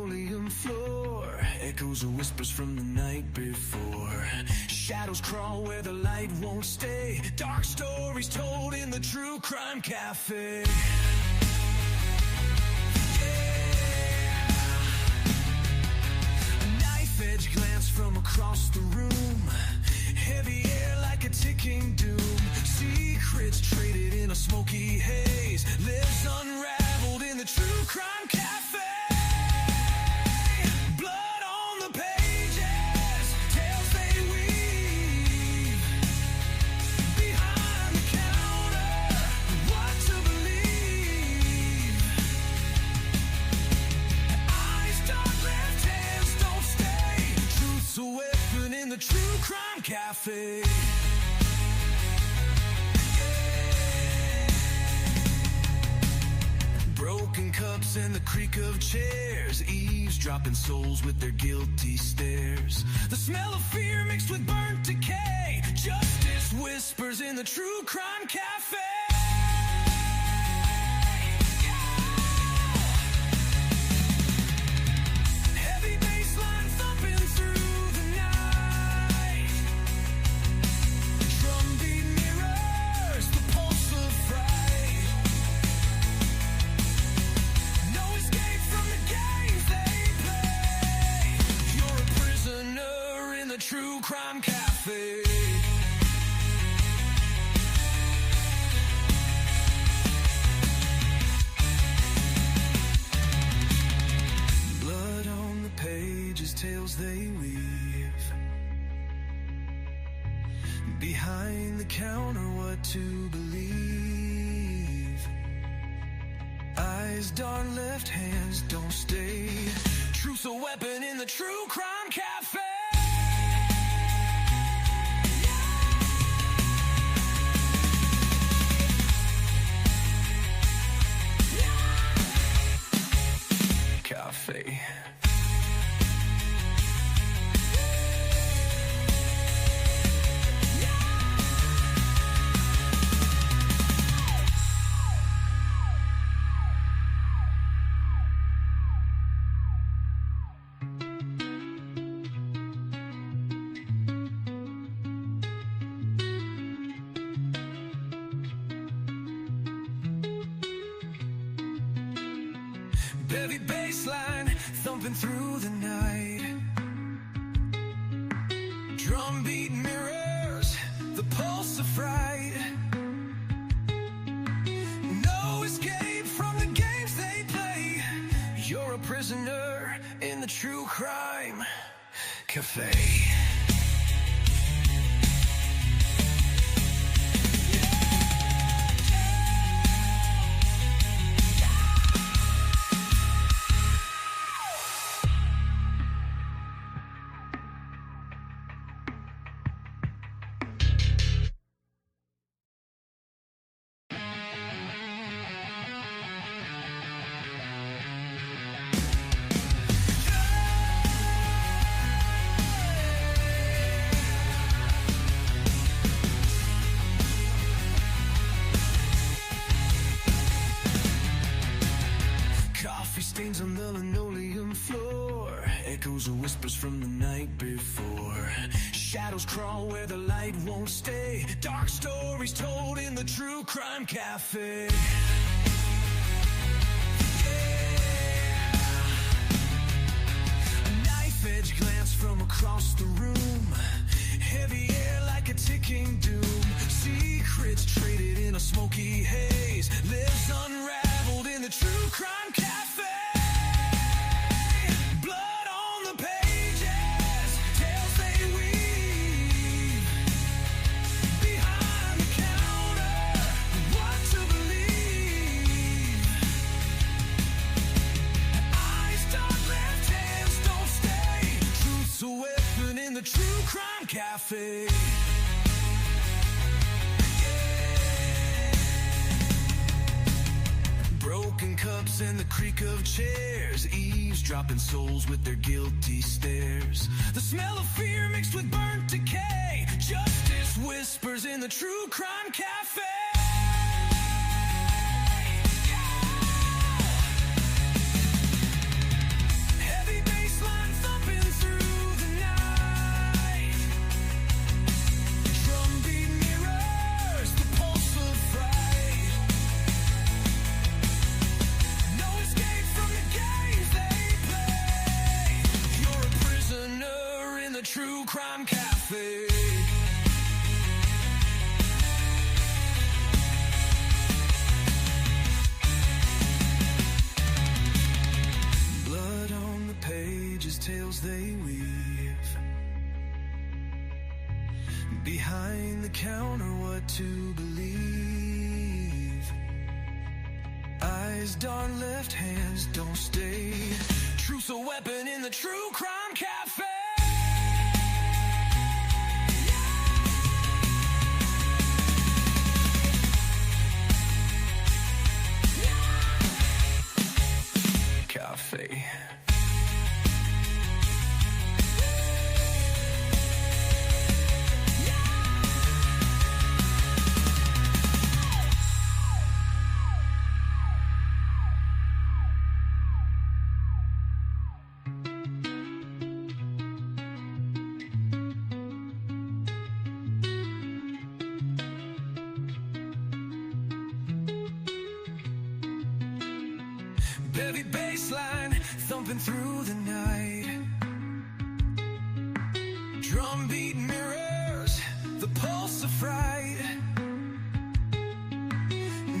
linoleum floor. Echoes of whispers from the night before. Shadows crawl where the light won't stay. Dark stories told in the true crime cafe. Edge glance from across the room. Heavy air like a ticking doom. Secrets traded in a smoky haze. Lives unraveled in the true crime cafe. Blood on the pages, tales they weave. Behind the counter, what to believe. Eyes dark, left hands don't stay. Truth's a weapon in the true crime cafe. Broken cups and the creak of chairs. Eavesdropping souls with their guilty stares. The smell of fear mixed with burnt decay. Justice whispers in the true crime cafe. Heavy bassline thumping through the night. Drumbeat mirrors the pulse of fright. No escape from the games they play. You're a prisoner in the true crime cafe. Blood on the pages, tales they weave. Behind the counter, what to believe. Eyes dart, left hands don't stay. Truth's a weapon in the true crime cafe. Cafe. Heavy bassline thumping through the night. Drumbeat mirrors the pulse of fright. No escape from the games they play. You're a prisoner in the true crime cafe. Stains on the linoleum floor. Echoes of whispers from the night before. Shadows crawl where the light won't stay. Dark stories told in the true crime cafe. Knife edge glance from across the room. Heavy air like a ticking doom. Secrets traded in a smoky haze. Lives unraveled in the true crime cafe. Blood on the pages, tales they weave. Behind the counter, what to believe. Eyes dark, left hands don't stay. Truth's a weapon in the true crime cafe. Broken cups and the creak of chairs. Eavesdropping souls with their guilty stares. The smell of fear mixed with burnt decay. Justice whispers in the true crime cafe. Crime Cafe. Blood on the pages, tales they weave. Behind the counter, what to believe. Eyes dart, left hands don't stay. Truth's a weapon in the True Crime Cafe. Cafe. Heavy bassline thumping through the night. Drumbeat mirrors the pulse of fright.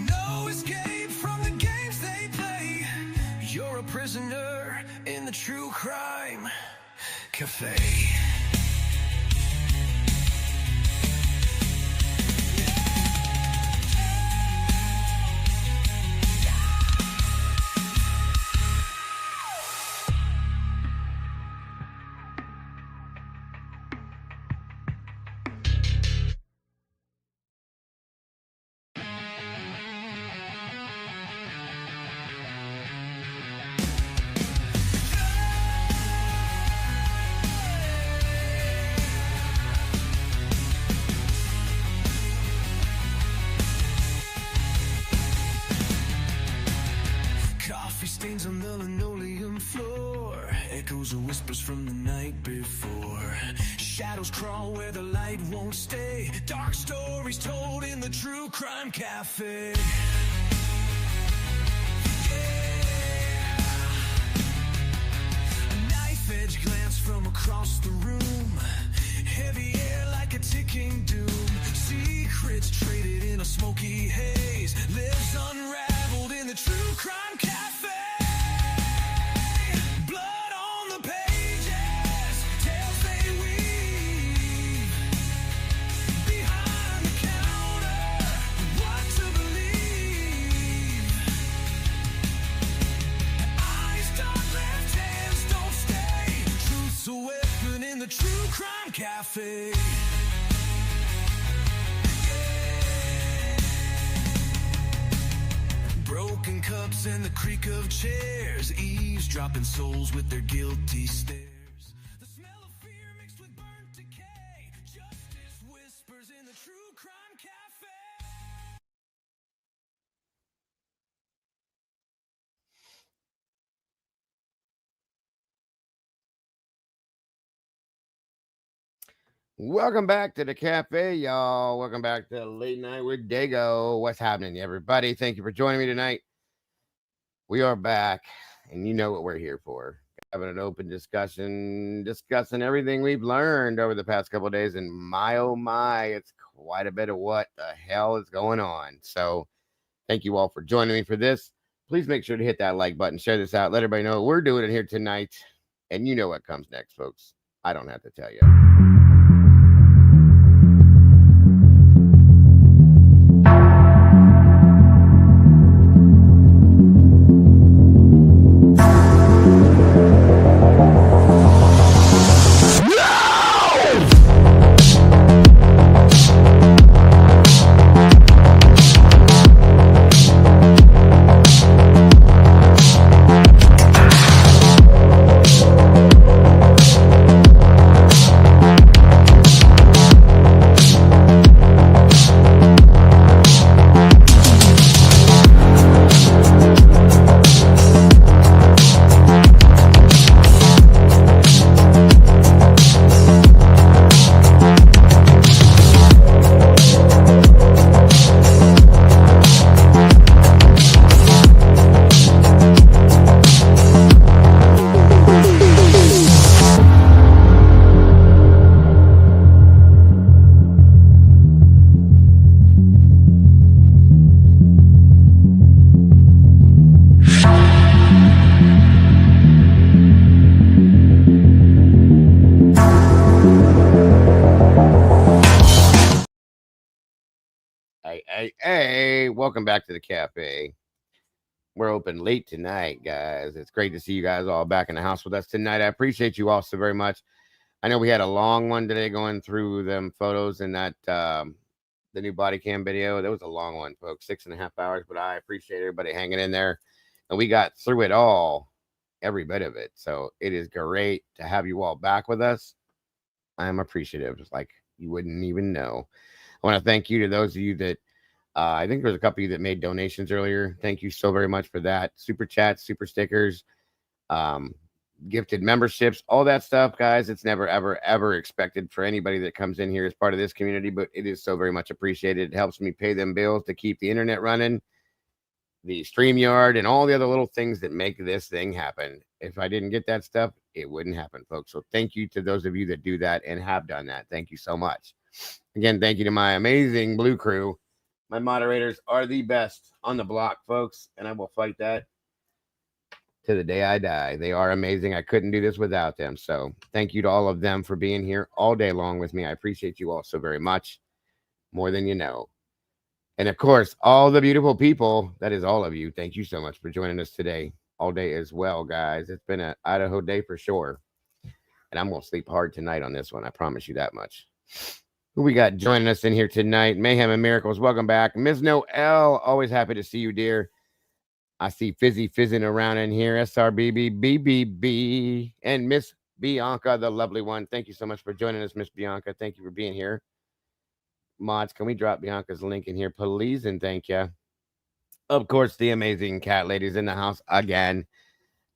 No escape from the games they play. You're a prisoner in the True Crime Cafe. Stains on the linoleum floor, echoes of whispers from the night before. Shadows crawl where the light won't stay. Dark stories told in the True Crime Cafe. Yeah. A knife-edge glance from across the room. Heavy air like a ticking doom. Secrets traded in a smoky haze. Lives unraveled in the True Crime Cafe. The True Crime Cafe. Yeah. Broken cups and the creak of chairs, eavesdropping souls with their guilty stares. The smell of fear mixed with burnt decay. Justice whispers in the True Crime Cafe. Welcome back to the cafe, y'all. Welcome back to Late Night with Dago. What's happening, everybody? Thank you for joining me tonight. We are back, and you know what we're here for. Having an open discussion, discussing everything we've learned over the past couple of days, and my, oh my, it's quite a bit of what the hell is going on. So thank you all for joining me for this. Please make sure to hit that like button, share this out, let everybody know what we're doing in here tonight, and you know what comes next, folks. I don't have to tell you. welcome back to the cafe. We're open late tonight, guys. It's great to see you guys all back in the house with us tonight. I appreciate you all so very much. I know we had a long one today going through them photos and that the new body cam video. That was a long one, folks, 6.5 hours, but I appreciate everybody hanging in there. And we got through it all, every bit of it. So it is great to have you all back with us. I'm appreciative, like you wouldn't even know. I want to thank you to those of you that I think there's a couple of you that made donations earlier. Thank you so very much for that. Super chats, super stickers, gifted memberships, all that stuff, guys. It's never, ever, ever expected for anybody that comes in here as part of this community, but it is so very much appreciated. It helps me pay them bills to keep the internet running, the StreamYard, and all the other little things that make this thing happen. If I didn't get that stuff, it wouldn't happen, folks. So thank you to those of you that do that and have done that. Thank you so much. Again, thank you to my amazing blue crew. My moderators are the best on the block, folks, and I will fight that to the day I die. They are amazing. I couldn't do this without them. So thank you to all of them for being here all day long with me. I appreciate you all so very much, more than you know. And of course, all the beautiful people, that is all of you. Thank you so much for joining us today, all day as well, guys. It's been an Idaho day for sure. And I'm going to sleep hard tonight on this one. I promise you that much. Who we got joining us in here tonight? Mayhem and Miracles. Welcome back. Ms. Noel, always happy to see you, dear. I see Fizzy fizzing around in here. SRBB, BBB, and Miss Bianca, the lovely one. Thank you so much for joining us, Miss Bianca. Thank you for being here. Mods, can we drop Bianca's link in here, please? And thank you. Of course, the amazing cat ladies in the house again.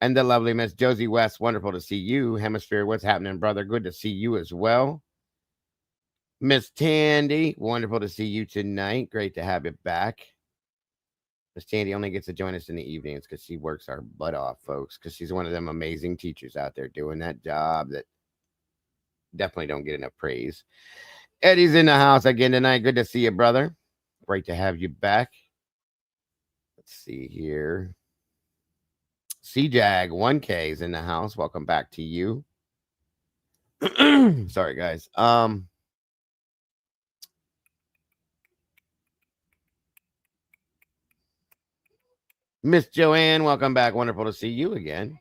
And the lovely Miss Josie West. Wonderful to see you. Hemisphere, what's happening, brother? Good to see you as well. Miss Tandy, wonderful to see you tonight. Great to have you back. Miss Tandy only gets to join us in the evenings because she works our butt off, folks, because she's one of them amazing teachers out there doing that job that definitely don't get enough praise. Eddie's in the house again tonight. Good to see you, brother. Great to have you back. Let's see here. CJAG 1K is in the house. Welcome back to you. Sorry, guys. Miss Joanne, welcome back. Wonderful to see you again.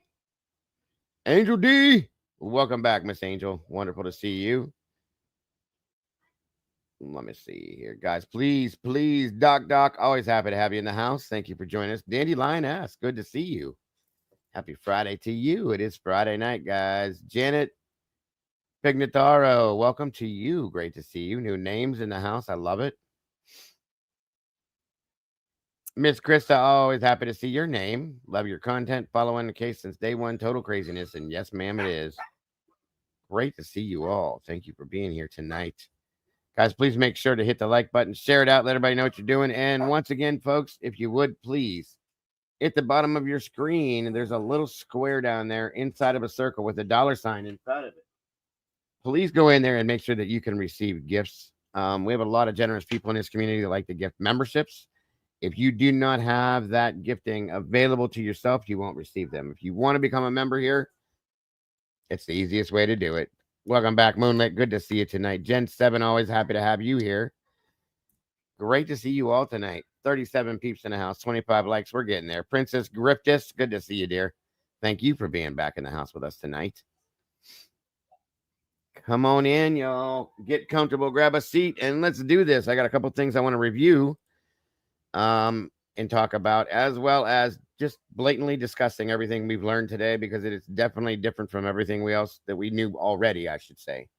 Angel D, welcome back, Miss Angel. Wonderful to see you. Let me see here, guys. Please, Doc, always happy to have you in the house. Thank you for joining us. Dandelion S, good to see you. Happy Friday to you. It is Friday night, guys. Janet Pignataro, welcome to you. Great to see you. New names in the house. I love it. Miss Krista, always happy to see your name. Love your content. Following the case since day one. Total craziness. And yes, ma'am, it is. Great to see you all. Thank you for being here tonight. Guys, please make sure to hit the like button. Share it out. Let everybody know what you're doing. And once again, folks, if you would, please, at the bottom of your screen, there's a little square down there inside of a circle with a $sign inside of it. Please go in there and make sure that you can receive gifts. We have a lot of generous people in this community that like to gift memberships. If you do not have that gifting available to yourself, you won't receive them. If you want to become a member here, it's the easiest way to do it. Welcome back, Moonlit. Good to see you tonight. Gen 7, always happy to have you here. Great to see you all tonight. 37 peeps in the house, 25 likes. We're getting there. Princess Griftis, good to see you, dear. Thank you for being back in the house with us tonight. Come on in, y'all. Get comfortable, grab a seat, and let's do this. I got a couple things I want to review. And talk about, as well as just blatantly discussing everything we've learned today, because it is definitely different from everything else that we knew already, I should say.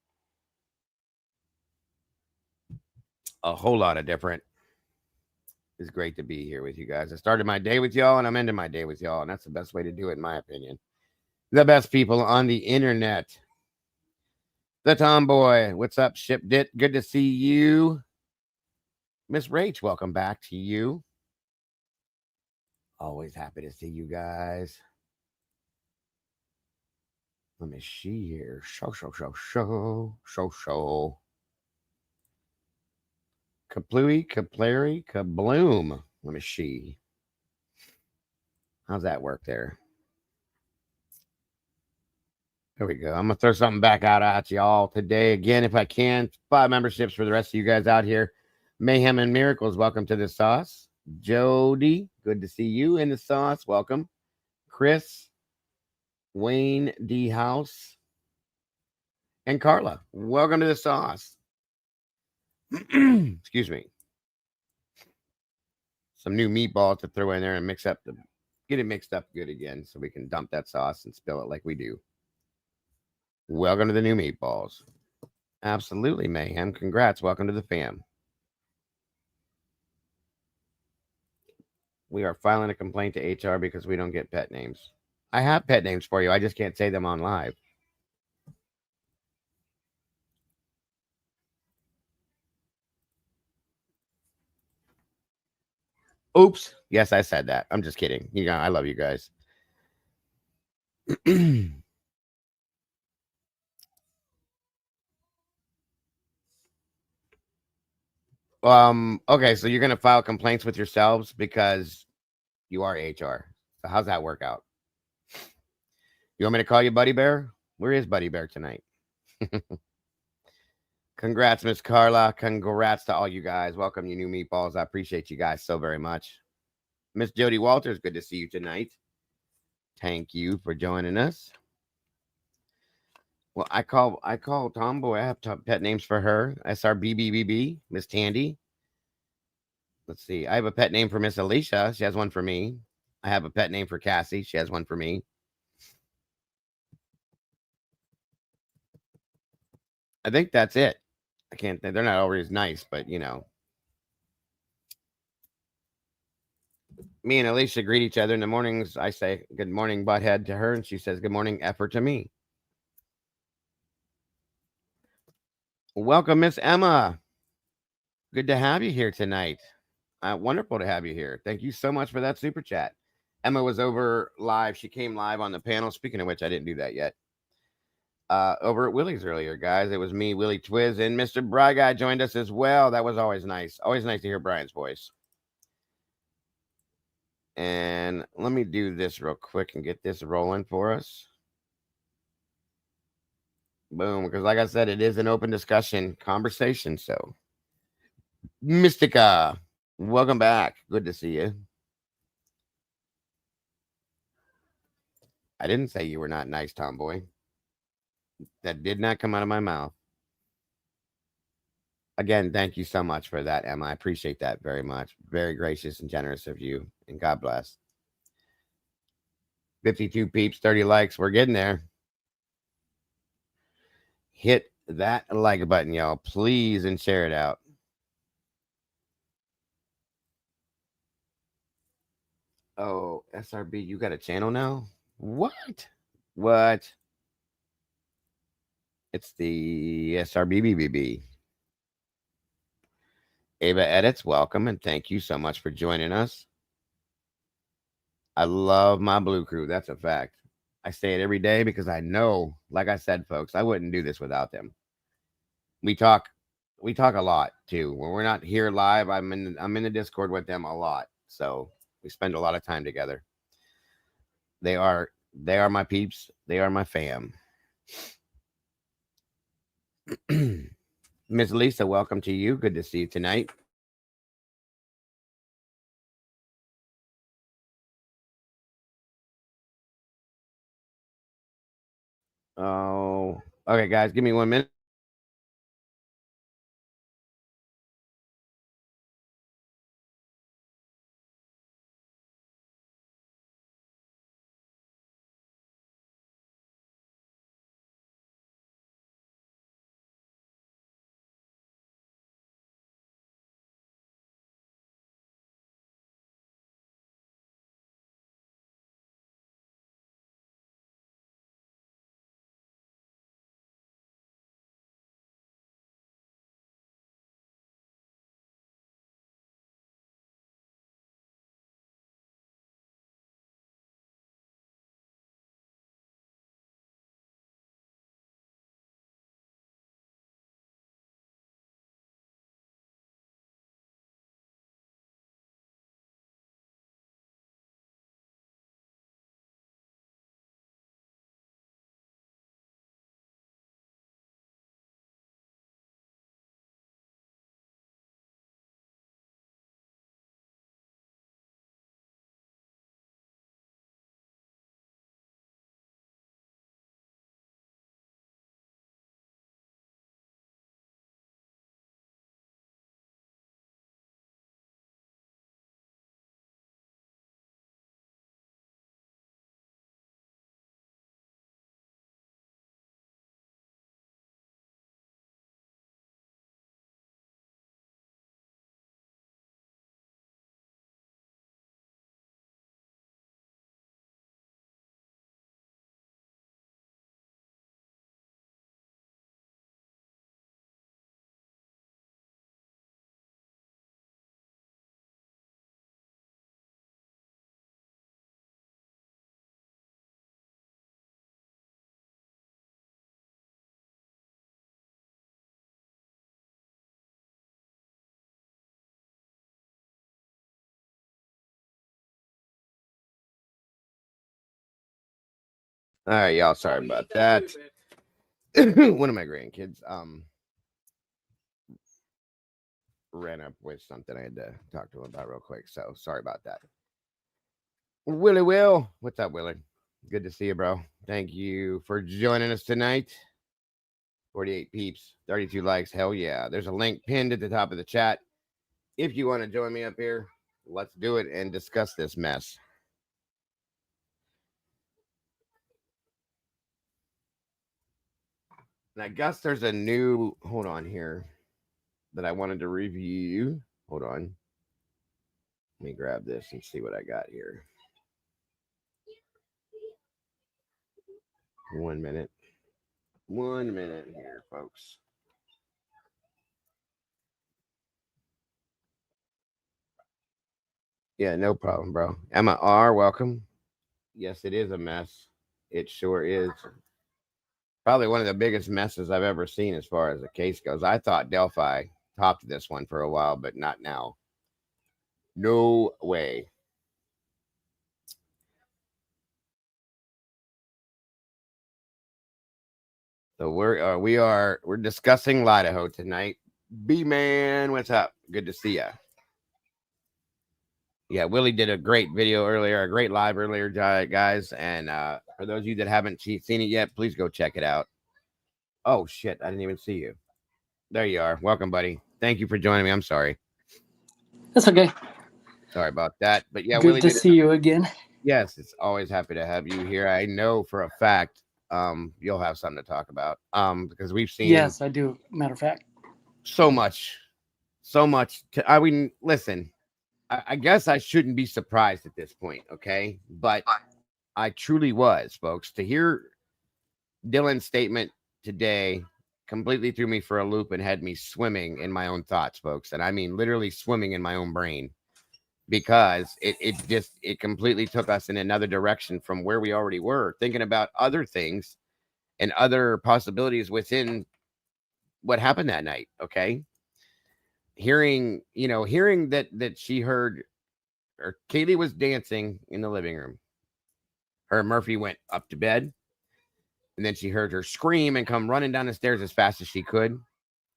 A whole lot of different. It's great to be here with you guys. I started my day with y'all, and I'm ending my day with y'all, and that's the best way to do it, in my opinion. The best people on the internet. The Tomboy, what's up, Ship Dit? Good to see you. Miss Rach, welcome back to you. Always happy to see you guys. Let me see here. Show. Kaplooey, Kaplary, Kabloom. Let me see. How's that work there? There we go. I'm going to throw something back out at y'all today. Again, if I can, 5 memberships for the rest of you guys out here. Mayhem and Miracles, welcome to the sauce. Jody, good to see you in the sauce. Welcome. Chris, Wayne D. House, and Carla. Welcome to the sauce. Excuse me. Some new meatballs to throw in there and get it mixed up good again so we can dump that sauce and spill it like we do. Welcome to the new meatballs. Absolutely, Mayhem. Congrats. Welcome to the fam. We are filing a complaint to HR because we don't get pet names. I have pet names for you. I just can't say them on live. Oops. Yes, I said that. I'm just kidding. I love you guys. Okay, so you're gonna file complaints with yourselves because you are HR. So how's that work out? You want me to call you Buddy Bear? Where is Buddy Bear tonight? Congrats, Miss Carla. Congrats to all you guys. Welcome, you new meatballs. I appreciate you guys so very much. Miss Jody Walters, good to see you tonight. Thank you for joining us. Well, I call Tomboy. I have pet names for her. SRBBBB, Miss Tandy. Let's see. I have a pet name for Miss Alicia. She has one for me. I have a pet name for Cassie. She has one for me. I think that's it. I can't think. They're not always nice, but me and Alicia greet each other in the mornings. I say good morning, butthead, to her, and she says good morning, effort to me. Welcome, Miss Emma. Good to have you here tonight. Wonderful to have you here. Thank you so much for that super chat. Emma was over live. She came live on the panel. Speaking of which, I didn't do that yet. Over at Willie's earlier, guys. It was me, Willie Twiz, and Mr. Bry Guy joined us as well. That was always nice. Always nice to hear Brian's voice. And let me do this real quick and get this rolling for us. Boom. Because like I said, it is an open discussion conversation. So, Mystica, welcome back. Good to see you. I didn't say you were not nice, Tomboy. That did not come out of my mouth. Again, thank you so much for that, Emma. I appreciate that very much. Very gracious and generous of you. And God bless. 52 peeps, 30 likes. We're getting there. Hit that like button, y'all. Please, and share it out. Oh, SRB, you got a channel now? What? What? It's the SRBBBB. Ava Edits, welcome, and thank you so much for joining us. I love my blue crew. That's a fact. I say it every day because I know, like I said, folks, I wouldn't do this without them. We talk a lot too. When we're not here live, I'm in the Discord with them a lot. So we spend a lot of time together. They are my peeps. They are my fam. Miss Lisa, welcome to you. Good to see you tonight. Oh, okay, guys, give me 1 minute. All right, y'all. Sorry about that. One of my grandkids ran up with something I had to talk to him about real quick. So sorry about that. Willie Will, what's up, Willie? Good to see you, bro. Thank you for joining us tonight. 48 peeps, 32 likes. Hell yeah. There's a link pinned at the top of the chat. If you want to join me up here, let's do it and discuss this mess. And I guess there's a new, hold on here, that I wanted to review. Hold on. Let me grab this and see what I got here. 1 minute. 1 minute here, folks. Yeah, no problem, bro. Emma R, welcome. Yes, it is a mess. It sure is. Probably one of the biggest messes I've ever seen as far as the case goes. I thought Delphi topped this one for a while, but not now. No way. So we're discussing Idaho tonight. B man, what's up? Good to see ya. Yeah, Willie did a great video earlier, a great live earlier, guys. And for those of you that haven't seen it yet, please go check it out. Oh shit, I didn't even see you. There you are. Welcome, buddy. Thank you for joining me. I'm sorry. That's okay. Sorry about that. But yeah, good to see you again. Yes, it's always happy to have you here. I know for a fact you'll have something to talk about because we've seen. Yes, I do. Matter of fact, so much. I mean, listen, I guess I shouldn't be surprised at this point, okay? But I truly was, folks. To hear Dylan's statement today completely threw me for a loop and had me swimming in my own thoughts, folks. And I mean literally swimming in my own brain. Because it completely took us in another direction from where we already were, thinking about other things and other possibilities within what happened that night. Okay. Hearing that she heard, or Kaylee was dancing in the living room. Her and Murphy went up to bed, and then she heard her scream and come running down the stairs as fast as she could,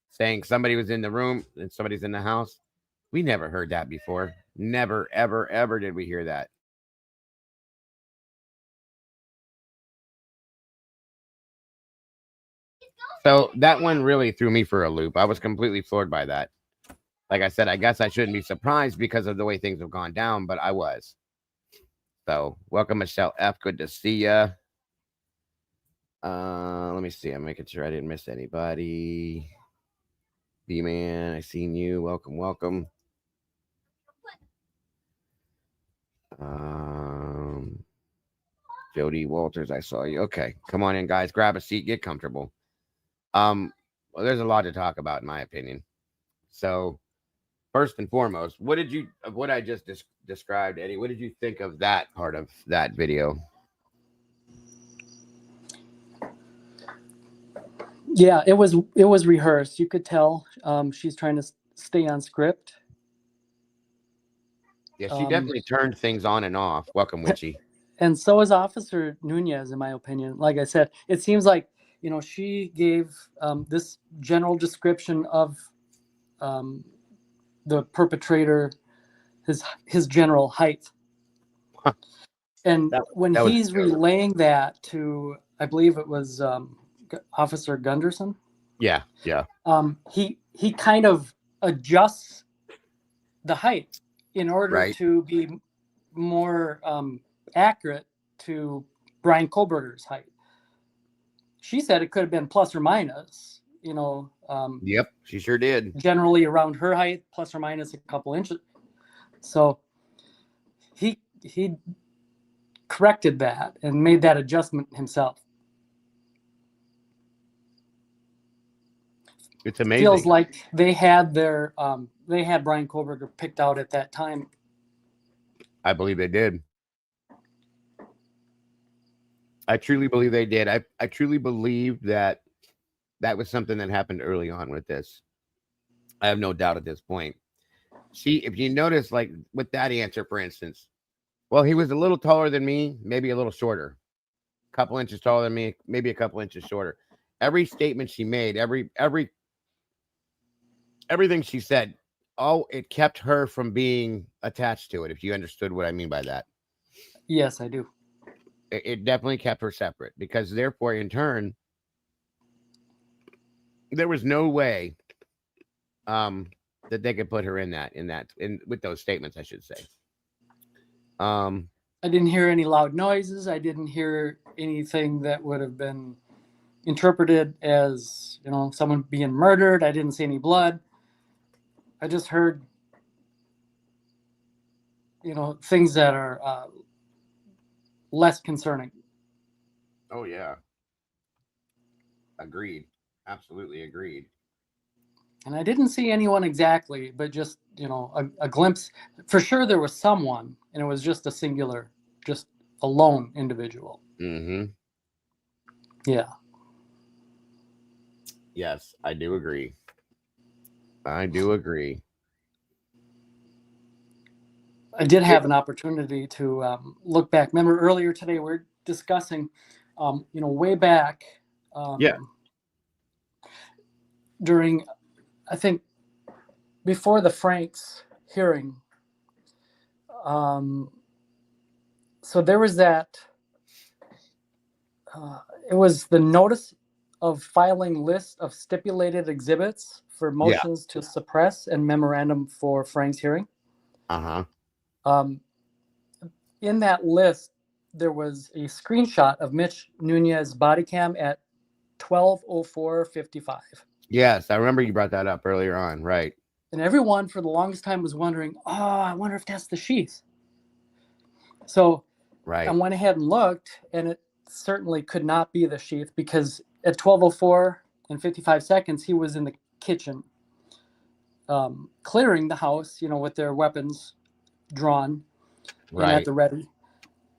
saying somebody was in the room and somebody's in the house. We never heard that before. Never, ever, ever did we hear that. So that one really threw me for a loop. I was completely floored by that. Like I said, I guess I shouldn't be surprised because of the way things have gone down, but I was. So welcome, Michelle F. Good to see ya. Let me see. I'm making sure I didn't miss anybody. B-Man, I seen you. Welcome, welcome. Jody Walters, I saw you. Okay, come on in, guys. Grab a seat. Get comfortable. Well, there's a lot to talk about, in my opinion. So, first and foremost, what I just described, Eddie? What did you think of that part of that video? Yeah, it was rehearsed. You could tell she's trying to stay on script. Yeah, she definitely turned things on and off. Welcome, Witchy. And so is Officer Nunez, in my opinion. Like I said, it seems like she gave this general description of the perpetrator, his general height. And when he's relaying that to, I believe it was Officer Gunderson. Yeah. He kind of adjusts the height in order to be more accurate to Brian Kohlberger's height. She said it could have been plus or minus, Yep, she sure did. Generally around her height, plus or minus a couple inches. So he corrected that and made that adjustment himself. It's amazing. Feels like they had Brian Kohlberger picked out at that time. I believe they did. I truly believe they did. I truly believe that was something that happened early on with this. I have no doubt at this point. If you notice, like with that answer, for instance, well, he was a little taller than me, maybe a little shorter. couple inches taller than me, maybe a couple inches shorter. Every statement she made, everything she said, it kept her from being attached to it, if you understood what I mean by that. Yes, I do. It definitely kept her separate, because therefore, in turn, there was no way that they could put her in with those statements, I should say. I didn't hear any loud noises. I didn't hear anything that would have been interpreted as, someone being murdered. I didn't see any blood. I just heard, things that are less concerning. Oh, yeah. Agreed. Absolutely agreed. And I didn't see anyone exactly, but just, a glimpse. For sure there was someone, and it was just a singular, just a lone individual. Mm-hmm. Yeah. Yes, I do agree. I do agree. I did have an opportunity to look back. Remember earlier today we were discussing, way back. Yeah. During, I think, before the Franks hearing. So there was that. It was the notice of filing list of stipulated exhibits for motions to suppress and memorandum for Frank's hearing. In that list, there was a screenshot of Mitch Nunez's body cam at 12:04:55. Yes, I remember you brought that up earlier on, right? And everyone for the longest time was wondering, I wonder if that's the sheath. So I went ahead and looked, and it certainly could not be the sheath, because at 12:04 and 55 seconds, he was in the kitchen clearing the house, with their weapons drawn and at the ready.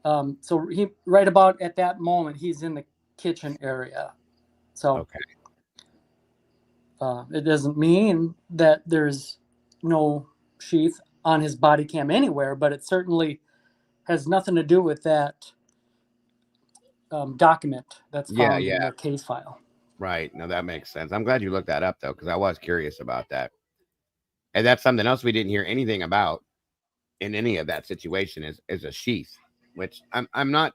So he, right about at that moment, he's in the kitchen area. So it doesn't mean that there's no sheath on his body cam anywhere, but it certainly has nothing to do with that document that's found in the case file. Right. No, that makes sense. I'm glad you looked that up, though, because I was curious about that. And that's something else we didn't hear anything about in any of that situation is a sheath, which I'm not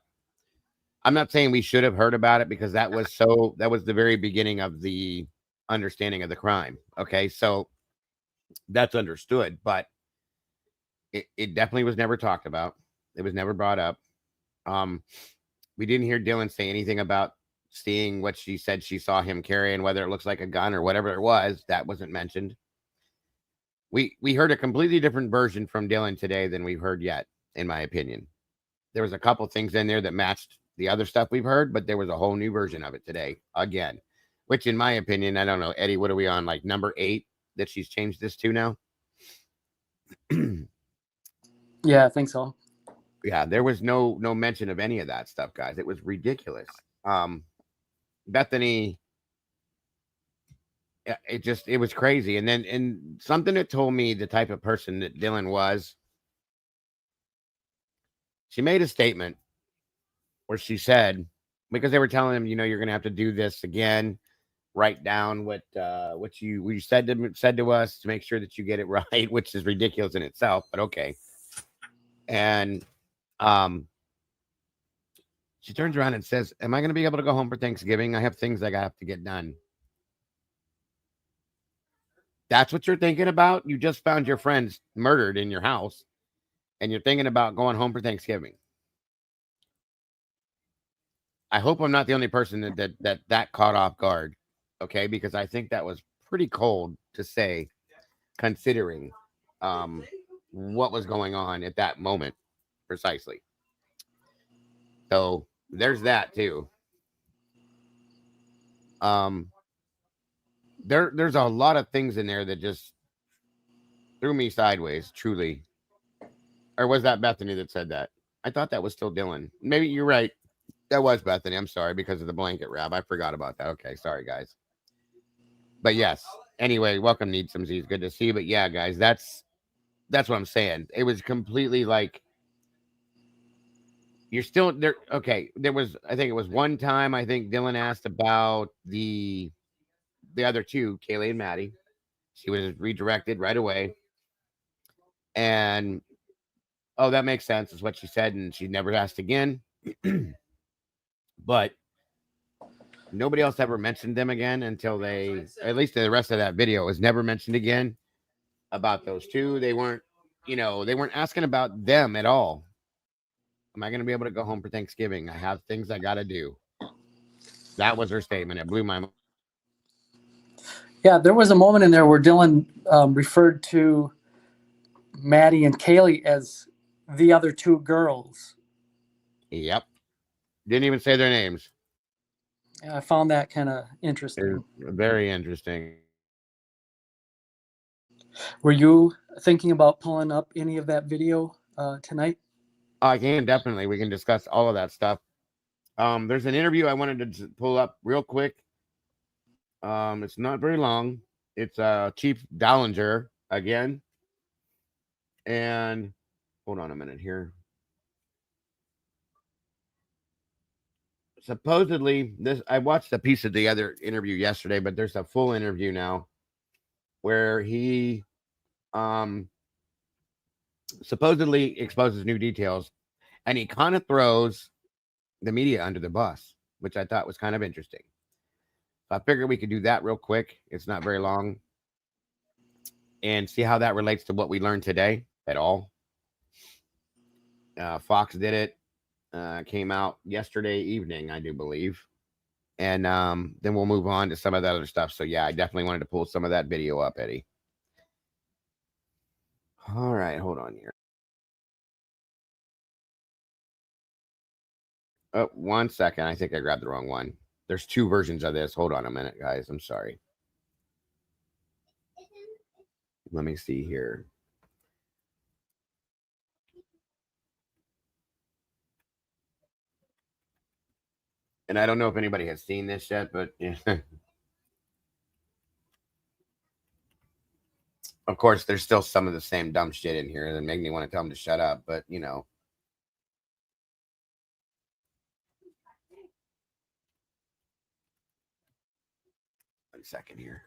saying we should have heard about it, because that was the very beginning of the understanding of the crime. Okay. So that's understood, but it definitely was never talked about. It was never brought up. We didn't hear Dylan say anything about seeing what she said she saw him carrying, whether it looks like a gun or whatever it was. That wasn't mentioned. We heard a completely different version from Dylan today than we've heard yet, in my opinion. There was a couple things in there that matched the other stuff we've heard, but there was a whole new version of it today again, which in my opinion, I don't know, Eddie, what are we on, like number 8 that she's changed this to now? Yeah, I think so. Yeah, there was no mention of any of that stuff, guys. It was ridiculous. Bethany, it was crazy. And something that told me the type of person that Dylan was, she made a statement where she said, because they were telling him, you're going to have to do this again, write down what you said to us to make sure that you get it right, which is ridiculous in itself, but okay. And she turns around and says, am I going to be able to go home for Thanksgiving? I have things I have to get done. That's what you're thinking about? You just found your friends murdered in your house, and you're thinking about going home for Thanksgiving. I hope I'm not the only person that caught off guard, okay? Because I think that was pretty cold to say, considering what was going on at that moment, precisely. So there's that too. There's a lot of things in there that just threw me sideways, truly. Or was that Bethany that said that? I thought that was still Dylan. Maybe you're right. That was Bethany. I'm sorry, because of the blanket wrap. I forgot about that. Okay, sorry, guys. But yes. Anyway, welcome, Need Some Z's. Good to see you. But yeah, guys, that's what I'm saying. It was completely like, you're still there. Okay, I think it was one time. I think Dylan asked about the other two, Kaylee and Maddie. She was redirected right away, and oh, that makes sense, is what she said, and she never asked again. But nobody else ever mentioned them again until at least in the rest of that video, it was never mentioned again about those two. They weren't asking about them at all. Am I going to be able to go home for Thanksgiving? I have things I got to do. That was her statement. It blew my mind. Yeah, there was a moment in there where Dylan referred to Maddie and Kaylee as the other two girls. Yep. Didn't even say their names. I found that kind of interesting. Very interesting. Were you thinking about pulling up any of that video tonight? I can, definitely. We can discuss all of that stuff. There's an interview I wanted to pull up real quick. It's not very long. It's Chief Dahlinger again. And hold on a minute here. Supposedly, I watched a piece of the other interview yesterday, but there's a full interview now where he supposedly exposes new details, and he kind of throws the media under the bus, which I thought was kind of interesting. So I figured we could do that real quick. It's not very long, and see how that relates to what we learned today at all. Fox did it. Came out yesterday evening, I do believe. And then we'll move on to some of that other stuff. So yeah, I definitely wanted to pull some of that video up, Eddie. All right, hold on here. Oh, 1 second. I think I grabbed the wrong one. There's two versions of this. Hold on a minute, guys. I'm sorry. Let me see here. And I don't know if anybody has seen this yet, but yeah. Of course, there's still some of the same dumb shit in here that make me want to tell them to shut up, but you know. One second here.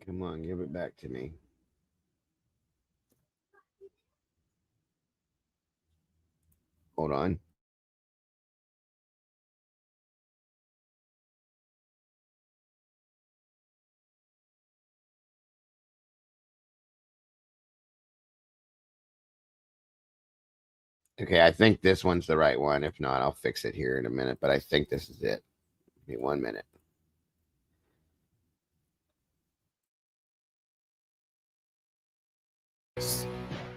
Come on, give it back to me. Hold on. Okay, I think this one's the right one. If not, I'll fix it here in a minute, but I think this is it. Give me 1 minute.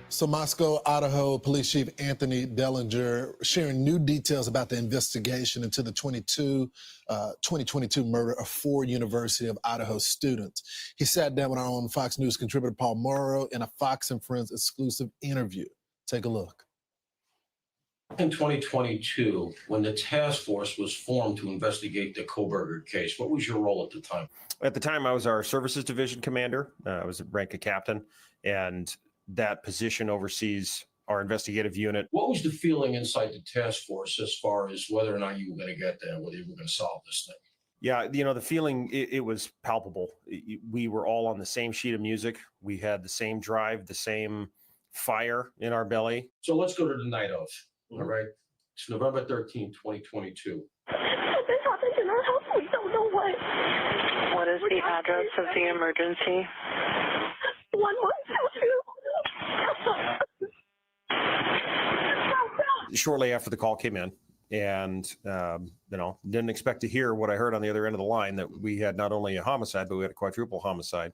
So Moscow, Idaho Police Chief Anthony Dahlinger sharing new details about the investigation into the 2022 murder of 4 University of Idaho students. He sat down with our own Fox News contributor Paul Morrow in a Fox and Friends exclusive interview. Take a look. In 2022, when the task force was formed to investigate the Koberger case, what was your role at the time? At the time, I was our services division commander. I was rank of captain, and that position oversees our investigative unit. What was the feeling inside the task force as far as whether or not you were going to get there, whether you were going to solve this thing? Yeah, you know, the feeling, it was palpable. We were all on the same sheet of music. We had the same drive, the same fire in our belly. So let's go to the night of, all right? It's November 13, 2022. This happened in our house. We don't know what. What is the address of the emergency? 1122. Shortly after the call came in, and didn't expect to hear what I heard on the other end of the line, that we had not only a homicide, but we had a quadruple homicide.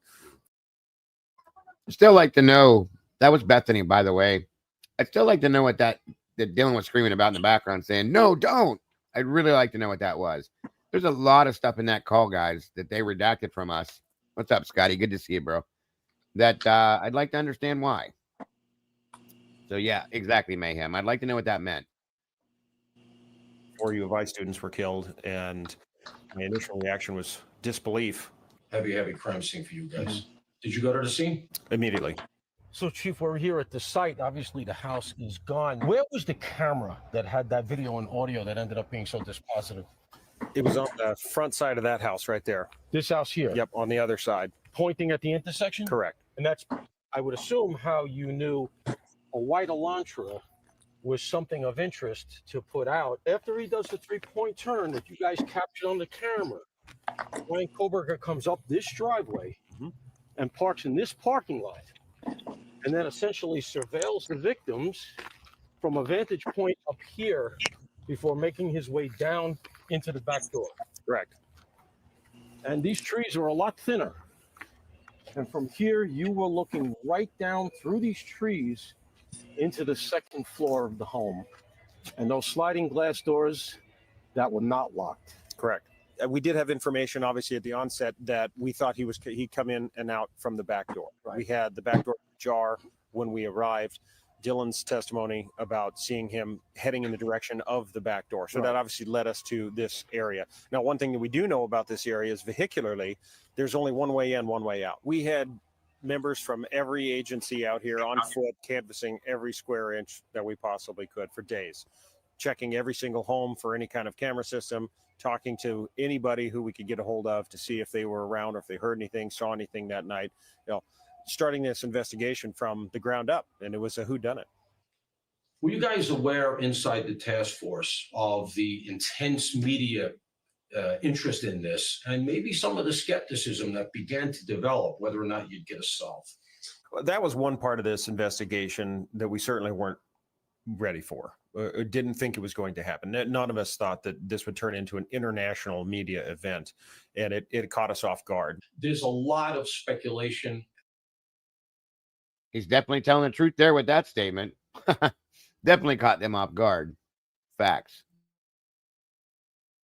Still like to know, that was Bethany, by the way. I'd still like to know what that Dylan was screaming about in the background, saying, "No, don't." I'd really like to know what that was. There's a lot of stuff in that call, guys, that they redacted from us. What's up, Scotty? Good to see you, bro. That I'd like to understand why. So yeah, exactly, Mayhem. I'd like to know what that meant. 4 U of I students were killed, and my initial reaction was disbelief. heavy crime scene for you guys. Did you go to the scene? Immediately. So, Chief, we're here at the site. Obviously, the house is gone. Where was the camera that had that video and audio that ended up being so dispositive? It was on the front side of that house right there. This house here? Yep, on the other side. Pointing at the intersection? Correct. And that's, I would assume, how you knew a white Elantra was something of interest to put out. After he does the three-point turn that you guys captured on the camera, Ryan Koberger comes up this driveway and parks in this parking lot, and then essentially surveils the victims from a vantage point up here before making his way down into the back door. Correct. And these trees are a lot thinner. And from here, you were looking right down through these trees into the second floor of the home. And those sliding glass doors that were not locked. Correct. We did have information, obviously, at the onset that we thought he'd come in and out from the back door. Right. We had the back door ajar when we arrived. Dylan's testimony about seeing him heading in the direction of the back door. So that obviously led us to this area. Now, one thing that we do know about this area is vehicularly, there's only one way in, one way out. We had members from every agency out here on foot, canvassing every square inch that we possibly could for days, checking every single home for any kind of camera system, talking to anybody who we could get a hold of to see if they were around or if they heard anything, saw anything that night. You know, starting this investigation from the ground up, and it was a whodunit. Were you guys aware inside the task force of the intense media interest in this and maybe some of the skepticism that began to develop whether or not you'd get a solve? That was one part of this investigation that we certainly weren't ready for, or didn't think it was going to happen. None of us thought that this would turn into an international media event, and it caught us off guard. There's a lot of speculation. He's definitely telling the truth there with that statement. Definitely caught them off guard. Facts.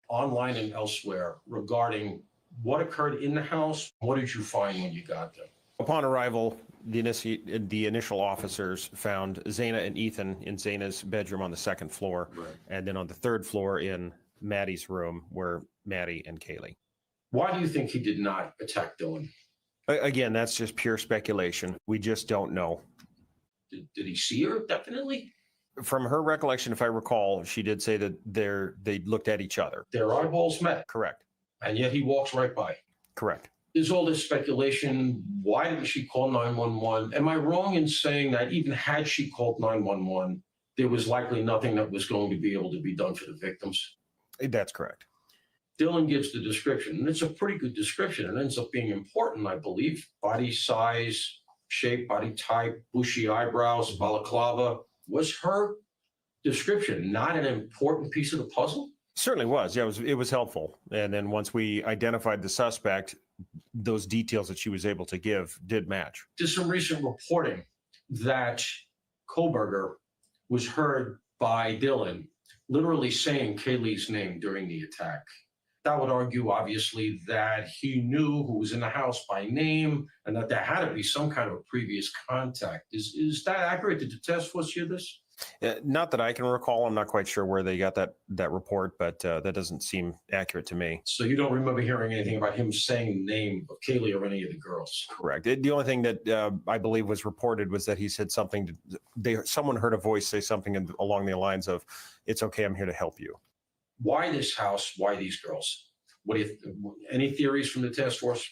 Online and elsewhere regarding what occurred in the house. What did you find when you got there? Upon arrival, the initial officers found Zaina and Ethan in Zaina's bedroom on the second floor, and then on the third floor in Maddie's room were Maddie and Kaylee. Why do you think he did not attack Dylan? Again, that's just pure speculation. We just don't know. Did he see her? Definitely. From her recollection, if I recall, she did say that they looked at each other. Their eyeballs met. Correct. And yet he walks right by. Correct. There's all this speculation. Why didn't she call 911? Am I wrong in saying that even had she called 911, there was likely nothing that was going to be able to be done for the victims? That's correct. Dylan gives the description, and it's a pretty good description. It ends up being important, I believe. Body size, shape, body type, bushy eyebrows, balaclava. Was her description not an important piece of the puzzle? Certainly was. Yeah, it was helpful. And then once we identified the suspect, those details that she was able to give did match. There's some recent reporting that Koberger was heard by Dylan literally saying Kaylee's name during the attack. That would argue, obviously, that he knew who was in the house by name and that there had to be some kind of a previous contact. Is that accurate? Did the task force hear this? Not that I can recall. I'm not quite sure where they got that report, but that doesn't seem accurate to me. So you don't remember hearing anything about him saying the name of Kaylee or any of the girls? Correct. The only thing that I believe was reported was that he said something. Someone heard a voice say something along the lines of, "It's okay, I'm here to help you." Why this house? Why these girls? What do you? Any theories from the task force?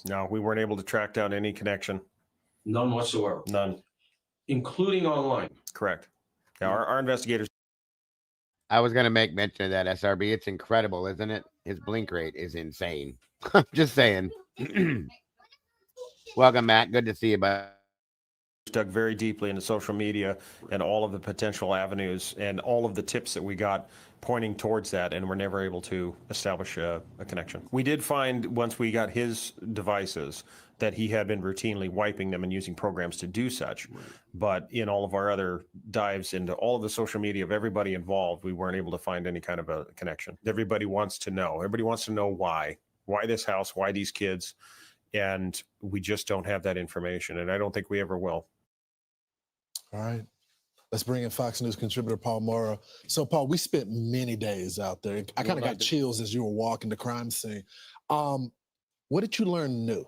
No, we weren't able to track down any connection. None whatsoever. None. Including online. Correct. Now, our investigators. I was going to make mention of that, SRB. It's incredible, isn't it? His blink rate is insane. Just saying. Welcome, Matt. Good to see you, bud. Dug very deeply into social media and all of the potential avenues and all of the tips that we got pointing towards that, and we're never able to establish a connection. We did find, once we got his devices, that he had been routinely wiping them and using programs to do such. Right. But in all of our other dives into all of the social media of everybody involved, we weren't able to find any kind of a connection. Everybody wants to know. Everybody wants to know why this house, why these kids, and we just don't have that information, and I don't think we ever will. All right. Let's bring in Fox News contributor Paul Morrow. So, Paul, we spent many days out there. I kind of got chills as you were walking the crime scene. What did you learn new?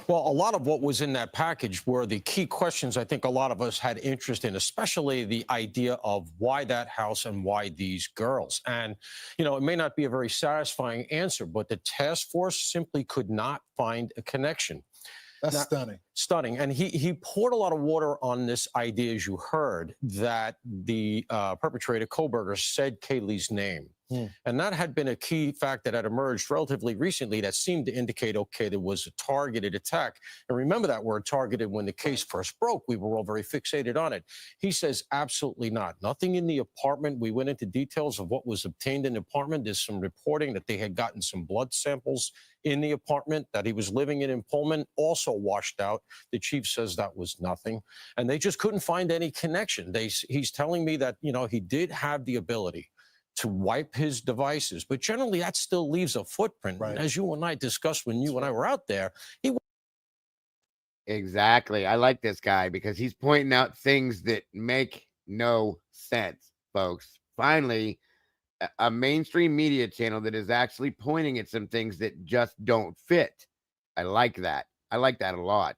Well, a lot of what was in that package were the key questions I think a lot of us had interest in, especially the idea of why that house and why these girls. And, you know, it may not be a very satisfying answer, but the task force simply could not find a connection. That's Now, stunning. Stunning. And he poured a lot of water on this idea, as you heard, that the perpetrator, Kohlberger, said Kaylee's name. And that had been a key fact that had emerged relatively recently that seemed to indicate, okay, there was a targeted attack. And remember that word targeted when the case first broke. We were all very fixated on it. He says, absolutely not. Nothing in the apartment. We went into details of what was obtained in the apartment. There's some reporting that they had gotten some blood samples in the apartment that he was living in Pullman, also washed out. The chief says that was nothing. And they just couldn't find any connection. He's telling me that, you know, he did have the ability to wipe his devices, but generally that still leaves a footprint. Right. And as you and I discussed when you and I were out there, Exactly. I like this guy because he's pointing out things that make no sense, folks. Finally, a mainstream media channel that is actually pointing at some things that just don't fit. I like that. I like that a lot.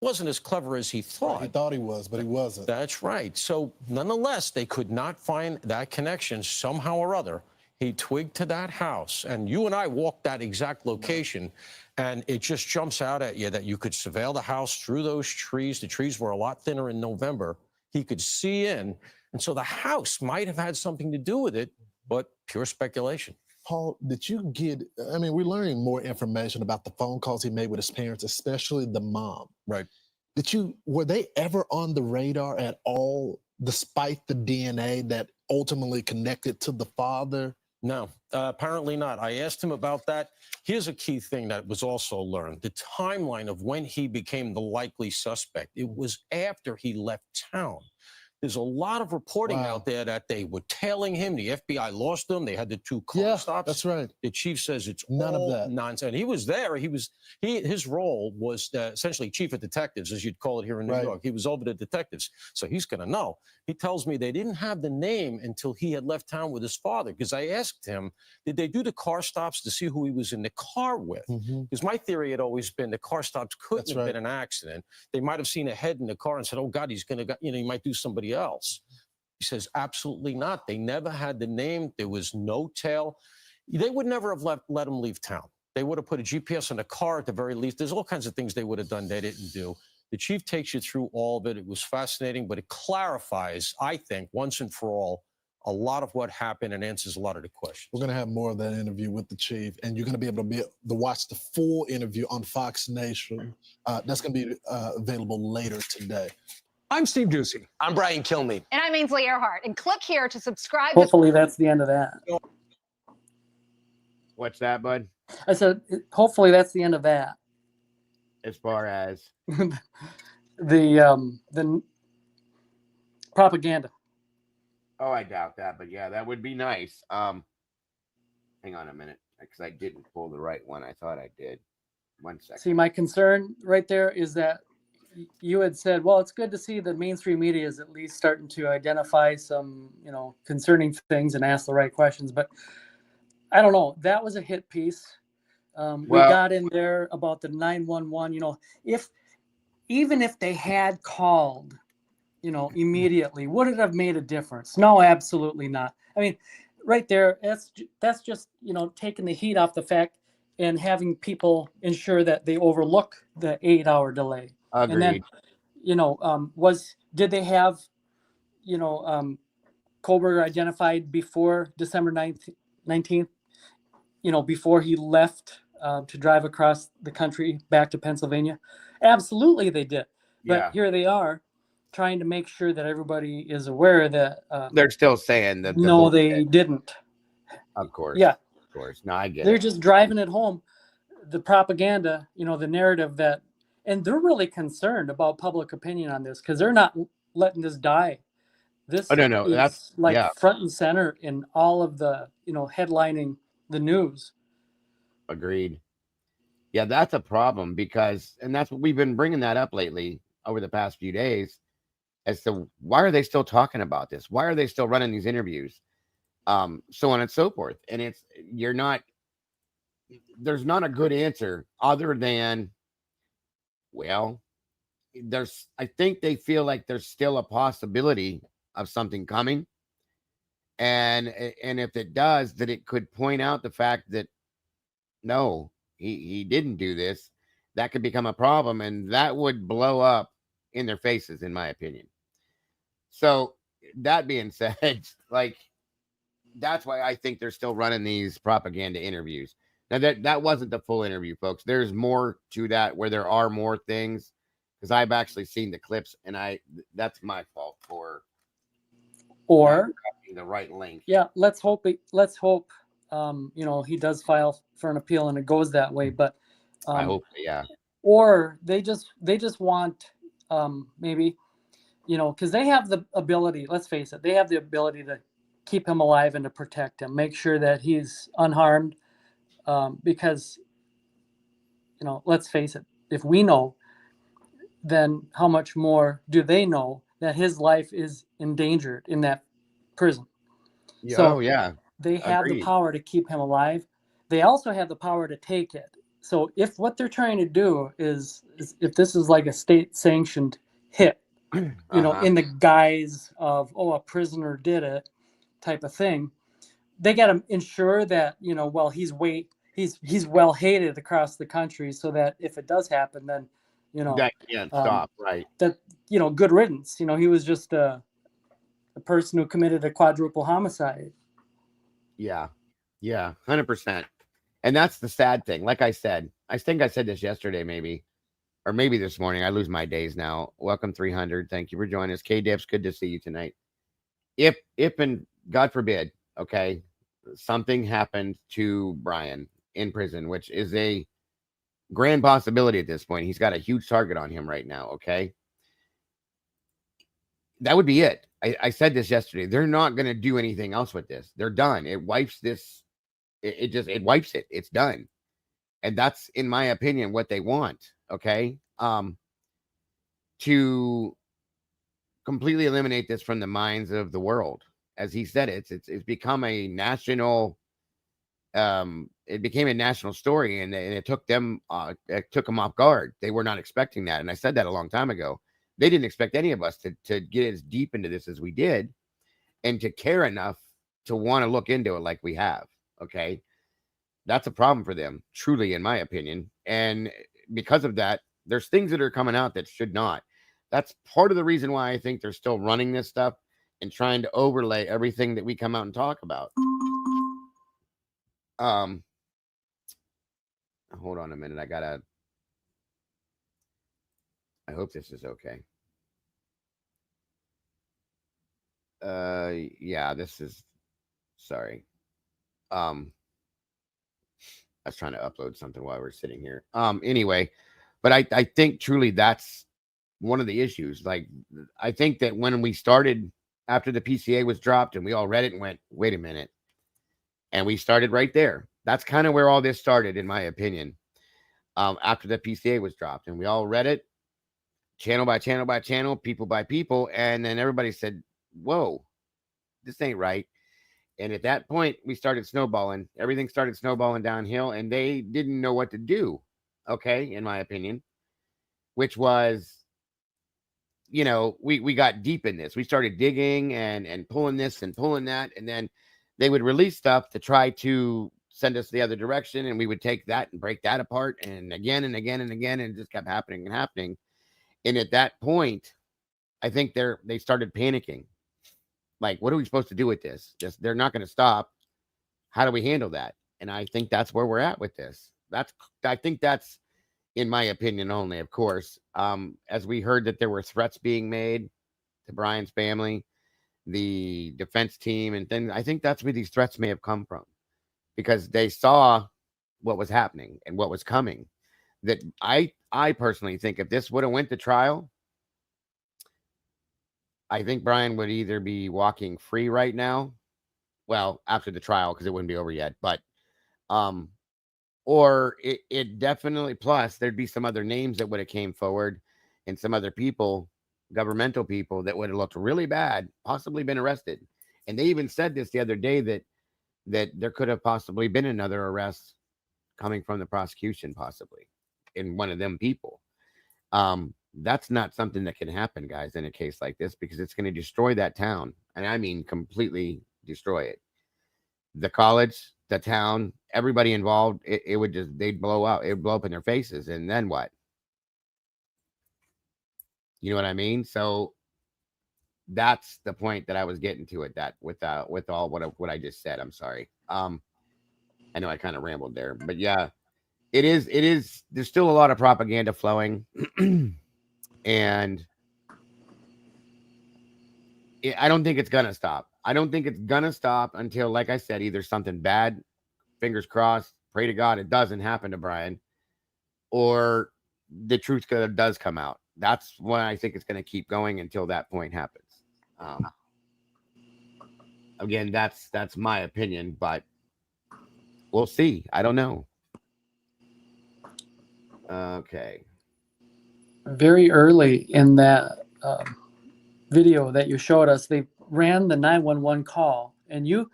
wasn't as clever as he thought. He thought he was, but he wasn't. That's right. So nonetheless, they could not find that connection somehow or other. He twigged to that house, and you and I walked that exact location, and it just jumps out at you that you could surveil the house through those trees. The trees were a lot thinner in November. He could see in, and so the house might have had something to do with it, but pure speculation. Paul, did you get, I mean, we're learning more information about the phone calls he made with his parents, especially the mom. Right. Were they ever on the radar at all, despite the DNA that ultimately connected to the father? No, apparently not. I asked him about that. Here's a key thing that was also learned. The timeline of when he became the likely suspect. It was after he left town. There's a lot of reporting out there that they were tailing him. The FBI lost him. They had the two car stops. That's right. The chief says it's none all of that nonsense. And he was there. His role was essentially chief of detectives, as you'd call it here in New York. He was over the detectives, so he's going to know. He tells me they didn't have the name until he had left town with his father. Because I asked him, did they do the car stops to see who he was in the car with? Because my theory had always been the car stops couldn't have been an accident. They might have seen a head in the car and said, "Oh God, he's going to, he might do somebody else." He says, absolutely not. They never had the name. There was no tail. They would never have let him leave town. They would have put a GPS in the car at the very least. There's all kinds of things they would have done they didn't do. The chief takes you through all of it. It was fascinating, but it clarifies, I think, once and for all, a lot of what happened and answers a lot of the questions. We're going to have more of that interview with the chief, and you're going to be able to watch the full interview on Fox Nation. That's going to be available later today. I'm Steve Ducey. I'm Brian Kilmeade. And I'm Ainsley Earhart. And click here to subscribe. Hopefully that's the end of that. What's that, bud? I said, hopefully that's the end of that. As far as the propaganda. Oh, I doubt that, but yeah, that would be nice. Hang on a minute, because I didn't pull the right one. I thought I did. 1 second. See, my concern right there is that you had said, well, it's good to see the mainstream media is at least starting to identify some, concerning things and ask the right questions. But I don't know. That was a hit piece. We got in there about the 911. Even if they had called, immediately, would it have made a difference? No, absolutely not. I mean, right there, that's just taking the heat off the fact and having people ensure that they overlook the 8-hour delay. Agreed. And then, did they have, Kohlberger identified before December 19th, before he left to drive across the country back to Pennsylvania? Absolutely they did. But here they are trying to make sure that everybody is aware that they're still saying that. No, they didn't. Of course. Yeah. Of course. No, I get They're it. just driving it home. The propaganda, the narrative that, and they're really concerned about public opinion on this because they're not letting this die. This no, is that's front and center in all of the, headlining the news. Agreed. Yeah, that's a problem because, and that's what we've been bringing that up lately over the past few days as to why are they still talking about this? Why are they still running these interviews? So on and so forth. And you're not there's not a good answer other than, well, I think they feel like there's still a possibility of something coming. And if it does, that it could point out the fact that no, he didn't do this. That could become a problem, and that would blow up in their faces, in my opinion. So that being said, like, that's why I think they're still running these propaganda interviews. Now that wasn't the full interview, folks. There's more to that, where there are more things, because I've actually seen the clips, and that's my fault for or the right link. Yeah, let's hope he does file for an appeal and it goes that way. But I hope, yeah. Or they just want maybe, because they have the ability. Let's face it, they have the ability to keep him alive and to protect him, make sure that he's unharmed. Because let's face it, if we know, then how much more do they know that his life is endangered in that prison? Yeah. So oh yeah, they have agreed. the power to keep him alive. They also have the power to take it. So if what they're trying to do is if this is like a state sanctioned hit, in the guise of, a prisoner did it type of thing, they got to ensure that, well, he's well hated across the country, so that if it does happen, then, that can't stop, right? That, good riddance. He was just a person who committed a quadruple homicide. Yeah. 100%. And that's the sad thing. Like I said, I think I said this yesterday, maybe, or maybe this morning. I lose my days now. Welcome 300. Thank you for joining us. K-Dips, good to see you tonight. If and God forbid, okay, something happened to Brian in prison, which is a grand possibility at this point. He's got a huge target on him right now, okay? That would be it. I said this yesterday. They're not going to do anything else with this. They're done. It wipes this. It wipes it. It's done. And that's, in my opinion, what they want. Okay. To completely eliminate this from the minds of the world. As he said, it's become a national, it became a national story, and it took them off guard. They were not expecting that. And I said that a long time ago. They didn't expect any of us to get as deep into this as we did, and to care enough to want to look into it like we have. Okay. That's a problem for them, truly, in my opinion. And because of that, there's things that are coming out that should not. That's part of the reason why I think they're still running this stuff and trying to overlay everything that we come out and talk about. Hold on a minute. I hope this is okay. Yeah, this is, sorry. I was trying to upload something while we're sitting here. Anyway, but I think truly that's one of the issues. Like, I think that when we started, after the PCA was dropped and we all read it and went, wait a minute. And we started right there. That's kind of where all this started, in my opinion. After the PCA was dropped and we all read it, channel by channel by channel, people by people. And then everybody said, whoa, this ain't right. And at that point, we started snowballing. Everything started snowballing downhill, and they didn't know what to do. Okay, in my opinion, which was, we got deep in this. We started digging and pulling this and pulling that, and then they would release stuff to try to send us the other direction, and we would take that and break that apart, and again and again and again, and it just kept happening and happening. And at that point, I think they started panicking. Like, what are we supposed to do with this? They're not going to stop. How do we handle that? And I think that's where we're at with this. I think that's, in my opinion only, of course. As we heard that there were threats being made to Brian's family, the defense team, and then I think that's where these threats may have come from, because they saw what was happening and what was coming. That I personally think if this would have went to trial, I think Brian would either be walking free right now, well, after the trial, because it wouldn't be over yet, but or it definitely, plus there'd be some other names that would have came forward, and some other people, governmental people, that would have looked really bad, possibly been arrested. And they even said this the other day, that there could have possibly been another arrest coming from the prosecution, possibly in one of them people. That's not something that can happen, guys, in a case like this, because it's going to destroy that town. And I mean, completely destroy it. The college, the town, everybody involved, it would just, they'd blow up. It would blow up in their faces. And then what? You know what I mean? So that's the point that I was getting to at that with all what I just said. I'm sorry. I know I kind of rambled there, but yeah, it is. There's still a lot of propaganda flowing. And I don't think it's gonna stop. I don't think it's gonna stop until, like I said, either something bad, fingers crossed, pray to God it doesn't happen to Brian, or the truth does come out. That's when I think it's going to keep going until that point happens. Again, that's my opinion, but we'll see. I don't know. Okay. Very early in that video that you showed us, they ran the 911 call, and you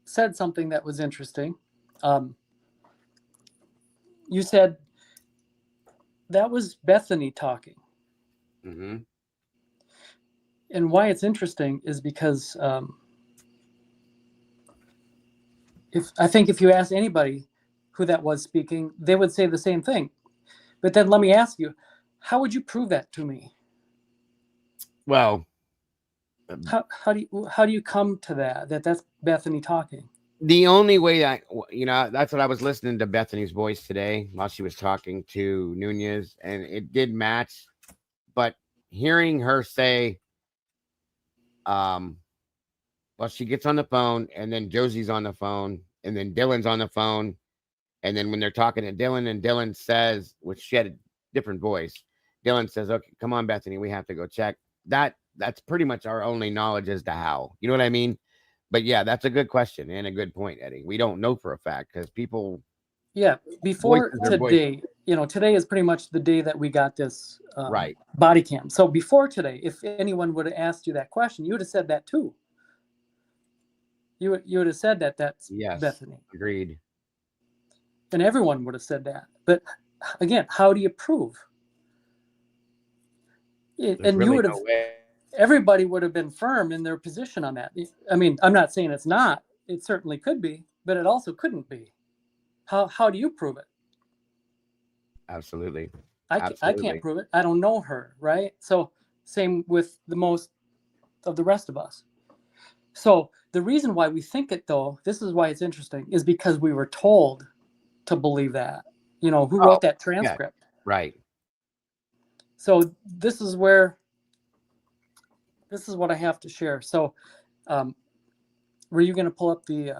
said something that was interesting. You said that was Bethany talking. Mm-hmm. And why it's interesting is because if you ask anybody who that was speaking, they would say the same thing. But then let me ask you, how would you prove that to me? Well, how do you come to that's Bethany talking? The only way that's what I was listening to Bethany's voice today while she was talking to Nunez, and it did match. But hearing her say, well, she gets on the phone, and then Josie's on the phone, and then Dylan's on the phone, and then when they're talking to Dylan, and Dylan says, which she had a different voice, Dylan says, "Okay, come on, Bethany, we have to go check." That's pretty much our only knowledge as to how. You know what I mean? But yeah, that's a good question and a good point, Eddie. We don't know for a fact because people. Yeah, before today, today is pretty much the day that we got this right body cam. So before today, if anyone would have asked you that question, you would have said that too. You would have said that's Bethany. Agreed. And everyone would have said that. But again, how do you prove? And you would have. Everybody would have been firm in their position on that. I mean, I'm not saying it's not. It certainly could be, but it also couldn't be. How do you prove it? Absolutely. I can't prove it. I don't know her, right? So same with the most of the rest of us. So the reason why we think it, though, this is why it's interesting, is because we were told to believe that. Who wrote that transcript? Yeah, right. So this is what I have to share. So were you going to pull up the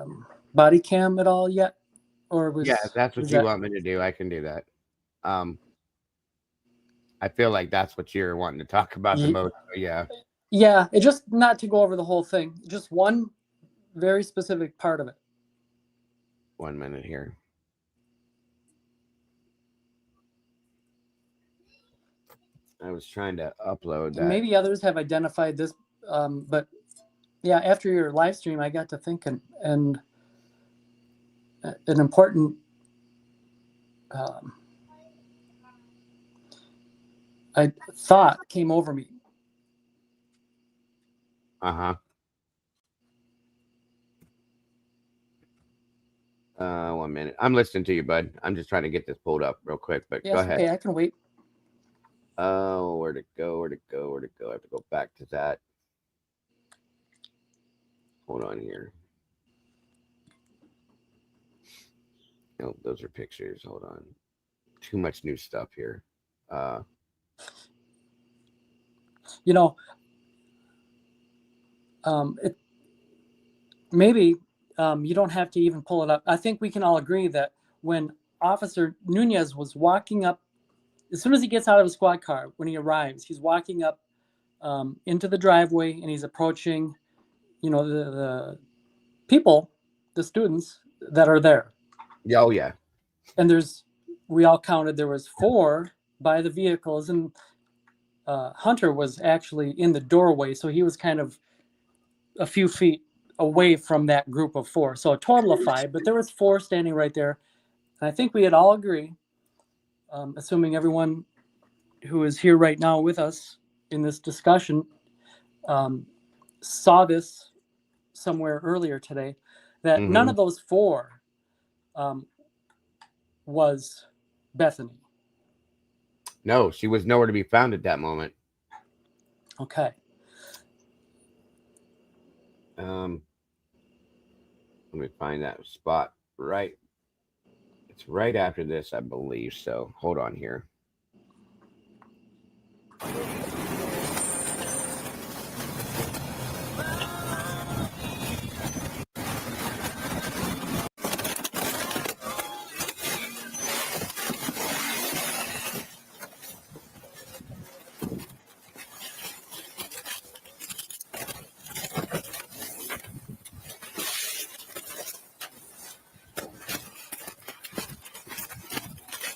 body cam at all yet? Yeah, if that's what you want me to do, I can do that. I feel like that's what you're wanting to talk about the most. Yeah. Yeah, it just not to go over the whole thing, just one very specific part of it. 1 minute here. I was trying to upload that. Maybe others have identified this, but yeah, after your live stream, I got to thinking, and an important thought came over me. 1 minute. I'm listening to you, bud. I'm just trying to get this pulled up real quick, but go ahead. Okay, I can wait. Oh, where'd it go? I have to go back to that. Hold on here. No, those are pictures. Hold on. Too much new stuff here. Maybe you don't have to even pull it up. I think we can all agree that when Officer Nunez was walking up, as soon as he gets out of his squad car, when he arrives, he's walking up into the driveway, and he's approaching, the people, the students that are there. Oh, yeah. And we all counted, there was 4 by the vehicles, and Hunter was actually in the doorway, so he was kind of a few feet away from that group of 4. So a total of 5, but there was 4 standing right there. I think we had all agree, assuming everyone who is here right now with us in this discussion saw this somewhere earlier today, that none of those four was Bethany. No, she was nowhere to be found at that moment. Okay. Let me find that spot. Right. It's right after this, I believe. So hold on here.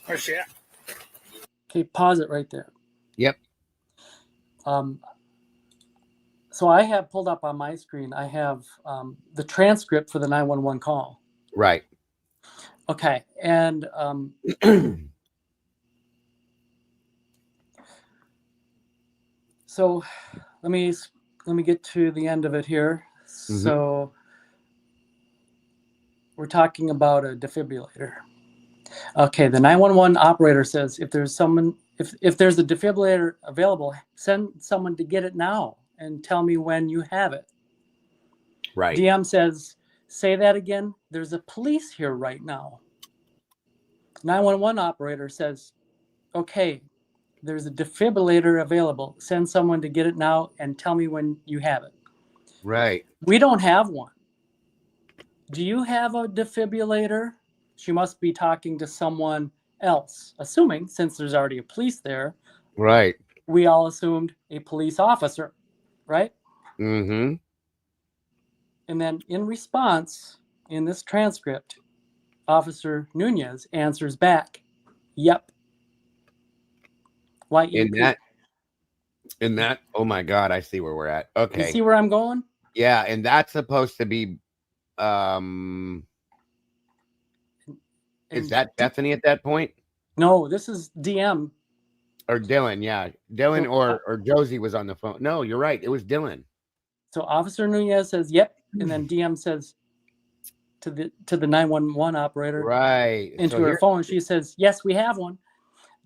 Where's she at? Okay, pause it right there. Yep. So I have pulled up on my screen, I have the transcript for the 911 call. Right. Okay, and so let me get to the end of it here. So we're talking about a defibrillator. Okay, the 911 operator says if there's a defibrillator available, send someone to get it now and tell me when you have it. Right. DM says, say that again. There's a police here right now. 911 operator says, okay, there's a defibrillator available. Send someone to get it now and tell me when you have it. Right. We don't have one. Do you have a defibrillator? She must be talking to someone else, assuming, since there's already a police there. Right. We all assumed a police officer, right? Mm-hmm. And then in response, in this transcript, Officer Nunez answers back, yep. YEP. In that, oh my God, I see where we're at. Okay. You see where I'm going? Yeah, and that's supposed to be is that Bethany at that point? No, this is DM. Or Dylan, yeah. Dylan or Josie was on the phone. No, you're right. It was Dylan. So Officer Nunez says, yep. And then DM says to the 911 operator, right, into her phone, she says, yes, we have one.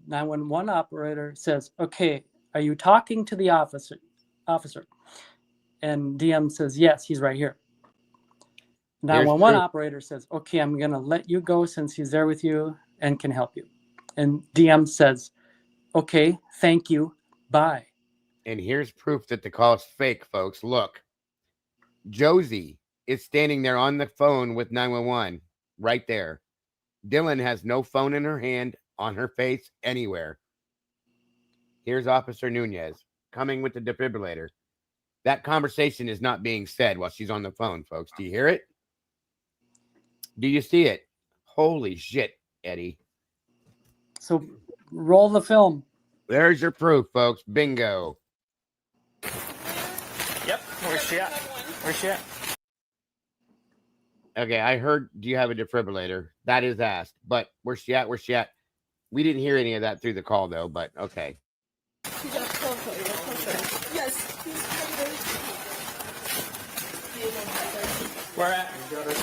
911 operator says, okay, are you talking to the officer? And DM says, yes, he's right here. 911 operator says, okay, I'm going to let you go since he's there with you and can help you. And DM says, okay, thank you, bye. And here's proof that the call is fake, folks. Look, Josie is standing there on the phone with 911 right there. Dylan has no phone in her hand, on her face, anywhere. Here's Officer Nunez coming with the defibrillator. That conversation is not being said while she's on the phone, folks. Do you hear it? Do you see it? Holy shit, Eddie. So roll the film. There's your proof, folks. Bingo. Yep. Where's she at? Where's she at? Okay, I heard, do you have a defibrillator? That is asked. But where's she at? Where's she at? We didn't hear any of that through the call, though, but okay. Yes. Where at?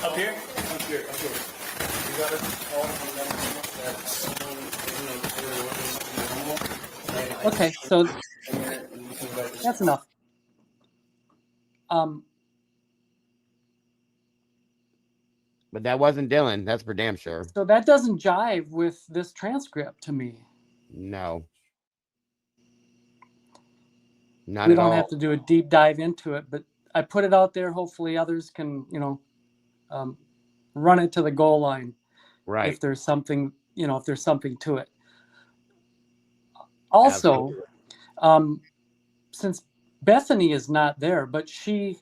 Up here? Up here. You got it. Okay, so that's enough. But that wasn't Dylan. That's for damn sure. So that doesn't jive with this transcript to me. No. Not we at don't all. have to do a deep dive into it, but I put it out there. Hopefully others can, run it to the goal line. Right. If there's something, if there's something to it. Also, since Bethany is not there, but she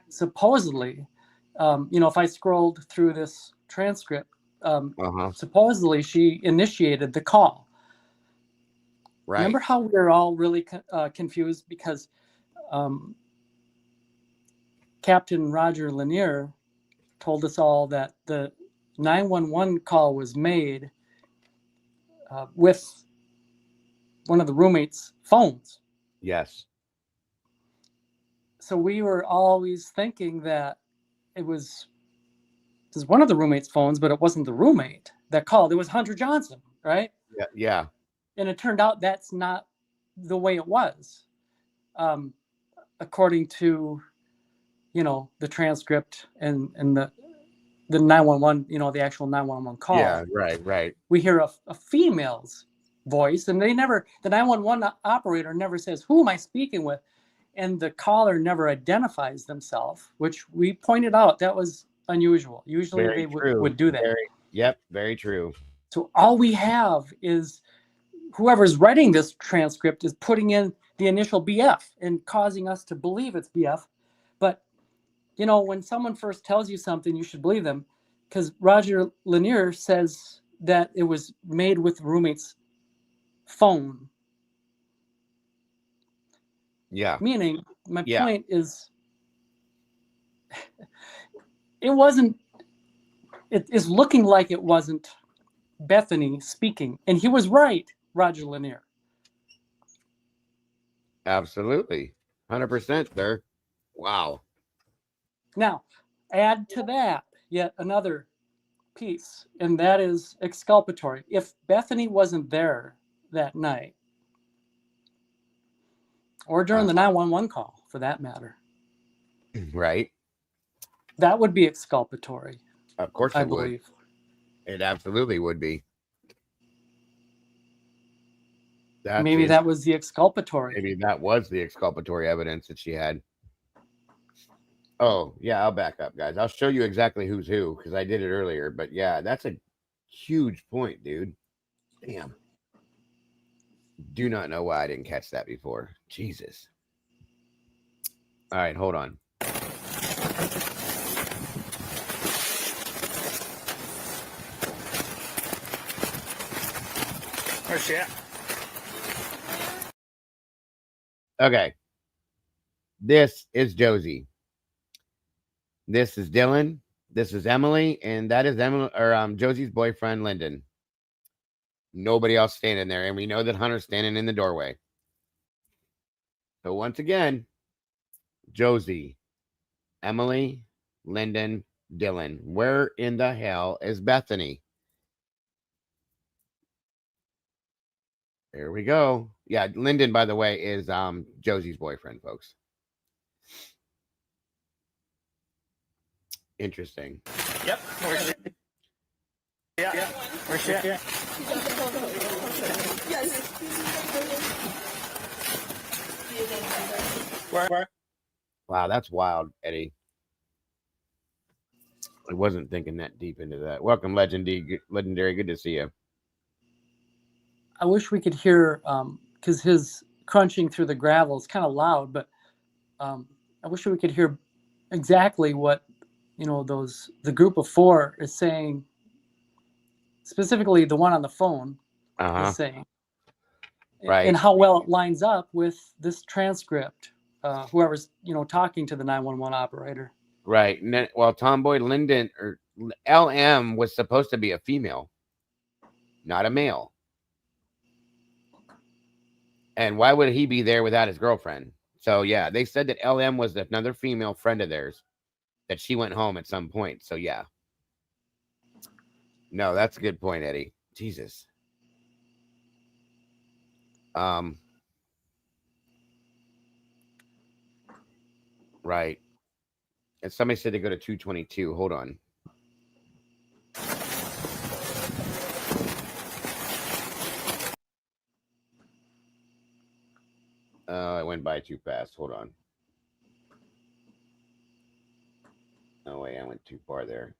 supposedly, if I scrolled through this transcript, supposedly she initiated the call. Right. Remember how we were all really confused because Captain Roger Lanier told us all that the 911 call was made with one of the roommates' phones. Yes. So we were always thinking that it was one of the roommates' phones, but it wasn't the roommate that called. It was Hunter Johnson, right? Yeah. Yeah. And it turned out that's not the way it was, according to, the transcript and the 911, the actual 911 call. Yeah. Right. We hear a female's voice, and the 911 operator never says, "Who am I speaking with?" And the caller never identifies themselves, which we pointed out that was unusual. Usually Very they true. would do that. Very true. So all we have is whoever's writing this transcript is putting in the initial BF and causing us to believe it's BF. But, when someone first tells you something, you should believe them, because Roger Lanier says that it was made with the roommate's phone. Yeah. Meaning, my point is, it wasn't, it is looking like it wasn't Bethany speaking. And he was right, Roger Lanier. Absolutely. 100%, sir. Wow. Now, add to that yet another piece, and that is exculpatory. If Bethany wasn't there that night, or during the 911 call, for that matter, right, that would be exculpatory. Of course I it would. believe. It absolutely would be. Maybe that was the exculpatory. Maybe that was the exculpatory evidence that she had. Oh, yeah, I'll back up, guys. I'll show you exactly who's who, because I did it earlier. But yeah, that's a huge point, dude. Damn. Do not know why I didn't catch that before. Jesus. All right, hold on. Oh, shit. Okay. This is Josie. This is Dylan. This is Emily, and that is Emily or Josie's boyfriend, Lyndon. Nobody else standing there, and we know that Hunter's standing in the doorway. So once again, Josie, Emily, Lyndon, Dylan. Where in the hell is Bethany? There we go. Yeah, Lyndon, by the way, is Josie's boyfriend, folks. Interesting. Yep. Yeah. Where's she at? Yes. Where? Wow, that's wild, Eddie. I wasn't thinking that deep into that. Welcome, Legendary. Good to see you. I wish we could hear, because his crunching through the gravel is kind of loud, but I wish we could hear exactly what, the group of four is saying, specifically the one on the phone is saying. Right. And how well it lines up with this transcript, whoever's, talking to the 911 operator. Right. Well, Tomboy Lyndon or LM was supposed to be a female, not a male. And why would he be there without his girlfriend? So, yeah, they said that LM was another female friend of theirs, that she went home at some point. So, yeah. No, that's a good point, Eddie. Jesus. Right. And somebody said to go to 222. Hold on. It went by too fast. Hold on. No way, I went too far there.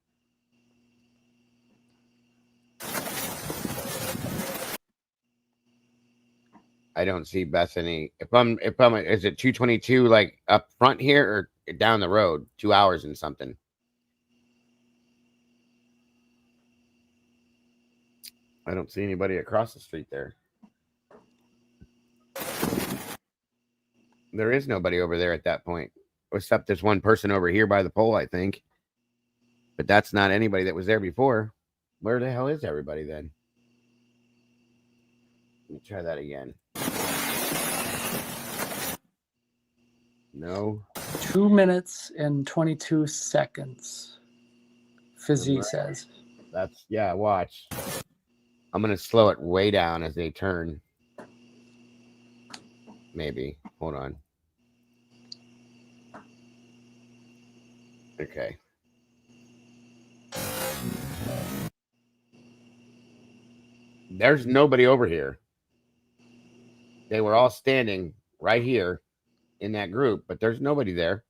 I don't see Bethany. If I'm, is it 222 like up front here or down the road? 2 hours and something. I don't see anybody across the street there. There is nobody over there at that point, except there's one person over here by the pole, I think. But that's not anybody that was there before. Where the hell is everybody then? Let me try that again. No. 2 minutes and 22 seconds. Fizzy Right. says. That's, yeah, watch. I'm going to slow it way down as they turn. Maybe. Hold on. Okay. There's nobody over here. They were all standing right here in that group, but there's nobody there.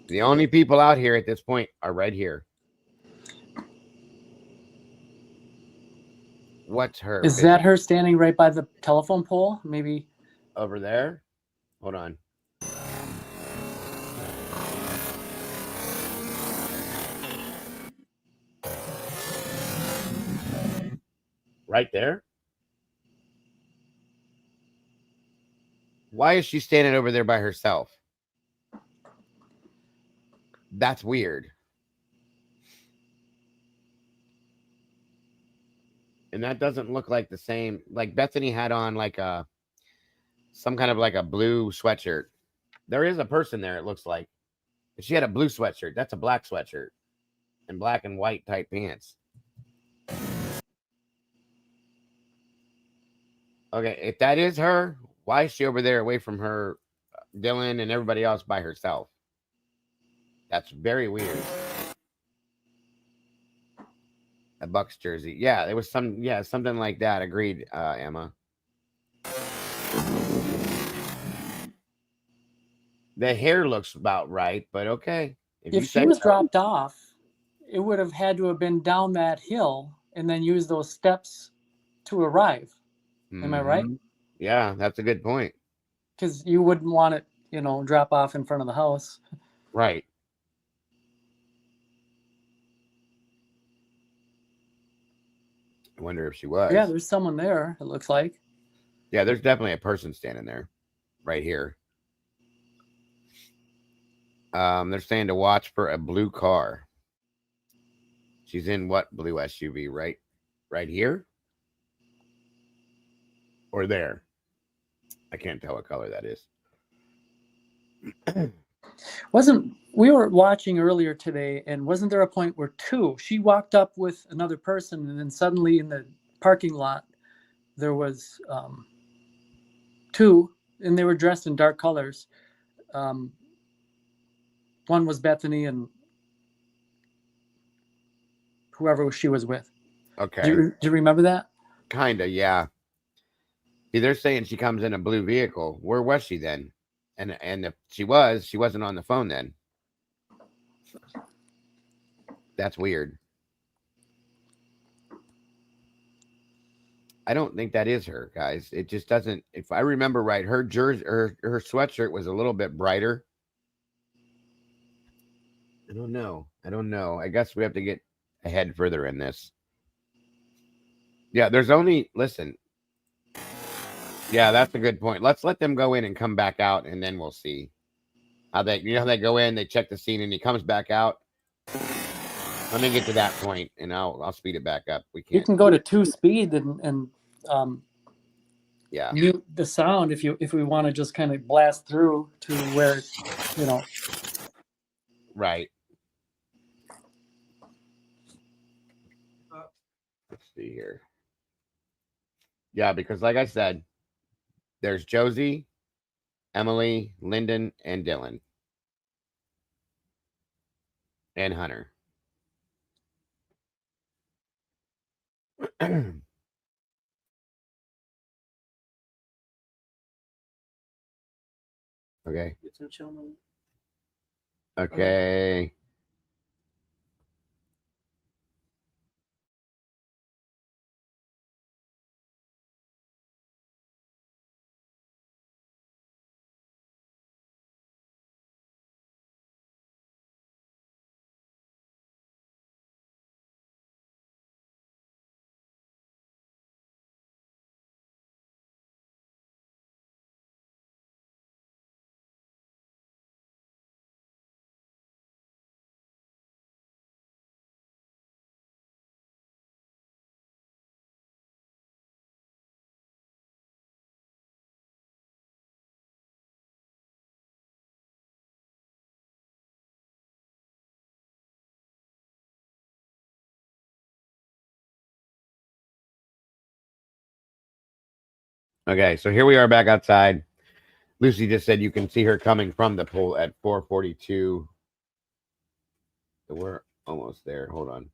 The only people out here at this point are right here. What's her? Is that her standing right by the telephone pole? Maybe over there? Hold on. Right there? Why is she standing over there by herself? That's weird. And that doesn't look like the same. Like Bethany had on like some kind of like a blue sweatshirt. There is a person there, it looks like. She had a blue sweatshirt. That's a black sweatshirt. And black and white tight pants. Okay, if that is her, why is she over there away from her, Dylan, and everybody else by herself? That's very weird. A Bucks jersey. Yeah, there was something like that. Agreed, Emma. The hair looks about right, but okay. if she was dropped off, it would have had to have been down that hill and then use those steps to arrive. Am I right? Yeah, that's a good point. Because you wouldn't want it, drop off in front of the house. Right. I wonder if she was. Yeah, there's someone there, it looks like. Yeah, there's definitely a person standing there. Right here. They're saying to watch for a blue car. She's in what blue SUV? Right here? Or there? I can't tell what color that is. We were watching earlier today, and wasn't there a point where she walked up with another person, and then suddenly in the parking lot there was two, and they were dressed in dark colors. One was Bethany and whoever she was with. Okay. Do you remember that? Kinda, yeah. See, they're saying she comes in a blue vehicle. Where was she then? And if she wasn't on the phone then. That's weird. I don't think that is her, guys. It just doesn't. If I remember right, her jersey, her sweatshirt was a little bit brighter. I don't know. I guess we have to get ahead further in this. Yeah, listen. Yeah, that's a good point. Let's let them go in and come back out, and then we'll see how they go in, they check the scene, and he comes back out. Let me get to that point, and I'll speed it back up. You can go to 2 speed and yeah, mute the sound if we want to just kind of blast through to where right. Let's see here. Yeah, because like I said, there's Josie, Emily, Lyndon, and Dylan. And Hunter. Okay. Okay. Okay, so here we are back outside. Lucy just said you can see her coming from the pool at 4:42. So we're almost there. Hold on.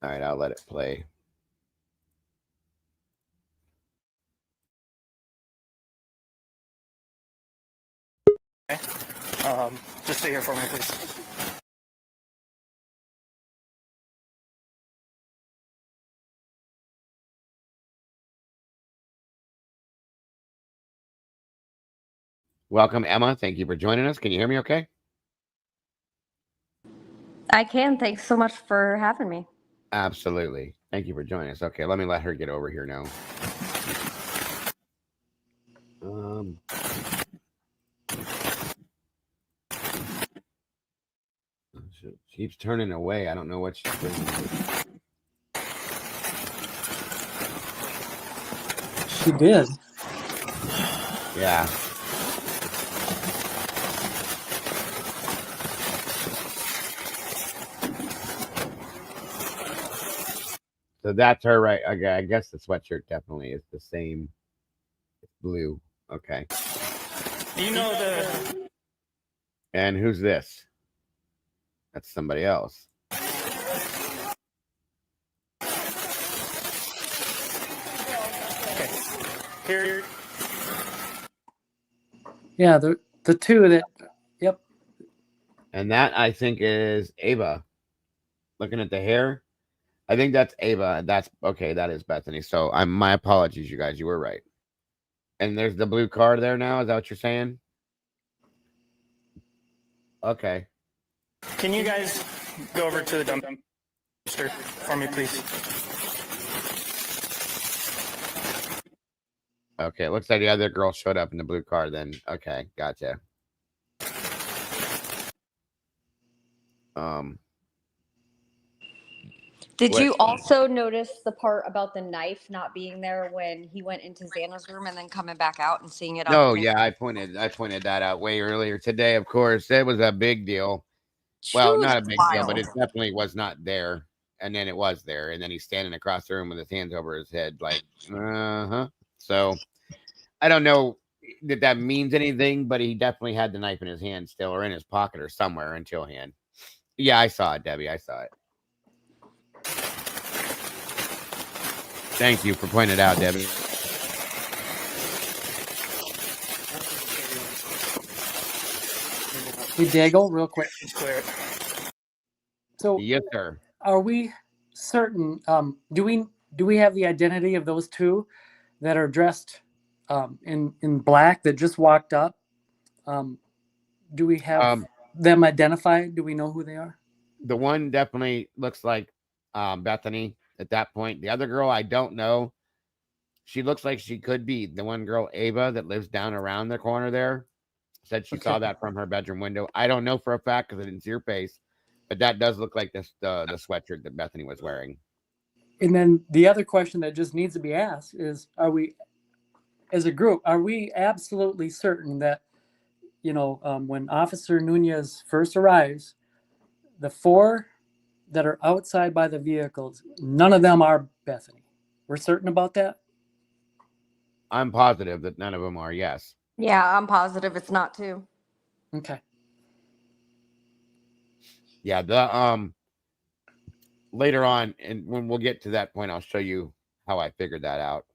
All right, I'll let it play. Just stay here for me, please. Welcome, Emma. Thank you for joining us. Can you hear me okay? I can. Thanks so much for having me. Absolutely. Thank you for joining us. Okay, let me let her get over here now. She keeps turning away. I don't know what she's doing. She did. Yeah. So that's her, right? Okay, I guess the sweatshirt definitely is the same. It's blue. Okay. You know the. And who's this? That's somebody else. Okay. Here. Yeah, the two that. Yep. And that I think is Ava. Looking at the hair, I think that's Ava. That's okay. That is Bethany. So my apologies, you guys. You were right. And there's the blue car there now. Is that what you're saying? Okay. Can you guys go over to the dumpster for me, please? Okay. It looks like the other girl showed up in the blue car then. Okay. Gotcha. Did you also notice the part about the knife not being there when he went into Xana's room and then coming back out and seeing it on No, the yeah, I pointed that out way earlier today. Of course, it was a big deal. Well, not a big deal, but it definitely was not there. And then it was there, and then he's standing across the room with his hands over his head, like, So I don't know that that means anything, but he definitely had the knife in his hand still, or in his pocket, or somewhere until hand. Yeah, I saw it, Debbie. I saw it. Thank you for pointing it out, Debbie. Hey, Dago, real quick. So, yes, sir. Are we certain? Do we have the identity of those two that are dressed in black that just walked up? Do we have them identified? Do we know who they are? The one definitely looks like Bethany at that point. The other girl, I don't know. She looks like she could be the one girl, Ava, that lives down around the corner there. Said she saw that from her bedroom window. I don't know for a fact because I didn't see her face, but that does look like the sweatshirt that Bethany was wearing. And then the other question that just needs to be asked is, are we, as a group, are we absolutely certain that, when Officer Nunez first arrives, the four that are outside by the vehicles, none of them are Bethany? We're certain about that? I'm positive that none of them are, yes. Yeah, I'm positive it's not too. Okay. Yeah, the later on, and when we'll get to that point, I'll show you how I figured that out.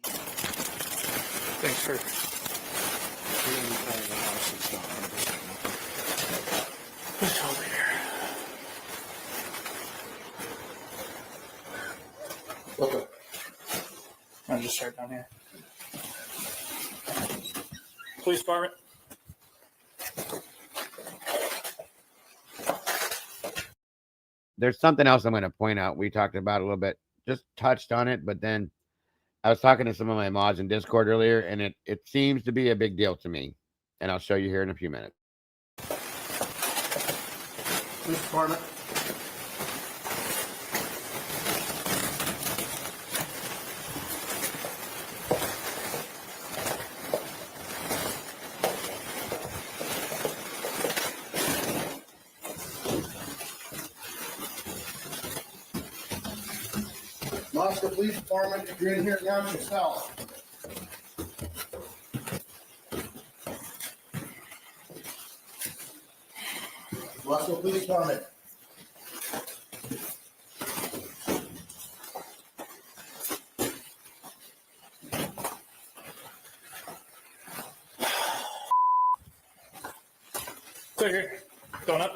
Thanks for. Who's over here? Okay. I'll just start down here. Police department. There's something else I'm going to point out. We talked about a little bit, just touched on it, but then I was talking to some of my mods in Discord earlier, and it seems to be a big deal to me. And I'll show you here in a few minutes. Police department. Oscar Police Department, if you're in here, announce yourself. Oscar Police Department. Clear. Going up.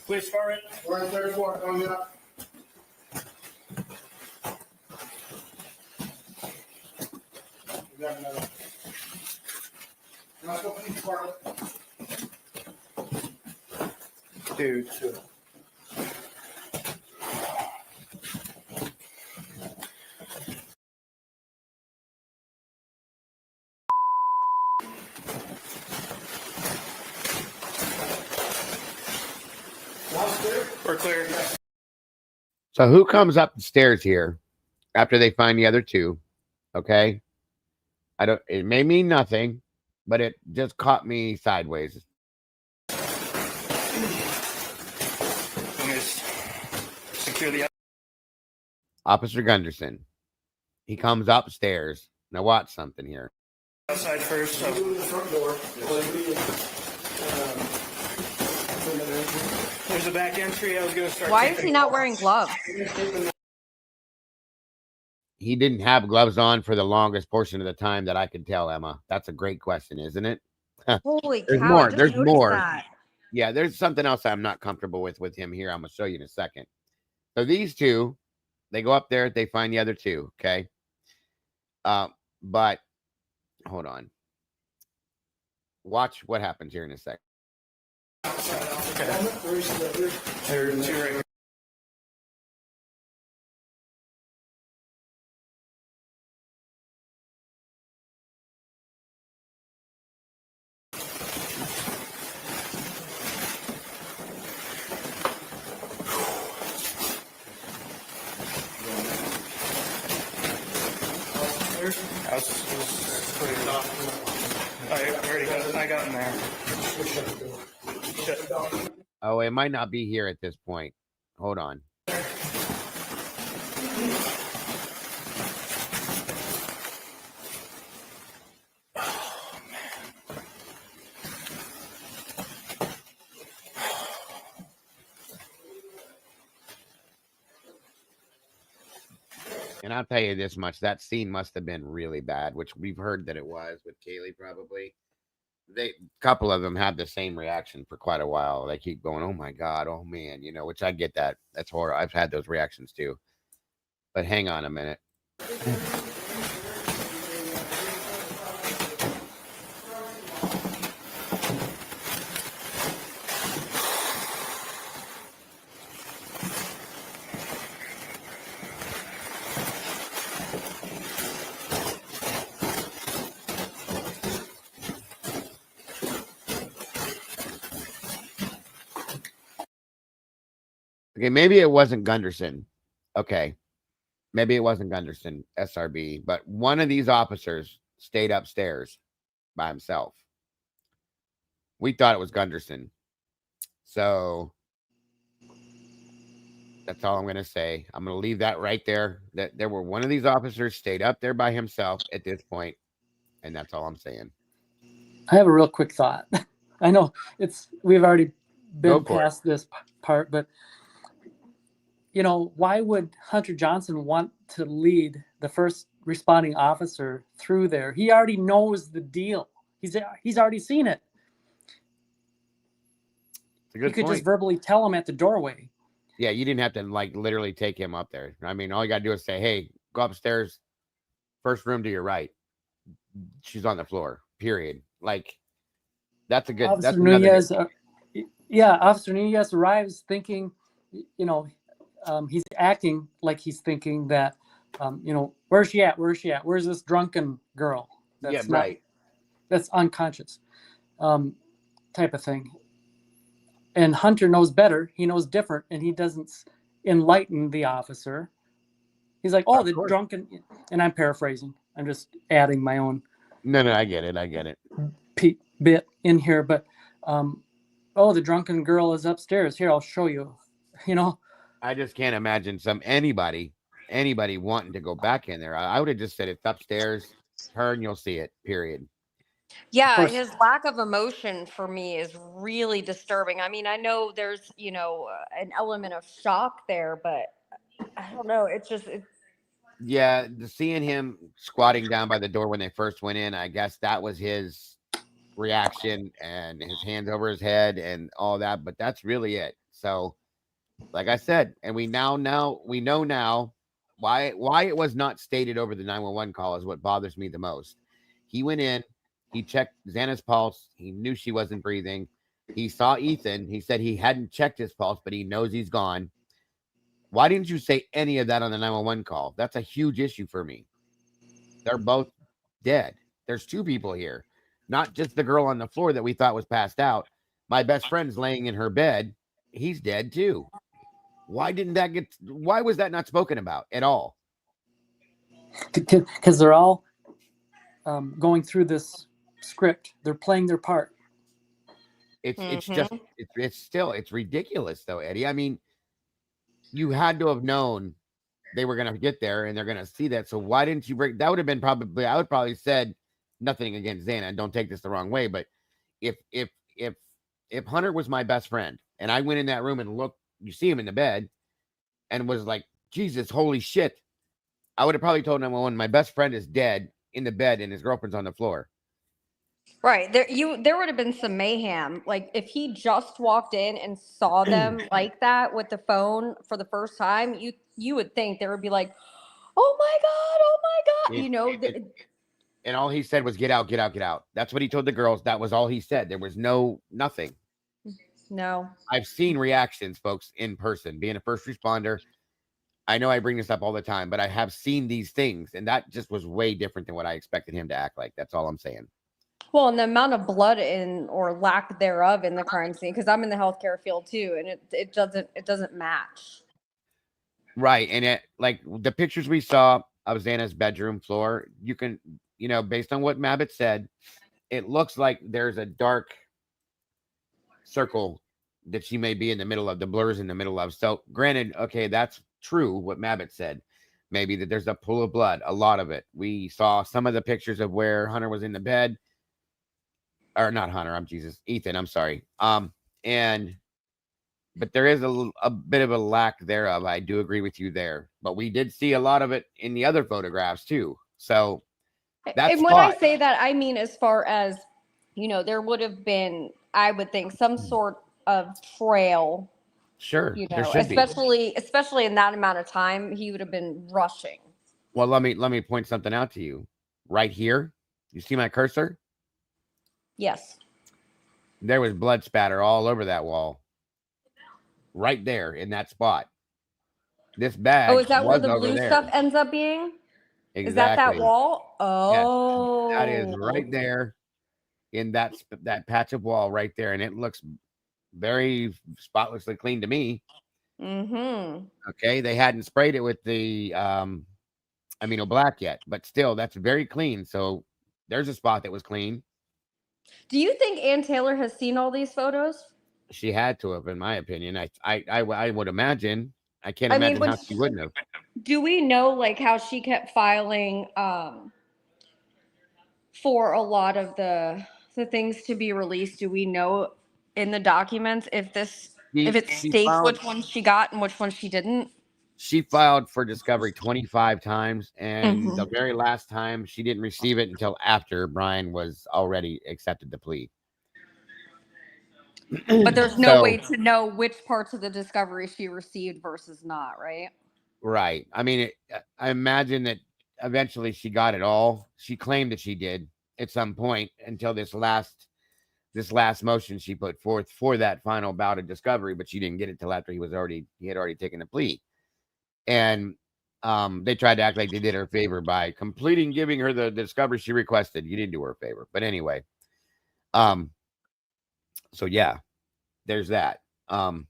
Police department. We're in 34, coming up. We got another. Oscar Police Department. Two. We're clear. So who comes up the stairs here after they find the other two? Okay. It may mean nothing, but it just caught me sideways. Let me secure the Officer Gunderson. He comes upstairs. Now watch something here. outside first. So. There's a back entry. I was going to start. Why is he not wearing gloves? He didn't have gloves on for the longest portion of the time that I could tell, Emma. That's a great question, isn't it? Holy There's cow! more. I just There's noticed more. that. Yeah, there's something else I'm not comfortable with him here. I'm going to show you in a second. So these two, they go up there. They find the other two, okay? But hold on. Watch what happens here in a second. Okay. There's two right here. I got in there. Oh, it might not be here at this point. Hold on. And I'll tell you this much, that scene must have been really bad, which we've heard that it was with Kaylee probably. A couple of them had the same reaction for quite a while. They keep going, oh my God, oh man, which I get that. That's horror. I've had those reactions too. But hang on a minute. Okay, maybe it wasn't Gunderson. Okay. Maybe it wasn't Gunderson, SRB, but one of these officers stayed upstairs by himself. We thought it was Gunderson. So that's all I'm going to say. I'm going to leave that right there. That there were one of these officers stayed up there by himself at this point, and that's all I'm saying. I have a real quick thought. I know we've already been past this part, but why would Hunter Johnson want to lead the first responding officer through there? He already knows the deal. He's already seen it. It's a good He could point. just verbally tell him at the doorway. Yeah, you didn't have to literally take him up there. I mean, all you got to do is say, hey, go upstairs, first room to your right. She's on the floor, period. That's a good... Officer Nunez, Officer Nunez arrives thinking, he's acting like he's thinking that, where's she at? Where's she at? Where's this drunken girl? That's right. That's unconscious type of thing. And Hunter knows better. He knows different, and he doesn't enlighten the officer. He's like, oh, the drunken, and I'm paraphrasing. I'm just adding my own. No, I get it. Bit in here, but oh, the drunken girl is upstairs. Here, I'll show you. You know, I just can't imagine anybody wanting to go back in there. I would have just said it's upstairs. Turn, you'll see it. Period. of Yeah, course. his lack of emotion for me is really disturbing. I mean, I know there's, an element of shock there, but I don't know. It's just, Yeah, seeing him squatting down by the door when they first went in, I guess that was his reaction, and his hands over his head and all that. But that's really it. So, like I said, and we know now why it was not stated over the 911 call is what bothers me the most. He went in, he checked Xana's pulse, he knew she wasn't breathing. He saw Ethan, he said he hadn't checked his pulse, but he knows he's gone. Why didn't you say any of that on the 911 call? That's a huge issue for me. They're both dead. There's two people here, not just the girl on the floor that we thought was passed out. My best friend's laying in her bed. He's dead too. Why was that not spoken about at all? Because they're all going through this script. They're playing their part. It's ridiculous though, Eddie. I mean, you had to have known they were going to get there and they're going to see that. So why didn't you break? That would have been I would probably said nothing against Xana, and don't take this the wrong way, but if Hunter was my best friend and I went in that room and looked, you see him in the bed and was like, Jesus, holy shit, I would have probably told him, my best friend is dead in the bed and his girlfriend's on the floor. right. There would have been some mayhem. Like if he just walked in and saw them like that with the phone for the first time, you would think there would be like, oh my God. And all he said was, get out, get out, get out. That's what he told the girls. That was all he said. There was nothing. No. I've seen reactions, folks, in person. Being a first responder, I know I bring this up all the time, but I have seen these things, and that just was way different than what I expected him to act like. That's all I'm saying. Well, and the amount of blood or lack thereof in the crime scene, because I'm in the healthcare field too, and it doesn't match. Right, and like the pictures we saw of Xana's bedroom floor, you can, based on what Mabbitt said, it looks like there's a dark circle that she may be in the middle of, the blurs in the middle of. So granted, okay, that's true what Mabbitt said. Maybe that there's a pool of blood, a lot of it. We saw some of the pictures of where Hunter was in the bed. Or not Hunter, Ethan, I'm sorry. But there is a bit of a lack thereof. I do agree with you there. But we did see a lot of it in the other photographs too. So that's and when I say that, I mean as far as, there would have been, I would think, some sort of trail. Sure. Especially in that amount of time, he would have been rushing. Well, let me point something out to you. Right here, you see my cursor? Yes. There was blood spatter all over that wall. Right there in that spot. This bag. Oh, is that where the blue there. stuff ends up being? Exactly. Is that wall? Oh. Yes. That is right there in that patch of wall right there. And it looks very spotlessly clean to me. Mm-hmm. Okay. They hadn't sprayed it with the amino black yet, but still that's very clean. So there's a spot that was clean. Do you think Ann Taylor has seen all these photos? She had to have, in my opinion. I would imagine. I can't imagine how she wouldn't have. Do we know like how she kept filing for a lot of the things to be released? Do we know in the documents if it states which ones she got and which ones she didn't? She filed for discovery 25 times, and the very last time she didn't receive it until after Brian was already accepted the plea. But there's no way to know which parts of the discovery she received versus not, right? Right. I mean, I imagine that eventually she got it all. She claimed that she did at some point until this last motion she put forth for that final bout of discovery, but she didn't get it till after he had already taken the plea. And they tried to act like they did her a favor by giving her the discovery she requested. You didn't do her a favor. But anyway, so yeah, there's that. And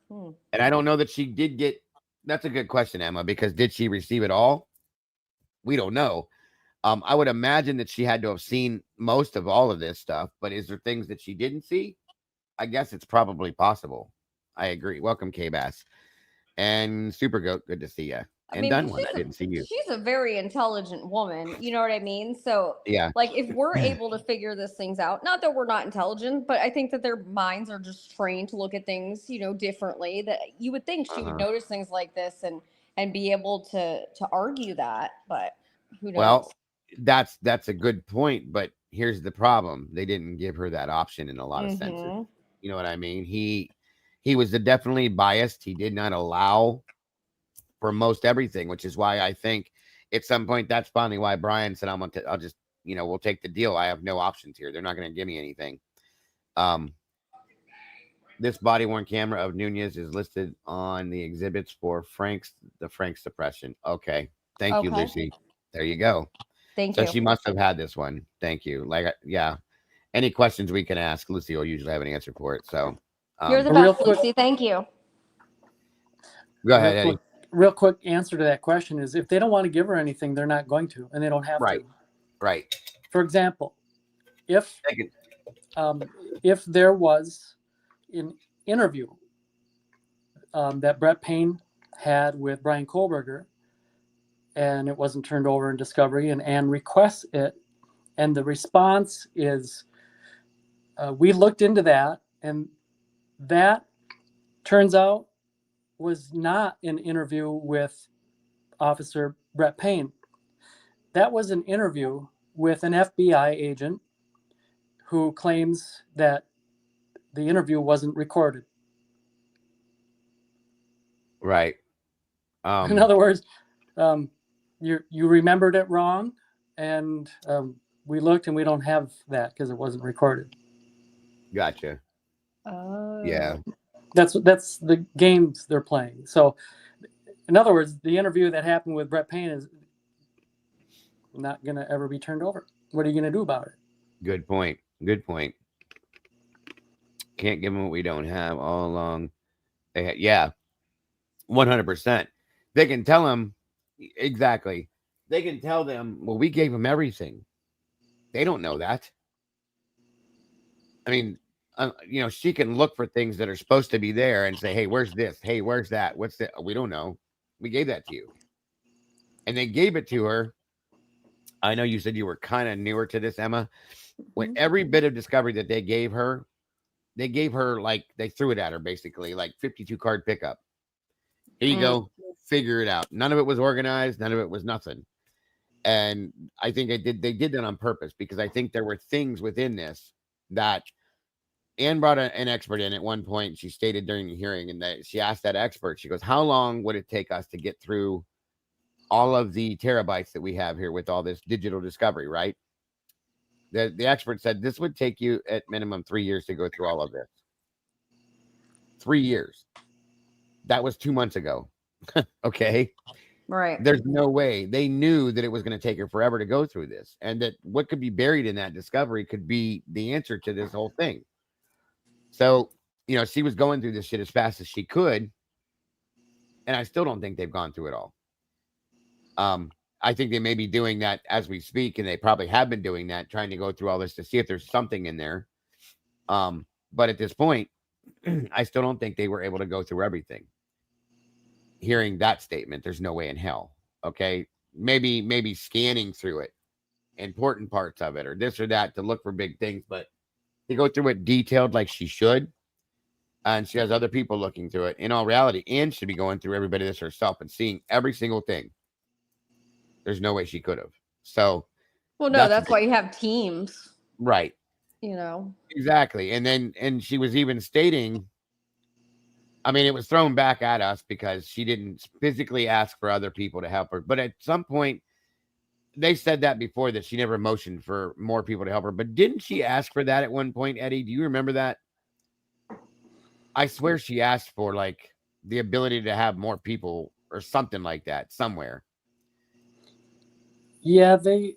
I don't know that she did get, that's a good question, Emma, because did she receive it all? We don't know. I would imagine that she had to have seen most of all of this stuff, but is there things that she didn't see? I guess it's probably possible. I agree. Welcome, K-Bass. And Super Goat, good to see you. I And mean, Done but One, I didn't see you. she's a very intelligent woman. You know what I mean? So, Yeah. like, if we're able to figure these things out, not that we're not intelligent, but I think that their minds are just trained to look at things, differently. That you would think she would notice things like this and be able to argue that, but who knows? Well, that's a good point, but here's the problem: they didn't give her that option in a lot of senses. You know what I mean? He was definitely biased. He did not allow for most everything, which is why I think at some point that's finally why Brian said, I'll just, we'll take the deal. I have no options here. They're not going to give me anything. This body worn camera of Nunez is listed on the exhibits for Frank's suppression. Okay. Thank you, Lucy. There you go. Thank So you. she must have had this one. Thank you. Yeah. Any questions we can ask, Lucy will usually have an answer for it. So you're the best, Lucy. Thank you. Go ahead, Eddie. Real quick answer to that question is if they don't want to give her anything, they're not going to, and they don't have to. Right. For example, if there was an interview that Brett Payne had with Brian Kohlberger, and it wasn't turned over in discovery, and Ann requests it, and the response is, we looked into that, and that turns out was not an interview with Officer Brett Payne. That was an interview with an FBI agent who claims that the interview wasn't recorded. Right. In other words, you remembered it wrong, and we looked and we don't have that because it wasn't recorded. Gotcha. Yeah. That's the games they're playing. So, in other words, the interview that happened with Brett Payne is not going to ever be turned over. What are you going to do about it? Good point. Can't give them what we don't have all along. 100%. They can tell them exactly. They can tell them, well, we gave them everything. They don't know that. I mean, she can look for things that are supposed to be there and say, hey, where's this? Hey, where's that? What's that? We don't know. We gave that to you. And they gave it to her. I know you said you were kind of newer to this, Emma. When every bit of discovery that they gave her like they threw it at her basically, like 52 card pickup. Here you go. Figure it out. None of it was organized. None of it was nothing. And I think they did that on purpose because I think there were things within this that Anne brought an expert in at one point. She stated during the hearing, and that she asked that expert, she goes, how long would it take us to get through all of the terabytes that we have here with all this digital discovery, right? The expert said this would take you at minimum 3 years to go through all of this. 3 years. That was 2 months ago. Okay. Right. There's no way. They knew that it was going to take her forever to go through this, and that what could be buried in that discovery could be the answer to this whole thing. So, she was going through this shit as fast as she could, and I still don't think they've gone through it all. I think they may be doing that as we speak, and they probably have been doing that, trying to go through all this to see if there's something in there. But at this point, I still don't think they were able to go through everything. Hearing that statement, there's no way in hell. Okay. Maybe scanning through it, important parts of it, or this or that to look for big things, but to go through it detailed like she should. And she has other people looking through it. In all reality, Anne should be going through everybody this herself and seeing every single thing. There's no way she could have. So, well, no, that's why you have teams, right? Exactly. And she was even stating, I mean, it was thrown back at us because she didn't physically ask for other people to help her. But at some point, they said that before, that she never motioned for more people to help her. But didn't she ask for that at one point, Eddie? Do you remember that? I swear she asked for like the ability to have more people or something like that somewhere. Yeah, they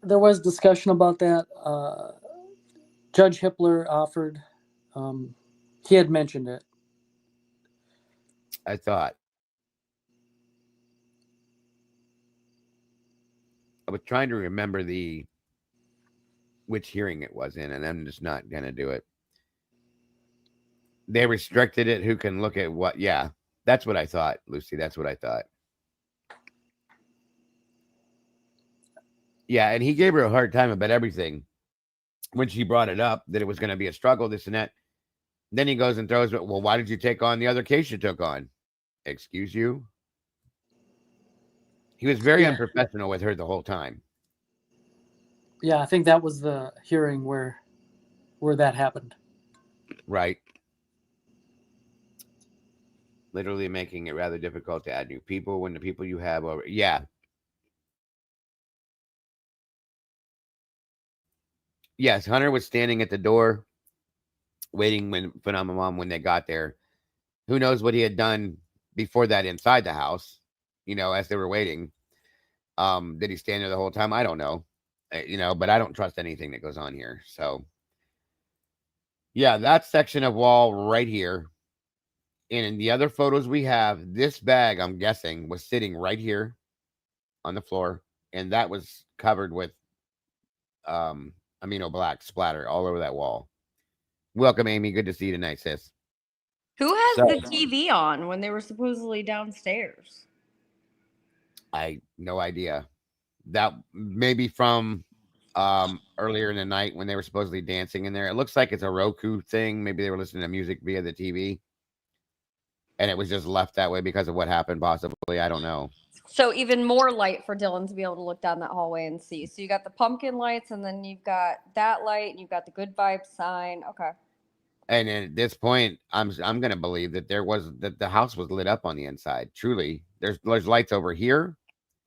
there was discussion about that. Judge Hippler offered. He had mentioned it. I thought. I was trying to remember the which hearing it was in, and I'm just not going to do it. They restricted it. Who can look at what? Yeah, that's what I thought, Lucy. That's what I thought. Yeah, and he gave her a hard time about everything when she brought it up, that it was going to be a struggle, this and that. Then he goes and throws it. Well, why did you take on the other case you took on? Excuse you? He was very unprofessional with her the whole time. Yeah, I think that was the hearing where that happened. Right. Literally making it rather difficult to add new people when the people you have over. Yeah. Yes, Hunter was standing at the door waiting when Phenomenon when they got there. Who knows what he had done before that inside the house, as they were waiting. Did he stand there the whole time? I don't know. But I don't trust anything that goes on here. So yeah, that section of wall right here. And in the other photos we have, this bag, I'm guessing, was sitting right here on the floor. And that was covered with amino black splatter all over that wall. Welcome, Amy. Good to see you tonight, sis. Who has the TV on when they were supposedly downstairs? No idea. That maybe from earlier in the night when they were supposedly dancing in there. It looks like it's a Roku thing. Maybe they were listening to music via the TV. And it was just left that way because of what happened, possibly. I don't know. So even more light for Dylan to be able to look down that hallway and see. So you got the pumpkin lights, and then you've got that light, and you've got the good vibes sign. Okay. And at this point, I'm going to believe that the house was lit up on the inside. Truly, there's lights over here.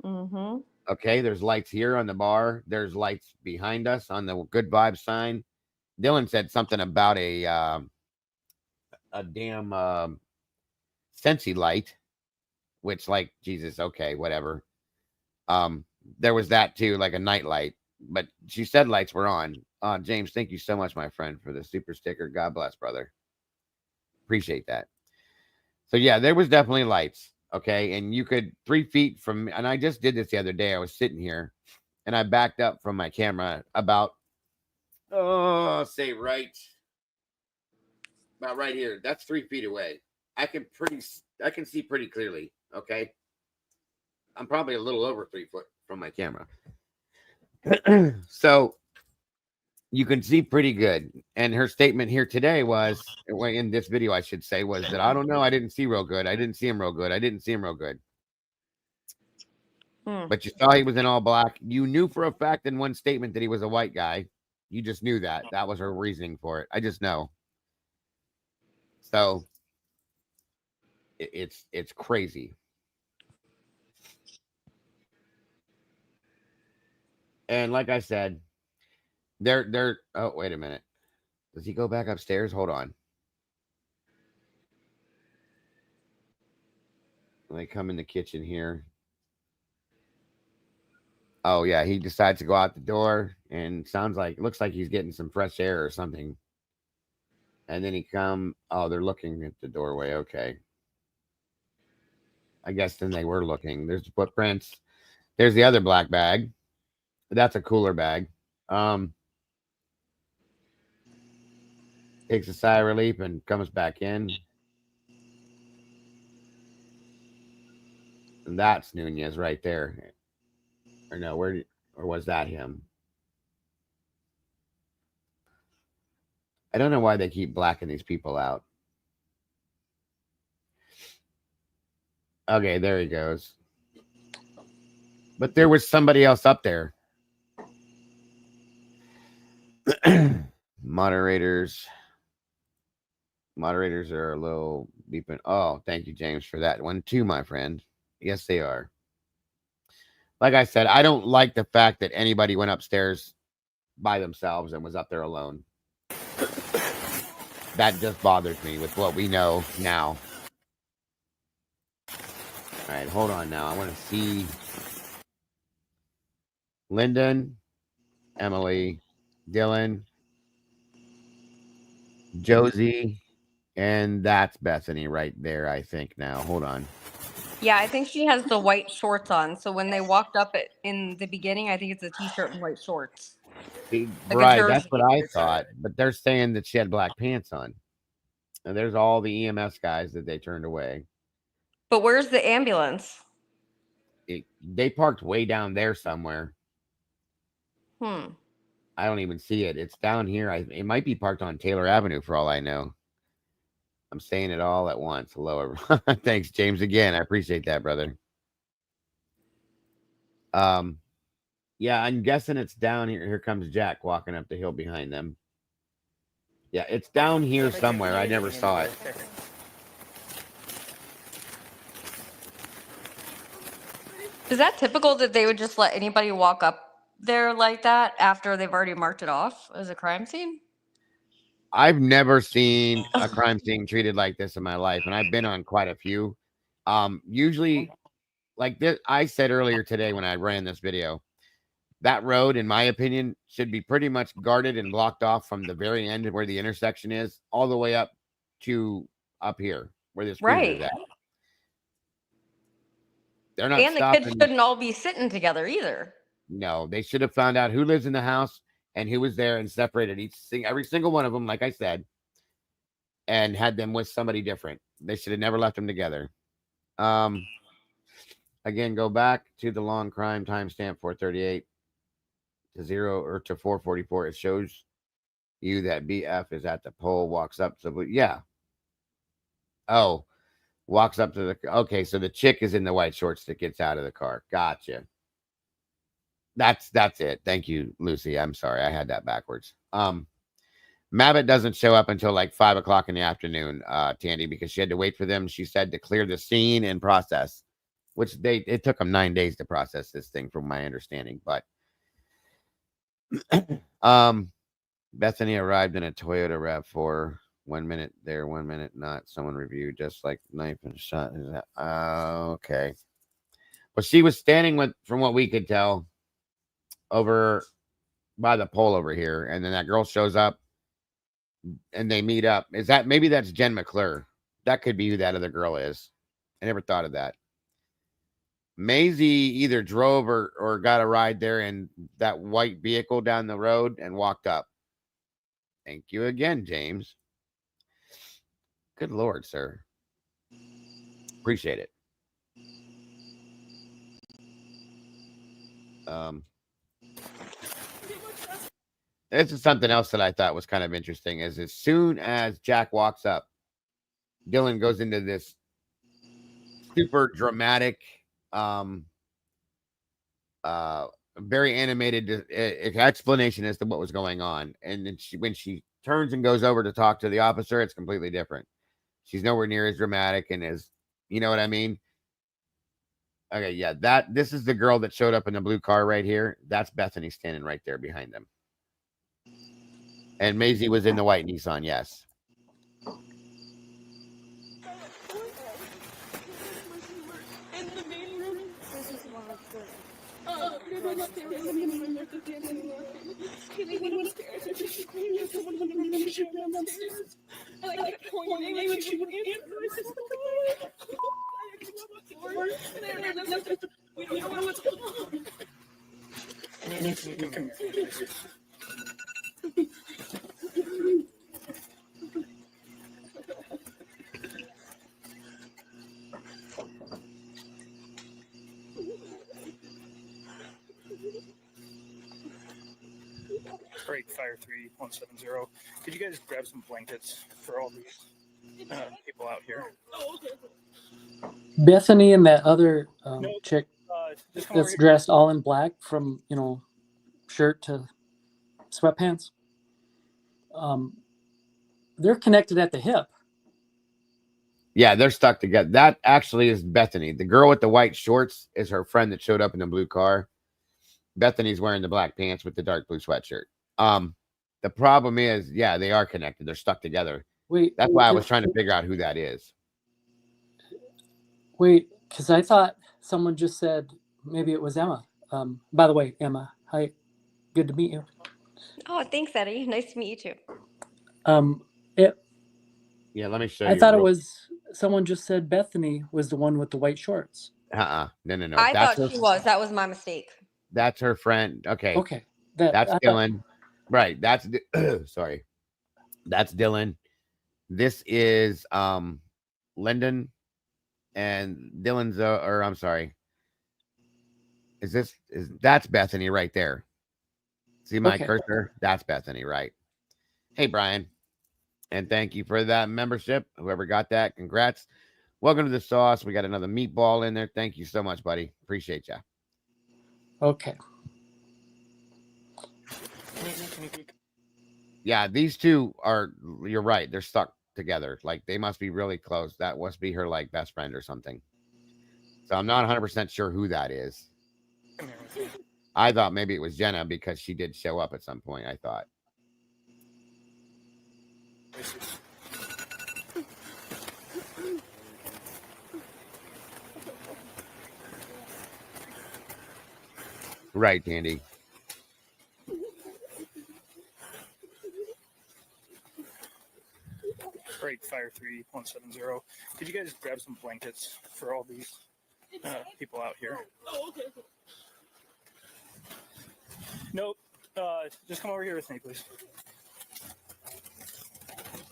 Mm-hmm. Okay, there's lights here on the bar. There's lights behind us on the good vibes sign. Dylan said something about a damn Sensi light, which, like, Jesus, okay, whatever. There was that too, like a night light, but she said lights were on. James, thank you so much, my friend, for the super sticker. God bless, brother. Appreciate that. So yeah, there was definitely lights. Okay, and you could 3 feet from, and I just did this the other day. I was sitting here, and I backed up from my camera about about right here. That's 3 feet away. I can see pretty clearly. Okay, I'm probably a little over 3 foot from my camera, so you can see pretty good. And her statement here today was, in this video, I should say, was that I don't know. I didn't see real good. I didn't see him real good. I didn't see him real good. But you saw he was in all black. You knew for a fact in one statement that he was a white guy. You just knew that. That was her reasoning for it. I just know. So it's crazy. And like I said, they're oh, wait a minute. Does he go back upstairs? Hold on. When they come in the kitchen here. Oh yeah, he decides to go out the door, and looks like he's getting some fresh air or something. And then they're looking at the doorway. Okay. I guess then they were looking. There's footprints. There's the other black bag. That's a cooler bag. Takes a sigh of relief and comes back in. And that's Nunez right there. Or no, or was that him? I don't know why they keep blacking these people out. Okay, there he goes. But there was somebody else up there. Moderators are a little beeping. Oh, thank you, James, for that one too, my friend. Yes, they are. Like I said, I don't like the fact that anybody went upstairs by themselves and was up there alone. That just bothers me with what we know now. All right, hold on now. I want to see Lyndon, Emily, Dylan, Josie, and that's Bethany right there, I think now. Hold on. Yeah, I think she has the white shorts on. So when they walked up in the beginning, I think it's a t-shirt and white shorts. Right, that's what I thought. But they're saying that she had black pants on. And there's all the EMS guys that they turned away. But where's the ambulance? They parked way down there somewhere. I don't even see it. It's down here. It might be parked on Taylor Avenue for all I know. I'm saying it all at once. Hello, everyone. Thanks, James, again. I appreciate that, brother. Yeah, I'm guessing it's down here. Here comes Jack walking up the hill behind them. Yeah, it's down here somewhere. I never saw it. Is that typical that they would just let anybody walk up there like that after they've already marked it off as a crime scene? I've never seen a crime scene treated like this in my life, and I've been on quite a few. Usually, like this, I said earlier today when I ran this video, that road, in my opinion, should be pretty much guarded and blocked off from the very end of where the intersection is, all the way up to up here where this cruiser is at. They're not and the kids shouldn't all be sitting together either. No, they should have found out who lives in the house and who was there and separated every single one of them, like I said, and had them with somebody different. They should have never left them together. Again, go back to the long crime timestamp 438 to 0 or to 444. It shows you that BF is at the pole, walks up to walks up to the okay. So the chick is in the white shorts that gets out of the car. Gotcha. That's it. Thank you, Lucy. I'm sorry. I had that backwards. Mabbitt doesn't show up until like 5 o'clock in the afternoon, Tandy, because she had to wait for them, she said, to clear the scene and process, which it took them 9 days to process this thing from my understanding. But Bethany arrived in a Toyota RAV4, 1 minute there, 1 minute not. Someone reviewed just like knife and shot. Okay. Well, she was standing from what we could tell, over by the pole over here, and then that girl shows up and they meet up. Maybe that's Jen McClure? That could be who that other girl is. I never thought of that. Maisie either drove or got a ride there in that white vehicle down the road and walked up. Thank you again, James. Good Lord, sir. Appreciate it. This is something else that I thought was kind of interesting, is as soon as Jack walks up, Dylan goes into this super dramatic, very animated explanation as to what was going on. And then when she turns and goes over to talk to the officer, it's completely different. She's nowhere near as dramatic and as, you know what I mean? Okay, yeah, this is the girl that showed up in the blue car right here. That's Bethany standing right there behind them. And Maisie was in the white Nissan, yes. Great, Fire 3170. Could you guys grab some blankets for all these people out here? Bethany and that other chick that's dressed all in black, from shirt to sweatpants. They're connected at the hip. Yeah, they're stuck together. That actually is Bethany. The girl with the white shorts is her friend that showed up in the blue car. Bethany's wearing the black pants with the dark blue sweatshirt. The problem is, yeah, they are connected. They're stuck together. That's why I was trying to figure out who that is. Wait, because I thought someone just said maybe it was Emma. By the way, Emma, hi, good to meet you. Oh, thanks, Eddie. Nice to meet you too. Yeah, let me show you. I thought it was someone just said Bethany was the one with the white shorts. No. I thought she was. That was my mistake. That's her friend. Okay. That's Dylan. Right. That's sorry. That's Dylan. This is Lyndon, and Dylan's or I'm sorry. That's Bethany right there. See my cursor? That's Bethany, right? Hey, Brian. And thank you for that membership. Whoever got that, congrats. Welcome to the sauce. We got another meatball in there. Thank you so much, buddy. Appreciate you. Okay. Yeah, these two are, you're right. They're stuck together. Like, they must be really close. That must be her, like, best friend or something. So I'm not 100% sure who that is. I thought maybe it was Jenna because she did show up at some point, I thought. Right, Andy. Break Fire 3170. Could you guys grab some blankets for all these people out here? Oh, okay. Nope. Just come over here with me, please.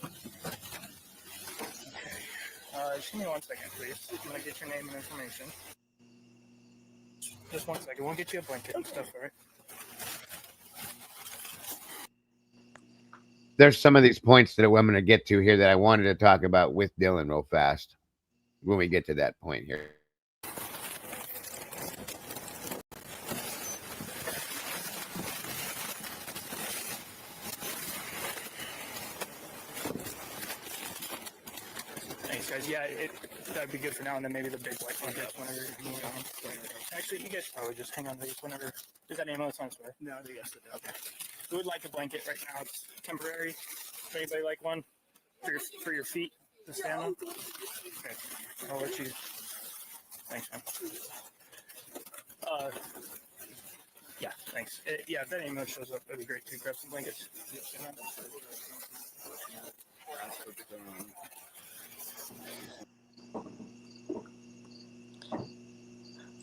Okay. Just give me 1 second, please. I'm gonna get your name and information. Just 1 second. We'll get you a blanket and stuff, all right? There's some of these points that I'm going to get to here that I wanted to talk about with Dylan real fast when we get to that point here. Thanks, guys. Yeah, that'd be good for now, and then maybe the big white blankets whenever you move on. Actually, you guys should probably just hang on to these whenever. Does that name on the sign swear? No, I think yes, it does. Okay. We would like a blanket right now. It's temporary. Does anybody like one for your feet to stand on? Okay. I'll let you. Thanks, man. Yeah, thanks. Yeah, if that email shows up, that'd be great to grab some blankets.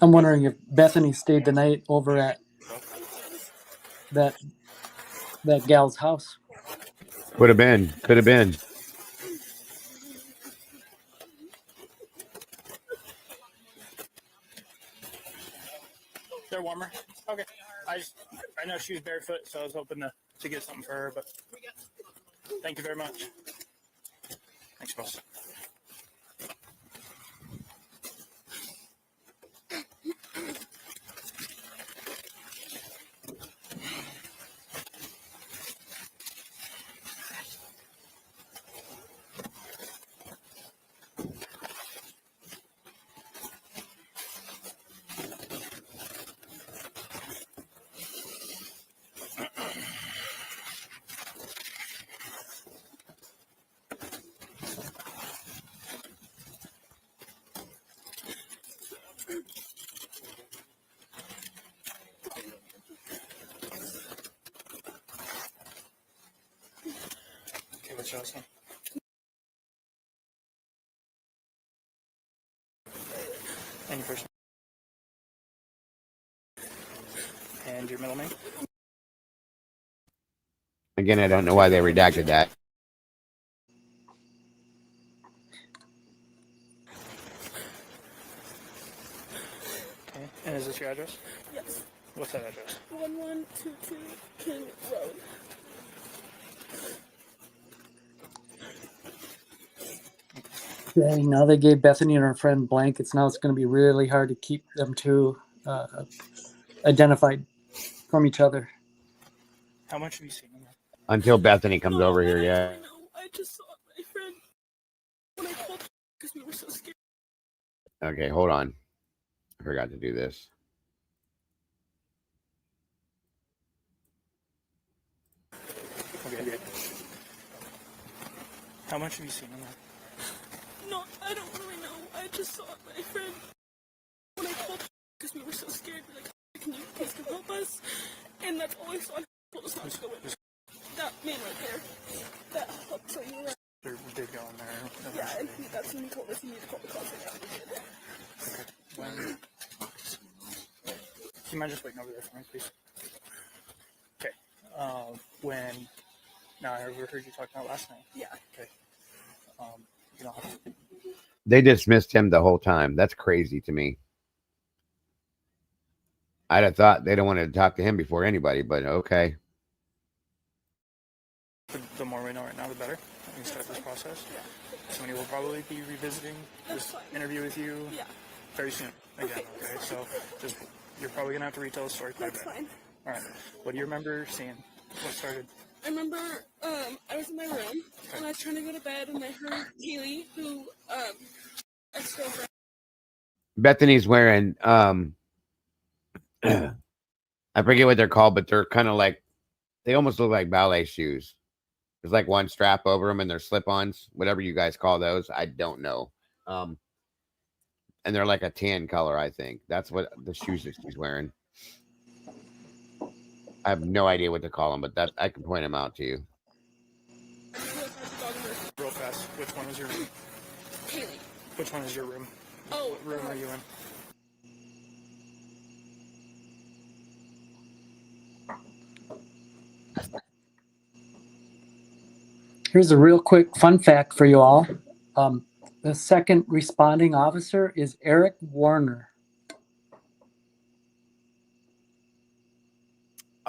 I'm wondering if Bethany stayed the night over at that gal's house. Could have been. Could have been. They're warmer. Okay. I know she was barefoot, so I was hoping to get something for her, but thank you very much. Thanks, boss. Okay, what's your last name? And your first name? And your middle name? Again, I don't know why they redacted that. Okay. And is this your address? Yes. What's that address? 1122 King Road. Dang, now they gave Bethany and her friend blankets. Now it's going to be really hard to keep them two identified from each other. How much have you seen in that? Until Bethany comes over here, yeah. I just saw my friend when I called because we were so scared. Okay, hold on. I forgot to do this. Okay. How much have you seen in that? No, I don't really know. I just saw my friend when I called because we were so scared. We're like, can you please come help us? And that's all I saw. Told us not to go in. That man right there. That helped show you around. They did go in there. Yeah, and that's when he told us he needed to call the cops right now. Okay. Do you mind just waiting over there for me, please? When now I overheard you talking about last night. Yeah. Okay. You don't have to. They dismissed him the whole time. That's crazy to me. I'd have thought they don't want to talk to him before anybody, but okay. The more we know right now, the better. We can start this process. Yeah. Somebody will probably be revisiting this interview with you very soon. Again, okay? So you're probably going to have to retell the story quite a bit. That's fine. All right. What do you remember seeing? What started? I remember I was in my room and I was trying to go to bed and I heard Kaylee, who ex-girlfriend. Bethany's wearing I forget what they're called, but they're kind of like, they almost look like ballet shoes. There's like one strap over them and they're slip-ons, whatever you guys call those. I don't know. And they're like a tan color, I think. That's what the shoes that she's wearing. I have no idea what to call them, but that I can point them out to you. Real fast. Which one is your room? Kaylee. Which one is your room? Oh. What room are you in? Here's a real quick fun fact for you all. The second responding officer is Eric Warner.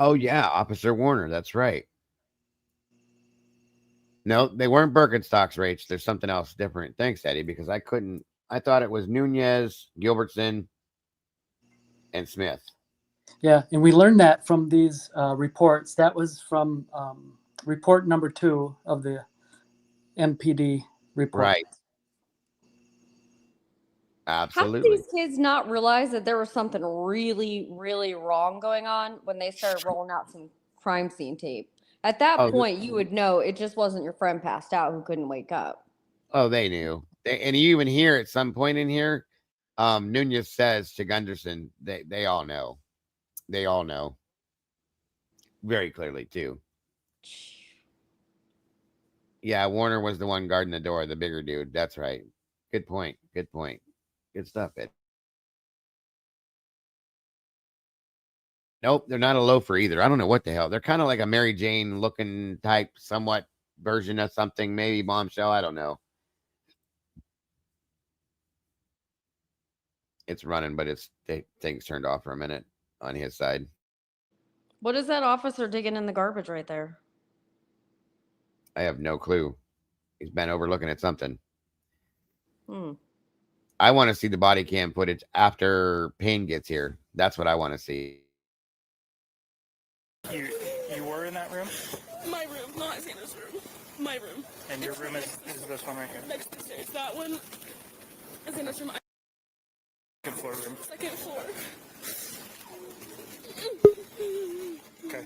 Oh, yeah, Officer Warner. That's right. No, they weren't Birkenstocks, Rach. There's something else different. Thanks, Eddie, because I thought it was Nunez, Gilbertson, and Smith. Yeah, and we learned that from these reports. That was from report number 2 of the MPD report. Right. Absolutely. How did these kids not realize that there was something really, really wrong going on when they started rolling out some crime scene tape? At that point, you would know it just wasn't your friend passed out who couldn't wake up. Oh, they knew. And you even hear at some point in here, Nunez says to Gunderson, they all know. They all know. Very clearly, too. Yeah, Warner was the one guarding the door, the bigger dude. That's right. Good point. Good point. Good stuff, Ed. Nope, they're not a loafer either. I don't know what the hell. They're kind of like a Mary Jane looking type, somewhat version of something, maybe Bombshell. I don't know. It's running, but things turned off for a minute on his side. What is that officer digging in the garbage right there? I have no clue. He's been overlooking at something. I want to see the body cam footage after Payne gets here. That's what I want to see. You were in that room? My room, not Xana's room. My room. And your room is this one right here? Next to the stairs. That one is Xana's room. Second floor room. Second floor. Okay.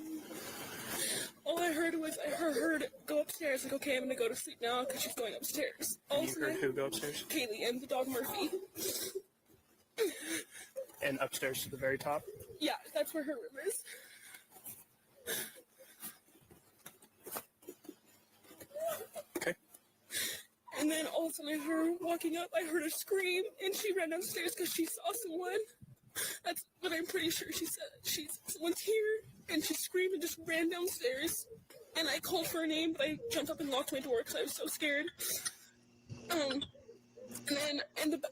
All I heard was I heard her go upstairs. Like, okay, I'm gonna go to sleep now because she's going upstairs. And you heard who go upstairs? Kaylee and the dog Murphy. And upstairs to the very top? Yeah, that's where her room is. Okay. And then all of a sudden I heard her walking up. I heard her scream, and she ran downstairs because she saw someone. That's what I'm pretty sure she said. Someone's here, and she screamed and just ran downstairs. And I called for her name, but I jumped up and locked my door because I was so scared. And then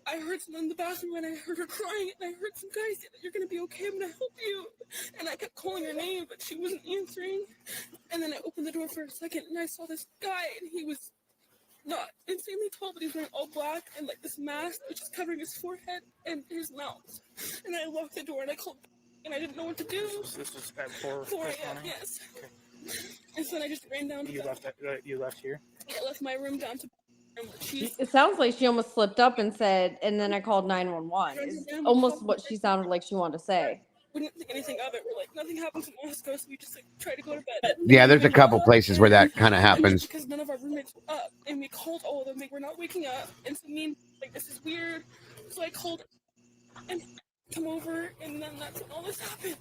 I heard someone in the bathroom, and I heard her crying, and I heard some guy say that you're going to be okay, I'm going to help you. And I kept calling her name, but she wasn't answering. And then I opened the door for a second, and I saw this guy, and he was not insanely tall, but he was wearing all black and like this mask, which is covering his forehead and his mouth. And I locked the door, and I called, and I didn't know what to do. This was at 4 a.m., yes. Okay. And so then I just ran down to you left here? Yeah, I left my room down to It sounds like she almost slipped up and said, and then I called 911. Is almost what she sounded like she wanted to say. We didn't think anything of it. We're like, nothing happens in Moscow, so we just like try to go to bed. Yeah, there's a couple places where that kind of happens. Because none of our roommates were up, and we called all of them. They were not waking up, and so me and like, this is weird. So I called and come over, and then that's when all this happened.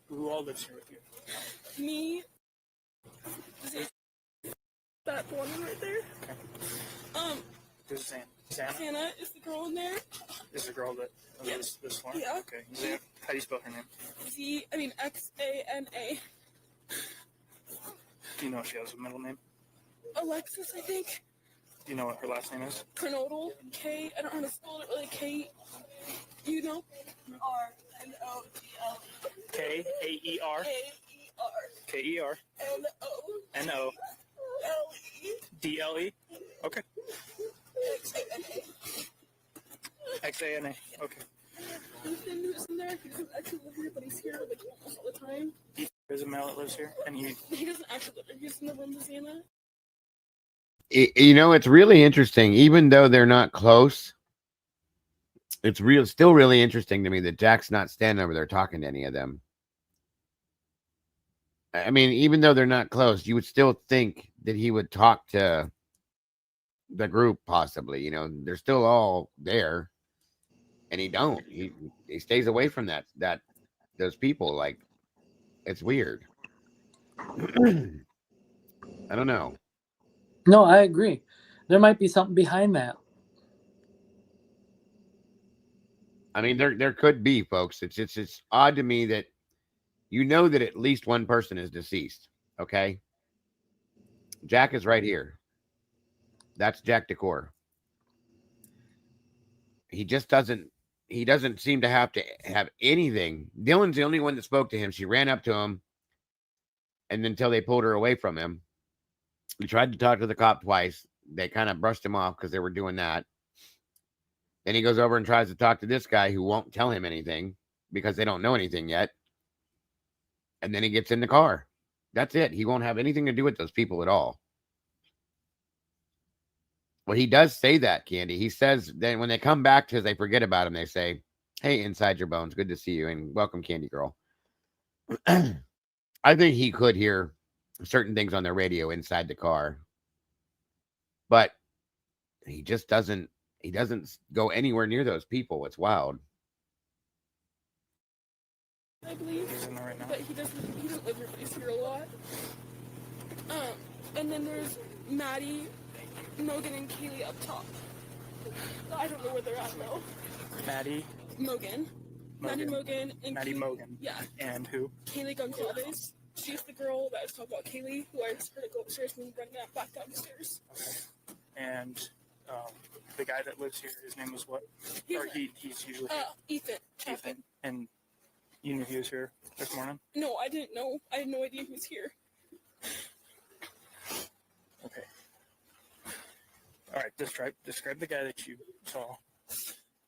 Who all lives here with you? Me. That one right there. This is Xana. Xana is the girl in there. Is the girl that lives this far? Yeah. Okay. How do you spell her name? Xana. Do you know if she has a middle name? Alexis, I think. Do you know what her last name is? Kernodal. K. I don't know how to spell it really. K. You know? R-N-O-D-L. K-A-E-R. K-E-R. K-E-R. N-O. N-O. L-E. D-L-E. Okay. X-A-N-A. X-A-N-A. Okay. Ethan, who's in there, he doesn't actually live here, but he's here like almost all the time. There's a male that lives here, and He doesn't actually live here. He's in the room with Xana. You know, it's really interesting. Even though they're not close, it's still really interesting to me that Jack's not standing over there talking to any of them. I mean, even though they're not close, you would still think that he would talk to the group, possibly. You know, they're still all there, and he don't. He stays away from those people. Like, it's weird. I don't know. No, I agree. There might be something behind that. I mean, there could be, folks. It's odd to me that you know that at least one person is deceased. Okay, Jack is right here. That's Jack Decor. He just doesn't. He doesn't seem to have anything. Dylan's the only one that spoke to him. She ran up to him, and until they pulled her away from him. We tried to talk to the cop twice. They kind of brushed him off because they were doing that. Then he goes over and tries to talk to this guy who won't tell him anything because they don't know anything yet. And then he gets in the car. That's it. He won't have anything to do with those people at all. Well, he does say that, Candy. He says then when they come back because they forget about him, they say, "Hey, inside your bones, good to see you, and welcome, Candy Girl." I think he could hear certain things on the radio inside the car, but he just doesn't. He doesn't go anywhere near those people. It's wild. I believe. He's in there right now. But he doesn't live here, but he's here a lot. And then there's Maddie, Mogan, and Kaylee up top. I don't know where they're at though. Maddie Mogan, and Maddie Kaylee. Mogan. Yeah. And who? Kaylee Goncalves. She's the girl that I was talking about, Kaylee, who I just heard her go upstairs and run back downstairs. And the guy that lives here, his name was what? He's usually Ethan. Ethan. And you knew he was here this morning? No, I didn't know. I had no idea he was here. Okay. All right, describe the guy that you saw.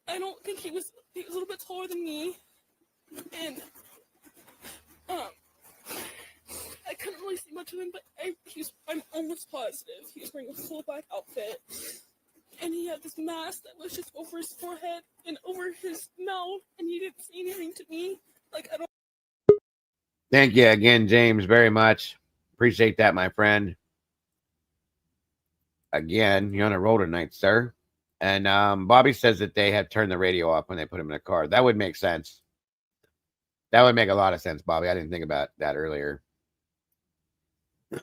I don't think he was a little bit taller than me, and I couldn't really see much of him, but I'm almost positive he was wearing a full black outfit, and he had this mask that was just over his forehead and over his mouth, and he didn't say anything to me. Like, I don't. Thank you again, James, very much. Appreciate that, my friend. Again, you're on a roll tonight, sir. And Bobby says that they had turned the radio off when they put him in a car. That would make sense. That would make a lot of sense, Bobby. I didn't think about that earlier.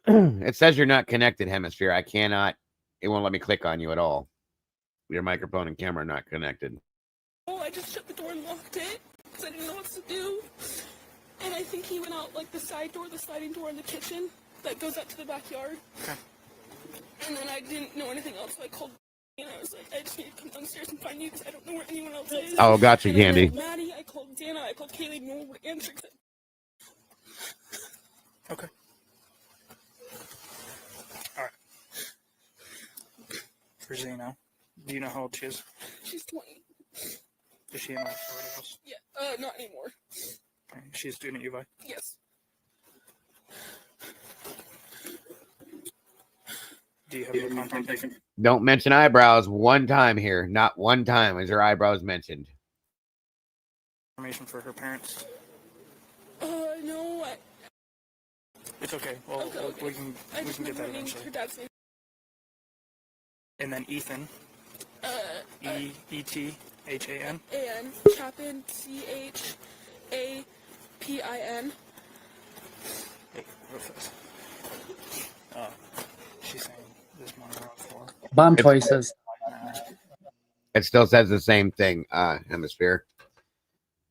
It says you're not connected, Hemisphere. I cannot. It won't let me click on you at all. Your microphone and camera are not connected. Oh, I just shut the door and locked it because I didn't know what to do. And I think he went out like the side door, the sliding door in the kitchen that goes out to the backyard. Okay. And then I didn't know anything else, so I called and I was like, I just need to come downstairs and find you because I don't know where anyone else is. Oh, gotcha, Candy. Maddie, I called Dana, I called Kaylee, no one would answer. Okay. All right. For Zeno, do you know how old she is? She's 20. Is she in our house? Yeah, not anymore. Okay. She's a student at EVEY? Yes. Do you have the contact? Don't mention eyebrows one time here. Not one time is her eyebrows mentioned. Information for her parents? No. It's okay. Well, okay. we can get that eventually. Her dad's name. And then Ethan. E-T-H-A-N. And Chapin, C-H-A-P-I-N. Hey, real fast. She's saying this morning around 4. Bomb choices. It still says the same thing, Hemisphere.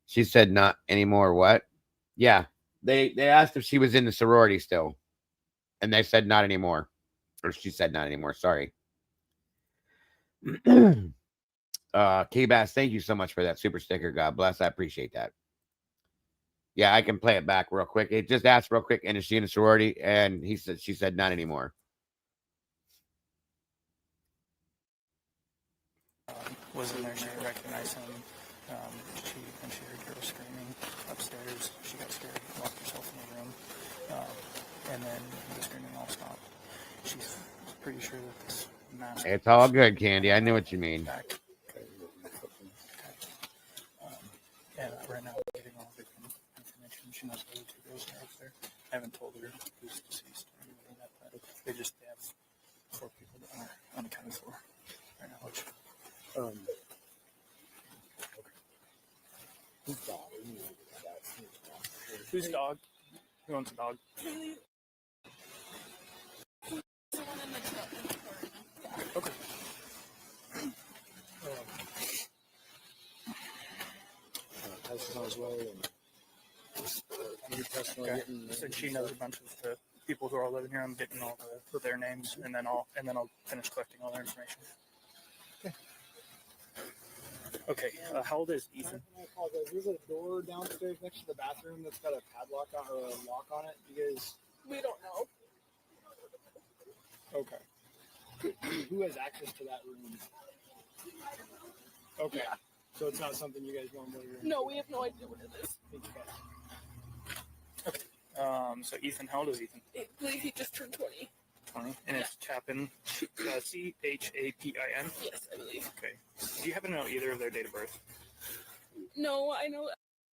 She said not anymore. What? Yeah. They asked if she was in the sorority still. And they said not anymore. Or she said not anymore. Sorry. K-Bass, thank you so much for that super sticker. God bless. I appreciate that. Yeah, I can play it back real quick. It just asked real quick, and is she in a sorority? And she said not anymore. Was in there, she recognized him. When she heard girls screaming upstairs, she got scared, locked herself in the room, and then the screaming all stopped. She's pretty sure that this mask. It's all good, Candy. I know what you mean. And right now, we're getting all victim information. She knows the other two girls are up there. I haven't told her who's deceased or anything like that, but they have 4 people that are unaccounted for right now, which. Whose dog? Who owns a dog? Okay. Okay. So she knows a bunch of the people who are living here. I'm getting all their names, and then I'll finish collecting all their information. Okay. How old is Ethan? I apologize. There's a door downstairs next to the bathroom that's got a padlock on or a lock on it. You guys? We don't know. Okay. Who has access to that room? Okay. Yeah. So it's not something you guys normally. No, we have no idea what it is. Okay. So Ethan, how old is Ethan? I believe he just turned 20. 20, and it's Chapin, Chapin. Yes, I believe. Okay. Do you happen to know either of their date of birth? No, I know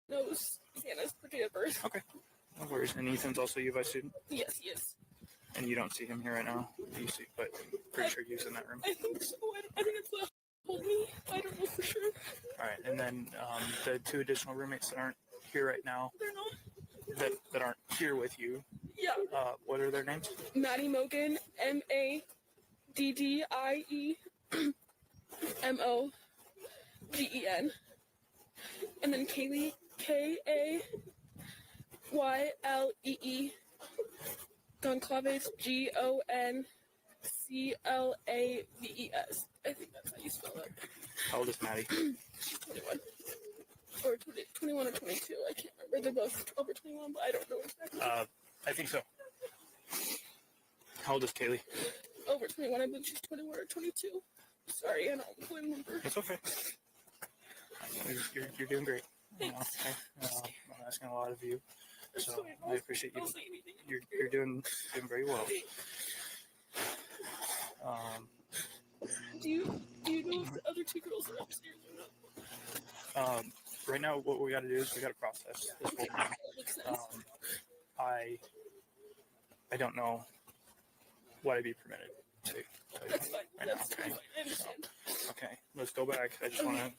knows Sienna's date of birth. Okay. No worries. And Ethan's also a U of I student? Yes, he is. And you don't see him here right now? You see, but pretty sure he's in that room. I think so. I think it's the told me. I don't know for sure. All right. And then the 2 additional roommates that aren't here right now. They're not. That aren't here with you. Yeah. What are their names? Maddie Mogan, MADDIE and then Kaylee, KAYLEE, Goncalves, GONCLAVES. I think that's how you spell it. How old is Maddie? 21. Or 21 or 22. I can't remember. They're both over 21, but I don't know exactly. I think so. How old is Kaylee? Over 21. I believe she's 21 or 22. Sorry, I don't remember. It's okay. You're doing great. Thanks. I'm asking a lot of you, so I appreciate you. You're doing very well. Do you know if the other 2 girls are upstairs or not? Right now, what we got to do is we got to process this whole thing. I don't know what I'd be permitted to tell you That's fine. right now. That's fine. I understand. Okay, let's go back. I just want to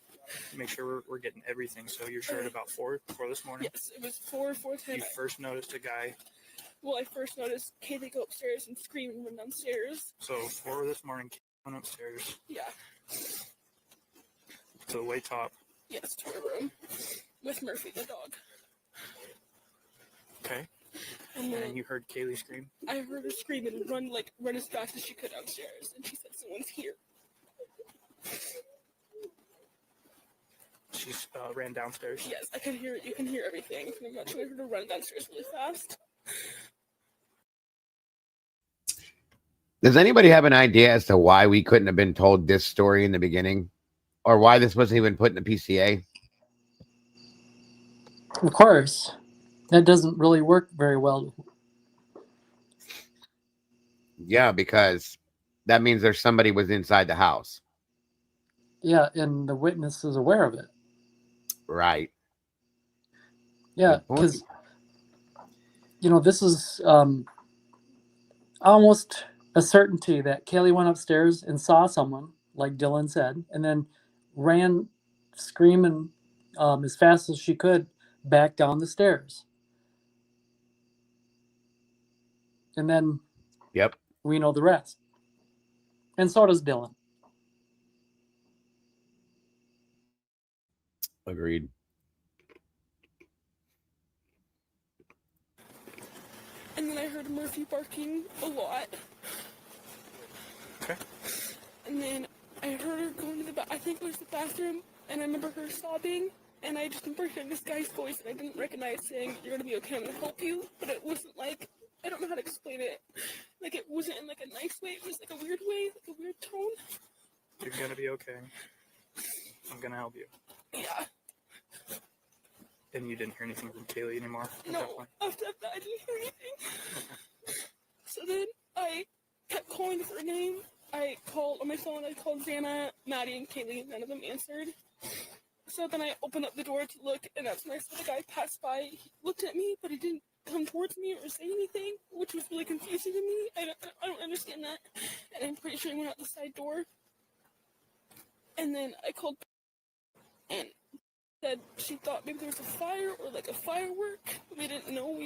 make sure we're getting everything. So you're sure at about 4 this morning? Yes, it was 4:10. You first noticed a guy. Well, I first noticed Kaylee go upstairs and scream and run downstairs. So 4 this morning, went upstairs Yeah. to the way top. Yes, to her room with Murphy the dog. Okay. And then you heard Kaylee scream? I heard her scream and run as fast as she could downstairs, and she said someone's here. She ran downstairs? Yes, I could hear it. You can hear everything. Pretty much. I heard her run downstairs really fast. Does anybody have an idea as to why we couldn't have been told this story in the beginning? Or why this wasn't even put in the PCA? Of course. That doesn't really work very well. Yeah, because that means there's somebody was inside the house. Yeah, and the witness is aware of it. Right. Yeah, because, this is almost a certainty that Kaylee went upstairs and saw someone, like Dylan said, and then ran screaming as fast as she could back down the stairs. And then we know the rest. And so does Dylan. Agreed. And then I heard Murphy barking a lot. Okay. And then I heard her going to the I think it was the bathroom, and I remember her sobbing, and I just remember hearing this guy's voice that I didn't recognize saying, "You're gonna be okay, I'm gonna help you," but it wasn't like, I don't know how to explain it. Like, it wasn't in like a nice way, it was like a weird way, like a weird tone. You're gonna be okay. I'm gonna help you. Yeah. And you didn't hear anything from Kaylee anymore? No, after that I didn't hear anything. So then I kept calling for her name. I called on my phone, I called Xana, Maddie, and Kaylee, none of them answered. So then I opened up the door to look, and that's when I saw the guy pass by. He looked at me, but he didn't come towards me or say anything, which was really confusing to me. I don't understand that. And I'm pretty sure he went out the side door. And then I called and said she thought maybe there was a fire or like a firework. We didn't know.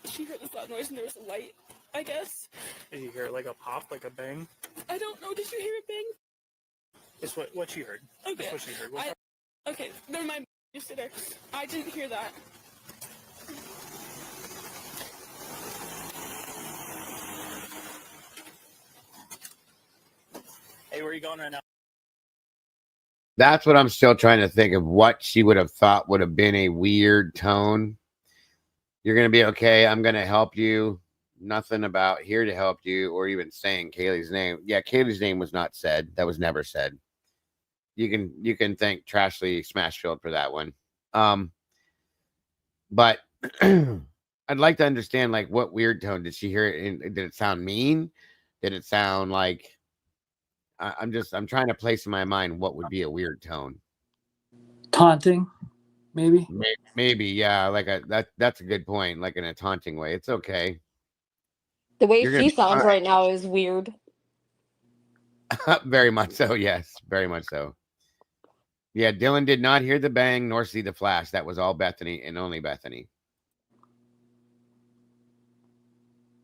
She heard this loud noise and there was a light, I guess. Did you hear like a pop, like a bang? I don't know. Did you hear a bang? That's what she heard. Okay. That's what she heard. Okay, never mind. You sit there. I didn't hear that. Hey, where are you going right now? That's what I'm still trying to think of, what she would have thought would have been a weird tone. You're going to be okay. I'm going to help you. Nothing about here to help you, or even saying Kaylee's name. Yeah, Kaylee's name was not said. That was never said. You can thank Trashley Smashfield for that one. But I'd like to understand, like, what weird tone did she hear it in? Did it sound mean? Did it sound like, I'm trying to place in my mind what would be a weird tone. Taunting, maybe. Maybe, yeah. Like that's a good point. Like in a taunting way. It's okay. The way she sounds right now is weird. Very much so. Yes, very much so. Yeah, Dylan did not hear the bang nor see the flash. That was all Bethany and only Bethany.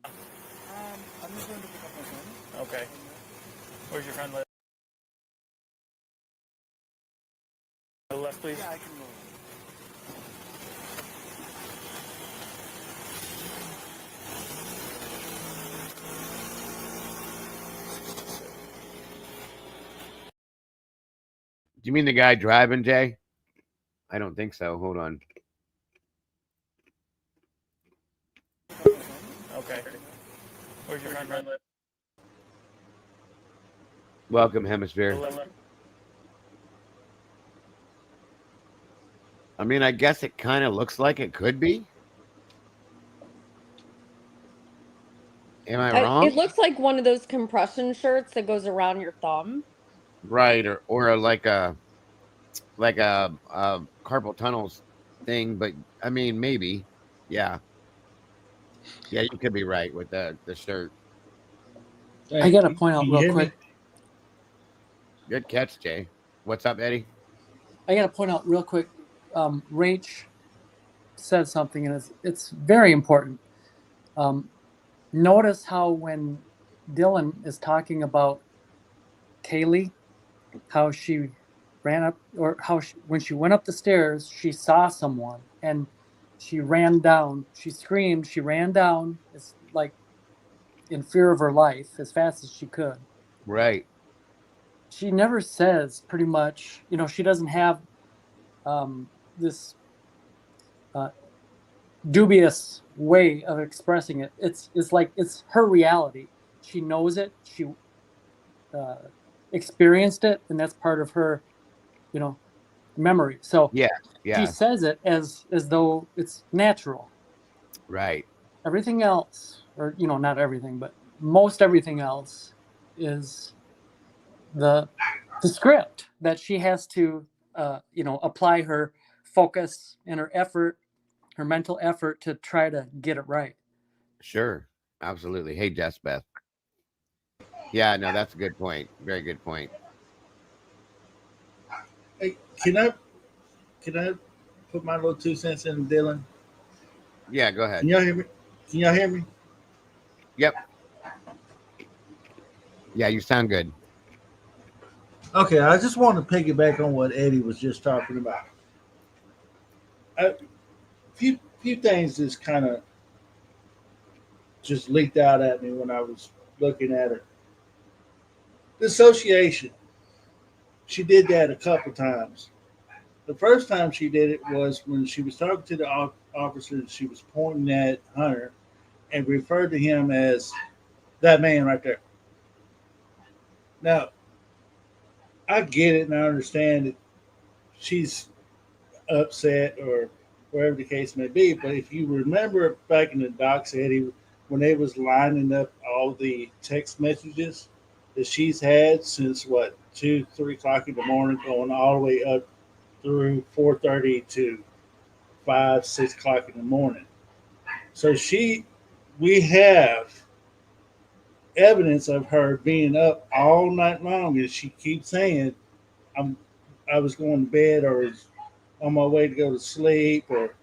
I'm just going to pick up my phone. Okay. Where's your friend live? To the left, please. Yeah, I can move. Do you mean the guy driving, Jay? I don't think so. Hold on. Okay. Where's your friend live? Welcome, Hemisphere. I mean, I guess it kind of looks like it could be. Am I wrong? It looks like one of those compression shirts that goes around your thumb. Right, or like a carpal tunnels thing, but I mean, maybe. Yeah, you could be right with the shirt. I gotta point out real quick. Good catch, Jay. What's up, Eddie? I gotta point out real quick. Rach said something, and it's very important. Notice how when Dylan is talking about Kaylee, how she ran up, or how when she went up the stairs, she saw someone and she ran down. She screamed. She ran down, it's like in fear of her life, as fast as she could. Right. She never says, pretty much, she doesn't have this dubious way of expressing it. It's like it's her reality. She knows it. She experienced it, and that's part of her, memory. So yeah, she says it as though it's natural. Right. Everything else, or not everything, but most everything else is the script that she has to apply her focus and her effort, her mental effort, to try to get it right. Sure, absolutely. Hey, Jess Beth. Yeah, no, that's a good point. Very good point. Hey, can I put my little 2 cents in, Dylan? Yeah, go ahead. Can y'all hear me? Yep. Yeah, you sound good. Okay, I just want to piggyback on what Eddie was just talking about. A few things just kind of just leaked out at me when I was looking at her. Dissociation. She did that a couple times. The first time she did it was when she was talking to the officer. She was pointing at Hunter and referred to him as that man right there. Now, I get it and I understand that she's upset or whatever the case may be. But if you remember back in the doc said when they was lining up all the text messages that she's had since 2-3 o'clock in the morning, going all the way up through 4:30 to 5-6 o'clock in the morning. So we have evidence of her being up all night long, and she keeps saying, I was going to bed or was on my way to go to sleep, or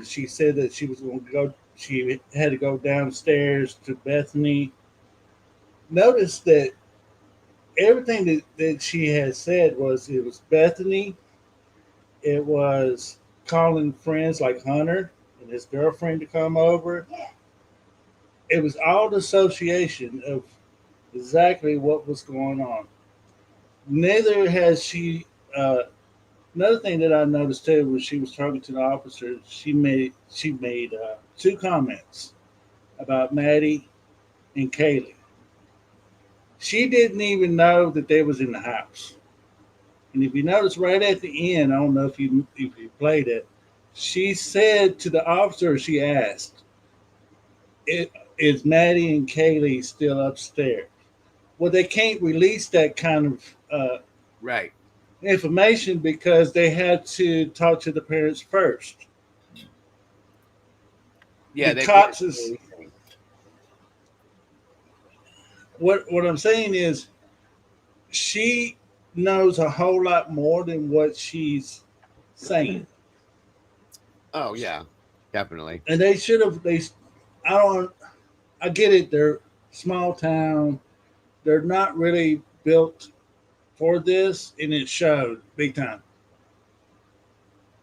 she said that she was going to go. She had to go downstairs to Bethany. Notice that everything that she had said it was Bethany. It was calling friends like Hunter and his girlfriend to come over. It was all the association of exactly what was going on. Neither has she. Another thing that I noticed too was she was talking to the officer. She made 2 comments about Maddie and Kaylee. She didn't even know that they was in the house. And if you notice right at the end, I don't know if you played it, she said to the officer, she asked, is Maddie and Kaylee still upstairs? Well, they can't release that kind of right information because they had to talk to the parents first. Yeah, the cops is what I'm saying is she knows a whole lot more than what she's saying. Oh yeah, definitely. And they should have. I get it. They're small town. They're not really built for this, and it showed big time.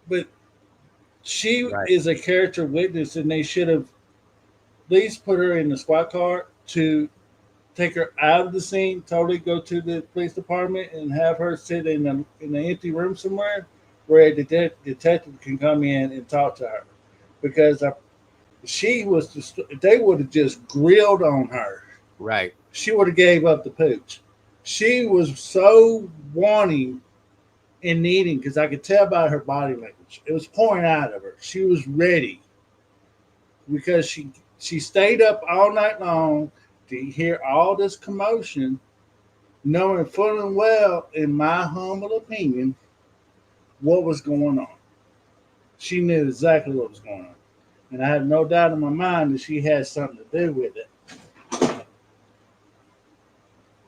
But she is a character witness, and they should have at least put her in the squad car to take her out of the scene, totally go to the police department, and have her sit in an empty room somewhere where a detective can come in and talk to her. Because they would have just grilled on her. Right. She would have gave up the pooch. She was so wanting and needing, because I could tell by her body language. It was pouring out of her. She was ready because she stayed up all night long to hear all this commotion, knowing full and well, in my humble opinion, what was going on. She knew exactly what was going on. And I have no doubt in my mind that she had something to do with it.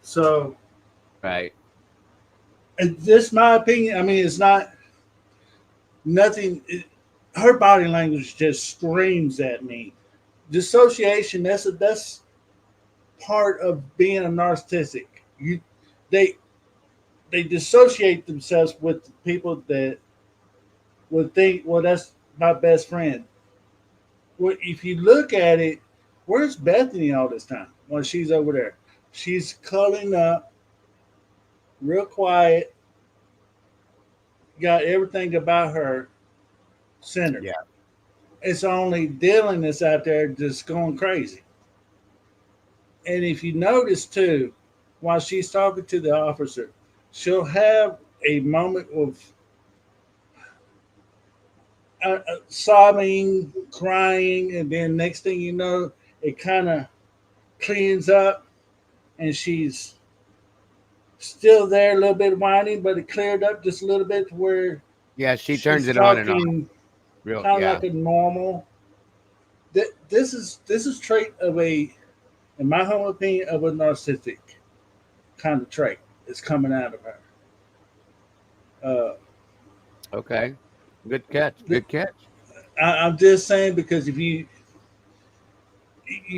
So, right. And this is my opinion. I mean, it's not nothing. Her body language just screams at me. Dissociation. That's part of being a narcissistic. They dissociate themselves with the people that would think, well, that's my best friend. Well, if you look at it, where's Bethany all this time when she's over there? She's cuddling up, real quiet, got everything about her centered. Yeah. It's only Dylan that's out there just going crazy. And if you notice too, while she's talking to the officer, she'll have a moment of sobbing, crying, and then next thing you know, it kind of cleans up, and she's still there, a little bit whining, but it cleared up just a little bit to where she turns it on and off. Real, kind of like a normal. This is trait of in my humble opinion, of a narcissistic kind of trait. It's coming out of her. Okay. Good catch. Good catch. I'm just saying, because if you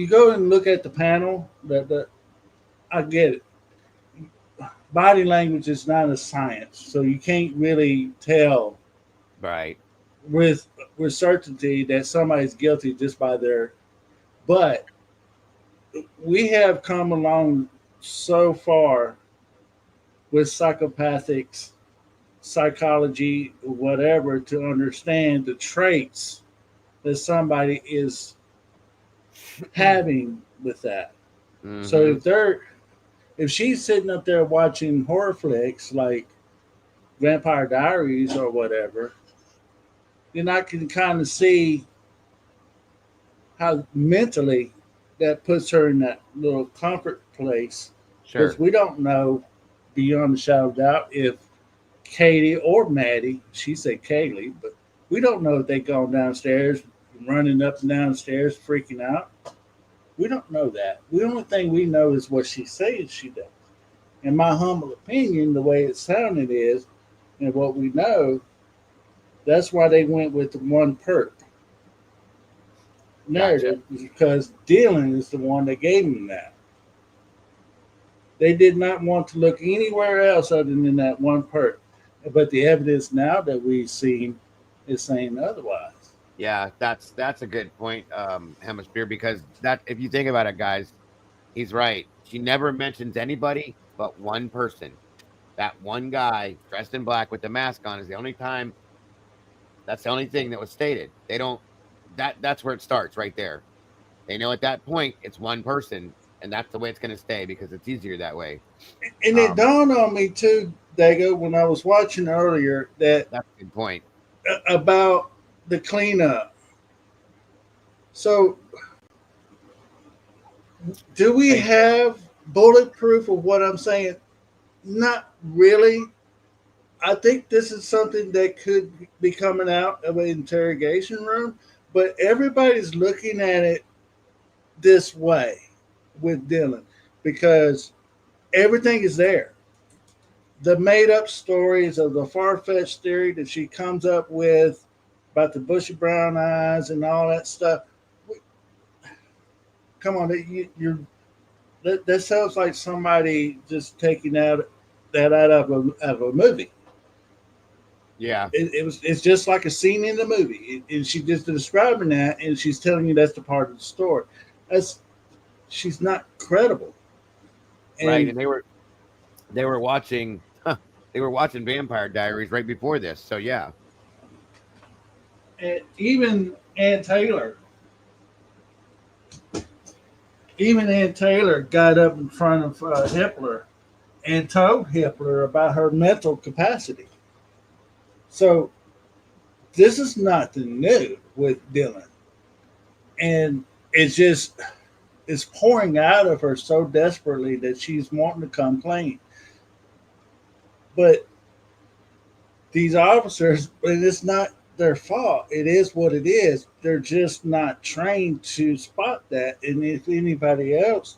go and look at the panel, I get it. Body language is not a science, so you can't really tell with certainty that somebody's guilty just by their. But we have come along so far with psychopathics, psychology, whatever, to understand the traits that somebody is having with that. So if she's sitting up there watching horror flicks like Vampire Diaries or whatever, then I can kind of see how mentally that puts her in that little comfort place. Sure. Because we don't know beyond a shadow of doubt if Katie or Maddie, she said Kaylee, but we don't know if they gone downstairs, running up and down the stairs, freaking out. We don't know that. The only thing we know is what she says she does. In my humble opinion, the way it sounded is, and what we know, that's why they went with the one perp narrative, because Dylan is the one that gave them that. They did not want to look anywhere else other than that one perp. But the evidence now that we've seen is saying otherwise. Yeah, that's a good point, Hemisphere, because that if you think about it, guys, he's right. She never mentions anybody but one person. That one guy dressed in black with the mask on is the only time. That's the only thing that was stated. They don't. That's where it starts right there. They know at that point it's one person, and that's the way it's going to stay because it's easier that way. And it dawned on me too, Dago, when I was watching earlier that that's a good point about the cleanup. So, do we have bulletproof of what I'm saying? Not really. I think this is something that could be coming out of an interrogation room, but everybody's looking at it this way with Dylan because everything is there. The made up stories of the far fetched theory that she comes up with about the bushy brown eyes and all that stuff. Come on, that sounds like somebody just taking that out of a movie. Yeah, it's just like a scene in the movie, and she's just describing that, and she's telling you that's the part of the story. She's not credible, right? And they were watching Vampire Diaries right before this, so yeah. And even Ann Taylor got up in front of Hitler and told Hitler about her mental capacity. So this is nothing new with Dylan. And it's pouring out of her so desperately that she's wanting to come clean. But these officers, and it's not their fault. It is what it is. They're just not trained to spot that. And if anybody else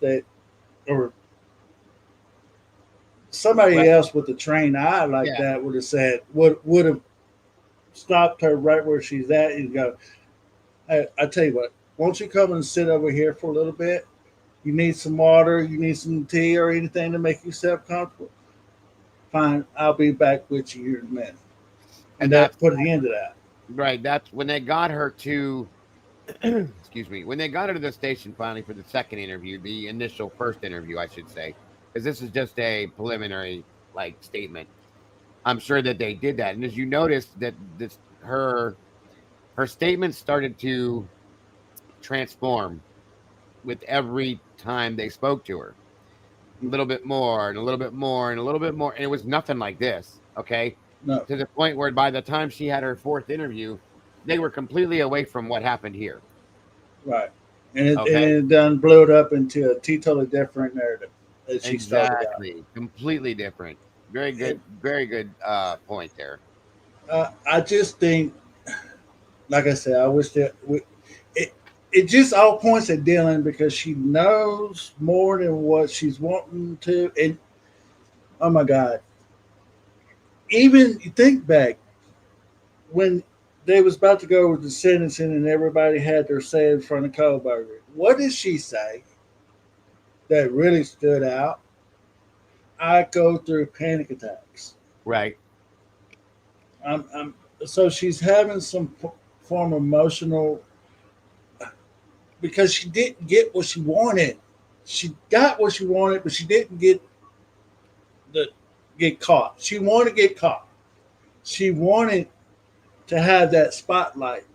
or somebody else with a trained eye like that would have said, would have stopped her right where she's at and go, hey, I tell you what, won't you come and sit over here for a little bit? You need some water, you need some tea or anything to make yourself comfortable? Fine, I'll be back with you here in a minute. And that put an end to that. Right. That's when they got her to excuse me, when they got her to the station finally for the second interview, the initial first interview, I should say, because this is just a preliminary statement. I'm sure that they did that. And as you noticed that her statements started to transform with every time they spoke to her. A little bit more and a little bit more and a little bit more. And it was nothing like this. Okay. No. To the point where by the time she had her fourth interview, they were completely away from what happened here. Right. And it done blew it up into a totally different narrative as she started out. Exactly. Completely different. Very good point there. I just think, like I said, I wish that it just all points at Dylan because she knows more than what she's wanting to. And oh my God, even you think back when they was about to go with the sentencing and everybody had their say in front of Kohlberger. What did she say that really stood out? I go through panic attacks. Right. So she's having some form of emotional because she didn't get what she wanted. She got what she wanted, but she didn't get caught. She wanted to get caught. She wanted to have that spotlight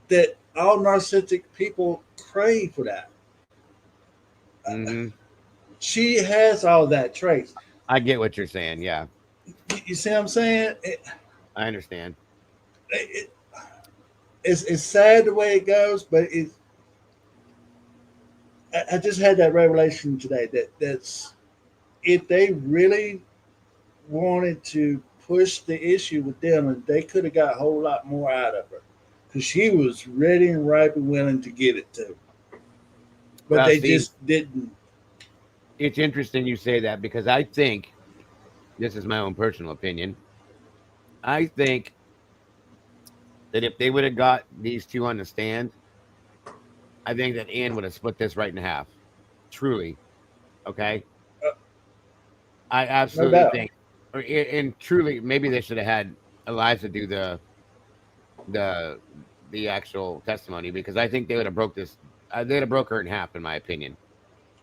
that all narcissistic people crave for that. Mm-hmm. She has all that traits. I get what you're saying. Yeah. You see what I'm saying? I understand. It's sad the way it goes, but I just had that revelation today that's if they really wanted to push the issue with Dylan, they could have got a whole lot more out of her because she was ready and ripe and willing to get it too. But Well, they see, just didn't. It's interesting you say that because I think, this is my own personal opinion, I think that if they would have got these two on the stand, I think that Ann would have split this right in half. Truly. Okay? I No absolutely doubt. think, and truly, maybe they should have had Eliza do the actual testimony because I think they would have broke this. They would have broke her in half, in my opinion.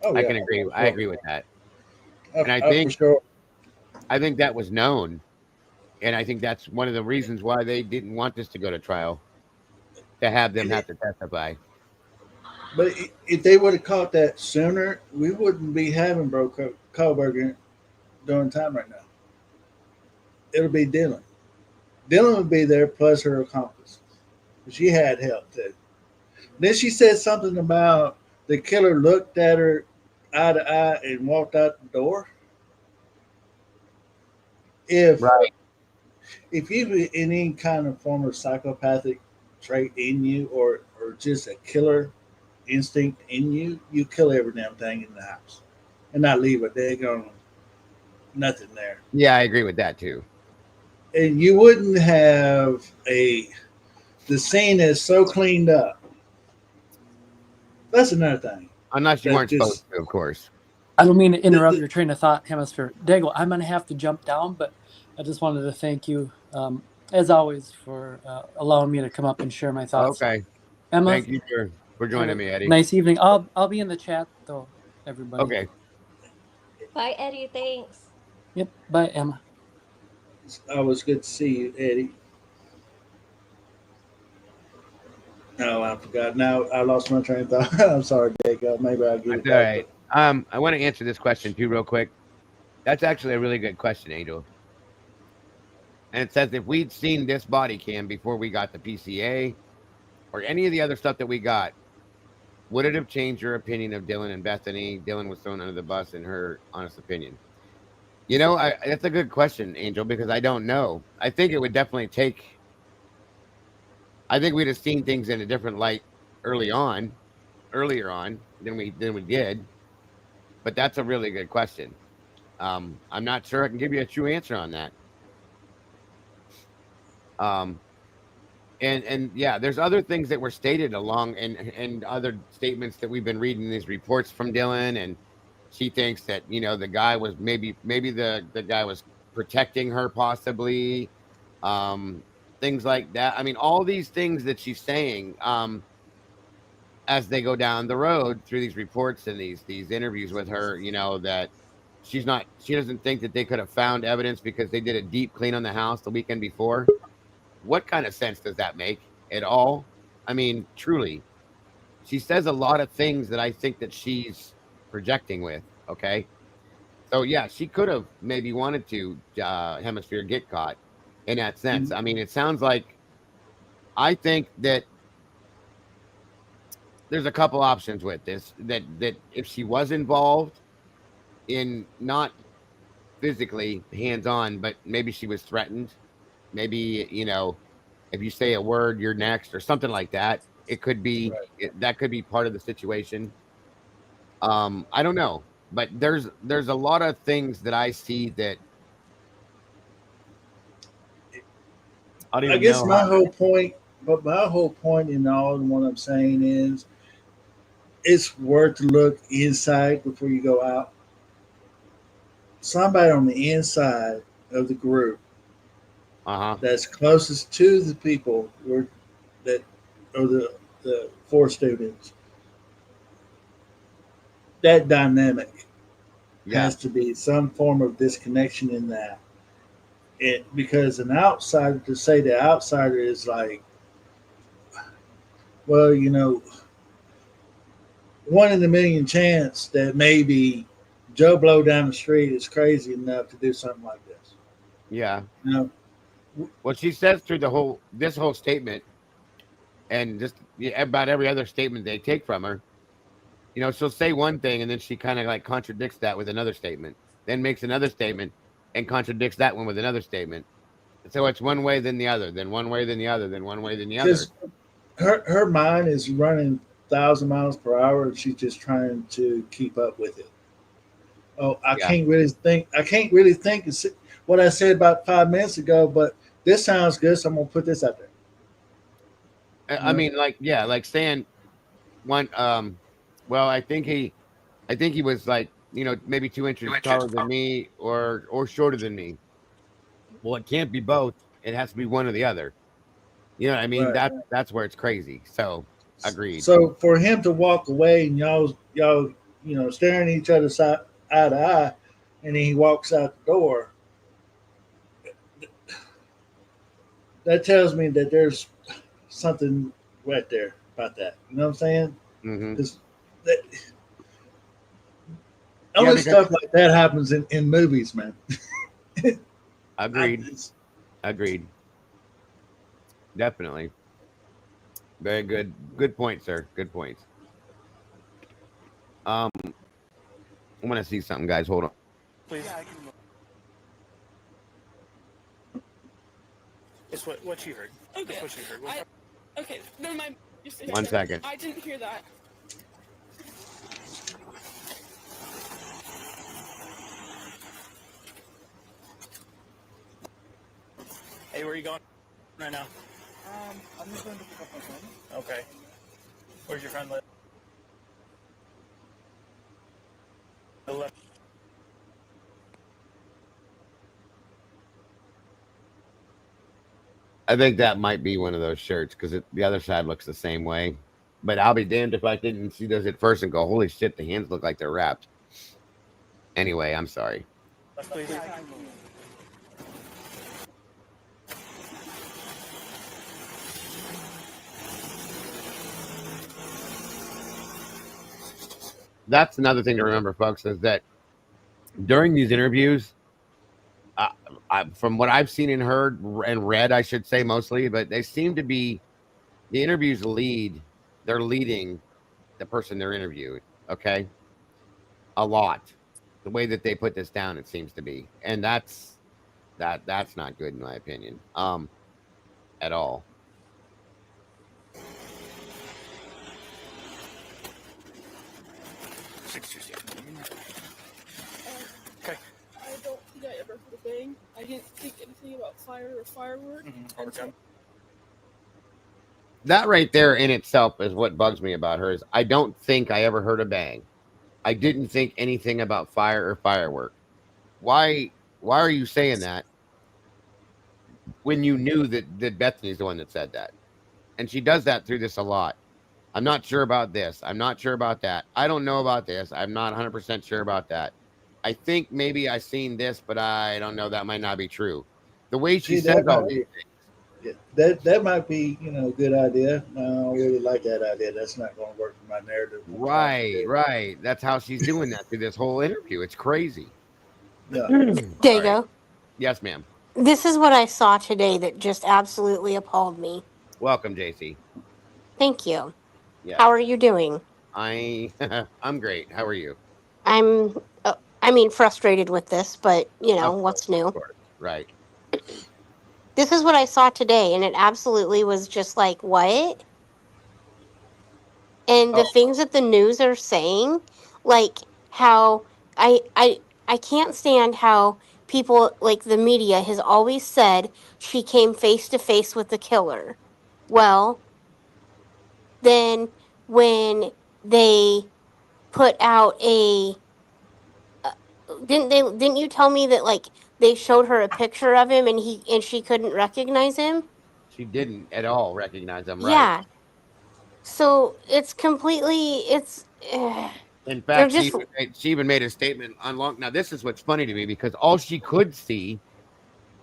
Oh, I yeah. can agree. I agree with that. And I For think sure. I think that was known, and I think that's one of the reasons why they didn't want this to go to trial, to have them have to testify. But if they would have caught that sooner, we wouldn't be having Bro Kohlberger during time right now. It'll be Dylan. Dylan would be there plus her accomplice. She had help too. Then she said something about the killer looked at her eye to eye and walked out the door. If you in any kind of form of psychopathic trait in you or just a killer instinct in you, you kill every damn thing in the house and not leave a daggone nothing there. Yeah, I agree with that too. And you wouldn't have the scene is so cleaned up. That's another thing. Unless you weren't supposed to, of course. I don't mean to interrupt your train of thought, Hemisphere. Dago, I'm going to have to jump down, but I just wanted to thank you, as always, for allowing me to come up and share my thoughts. Okay. Emma, thank you for joining me, Eddie. Nice evening. I'll be in the chat, though, everybody. Okay. Bye, Eddie. Thanks. Yep. Bye, Emma. Always good to see you, Eddie. No, I forgot. Now I lost my train of thought. I'm sorry, Dago. Maybe I'll get it back. All right. I want to answer this question too, real quick. That's actually a really good question, Angel. And it says if we'd seen this body cam before we got the PCA or any of the other stuff that we got, would it have changed your opinion of Dylan and Bethany? Dylan was thrown under the bus in her honest opinion. You know, that's a good question, Angel, because I don't know. I think it would definitely take. I think we'd have seen things in a different light earlier on than we did. But that's a really good question. I'm not sure I can give you a true answer on that. And yeah, there's other things that were stated along and other statements that we've been reading these reports from Dylan, and she thinks that, you know, the guy was maybe the guy was protecting her possibly, things like that. I mean, all these things that she's saying, as they go down the road through these reports and these interviews with her, you know, that she doesn't think that they could have found evidence because they did a deep clean on the house the weekend before. What kind of sense does that make at all? I mean, truly, she says a lot of things that I think that she's projecting with. Okay. So yeah, she could have maybe wanted to Hemisphere get caught in that sense. Mm-hmm. I mean, it sounds like, I think that there's a couple options with this, that if she was involved in not physically hands-on, but maybe she was threatened, maybe, you know, if you say a word, you're next or something like that. It could be, that could be part of the situation. I don't know, but there's a lot of things that I see that I guess my whole point in all and what I'm saying is it's worth to look inside before you go out. Somebody on the inside of the group that's closest to the people that or the 4 students, that dynamic has to be some form of disconnection in that. Because an outsider, to say the outsider is like, well, 1 in a million chance that maybe Joe Blow down the street is crazy enough to do something like this. Yeah. Well, she says through this whole statement, and just about every other statement they take from her, she'll say one thing and then she kind of like contradicts that with another statement, then makes another statement and contradicts that one with another statement. So it's one way, then the other, then one way, then the other, then one way, then the other. Because her mind is running 1,000 miles per hour, and she's just trying to keep up with it. Oh, I can't really think what I said about 5 minutes ago, but this sounds good, so I'm gonna put this out there. I mean, like saying one. Well, I think he was like, maybe 2 inches taller than me or shorter than me. Well, it can't be both. It has to be one or the other. You know what I mean? Right. That's where it's crazy. So agreed. So for him to walk away and y'all staring at each other eye to eye, and then he walks out the door, that tells me that there's something right there about that. You know what I'm saying? Because only stuff like that happens in movies, man. Agreed. Definitely. Very good. Good point, sir. Good points. I want to see something, guys. Hold on. Please. It's what you heard. Okay. It's what you heard. Okay, never mind. 1 second. I didn't hear that. Hey, where are you going right now? I'm just going to pick up my phone. Okay. Where's your friend live? The left. I think that might be one of those shirts because the other side looks the same way. But I'll be damned if I didn't see those at first and go, holy shit, the hands look like they're wrapped. Anyway, I'm sorry. Left, please. That's another thing to remember, folks, is that during these interviews, from what I've seen and heard and read, I should say mostly, but they seem to be the interviews they're leading the person they're interviewing. Okay. A lot. The way that they put this down, it seems to be. And that's not good in my opinion. At all. Okay. I don't think I ever heard a bang. I didn't think anything about fire or firework. That right there in itself is what bugs me about her. Is I don't think I ever heard a bang. I didn't think anything about fire or firework. Why are you saying that when you knew that Bethany's the one that said that? And she does that through this a lot. I'm not sure about this. I'm not sure about that. I don't know about this. I'm not 100% sure about that. I think maybe I seen this, but I don't know. That might not be true. The way she says all these things. That might be, a good idea. I don't really like that idea. That's not going to work for my narrative. Right. That's how she's doing that through this whole interview. It's crazy. Yeah. Dago. Yes, ma'am. This is what I saw today that just absolutely appalled me. Welcome, JC. Thank you. Yeah. How are you doing? I'm great. How are you? I'm frustrated with this, but what's new? Of course. Right. This is what I saw today, and it absolutely was just like, what? And the things that the news are saying, like how I can't stand how people, like the media, has always said she came face to face with the killer. Well, then when they put out didn't you tell me that like they showed her a picture of him and she couldn't recognize him. She didn't at all recognize him, right? Yeah. So it's completely In they're fact, just she even made a statement on long. Now, this is what's funny to me because all she could see,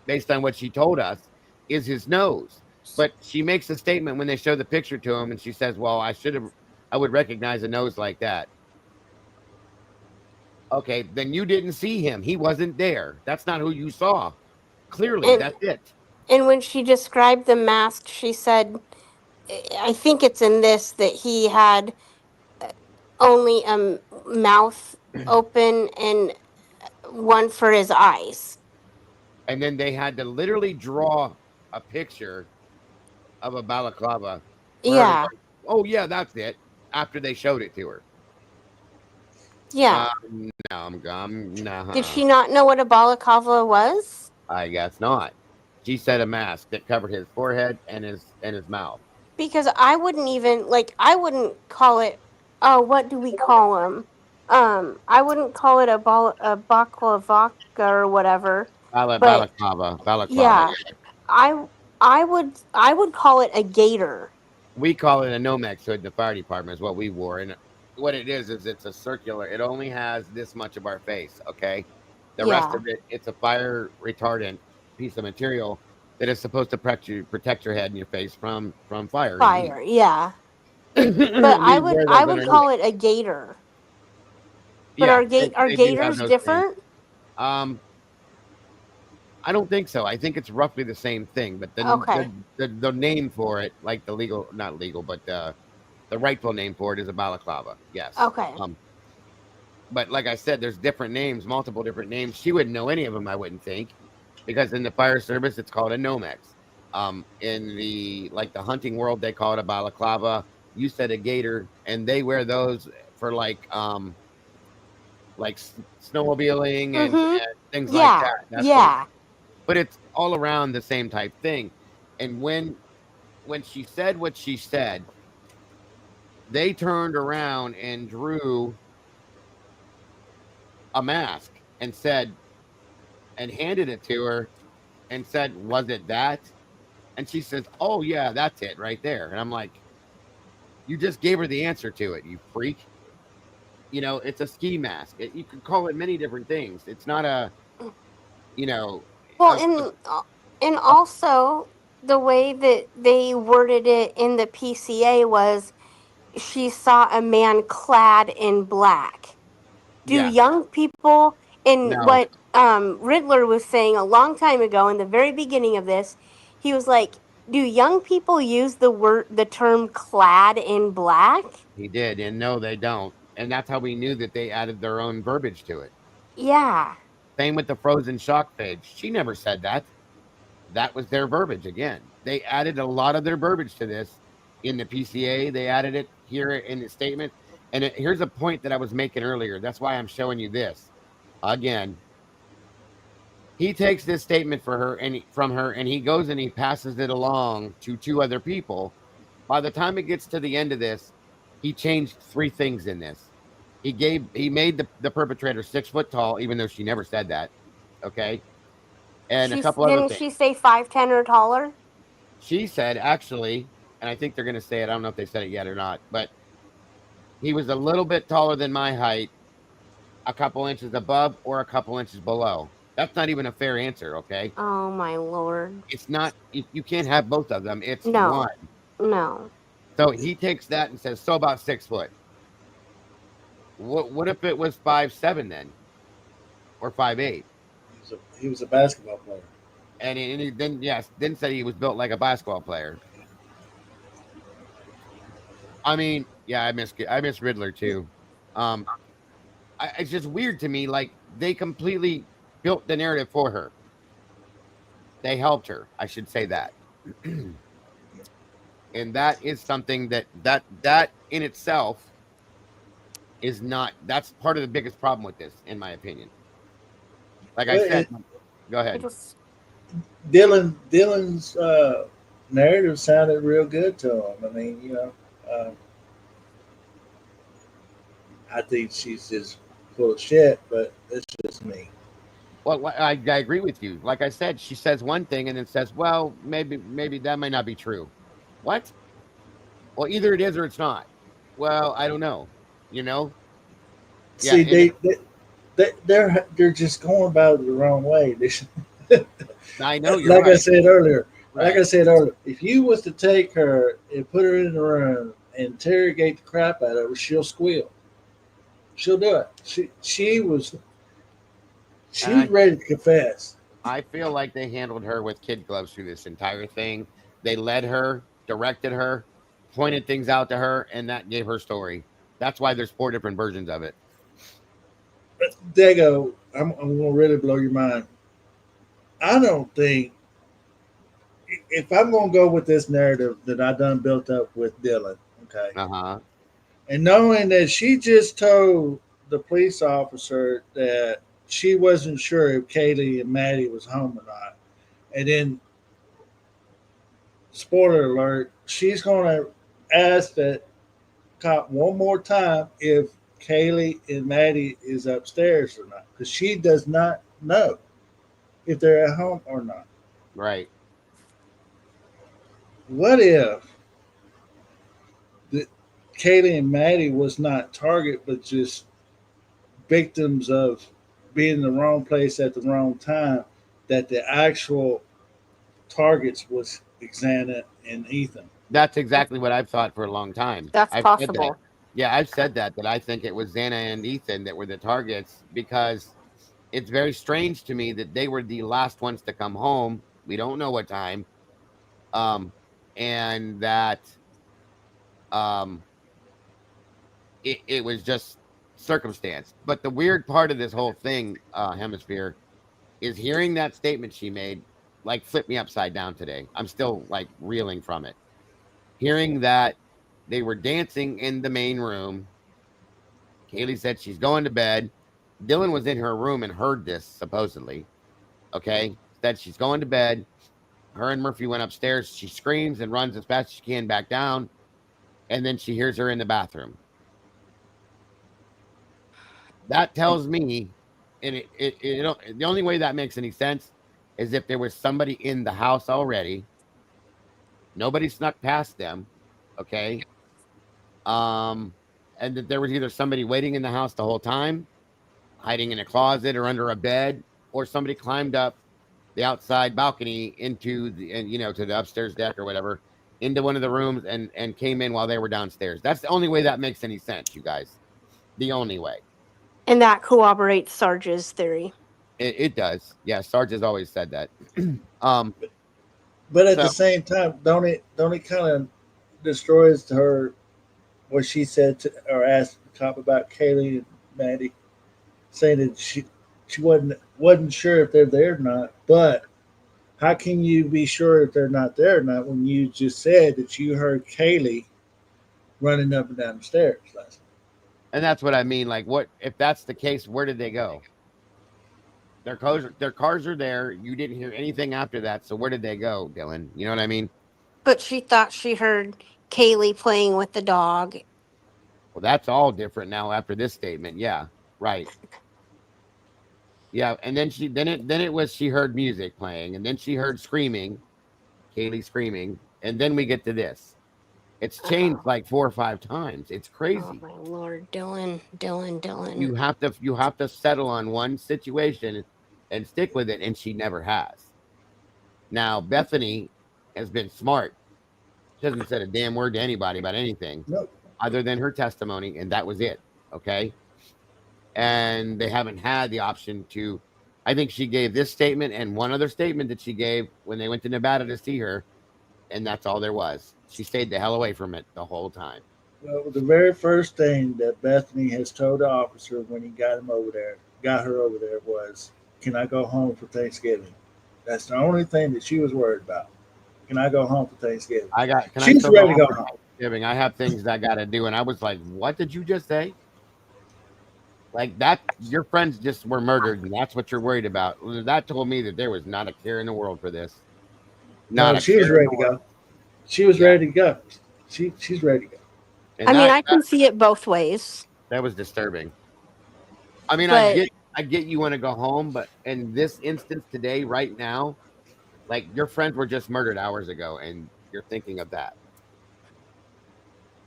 based on what she told us, is his nose. But she makes a statement when they show the picture to him, and she says, "Well, I would recognize a nose like that." Okay, then you didn't see him. He wasn't there. That's not who you saw. Clearly, and that's it. and when she described the mask, she said, I think it's in this that he had only a mouth open and one for his eyes. And then they had to literally draw a picture of a balaclava for her to Yeah. go, "Oh yeah, that's it." After they showed it to her. Yeah. No, no. Did she not know what a balaclava was? I guess not. She said a mask that covered his forehead and his mouth. Because I wouldn't even I wouldn't call it. Oh, what do we call them? I wouldn't call it a baklava or whatever. But Balaclava. yeah, Yeah. I would call it a gator. We call it a Nomex hood in the fire department is what we wore. And what it is it's a circular. It only has this much of our face, okay? The rest of it, it's a fire retardant piece of material that is supposed to protect your head and your face from fire. Fire, yeah. But We wear I those would underneath. call it a gator. But Yeah, are they do have gators those things. different? I don't think so. I think it's roughly the same thing, but Okay. the name for it, like the legal, not legal, but the rightful name for it is a balaclava. Yes. Okay. But like I said, there's different names, multiple different names. She wouldn't know any of them, I wouldn't think, because in the fire service, it's called a Nomex. In the hunting world, they call it a balaclava. You said a gator, and they wear those for snowmobiling and things like Yeah. that. That's Yeah. but it's all around the same type thing. And when she said what she said, they turned around and drew a mask and handed it to her and said, "Was it that?" And she says, "Oh yeah, that's it right there." And I'm like, "You just gave her the answer to it, you freak." You know, it's a ski mask. You could call it many different things. It's not a, Well, and also the way that they worded it in the PCA was she saw a man clad in black. Do Yeah. young people, and No. what Riddler was saying a long time ago in the very beginning of this, he was like, do young people use the term clad in black? He did, and no, they don't. And that's how we knew that they added their own verbiage to it. Yeah. Same with the frozen shock page. She never said that. That was their verbiage again. They added a lot of their verbiage to this in the PCA. They added it here in the statement. And here's a point that I was making earlier. That's why I'm showing you this. Again, he takes this statement from her and he goes and he passes it along to two other people. By the time it gets to the end of this, he changed three things in this. He made the perpetrator 6 foot tall, even though she never said that. Okay. And a couple other Didn't things. she say 5'10" or taller? She said, actually, and I think they're going to say it. I don't know if they said it yet or not, but he was a little bit taller than my height, a couple inches above or a couple inches below. That's not even a fair answer, okay? Oh, my Lord. It's not, you can't have both of them. It's No. one. No. So he takes that and says, so about 6 foot. What if it was 5'7" then? Or 5'8"? He was a basketball player. And he then said he was built like a basketball player. I mean, yeah, I miss Riddler too. It's just weird to me. Like they completely built the narrative for her. They helped her. I should say that. And that is something that in itself is not. That's part of the biggest problem with this, in my opinion. Like I said, go ahead. Dylan's narrative sounded real good to him. I mean, I think she's just full of shit, but it's just me. Well, I agree with you. Like I said, she says one thing and then says, "Well, maybe that might not be true." What? Well, either it is or it's not. Well, I don't know. You know? Yeah, See, and they're just going about it the wrong way. They should, I know you're like I right. said earlier, Right. if you was to take her and put her in the room and interrogate the crap out of her, she'll squeal. She'll do it. She's ready to confess. I feel like they handled her with kid gloves through this entire thing. They led her, directed her, pointed things out to her, and that gave her story. That's why there's 4 different versions of it. Dago, I'm gonna really blow your mind. I don't think if I'm gonna go with this narrative that I done built up with Dylan, okay, and knowing that she just told the police officer that she wasn't sure if Kaylee and Maddie was home or not, and then spoiler alert, she's gonna ask that cop one more time if Kaylee and Maddie is upstairs or not, because she does not know if they're at home or not. Right. What if Kaylee and Maddie was not target, but just victims of being in the wrong place at the wrong time? That the actual targets was Xana and Ethan. That's exactly what I've thought for a long time. That's I've said that. possible. Yeah, I've said that I think it was Xana and Ethan that were the targets because it's very strange to me that they were the last ones to come home. We don't know what time. And that it was just circumstance. But the weird part of this whole thing, Hemisphere, is hearing that statement she made, like, flipped me upside down today. I'm still, like, reeling from it. Hearing that they were dancing in the main room. Kaylee said she's going to bed. Dylan was in her room and heard this, supposedly. Okay? Said she's going to bed. Her and Murphy went upstairs. She screams and runs as fast as she can back down. And then she hears her in the bathroom. That tells me, and the only way that makes any sense is if there was somebody in the house already. Nobody snuck past them. Okay? And that there was either somebody waiting in the house the whole time, hiding in a closet or under a bed, or somebody climbed up the outside balcony into to the upstairs deck or whatever, into one of the rooms and came in while they were downstairs. That's the only way that makes any sense, you guys. The only way. And that corroborates Sarge's theory. It does. Yeah, Sarge has always said that. But at the same time, don't it kind of destroys her what she said to or asked the cop about Kaylee and Maddie, saying that she wasn't sure if they're there or not. But how can you be sure if they're not there or not when you just said that you heard Kaylee running up and down the stairs last night? And that's what I mean. Like, what if that's the case? Where did they go? Their cars are there. You didn't hear anything after that. So where did they go, Dylan? You know what I mean? But she thought she heard Kaylee playing with the dog. Well, that's all different now after this statement. Yeah, right. Yeah, and then it was she heard music playing, and then she heard screaming, Kaylee screaming, and then we get to this. It's changed like 4 or 5 times. It's crazy. Oh my Lord, Dylan. You have to settle on one situation and stick with it, and she never has. Now, Bethany has been smart. She hasn't said a damn word to anybody about anything other than her testimony, and that was it. Okay. And they haven't had the option to. I think she gave this statement and one other statement that she gave when they went to Nevada to see her, and that's all there was. She stayed the hell away from it the whole time. Well, the very first thing that Bethany has told the officer when he got her over there was, "Can I go home for Thanksgiving?" That's the only thing that she was worried about. Can I go home for Thanksgiving? She's ready to go home. Thanksgiving. I have things that I got to do, and I was like, "What did you just say?" Like that, your friends just were murdered, and that's what you're worried about. That told me that there was not a care in the world for this. She was ready to go. She was ready to go. She's ready to go. And I mean, I can see it both ways. That was disturbing. I mean, But- I get you want to go home, but in this instance today, right now, like your friends were just murdered hours ago, and you're thinking of that.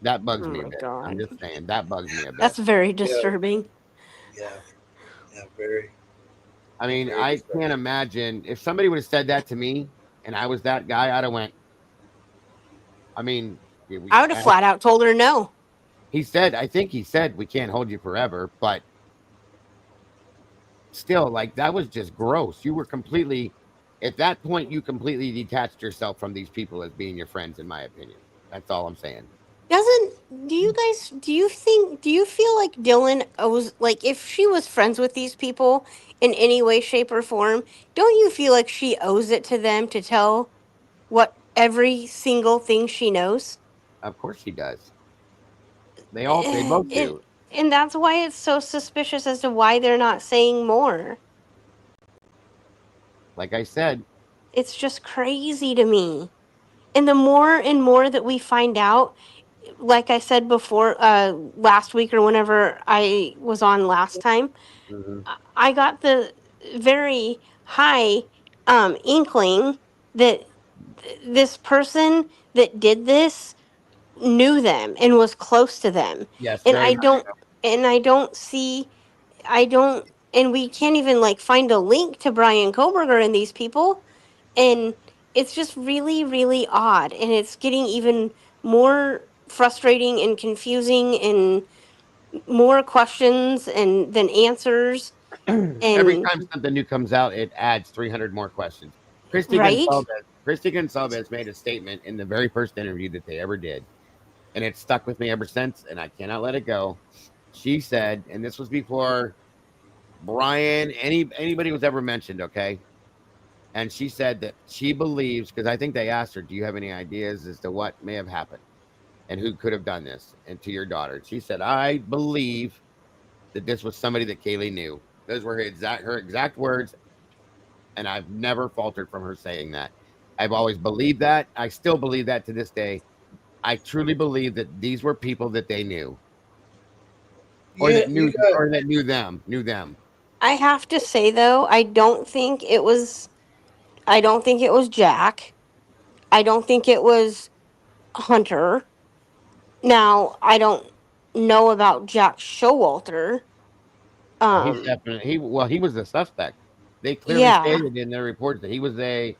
That bugs Oh me a my bit. I'm god. just saying that bugs me a bit. That's very Yeah, disturbing. yeah, yeah, very, I mean, very I disturbing. can't imagine if somebody would have said that to me and I was that guy, I'd have went. I mean, I would have flat out told her no. he said, I think he said we can't hold you forever, but still, like that was just gross. You were completely, at that point, you completely detached yourself from these people as being your friends, in my opinion. That's all I'm saying. Do you feel like Dylan owes, like, if she was friends with these people in any way, shape, or form, don't you feel like she owes it to them to tell what every single thing she knows? Of course she does. They both And do. and that's why it's so suspicious as to why they're not saying more. Like I said, It's just crazy to me. And the more and more that we find out, like I said before, last week or whenever I was on last time, mhm. I got the very high inkling that this person that did this knew them and was close to them. Yes, And very I much don't so. and I don't see I don't and we can't even like find a link to Brian Koberger and these people, and it's just really really odd, and it's getting even more frustrating and confusing and more questions and than answers. Every And time something new comes out, it adds 300 more questions. right. Christy Gonsalves made a statement in the very first interview that they ever did, and it's stuck with me ever since, and I cannot let it go. She said, and this was before Brian, anybody was ever mentioned, okay? And she said that she believes, because I think they asked her, "Do you have any ideas as to what may have happened and who could have done this?" And to your daughter, she said, "I believe that this was somebody that Kaylee knew." Those were her exact words, and I've never faltered from her saying that. I've always believed that. I still believe that to this day. I truly believe that these were people that they knew, Yeah, you got. or that knew them. I have to say though, I don't think it was Jack. I don't think it was Hunter. Now, I don't know about Jack Showalter. Oh, he's Um, definitely he was the suspect. They clearly yeah. stated in their reports that he was a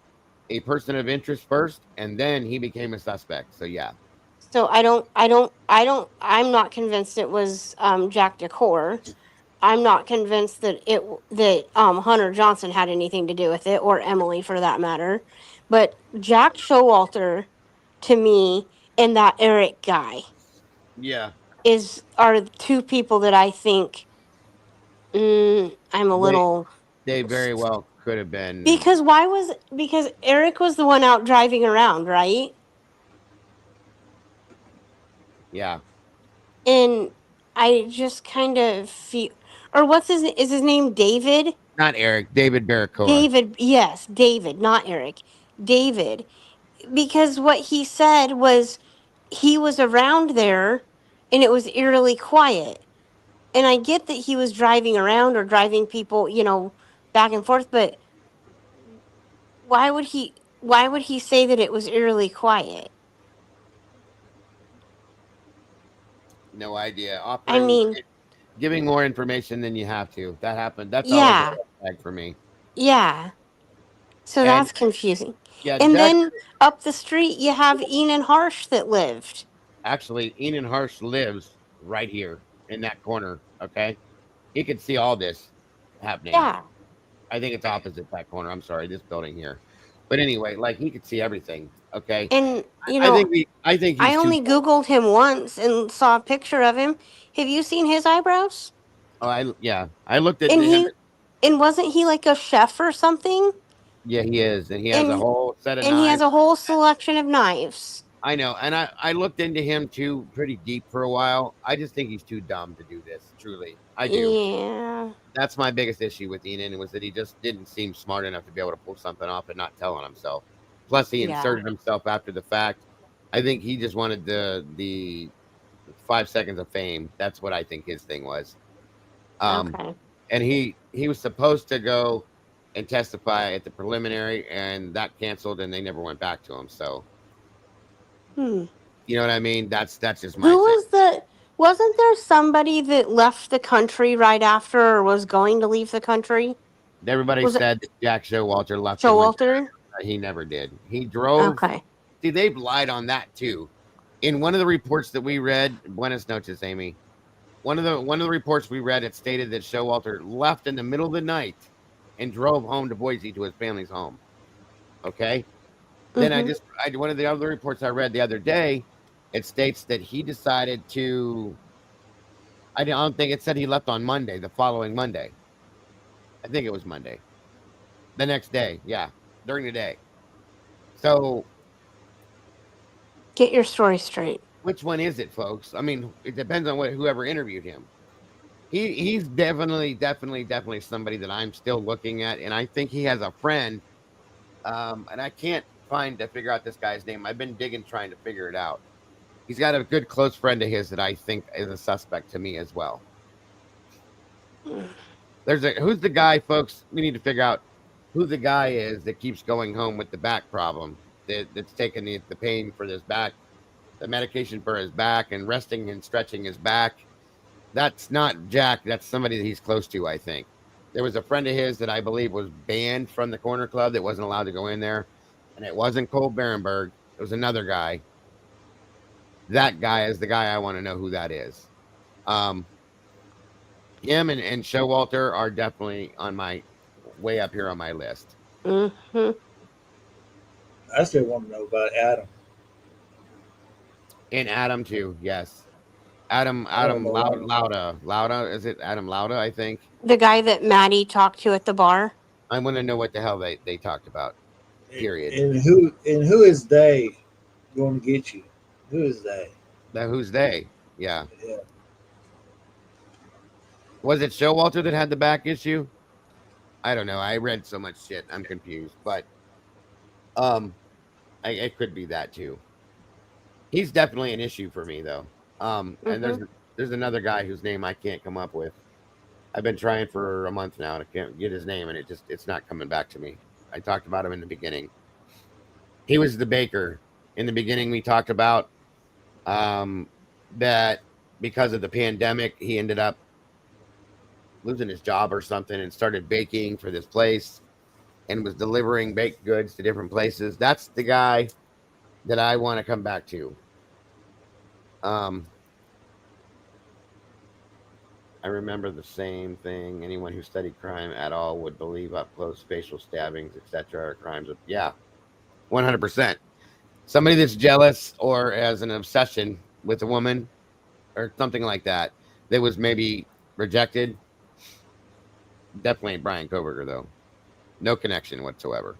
person of interest first, and then he became a suspect. So yeah, So I'm not convinced it was Jack Decor. I'm not convinced that Hunter Johnson had anything to do with it, or Emily for that matter. But Jack Showalter, to me, and that Eric guy yeah, are two people that I think, I'm a they little. they very well could have been. Because Eric was the one out driving around, right? Yeah, And I just kind of feel, or is his name David? not Eric, David Barracoa. David, yes, David, not Eric. David, because what he said was he was around there and it was eerily quiet. And I get that he was driving around or driving people, back and forth, but why would he say that it was eerily quiet? No idea. I mean, Giving more information than you have to. That happened. That's always a yeah, red flag for me. yeah. So And that's confusing. yeah, And Jack. then up the street you have Enan Harsh that lived. Actually, Enan Harsh lives right here in that corner. Okay, he could see all this happening. Yeah. I think it's opposite that corner. I'm sorry, this building here. But anyway, like he could see everything. Okay, And I think I he's too. only Googled him once and saw a picture of him. Have you seen his eyebrows? Oh, I looked And into him. and wasn't he like a chef or something? Yeah, he is, and he has a And whole set of and he has knives. a whole selection of knives. I know, and I looked into him too pretty deep for a while. I just think he's too dumb to do this. Truly, I do. Yeah. That's my biggest issue with Enan was that he just didn't seem smart enough to be able to pull something off and not tell on himself. Plus, he Yeah. inserted himself after the fact. I think he just wanted the 5 seconds of fame. That's what I think his thing was. Okay. and he was supposed to go and testify at the preliminary, and that canceled, and they never went back to him. So, you know what I mean? That's just my Who thing. was the? Wasn't there somebody that left the country right after, or was going to leave the country? Everybody Was it said that Jack Showalter left and went. Showalter? He never did. He drove. Okay. See, they've lied on that too. In one of the reports that we read, Buenos noches, Amy. One of the reports we read, it stated that Showalter left in the middle of the night and drove home to Boise to his family's home. Okay. Then one of the other reports I read the other day, it states that he decided to. I don't think it said he left on Monday, the following Monday. I think it was Monday. The next day, yeah, during the day. So, get your story straight. Which one is it, folks? I mean, it depends on whoever interviewed him. He's definitely somebody that I'm still looking at, and I think he has a friend. And I can't figure out this guy's name. I've been digging trying to figure it out. He's got a good close friend of his that I think is a suspect to me as well. Who's the guy, folks? We need to figure out who the guy is that keeps going home with the back problem, that's taking the pain for his back, the medication for his back, and resting and stretching his back. That's not Jack. That's somebody that he's close to, I think. There was a friend of his that I believe was banned from the corner club that wasn't allowed to go in there. And it wasn't Cole Berenberg. It was another guy. That guy is the guy I want to know who that is. Him and Showalter are definitely on my way up here on my list. I still want to know about Adam. And Adam too, yes. Adam Lauda. Is it Adam Lauda, I think? The guy that Maddie talked to at the bar. I want to know what the hell they talked about. Period. And who is they going to get you? Who is they? Who's they? Yeah. Was it Showalter that had the back issue? I don't know. I read so much shit. I'm confused. But it could be that too. He's definitely an issue for me though. And there's another guy whose name I can't come up with. I've been trying for a month now and I can't get his name, and it's not coming back to me. I talked about him in the beginning. He was the baker. In the beginning, we talked about that because of the pandemic, he ended up losing his job or something and started baking for this place and was delivering baked goods to different places. That's the guy that I want to come back to. I remember the same thing. Anyone who studied crime at all would believe up close facial stabbings, etc., are crimes of 100%. Somebody that's jealous or has an obsession with a woman or something like that was maybe rejected. Definitely ain't Brian Koberger though. No connection whatsoever.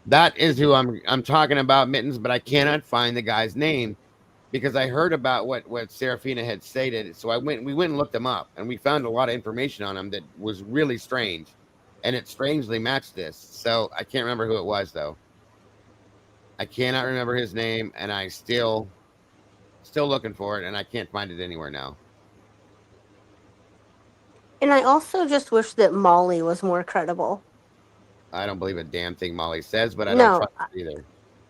That is who I'm talking about, Mittens, but I cannot find the guy's name because I heard about what Serafina had stated. So we went and looked him up, and we found a lot of information on him that was really strange, and it strangely matched this. So I can't remember who it was though. I cannot remember his name, and I still looking for it, and I can't find it anywhere now. And I also just wish that Molly was more credible. I don't believe a damn thing Molly says, but I don't trust it either.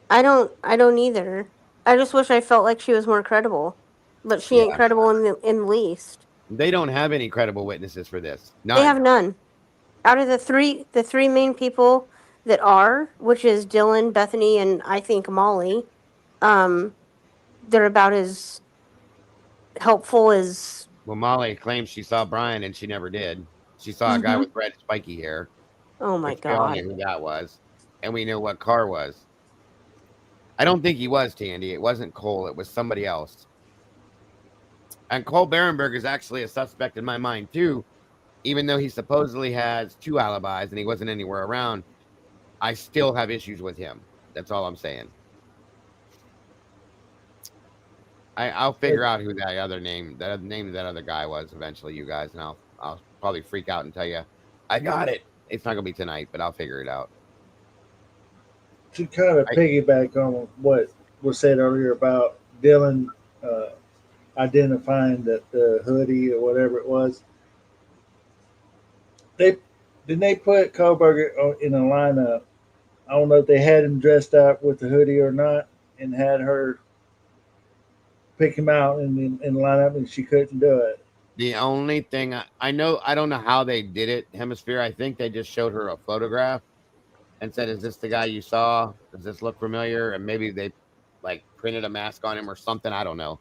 I don't either. I just wish I felt like she was more credible, but she ain't credible in the least. They don't have any credible witnesses for this. None. They have none. Out of the three main people that are, which is Dylan, Bethany, and I think Molly, they're about as helpful as. Well, Molly claims she saw Brian, and she never did. She saw a guy with red spiky hair. Oh my God! We all knew who that was, and we knew what car was. I don't think he was Tandy. It wasn't Cole. It was somebody else. And Cole Berenberg is actually a suspect in my mind too, even though he supposedly has 2 alibis and he wasn't anywhere around. I still have issues with him. That's all I'm saying. I'll figure out who that other name of that other guy was eventually, you guys, and I'll probably freak out and tell you I got it. It's not gonna be tonight, but I'll figure it out. To kind of piggyback on what was said earlier about Dylan identifying that the hoodie or whatever it was, they put Kohlberger in a lineup. I don't know if they had him dressed up with the hoodie or not, and had her pick him out in the lineup, and she couldn't do it. The only thing I know, I don't know how they did it, Hemisphere. I think they just showed her a photograph and said, "Is this the guy you saw? Does this look familiar?" And maybe they like printed a mask on him or something. I don't know.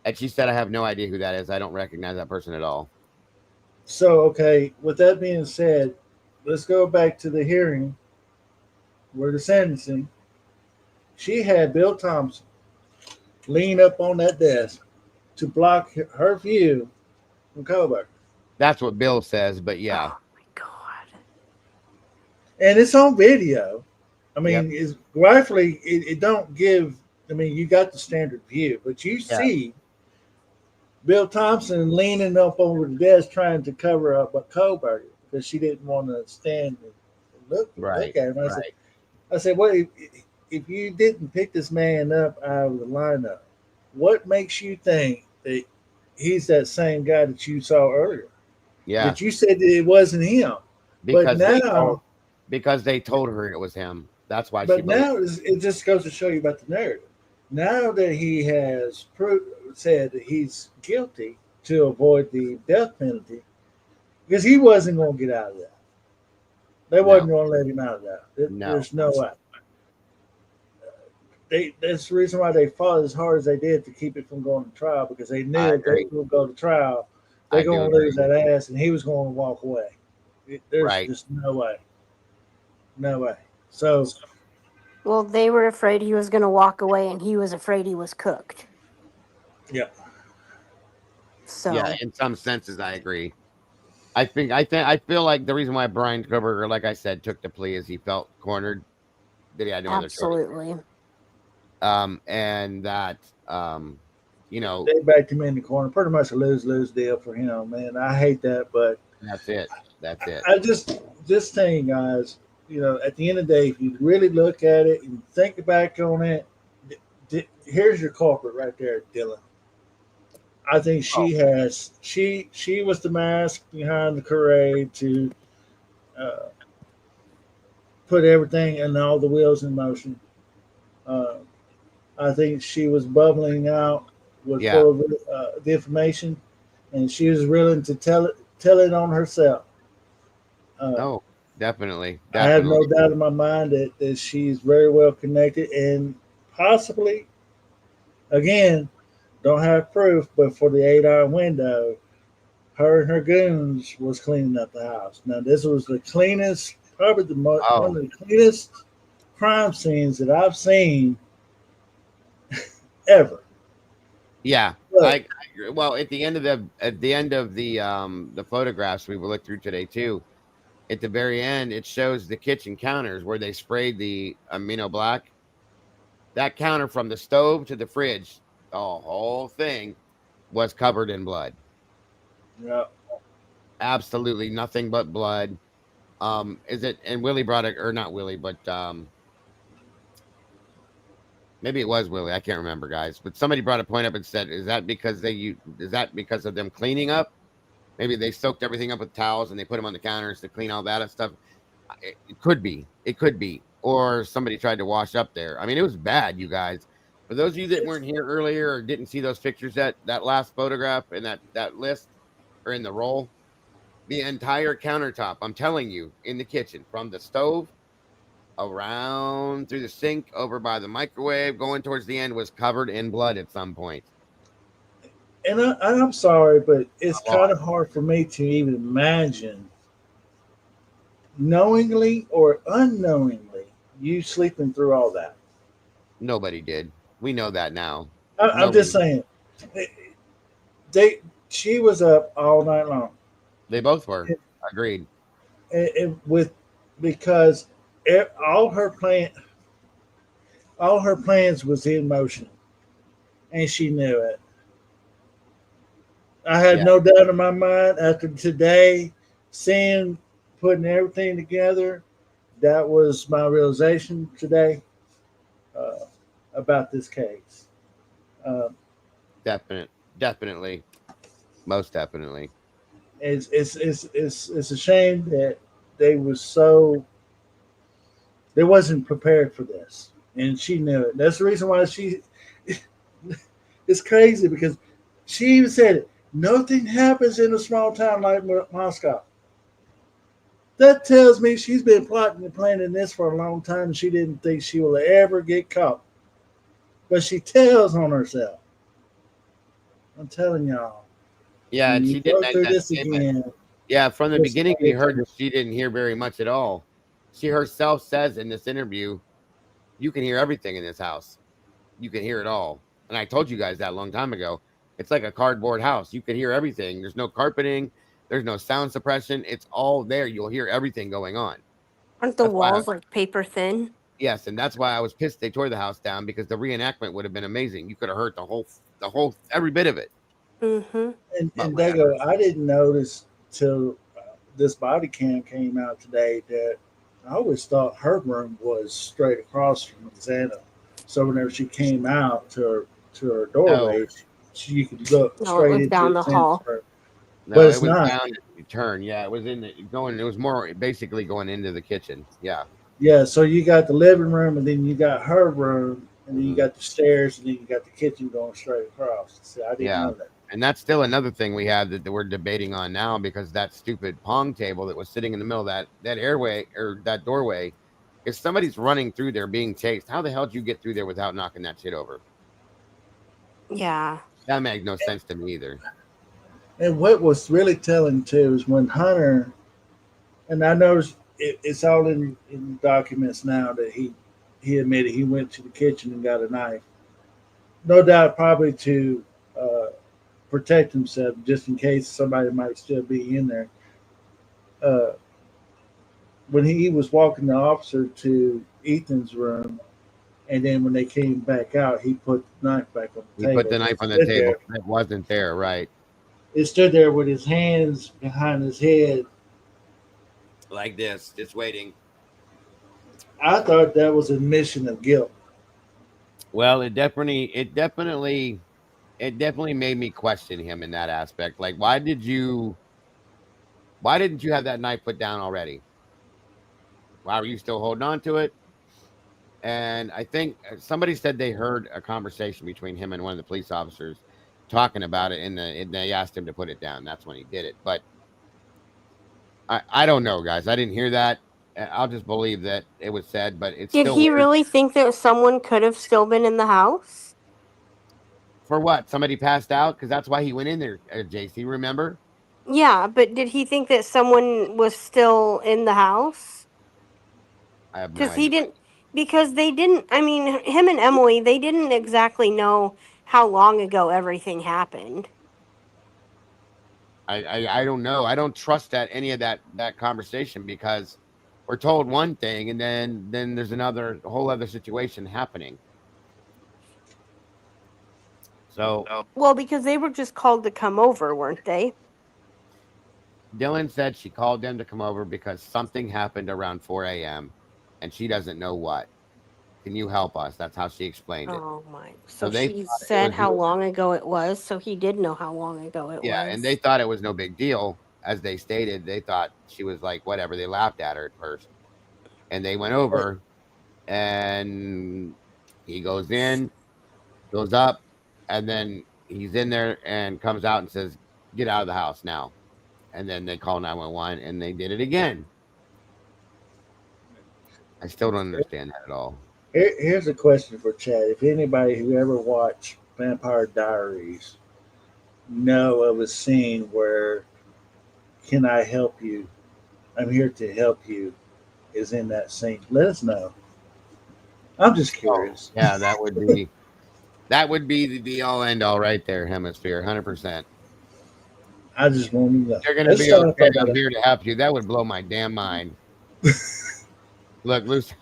And she said, "I have no idea who that is. I don't recognize that person at all." So, okay, with that being said, let's go back to the hearing where the sentencing. She had Bill Thompson lean up on that desk to block her view from Kohlberger. That's what Bill says, but yeah. Oh my God. And it's on video. I mean, Yep. it's rightfully it don't give. I mean, you got the standard view, but you Yeah. see Bill Thompson leaning up over the desk trying to cover up a Kohlberger because she didn't want to stand and look Right. at him. Right. I said, well, if you didn't pick this man up out of the lineup, what makes you think that he's that same guy that you saw earlier? Yeah. That you said that it wasn't him. Because but they told her it was him. That's why she But believed. now it just goes to show you about the narrative. Now that he has said that he's guilty to avoid the death penalty, because he wasn't going to get out of that. They wasn't going to let him out of that. There's no way. That's the reason why they fought as hard as they did to keep it from going to trial, because they knew if they were going to go to trial, they're going to lose that ass, and he was going to walk away. There's just no way. No way. So, well, they were afraid he was going to walk away, and he was afraid he was cooked. Yeah. So yeah, in some senses, I agree. I feel like the reason why Brian Kohlberger, like I said, took the plea is he felt cornered. That he had no other choice. absolutely. And that you know, they backed him in the corner. Pretty much a lose-lose deal for him, man. I hate that, but that's it. That's it. I just think, guys, you know, at the end of the day, if you really look at it and think back on it, here's your culprit right there, Dylan. I think she was the mask behind the parade to put everything and all the wheels in motion. I think she was bubbling out with full of the information, and she was willing to tell it on herself. No, definitely. I have no doubt in my mind that she's very well connected, and possibly, again, don't have proof, but for the 8-hour window, her and her goons was cleaning up the house. Now, this was the cleanest, probably one of the cleanest crime scenes that I've seen ever. Yeah. Well, at the end of the photographs we looked through today too, at the very end, it shows the kitchen counters where they sprayed the amino black. That counter from the stove to the fridge, the whole thing was covered in blood. Yeah. Absolutely nothing but blood. Is it? And Willie brought it, or not Willie, but maybe it was Willie. I can't remember, guys. But somebody brought a point up and said, "Is that because of them cleaning up? Maybe they soaked everything up with towels and they put them on the counters to clean all that and stuff." It could be. It could be. Or somebody tried to wash up there. I mean, it was bad, you guys. For those of you that weren't here earlier or didn't see those pictures, that last photograph and that list or in the roll, the entire countertop, I'm telling you, in the kitchen, from the stove around through the sink, over by the microwave, going towards the end, was covered in blood at some point. And I'm sorry, but it's kind of hard for me to even imagine, knowingly or unknowingly, you sleeping through all that. Nobody did. We know that now. I'm just saying. She was up all night long. They both were. Agreed. Because all her plans was in motion, and she knew it. I had no doubt in my mind after today, putting everything together. That was my realization today about this case. Definitely, most definitely. It's a shame that they wasn't prepared for this, and she knew it. That's the reason why she. It's crazy because she even said it. Nothing happens in a small town like Moscow. That tells me she's been plotting and planning this for a long time, and she didn't think she will ever get caught. But she tells on herself. I'm telling y'all. Yeah, When and you she did go make through that this statement. again, Yeah, from the just beginning, pay we heard attention. she didn't hear very much at all. She herself says in this interview, "You can hear everything in this house. You can hear it all." And I told you guys that a long time ago. It's like a cardboard house. You can hear everything. There's no carpeting. There's no sound suppression. It's all there. You'll hear everything going on. Aren't the That's why, walls like paper thin? yes, and that's why I was pissed they tore the house down because the reenactment would have been amazing. You could have heard every bit of it. Mm-hmm. But And whatever. Dago, I didn't notice till this body cam came out today that I always thought her room was straight across from Xana. So whenever she came out to her No, doorway, you could look No, it straight was into down the Xana's hall. room. But no, it it's was not. down as you turn. Yeah, it was in the going. It was more basically going into the kitchen. Yeah. Yeah, so you got the living room, and then you got her room, and then you Mhm. got the stairs, and then you got the kitchen going straight across. See, I didn't Yeah. know that. And that's still another thing we have that we're debating on now because that stupid pong table that was sitting in the middle of that airway or that doorway, if somebody's running through there being chased, how the hell did you get through there without knocking that shit over? Yeah. That makes no sense to me either. And what was really telling too is when Hunter, and I noticed it's all in documents now that he admitted he went to the kitchen and got a knife. No doubt, probably to uh, protect himself, just in case somebody might still be in there. Uh, when he was walking the officer to Ethan's room, and then when they came back out, he put the knife back on the He put table. the And knife it on the stood table. there. It wasn't there, right? It stood there with his hands behind his head. Like this, just waiting. I thought that was admission of guilt. Well, it definitely made me question him in that aspect. Like, why didn't you have that knife put down already? Why were you still holding on to it? And I think somebody said they heard a conversation between him and one of the police officers talking about it, and they asked him to put it down. That's when he did it. But I don't know, guys. I didn't hear that. I'll just believe that it was said, but it's Did still he weird. really think that someone could have still been in the house? For what? Somebody passed out? Because that's why he went in there, JC, remember? Yeah, but did he think that someone was still in the house? I have no Because he idea. didn't. Because they didn't. I mean, him and Emily, they didn't exactly know how long ago everything happened. I don't know. I don't trust that any of that conversation because we're told one thing and then there's another whole other situation happening. So Well, because they were just called to come over, weren't they? Dylan said she called them to come over because something happened around 4 a.m. and she doesn't know what. Can you help us? That's how she explained it. Oh my. So So they she thought it said was how long ago it was, so he did know how long ago it yeah, and they was. thought it was no big deal. As they stated, they thought she was like whatever. They laughed at her at first, and they went over, and he goes up, and then he's in there and comes out and says, "Get out of the house now." And then they call 911, and they did it again. I still don't understand that at all. Here's a question for Chad. If anybody who ever watched Vampire Diaries know of a scene where "Can I help you? I'm here to help you" is in that scene, let us know. I'm just Oh, curious. yeah, that would be the be all end all right there, Hemisphere, 100%. I just want to know. You're gonna That's be all I okay. thought I'm of. here to help you. That would blow my damn mind. Look, Luce,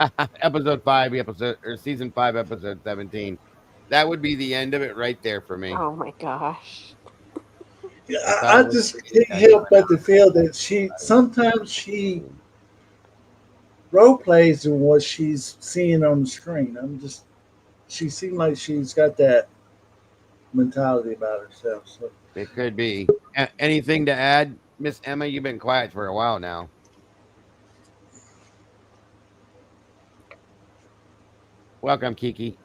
episode 5, episode or season 5, episode 17. That would be the end of it right there for me. Oh my gosh. I thought I it was just great. can't help but to feel that she role plays in what she's seeing on the screen. She seemed like she's got that mentality about herself. So It could be. Anything to add, Miss Emma, you've been quiet for a while now. Welcome, Kiki.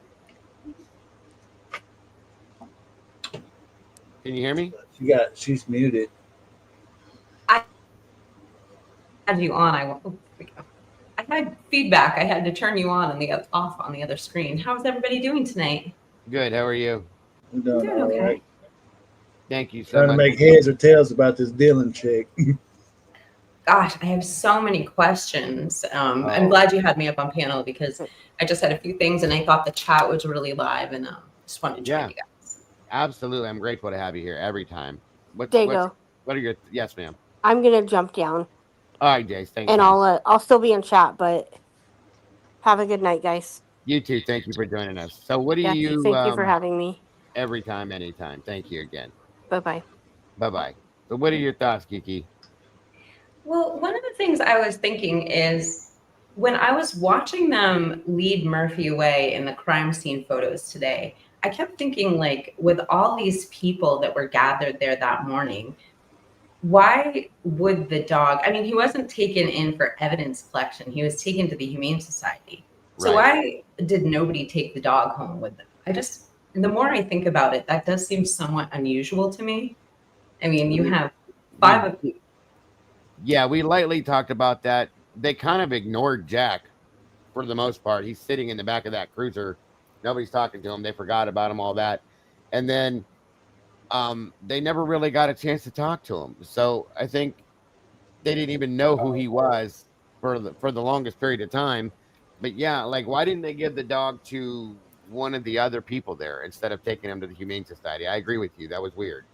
Can you hear me? She's muted. I had you on. I had feedback. I had to turn you on the off on the other screen. How's everybody doing tonight? Good. How are you? I'm doing Doing all okay. right. Thank you so Trying to much. make heads or tails about this Dylan chick. Gosh, I have so many questions. I'm glad you had me up on panel because I just had a few things and I thought the chat was really live and just wanted to join you guys. Absolutely. I'm grateful to have you here every time. What Dago. are your yes, ma'am? I'm gonna jump down. All right, Jace. Thanks. And man. I'll still be in chat, but have a good night, guys. You too. Thank you for joining us. So what do Yeah, you thank you for having me. every time, anytime. Thank you again. Bye-bye. Bye-bye. So what are your thoughts, Kiki? Well, one of the things I was thinking is when I was watching them lead Murphy away in the crime scene photos today, I kept thinking, like, with all these people that were gathered there that morning, why would the dog? I mean, he wasn't taken in for evidence collection. He was taken to the Humane Society. So why did nobody take the dog home with them? The more I think about it, that does seem somewhat unusual to me. I mean, you have 5 of you. Yeah, we lightly talked about that. They kind of ignored Jack for the most part. He's sitting in the back of that cruiser. Nobody's talking to him. They forgot about him, all that. And then they never really got a chance to talk to him. So I think they didn't even know who he was for the longest period of time. But yeah, like, why didn't they give the dog to one of the other people there instead of taking him to the Humane Society? I agree with you. That was weird.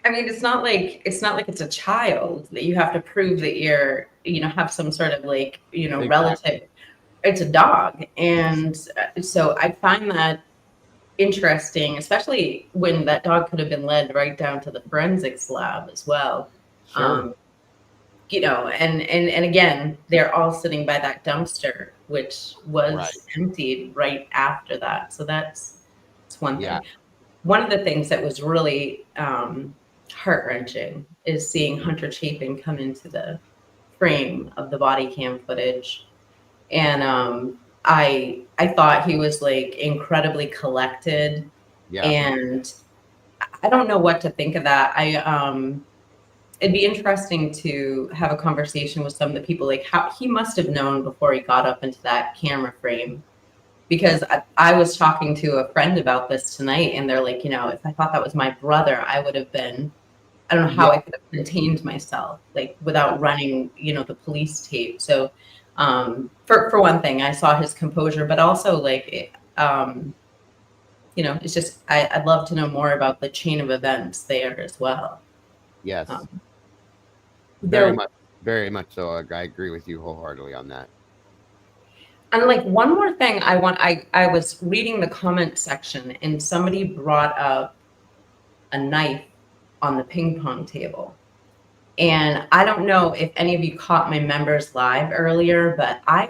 I mean, it's not like it's a child that you have to prove that you're, have some sort of relative. It's a dog. And so I find that interesting, especially when that dog could have been led right down to the forensics lab as well. Sure. And again, they're all sitting by that dumpster, which was emptied right after that. So that's one thing. One of the things that was really heart-wrenching is seeing Hunter Chapin come into the frame of the body cam footage. And I thought he was incredibly collected. And I don't know what to think of that. It'd be interesting to have a conversation with some of the people, how he must have known before he got up into that camera frame. Because I was talking to a friend about this tonight, and they're like, if I thought that was my brother, I would have been, I don't know how I could have contained myself, without running, the police tape. So for one thing, I saw his composure, but also it's just, I'd love to know more about the chain of events there as well. Yes. Very much so. I agree with you wholeheartedly on that. And one more thing I was reading the comment section and somebody brought up a knife on the ping pong table. And I don't know if any of you caught my members live earlier, but I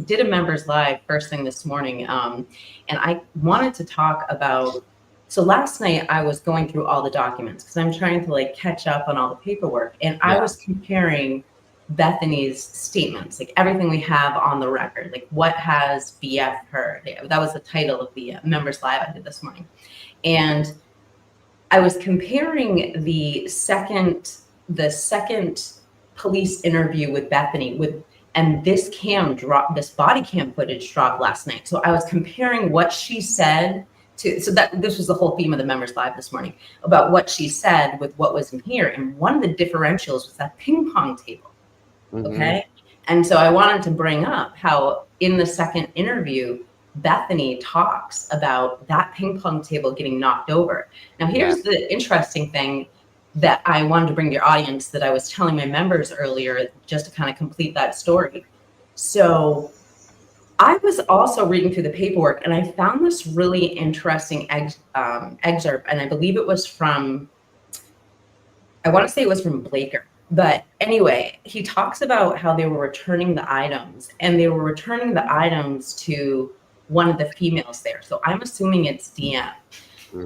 did a members live first thing this morning. And I wanted to talk about, so last night I was going through all the documents because I'm trying to catch up on all the paperwork. And I was comparing Bethany's statements, everything we have on the record, what has BF heard? That was the title of the members live I did this morning. And I was comparing the second police interview with Bethany and this body cam footage dropped last night. So I was comparing what she said so that this was the whole theme of the members live this morning, about what she said with what was in here. And one of the differentials was that ping pong table. Okay. And so I wanted to bring up how in the second interview, Bethany talks about that ping pong table getting knocked over. Now, here's the interesting thing that I wanted to bring to your audience that I was telling my members earlier, just to kind of complete that story. So I was also reading through the paperwork and I found this really interesting excerpt. And I believe it was from, I want to say it was from Blaker. But anyway, he talks about how they were returning the items and they were returning the items to one of the females there. So I'm assuming it's DM.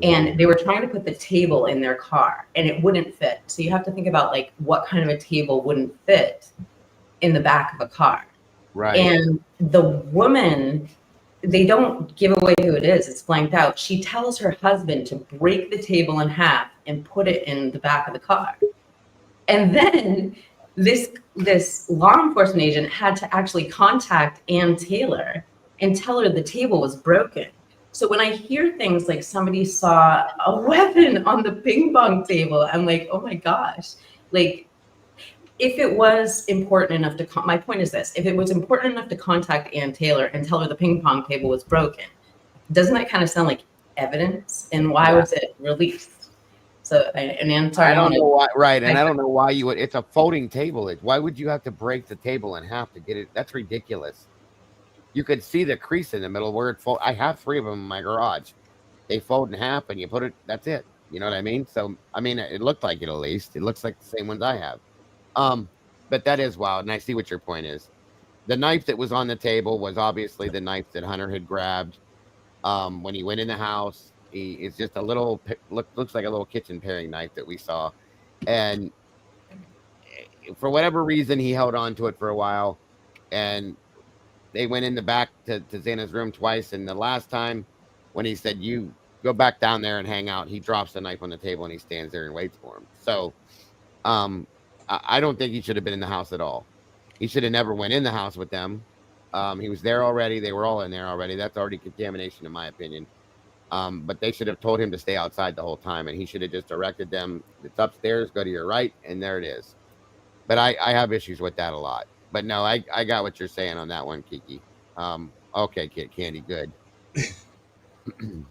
and they were trying to put the table in their car and it wouldn't fit. So you have to think about like what kind of a table wouldn't fit in the back of a car. Right. And the woman, they don't give away who it is. It's blanked out. She tells her husband to break the table in half and put it in the back of the car. And then this law enforcement agent had to actually contact Ann Taylor and tell her the table was broken. So when I hear things like somebody saw a weapon on the ping pong table, I'm like, oh my gosh. Like, if it was important enough to, my point is this, if it was important enough to contact Ann Taylor and tell her the ping pong table was broken, doesn't that kind of sound like evidence? And why was it released? So, and I'm sorry, I don't know why, right? And I don't know why you would. It's a folding table. Why would you have to break the table in half to get it? That's ridiculous. You could see the crease in the middle where it fold. I have 3 of them in my garage. They fold in half, and you put it. That's it. You know what I mean? So, I mean, it looked like it at least. It looks like the same ones I have. But that is wild, and I see what your point is. The knife that was on the table was obviously the knife that Hunter had grabbed when he went in the house. It's just a little looks like a little kitchen paring knife that we saw, and for whatever reason he held on to it for a while, and they went in the back to Xana's room twice, and the last time when he said, "You go back down there and hang out," he drops the knife on the table and he stands there and waits for him. So I don't think he should have been in the house at all. He should have never went in the house with them. He was there already. They were all in there already. That's already contamination in my opinion. But they should have told him to stay outside the whole time, and he should have just directed them. It's upstairs, go to your right, and there it is. But I have issues with that a lot. But no, I got what you're saying on that one, Kiki. Okay, Candy, good.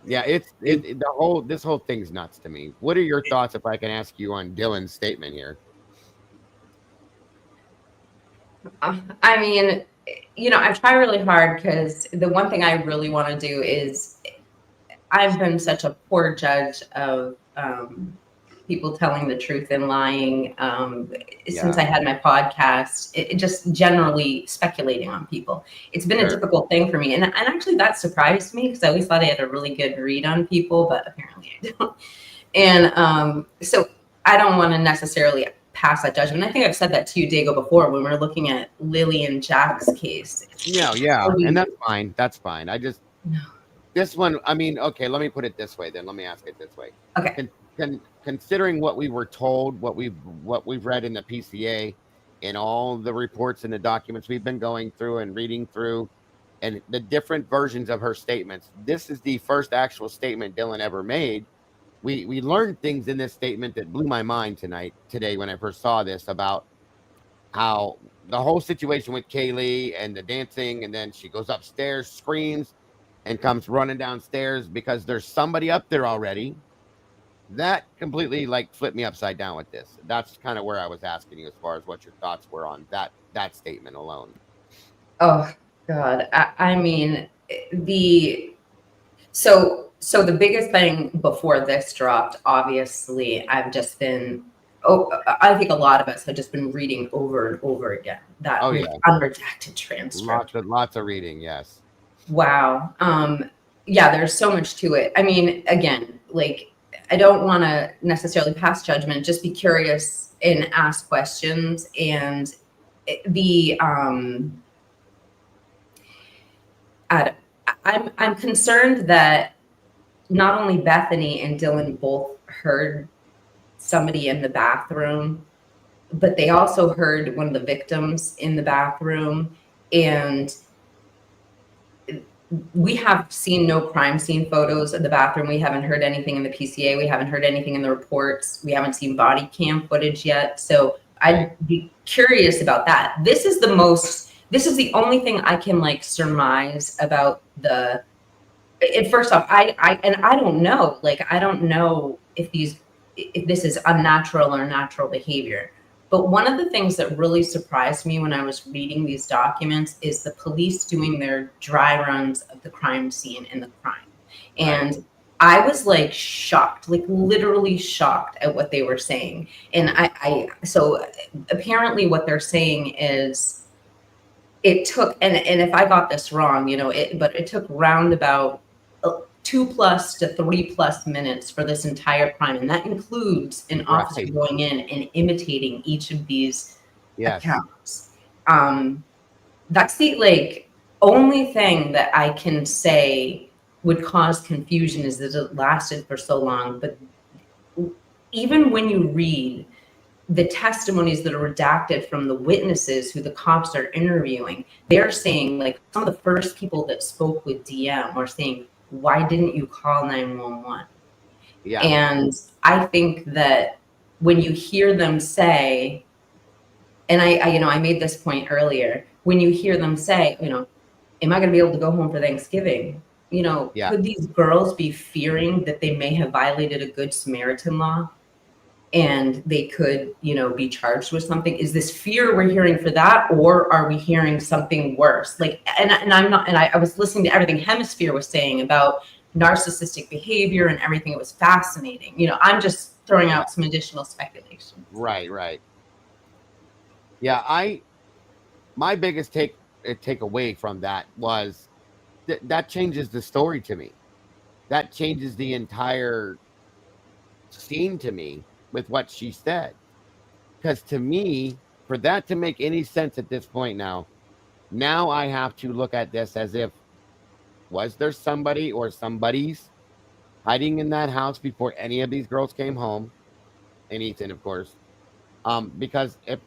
Yeah, this whole thing's nuts to me. What are your thoughts, if I can ask you, on Dylan's statement here? I mean, you know, I've tried really hard because the one thing I really want to do is, I've been such a poor judge of people telling the truth and lying since I had my podcast. It just generally speculating on people. It's been a difficult thing for me, and actually that surprised me because I always thought I had a really good read on people, but apparently I don't. And so I don't want to necessarily pass that judgment. I think I've said that to you, Dago, before when we were looking at Lily and Jack's case. Yeah, and that's fine. That's fine. I just this one. I mean, okay. Let me put it this way. Then let me ask it this way. Okay. Considering what we were told, what we've read in the PCA, and all the reports and the documents we've been going through and reading through, and the different versions of her statements, this is the first actual statement Dylan ever made. We learned things in this statement that blew my mind today when I first saw this, about how the whole situation with Kaylee and the dancing, and then she goes upstairs, screams, and comes running downstairs because there's somebody up there already. That completely flipped me upside down with this. That's kind of where I was asking you as far as what your thoughts were on that statement alone. Oh God. I mean, so the biggest thing before this dropped, obviously, I've just been, I think a lot of us have just been reading over and over again that unredacted transcript. Lots of reading, yes. Wow. Yeah, there's so much to it. I mean, again, I don't want to necessarily pass judgment, just be curious and ask questions. And I'm concerned that not only Bethany and Dylan both heard somebody in the bathroom, but they also heard one of the victims in the bathroom. And we have seen no crime scene photos of the bathroom. We haven't heard anything in the PCA. We haven't heard anything in the reports. We haven't seen body cam footage yet. So I'd be curious about that. This is the only thing I can surmise about first off, I don't know, I don't know if this is unnatural or natural behavior. But one of the things that really surprised me when I was reading these documents is the police doing their dry runs of the crime scene and the crime. And I was shocked, literally shocked at what they were saying. And so apparently what they're saying is it took, and if I got this wrong, but it took roundabout 2+ to 3+ minutes for this entire crime. And that includes an officer going in and imitating each of these accounts. That's the like only thing that I can say would cause confusion is that it lasted for so long. But even when you read the testimonies that are redacted from the witnesses who the cops are interviewing, they're saying, like, some of the first people that spoke with DM are saying, why didn't you call 911? Yeah. And I think that when you hear them say, and I made this point earlier, when you hear them say, am I going to be able to go home for Thanksgiving? Could these girls be fearing that they may have violated a Good Samaritan law and they could, be charged with something? Is this fear we're hearing for that, or are we hearing something worse? Like, and I'm not, and I was listening to everything Hemisphere was saying about narcissistic behavior and everything. It was fascinating. I'm just throwing out some additional speculation. Right. Yeah, my biggest takeaway from that was that changes the story to me. That changes the entire scene to me with what she said. Because to me, for that to make any sense at this point now I have to look at this as if, was there somebody or somebody's hiding in that house before any of these girls came home? And Ethan, of course. Because if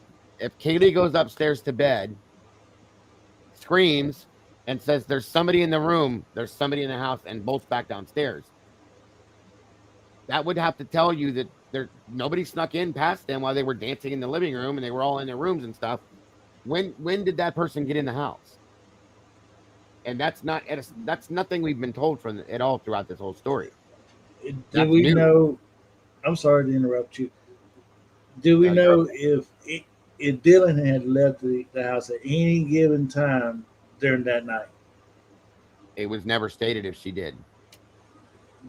Kaylee goes upstairs to bed, screams, and says there's somebody in the room, there's somebody in the house, and bolts back downstairs, that would have to tell you that nobody snuck in past them while they were dancing in the living room and they were all in their rooms and stuff. When did that person get in the house? And that's nothing we've been told from at all throughout this whole story. Do we know? I'm sorry to interrupt you. Do we know if Dylan had left the house at any given time during that night? It was never stated if she did.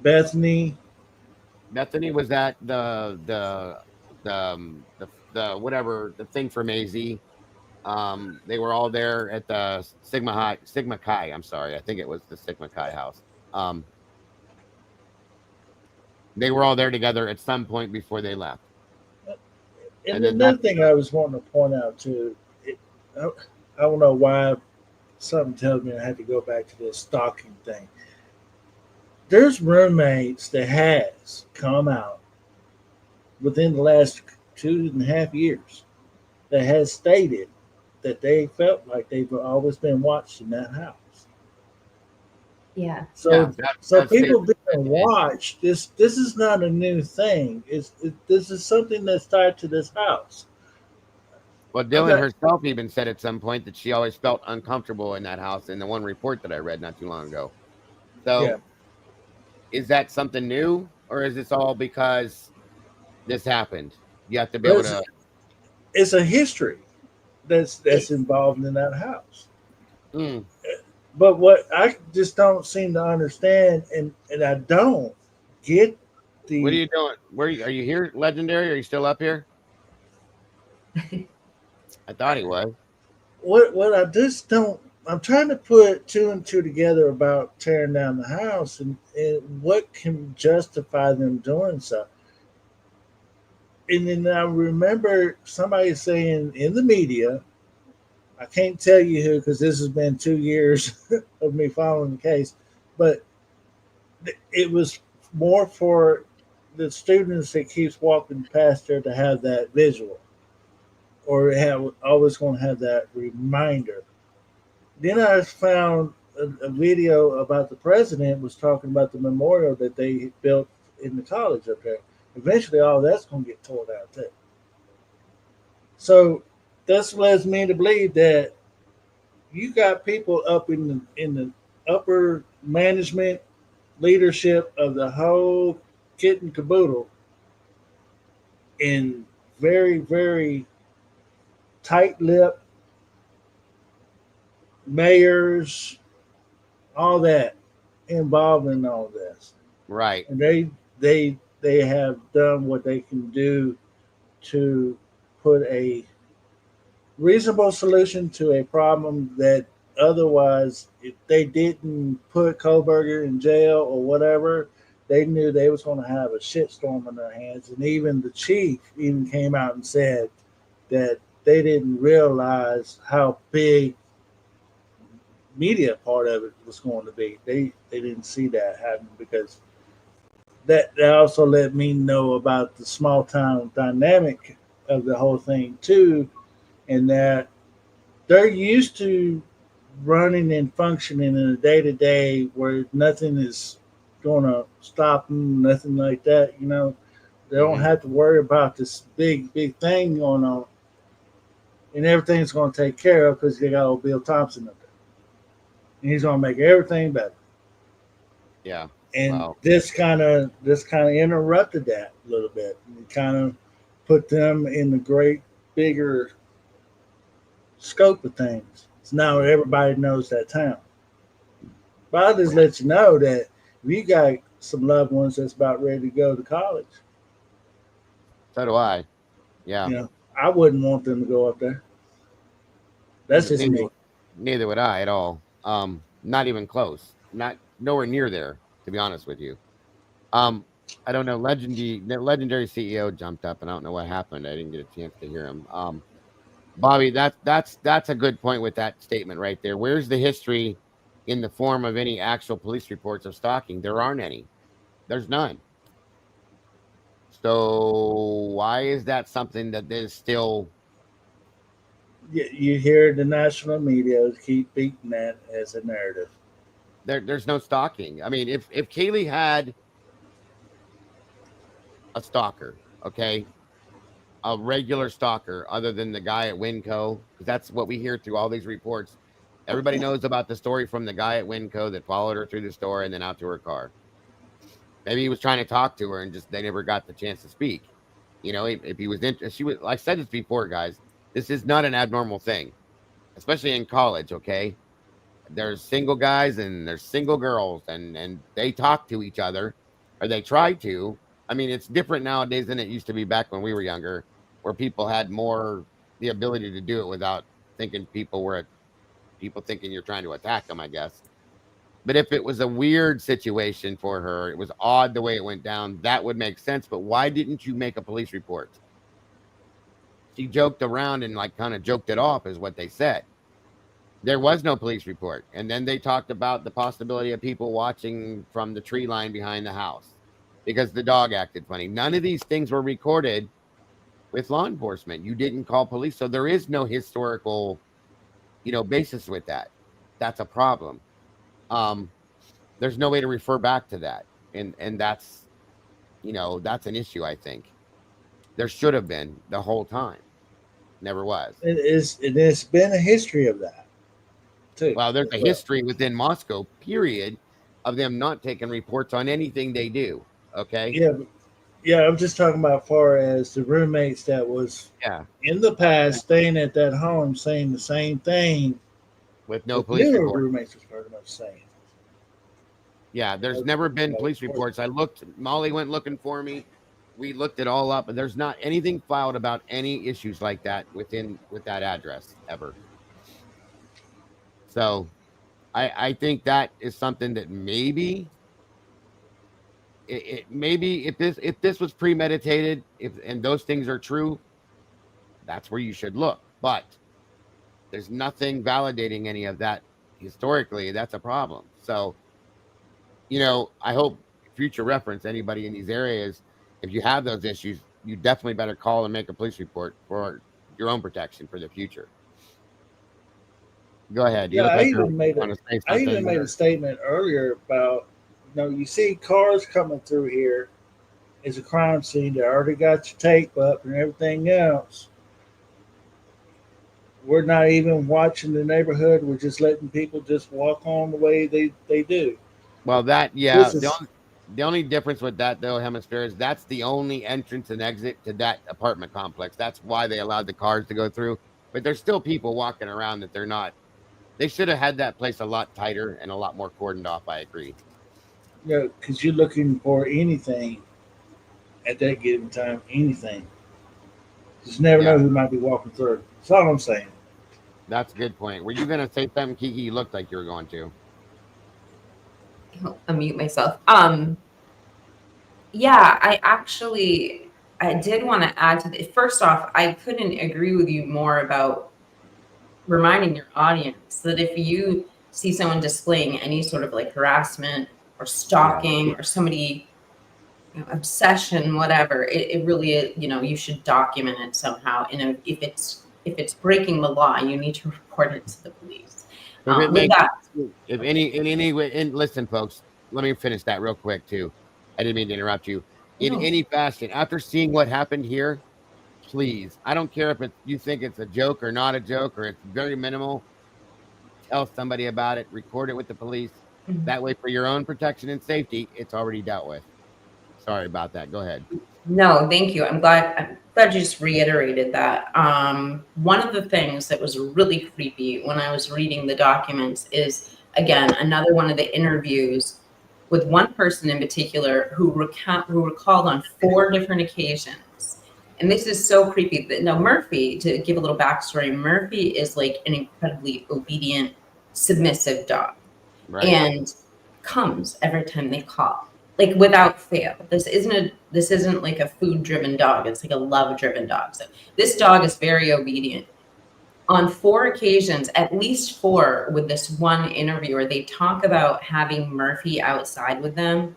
Bethany was at the whatever, the thing for Maisie. They were all there at the Sigma Chi. I'm sorry, I think it was the Sigma Chi house. They were all there together at some point before they left. And another thing I was wanting to point out too, I don't know why something tells me I had to go back to this stalking thing. There's roommates that has come out within the last 2.5 years that has stated that they felt like they've always been watched in that house. Yeah. So people being watched. This is not a new thing. This is something that's tied to this house. Well, Dylan herself even said at some point that she always felt uncomfortable in that house in the one report that I read not too long ago. So is that something new, or is this all because this happened? You have to be able to. It's a history that's involved in that house. But what I just don't seem to understand, and I don't get the. What are you doing? Are you here, Legendary? Are you still up here? I thought he was. What I just don't. I'm trying to put 2 and 2 together about tearing down the house and what can justify them doing so. And then I remember somebody saying in the media, I can't tell you who because this has been 2 years of me following the case, but it was more for the students that keeps walking past there to have that visual or always going to have that reminder. Then I found a video about the president was talking about the memorial that they built in the college up there. Eventually, all that's going to get torn out too. So this leads me to believe that you got people up in the upper management leadership of the whole kit and caboodle in very, very tight-lipped mayors, all that involved in all this. Right. And they have done what they can do to put a reasonable solution to a problem that otherwise, if they didn't put Kohlberger in jail or whatever, they knew they was going to have a shitstorm in their hands. And even the chief even came out and said that they didn't realize how big media part of it was going to be. They didn't see that happen because that also let me know about the small town dynamic of the whole thing too, and that they're used to running and functioning in a day to day where nothing is going to stop them, nothing like that. You know, they don't have to worry about this big thing going on, and everything's going to take care of because they got old Bill Thompson up there, and he's going to make everything better. Yeah. And this kind of interrupted that a little bit. It kind of put them in the great bigger scope of things. So now everybody knows that town. But I'll just let you know that if you got some loved ones that's about ready to go to college. So do I. Yeah. You know, I wouldn't want them to go up there. That's just me. Neither would I at all. Not even close. Nowhere near there, to be honest with you. I don't know. Legendary CEO jumped up, and I don't know what happened. I didn't get a chance to hear him. Bobby, that's a good point with that statement right there. Where's the history in the form of any actual police reports of stalking? There aren't any. There's none. So why is that something that is still? You hear the national media keep beating that as a narrative. There's no stalking. I mean, if Kaylee had a stalker, okay, a regular stalker, other than the guy at Winco, because that's what we hear through all these reports. Everybody knows about the story from the guy at Winco that followed her through the store and then out to her car. Maybe he was trying to talk to her and just they never got the chance to speak. You know, if he was she was. I said this before, guys. This is not an abnormal thing, especially in college. Okay, there's single guys and there's single girls, and they talk to each other, or they try to. I mean, it's different nowadays than it used to be back when we were younger, where people had more the ability to do it without thinking people thinking you're trying to attack them, I guess. But if it was a weird situation for her, it was odd the way it went down, that would make sense. But why didn't you make a police report? She joked around and like kind of joked it off is what they said. There was no police report. And then they talked about the possibility of people watching from the tree line behind the house because the dog acted funny. None of these things were recorded with law enforcement. You didn't call police. So there is no historical, basis with that. That's a problem. There's no way to refer back to that. And that's, that's an issue, I think. There should have been the whole time. Never was. It's been a history of that, too. Well, there's a history within Moscow, period, of them not taking reports on anything they do. Okay? Yeah, I'm just talking about far as the roommates that was in the past staying at that home saying the same thing. With no police report. Roommates was pretty much saying. Yeah, there's never been police reports. I looked, Molly went looking for me. We looked it all up, and there's not anything filed about any issues like that with that address ever. So I think that is something that maybe maybe if this was premeditated, and those things are true, that's where you should look. But there's nothing validating any of that historically. That's a problem. So, I hope future reference, anybody in these areas, if you have those issues, you definitely better call and make a police report for your own protection for the future. Go ahead. I even made a statement earlier about, you see cars coming through here. It's a crime scene. They already got your tape up and everything else. We're not even watching the neighborhood. We're just letting people just walk on the way they do. Well, the only difference with that, though, Hemisphere, is that's the only entrance and exit to that apartment complex. That's why they allowed the cars to go through. But there's still people walking around that they're not. They should have had that place a lot tighter and a lot more cordoned off. I agree. Yeah, because you're looking for anything at that given time, anything. Just never know who might be walking through. That's all I'm saying. That's a good point. Were you going to say something, Kiki? You looked like you were going to. I'll unmute myself. Yeah, I did want to add to this. First off, I couldn't agree with you more about reminding your audience that if you see someone displaying any sort of like harassment or stalking or somebody, obsession, whatever, it really is, you should document it somehow. And if it's breaking the law, you need to report it to the police. If any way, and listen, folks, let me finish that real quick too. I didn't mean to interrupt you. In any fashion, after seeing what happened here, please, I don't care if you think it's a joke or not a joke, or it's very minimal. Tell somebody about it. Record it with the police. That way, for your own protection and safety, it's already dealt with. Sorry about that. Go ahead. No, thank you. I'm glad you just reiterated that. One of the things that was really creepy when I was reading the documents is, again, another one of the interviews with one person in particular who recalled on 4 different occasions. And this is so creepy. Now, Murphy, to give a little backstory, Murphy is like an incredibly obedient, submissive dog. Right. And comes every time they call, like without fail. This isn't like a food-driven dog. It's like a love-driven dog. So this dog is very obedient. On 4 occasions, at least 4 with this one interviewer, they talk about having Murphy outside with them,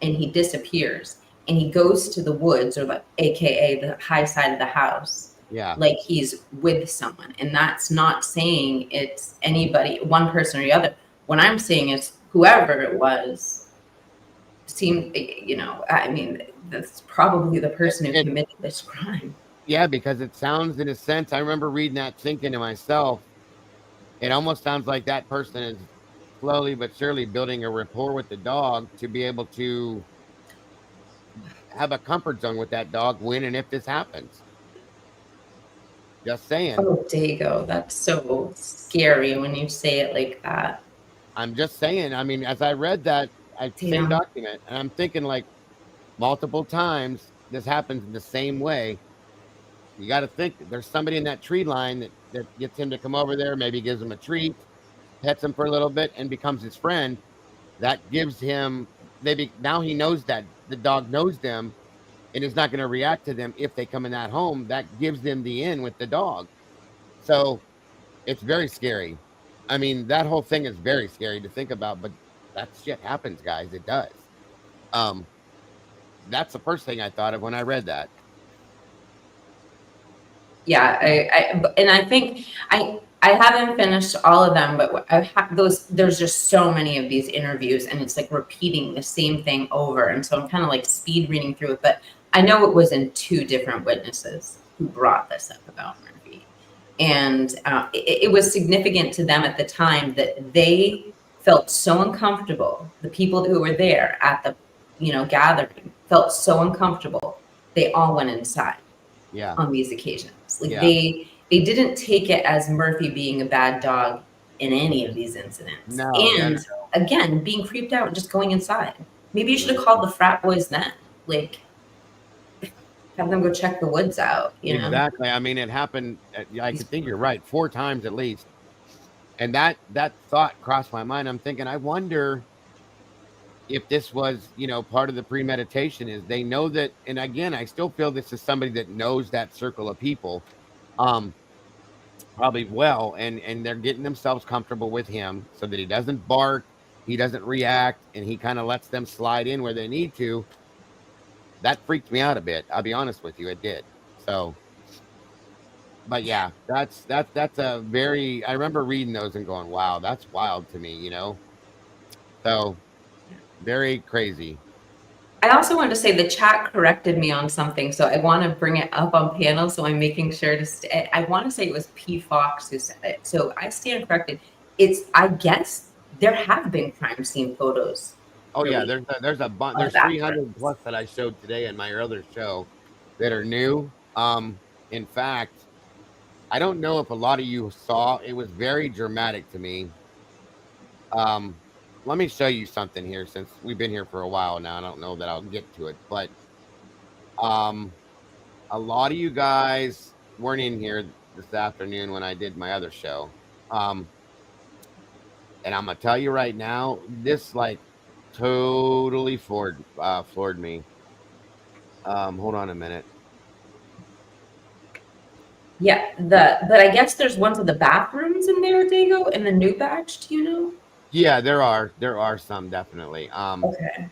and he disappears. And he goes to the woods, or AKA the high side of the house. Yeah. Like he's with someone. And that's not saying it's anybody, one person or the other. What I'm saying is whoever it was seemed, I mean, that's probably the person who committed this crime. Yeah, because it sounds, in a sense, I remember reading that, thinking to myself, it almost sounds like that person is slowly but surely building a rapport with the dog to be able to have a comfort zone with that dog when and if this happens. Just saying. Oh, Dago, that's so scary when you say it like that. I'm just saying. I mean, as I read that same document, and I'm thinking, like, multiple times this happens in the same way. You got to think that there's somebody in that tree line that gets him to come over there, maybe gives him a treat, pets him for a little bit, and becomes his friend. That gives him, now he knows that the dog knows them and is not going to react to them if they come in that home. That gives them the in with the dog. So it's very scary. I mean, that whole thing is very scary to think about, but that shit happens, guys. It does. That's the first thing I thought of when I read that. Yeah, I think I haven't finished all of them, but there's just so many of these interviews, and it's like repeating the same thing over. And so I'm kind of like speed reading through it, but I know it was in 2 different witnesses who brought this up about Murphy. And it was significant to them at the time that they felt so uncomfortable. The people who were there at the, gathering felt so uncomfortable. They all went inside. Yeah. On these occasions. Like they didn't take it as Murphy being a bad dog in any of these incidents. No, and again, being creeped out and just going inside. Maybe you should have called the frat boys then. Like, have them go check the woods out. Exactly. I mean, it happened. I think you're right, 4 times at least. And that thought crossed my mind. I'm thinking, I wonder if this was, part of the premeditation. Is they know that, and again, I still feel this is somebody that knows that circle of people, probably well, and they're getting themselves comfortable with him so that he doesn't bark, he doesn't react, and he kind of lets them slide in where they need to. That freaked me out a bit. I'll be honest with you, it did. So, but yeah, that's a very, I remember reading those and going, wow, that's wild to me, So, very crazy. I also wanted to say the chat corrected me on something, so I want to bring it up on panel. So I'm making sure to stay. I want to say it was P. Fox who said it. So I stand corrected. I guess there have been crime scene photos. Oh yeah, there's a bunch. There's 300 plus that I showed today in my other show that are new. In fact, I don't know if a lot of you saw. It was very dramatic to me. Let me show you something here, since we've been here for a while now. I don't know that I'll get to it, but a lot of you guys weren't in here this afternoon when I did my other show. And I'm gonna tell you right now, this like totally floored me. Hold on a minute. Yeah, but I guess there's ones with the bathrooms in there, Dago, in the new batch. Do you know? Yeah, there are some definitely. Okay.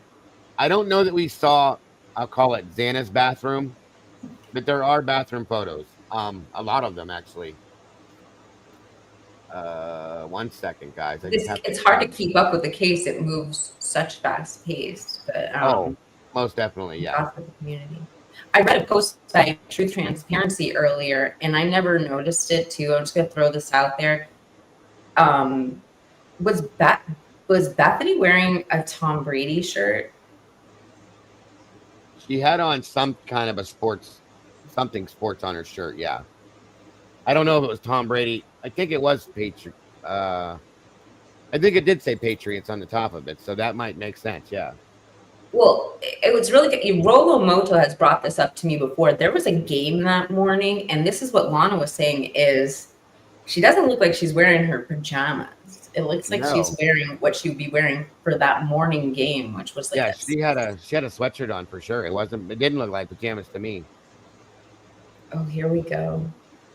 I don't know that we saw, I'll call it Xana's bathroom, but there are bathroom photos. A lot of them actually. 1 second, guys. I just have to It's hard to keep up with the case. It moves such fast pace, but most definitely, yeah. the community. I read a post by Truth Transparency earlier, and I never noticed it too. I'm just gonna throw this out there. Was Bethany wearing a Tom Brady shirt? She had on some kind of a sports on her shirt. Yeah, I don't know if it was Tom Brady. I think it was Patriot. I think it did say Patriots on the top of it, so that might make sense. Yeah. Well, it was really good. Rolo Moto has brought this up to me before. There was a game that morning, and this is what Lana was saying: is she doesn't look like she's wearing her pajamas. It looks like she's wearing what she would be wearing for that morning game, which was like she had a sweatshirt on for sure. It didn't look like pajamas to me. Oh, here we go.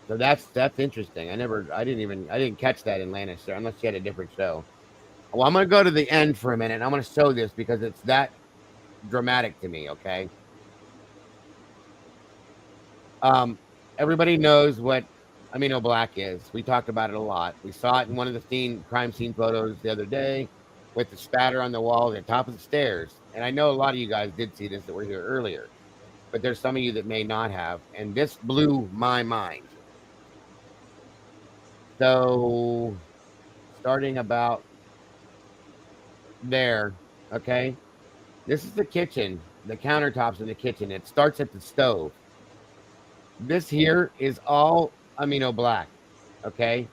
So that's interesting. I didn't catch that in Lannister unless she had a different show. Well, I'm gonna go to the end for a minute. And I'm gonna show this because it's that dramatic to me. Okay. Everybody knows what Amino Black is. We talked about it a lot. We saw it in one of the crime scene photos the other day with the spatter on the wall at the top of the stairs. And I know a lot of you guys did see this that were here earlier, but there's some of you that may not have. And this blew my mind. So starting about there, okay? This is the kitchen, the countertops in the kitchen. It starts at the stove. This here is all Amino Black, okay?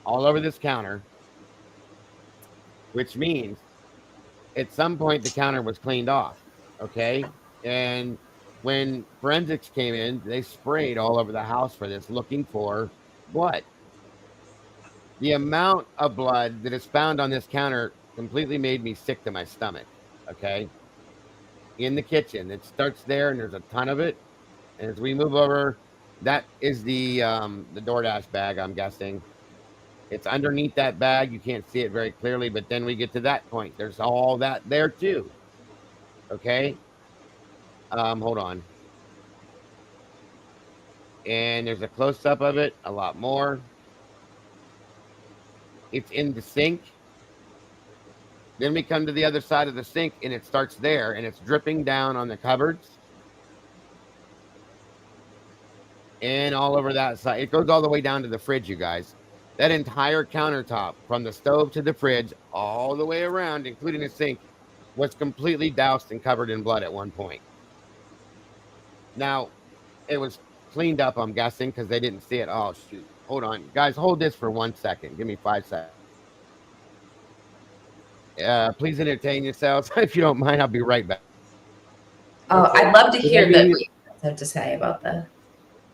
All over this counter, which means at some point the counter was cleaned off, okay? And when forensics came in, they sprayed all over the house for this, looking for blood. The amount of blood that is found on this counter completely made me sick to my stomach, okay? In the kitchen, it starts there, and there's a ton of it. And as we move over, that is the DoorDash bag, I'm guessing. It's underneath that bag. You can't see it very clearly, but then we get to that point. There's all that there too. Okay. Hold on. And there's a close-up of it, a lot more. It's in the sink. Then we come to the other side of the sink, and it starts there, and it's dripping down on the cupboards. And all over that side. It goes all the way down to the fridge, you guys. That entire countertop, from the stove to the fridge, all the way around, including the sink, was completely doused and covered in blood at one point. Now, it was cleaned up, I'm guessing, because they didn't see it. Oh, shoot. Hold on. Guys, hold this for 1 second. Give me 5 seconds. Please entertain yourselves. If you don't mind, I'll be right back. Oh, I'd love to hear what you have to say about that.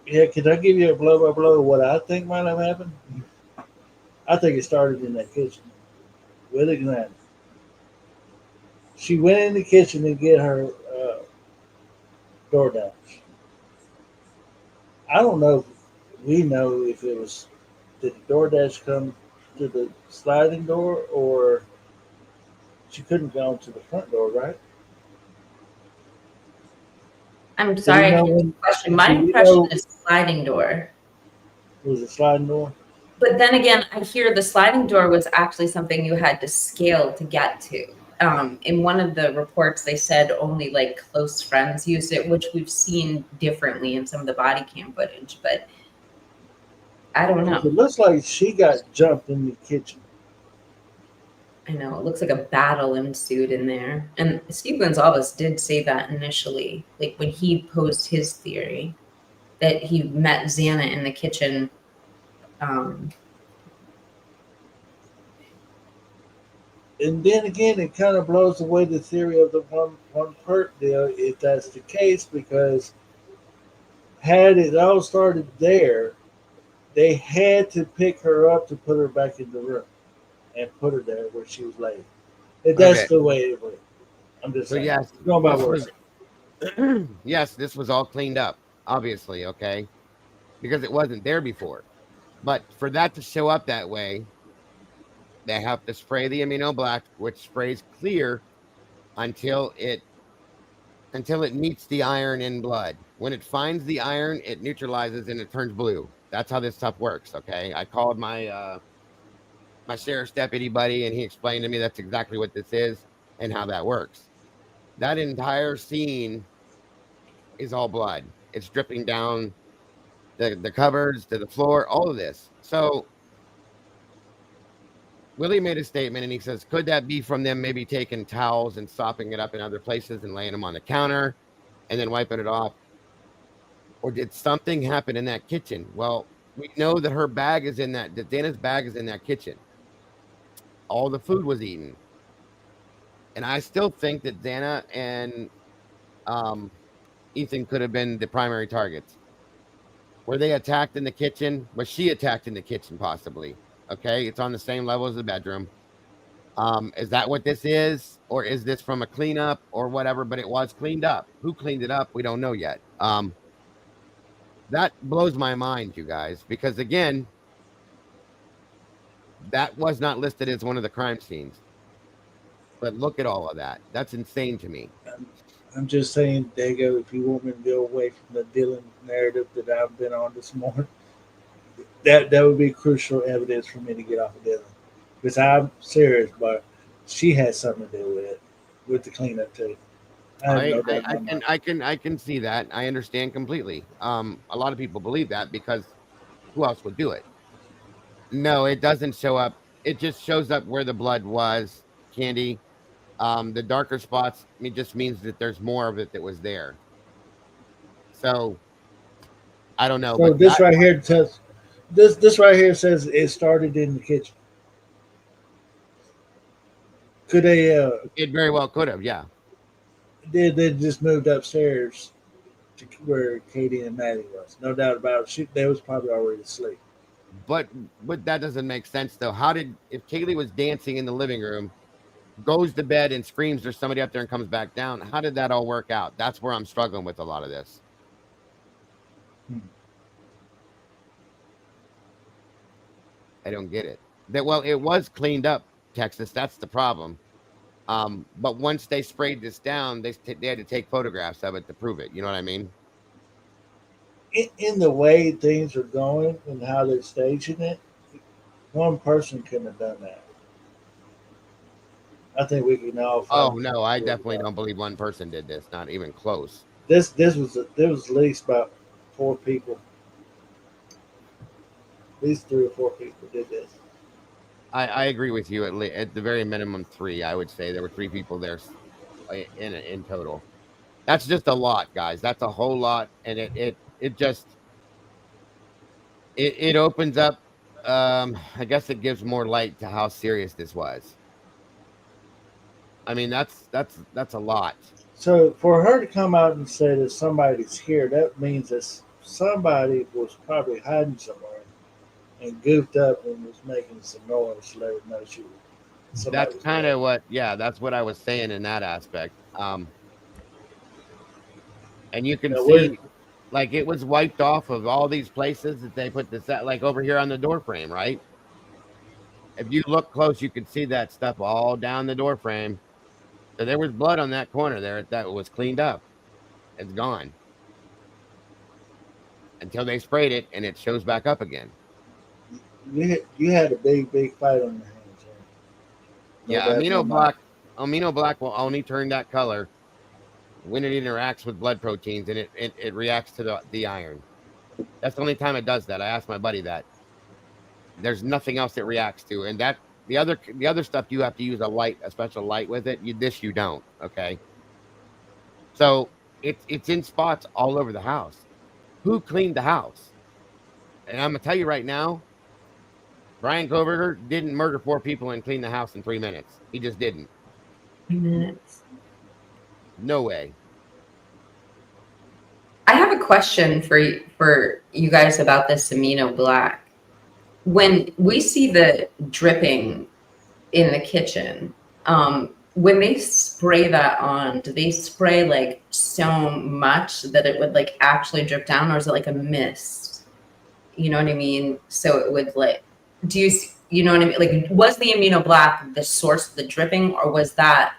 Yeah, can I give you a blow by blow of what I think might have happened? I think it started in that kitchen with Ignat. She went in the kitchen to get her DoorDash. I don't know if we know if it was, did the DoorDash come to the sliding door, or she couldn't go to the front door, right? I'm sorry, I didn't question. My impression is sliding door. It was a sliding door? But then again, I hear the sliding door was actually something you had to scale to get to. In one of the reports, they said only like close friends used it, which we've seen differently in some of the body cam footage, but I don't know. It looks like she got jumped in the kitchen. I know, it looks like a battle ensued in there. And Steve Gonzalez did say that initially, like when he posed his theory, that he met Xana in the kitchen. And then again, it kind of blows away the theory of the one perk deal, if that's the case, because had it all started there, They had to pick her up to put her back in the room and put her there where she was laying. That's the way it went. I'm just So saying. yes, Go by this words. was yes, this was all cleaned up, obviously, okay, because it wasn't there before. But for that to show up that way, they have to spray the amino black, which sprays clear until it meets the iron in blood. When it finds the iron, it neutralizes and it turns blue. That's how this stuff works. Okay, I called my my sheriff's deputy buddy, and he explained to me that's exactly what this is and how that works. That entire scene is all blood. It's dripping down the cupboards to the floor, all of this. So Willie made a statement and he says, could that be from them maybe taking towels and sopping it up in other places and laying them on the counter and then wiping it off? Or did something happen in that kitchen? Well, we know that her bag is in that Dana's bag is in that kitchen. All the food was eaten. And I still think that Dana and Ethan could have been the primary targets. Were they attacked in the kitchen? Was she attacked in the kitchen, possibly? Okay, it's on the same level as the bedroom. Is that what this is? Or is this from a cleanup or whatever? But it was cleaned up. Who cleaned it up? We don't know yet. That blows my mind, you guys, because again, that was not listed as one of the crime scenes. But look at all of that. That's insane to me. I'm just saying, Dago, if you want me to go away from the Dylan narrative that I've been on this morning, that would be crucial evidence for me to get off of Dylan. Because I'm serious, but she has something to do with the cleanup too. I can see that. I understand completely. A lot of people believe that because who else would do it? No, it doesn't show up. It just shows up where the blood was, Candy. The darker spots, it just means that there's more of it that was there. So I don't know. So but this right here says this right here says it started in the kitchen. Could they? It very well could have, yeah. They just moved upstairs to where Katie and Maddie was. No doubt about it. They was probably already asleep. But that doesn't make sense though. If Kaylee was dancing in the living room, goes to bed and screams, there's somebody up there and comes back down. How did that all work out? That's where I'm struggling with a lot of this. I don't get it. Well, it was cleaned up, Texas. That's the problem. But once they sprayed this down, they had to take photographs of it to prove it. You know what I mean? In the way things are going and how they're staging it, one person couldn't have done that. I think we can all. Oh no, I definitely don't believe one person did this. Not even close. There was at least about 4 people. At least 3 or 4 people did this. I agree with you. At the very minimum 3, I would say there were 3 people there in total. That's just a lot, guys. That's a whole lot, and it opens up. I guess it gives more light to how serious this was. I mean, that's a lot. So for her to come out and say that somebody's here, that means that somebody was probably hiding somewhere and goofed up and was making some noise to let her know she was. That's kind of what, that's what I was saying in that aspect. And you can see, like, it was wiped off of all these places that they put this at, like over here on the door frame, right? If you look close, you can see that stuff all down the door frame. So there was blood on that corner there that was cleaned up. It's gone. Until they sprayed it and it shows back up again. You had a big fight on your hands. Yeah, amino black will only turn that color when it interacts with blood proteins and it reacts to the iron. That's the only time it does that. I asked my buddy that. There's nothing else it reacts to, and that the other stuff you have to use a special light with it. You don't. Okay. So it's in spots all over the house. Who cleaned the house? And I'm gonna tell you right now, Brian Koberger didn't murder 4 people and clean the house in 3 minutes. He just didn't. 3 minutes. No way. I have a question for you guys about this amino black. when we see the dripping in the kitchen, when they spray that on, do they spray like so much that it would like actually drip down, or is it like a mist? You know what I mean? So it would like, you know what I mean? Like, was the amino black the source of the dripping, or was that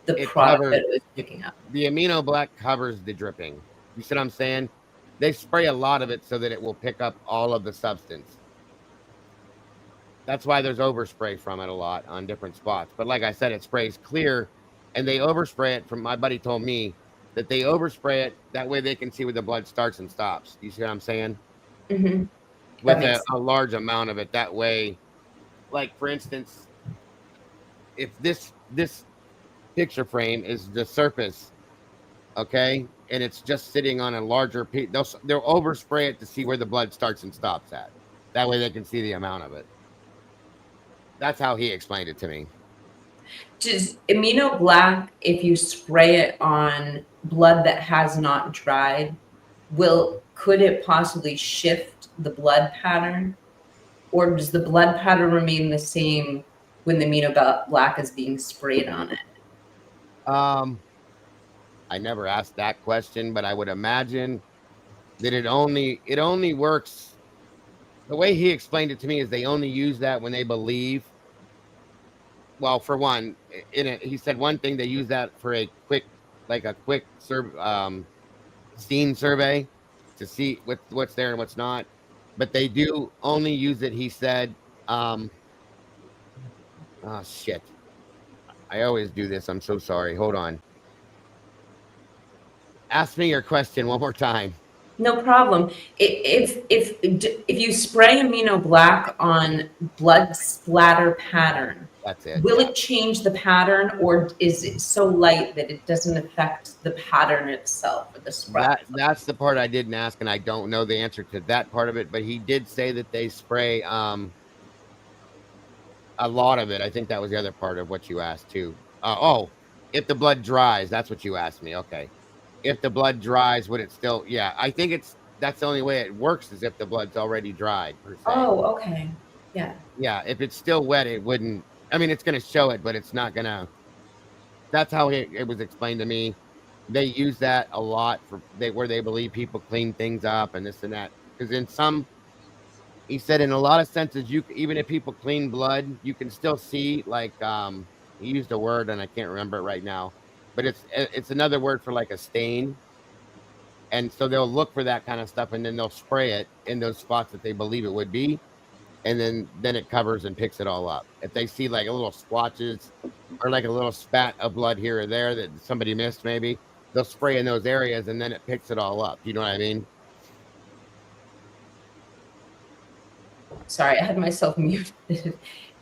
the product that it was picking up? The amino black covers the dripping. You see what I'm saying? They spray a lot of it so that it will pick up all of the substance. That's why there's overspray from it a lot on different spots. But like I said, it sprays clear, and they overspray it. From my buddy told me that they overspray it that way they can see where the blood starts and stops. You see what I'm saying? Mm-hmm. With a large amount of it. That way, like for instance, if this picture frame is the surface, okay, and it's just sitting on a larger piece, they'll overspray it to see where the blood starts and stops at. That way they can see the amount of it. That's how he explained it to me. Does amino black, if you spray it on blood that has not dried, could it possibly shift the blood pattern, or does the blood pattern remain the same when the amino black is being sprayed on it? I never asked that question, but I would imagine that it only works. The way he explained it to me is they only use that when they believe. Well, for one, he said one thing, they use that for a quick scene survey to see what's there and what's not. But they do only use it, he said. Oh shit! I always do this. I'm so sorry. Hold on. Ask me your question one more time. No problem. If you spray amino black on blood splatter pattern, that's it. Will it change the pattern, or is it so light that it doesn't affect the pattern itself or the spread? That's the part I didn't ask, and I don't know the answer to that part of it. But he did say that they spray a lot of it. I think that was the other part of what you asked too. If the blood dries, that's what you asked me. Okay. If the blood dries, would it still? Yeah, I think that's the only way it works is if the blood's already dried. Per se. Oh, okay. Yeah. Yeah, if it's still wet, it wouldn't. I mean, it's going to show it, but it's not going to. That's how it was explained to me. They use that a lot where they believe people clean things up and this and that. Because he said in a lot of senses, even if people clean blood, you can still see like he used a word and I can't remember it right now. But it's another word for like a stain. And so they'll look for that kind of stuff, and then they'll spray it in those spots that they believe it would be. And then it covers and picks it all up. If they see like a little splotches or like a little spat of blood here or there that somebody missed, maybe they'll spray in those areas, and then it picks it all up. You know what I mean? Sorry, I had myself muted.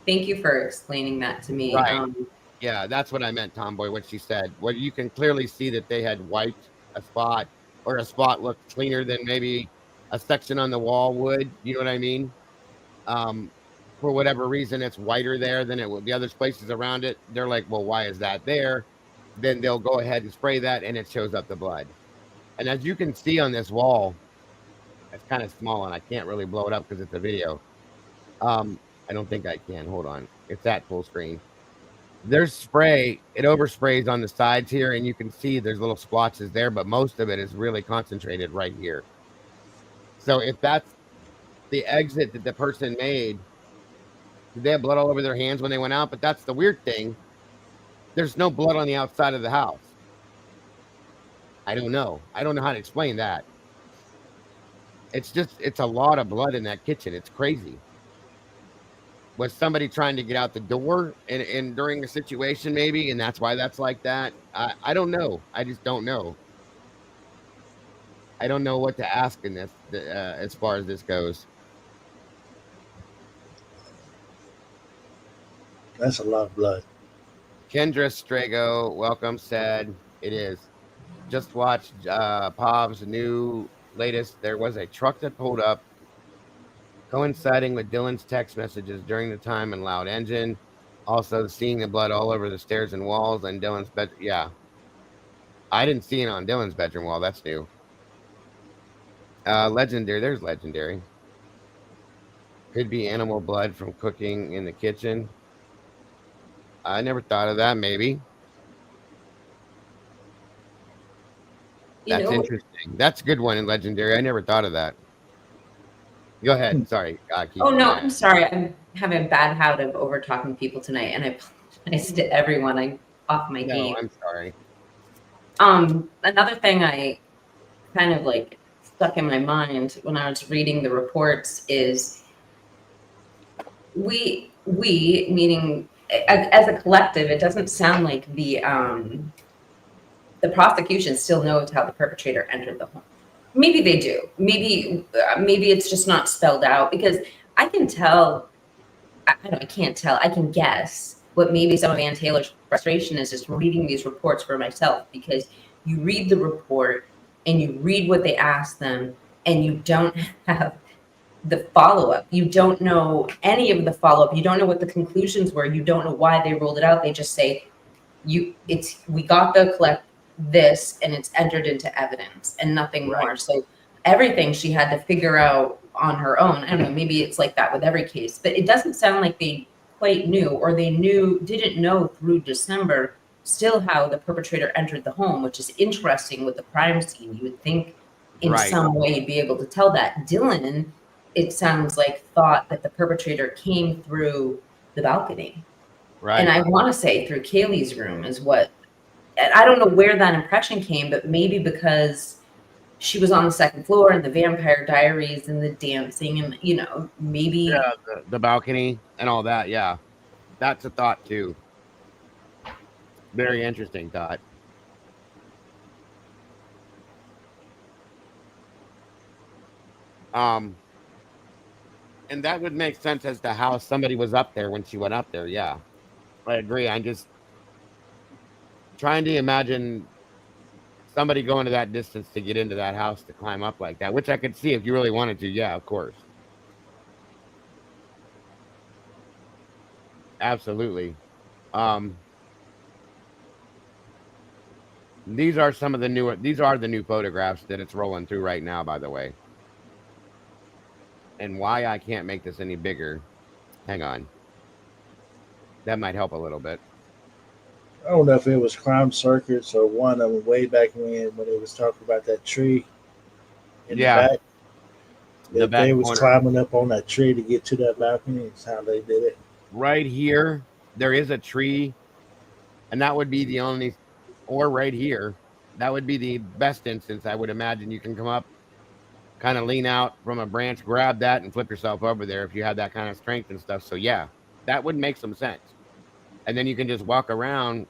Thank you for explaining that to me. Right. Yeah, that's what I meant, Tomboy, what she said. Well, you can clearly see that they had wiped a spot, or a spot looked cleaner than maybe a section on the wall would. You know what I mean? For whatever reason, it's whiter there than it would the other places around it. They're like, well, why is that there? Then they'll go ahead and spray that, and it shows up the blood. And as you can see on this wall, it's kind of small, and I can't really blow it up because it's a video. I don't think I can. Hold on. It's at full screen. There's spray. It oversprays on the sides here, and you can see there's little splotches there, but most of it is really concentrated right here. So if that's the exit that the person made, did they have blood all over their hands when they went out? But that's the weird thing. There's no blood on the outside of the house. I don't know. I don't know how to explain that. It's a lot of blood in that kitchen. It's crazy. Was somebody trying to get out the door and during the situation maybe, and that's why that's like that? I don't know. I just don't know. I don't know what to ask in this as far as this goes. That's a lot of blood. Kendra Strago, welcome, said it is. Just watched Pov's new latest. There was a truck that pulled up coinciding with Dylan's text messages during the time and loud engine. Also seeing the blood all over the stairs and walls and Dylan's bed. Yeah. I didn't see it on Dylan's bedroom wall. That's new. Legendary. There's Legendary. Could be animal blood from cooking in the kitchen. I never thought of that. Maybe. That's interesting. That's a good one in Legendary. I never thought of that. Go ahead. Sorry. Oh no, I'm sorry. I'm having a bad habit of over talking people tonight, and I apologize to everyone. I'm off my game. I'm sorry. Another thing I kind of like stuck in my mind when I was reading the reports is we meaning as a collective, it doesn't sound like the prosecution still knows how the perpetrator entered the home. Maybe they do. Maybe it's just not spelled out, because I can tell. I can't tell. I can guess what maybe some of Ann Taylor's frustration is just reading these reports for myself, because you read the report and you read what they asked them and you don't have the follow-up. You don't know any of the follow-up. You don't know what the conclusions were. You don't know why they rolled it out. They just say, we got the collect this and it's entered into evidence and nothing more. So everything she had to figure out on her own. I don't know, maybe it's like that with every case, but it doesn't sound like they quite knew, or they didn't know through December still how the perpetrator entered the home, which is interesting with the crime scene. You would think in some way you'd be able to tell that. Dylan, it sounds like, thought that the perpetrator came through the balcony. Right. And I want to say through Kaylee's room is what, and I don't know where that impression came, but maybe because she was on the second floor and the Vampire Diaries and the dancing and, maybe. Yeah, the balcony and all that. Yeah. That's a thought too. Very interesting thought. And that would make sense as to how somebody was up there when she went up there. Yeah, I agree. I'm just trying to imagine somebody going to that distance to get into that house to climb up like that, which I could see if you really wanted to. Yeah, of course. Absolutely. These are the new photographs that it's rolling through right now, by the way. And why I can't make this any bigger. Hang on. That might help a little bit. I don't know if it was Crime Circuits or one of them way back when it was talking about that tree in the back. They was climbing up on that tree to get to that balcony. It's how they did it. Right here, there is a tree, and that would be the only, or right here, that would be the best instance. I would imagine you can come up, kind of lean out from a branch, grab that, and flip yourself over there if you had that kind of strength and stuff. So yeah, that would make some sense. And then you can just walk around,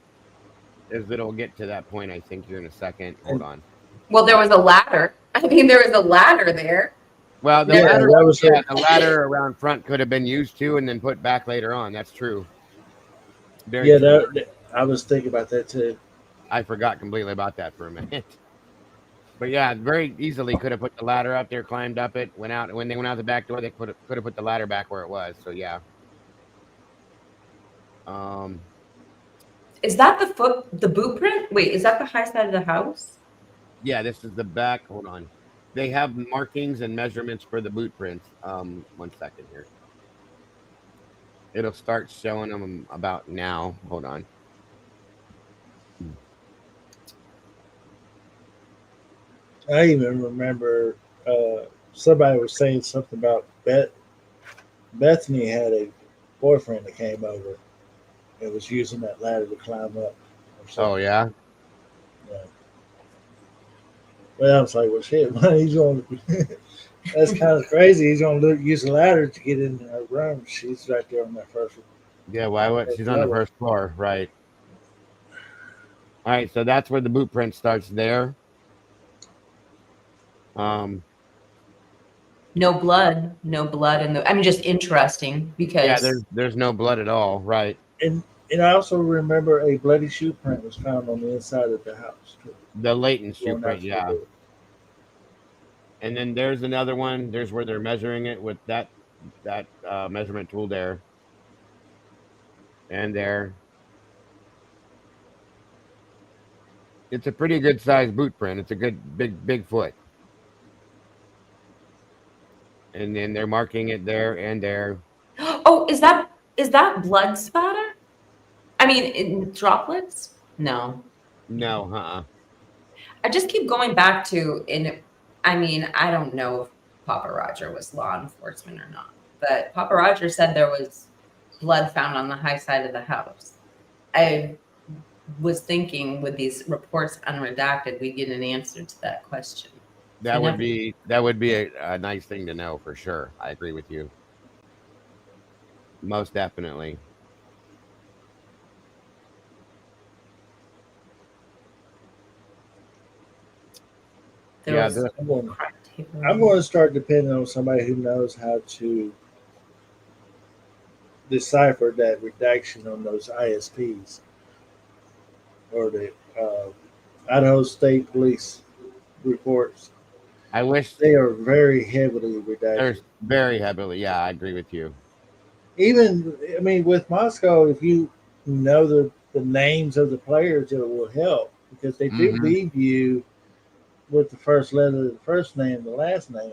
as it'll get to that point, I think, here in a second. Hold on. Well, there was a ladder. I mean, there was a ladder there. Well, the ladder around front could have been used too, and then put back later on. That's true. Very true. I was thinking about that too. I forgot completely about that for a minute. But yeah, very easily could have put the ladder up there, climbed up it, went out. When they went out the back door, they could have put the ladder back where it was. So yeah. Is that the boot print? Wait, is that the high side of the house? Yeah, this is the back. Hold on. They have markings and measurements for the boot prints. 1 second here. It'll start showing them about now. Hold on. I even remember somebody was saying something about Bethany had a boyfriend that came over and was using that ladder to climb up. Oh, yeah? Yeah. Well, I was like, well, shit, man, he's going to... That's kind of crazy. He's going to use a ladder to get in her room. She's right there on that first. Yeah, why would she's on the first floor, right? All right, so that's where the boot print starts there. No blood in the. I'm just interesting because there's no blood at all, right? And I also remember a bloody shoe print was found on the inside of the house too. The latent shoe print, yeah. And then there's another one. There's where they're measuring it with that measurement tool there. And there. It's a pretty good sized boot print. It's a good big foot. and then they're marking it there and there. Oh, is that blood spatter? I mean, in droplets? No. No, I just keep going back to I mean, I don't know if Papa Roger was law enforcement or not, but Papa Roger said there was blood found on the high side of the house. I was thinking with these reports unredacted, we get an answer to that question. that would be a nice thing to know for sure. I agree with you. Most definitely. I'm going to start depending on somebody who knows how to decipher that redaction on those ISPs or the Idaho State Police reports. I wish they are very heavily redacted. They're very heavily. Yeah, I agree with you. Even, I mean, with Moscow, if you know the names of the players, it will help because they do leave you with the first letter of the first name, the last name.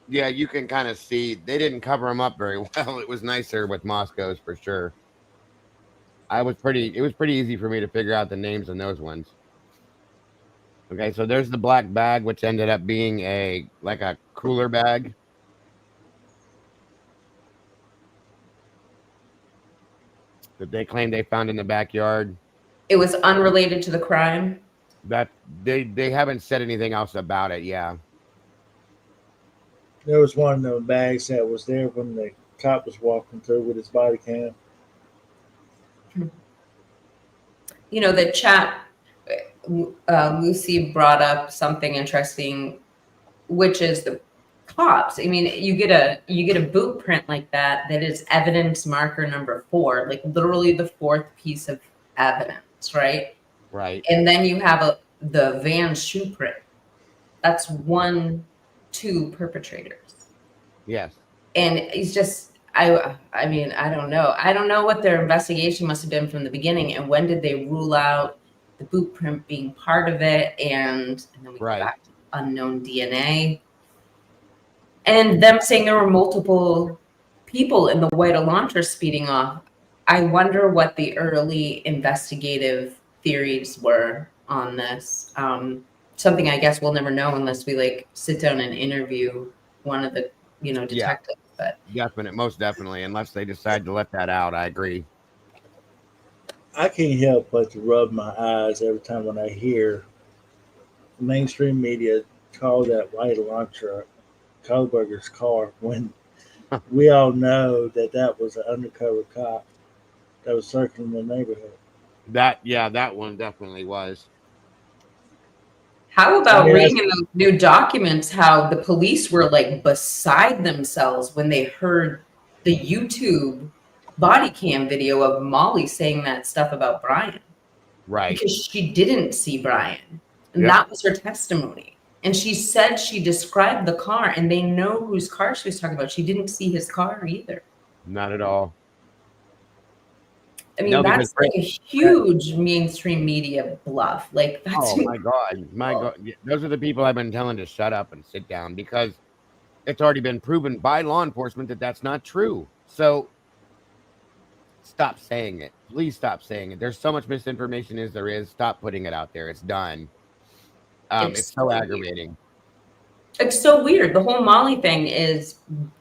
Yeah, you can kind of see they didn't cover them up very well. It was nicer with Moscow's for sure. It was pretty easy for me to figure out the names on those ones. Okay, so there's the black bag, which ended up being a cooler bag. That they claimed they found in the backyard. It was unrelated to the crime? That they haven't said anything else about it, yeah. There was one of those bags that was there when the cop was walking through with his body cam. You know, the chat, Lucy brought up something interesting, which is the cops. I mean, you get a boot print like that is evidence marker number 4, like literally the 4th piece of evidence, right? Right. And then you have the van shoe print. That's 2 perpetrators. Yes. And he's just, I mean, I don't know. I don't know what their investigation must have been from the beginning, and when did they rule out the boot print being part of it, and then we go back to unknown DNA. And them saying there were multiple people in the white Elantra speeding off. I wonder what the early investigative theories were on this. Something I guess we'll never know unless we sit down and interview one of the detectives. But most definitely, unless they decide to let that out, I agree. I can't help but to rub my eyes every time when I hear mainstream media call that white Elantra Kohlberger's car when we all know that was an undercover cop that was circling the neighborhood. That one definitely was. How about reading in those new documents how the police were beside themselves when they heard the YouTube body cam video of Molly saying that stuff about Brian? Right. Because she didn't see Brian. And that was her testimony. And she said she described the car, and they know whose car she was talking about. She didn't see his car either. Not at all. I mean, that's a huge mainstream media bluff. That's oh my God. Those are the people I've been telling to shut up and sit down, because it's already been proven by law enforcement that that's not true. So stop saying it. Please stop saying it. There's so much misinformation as there is. Stop putting it out there. It's done. It's so aggravating. It's so weird. The whole Molly thing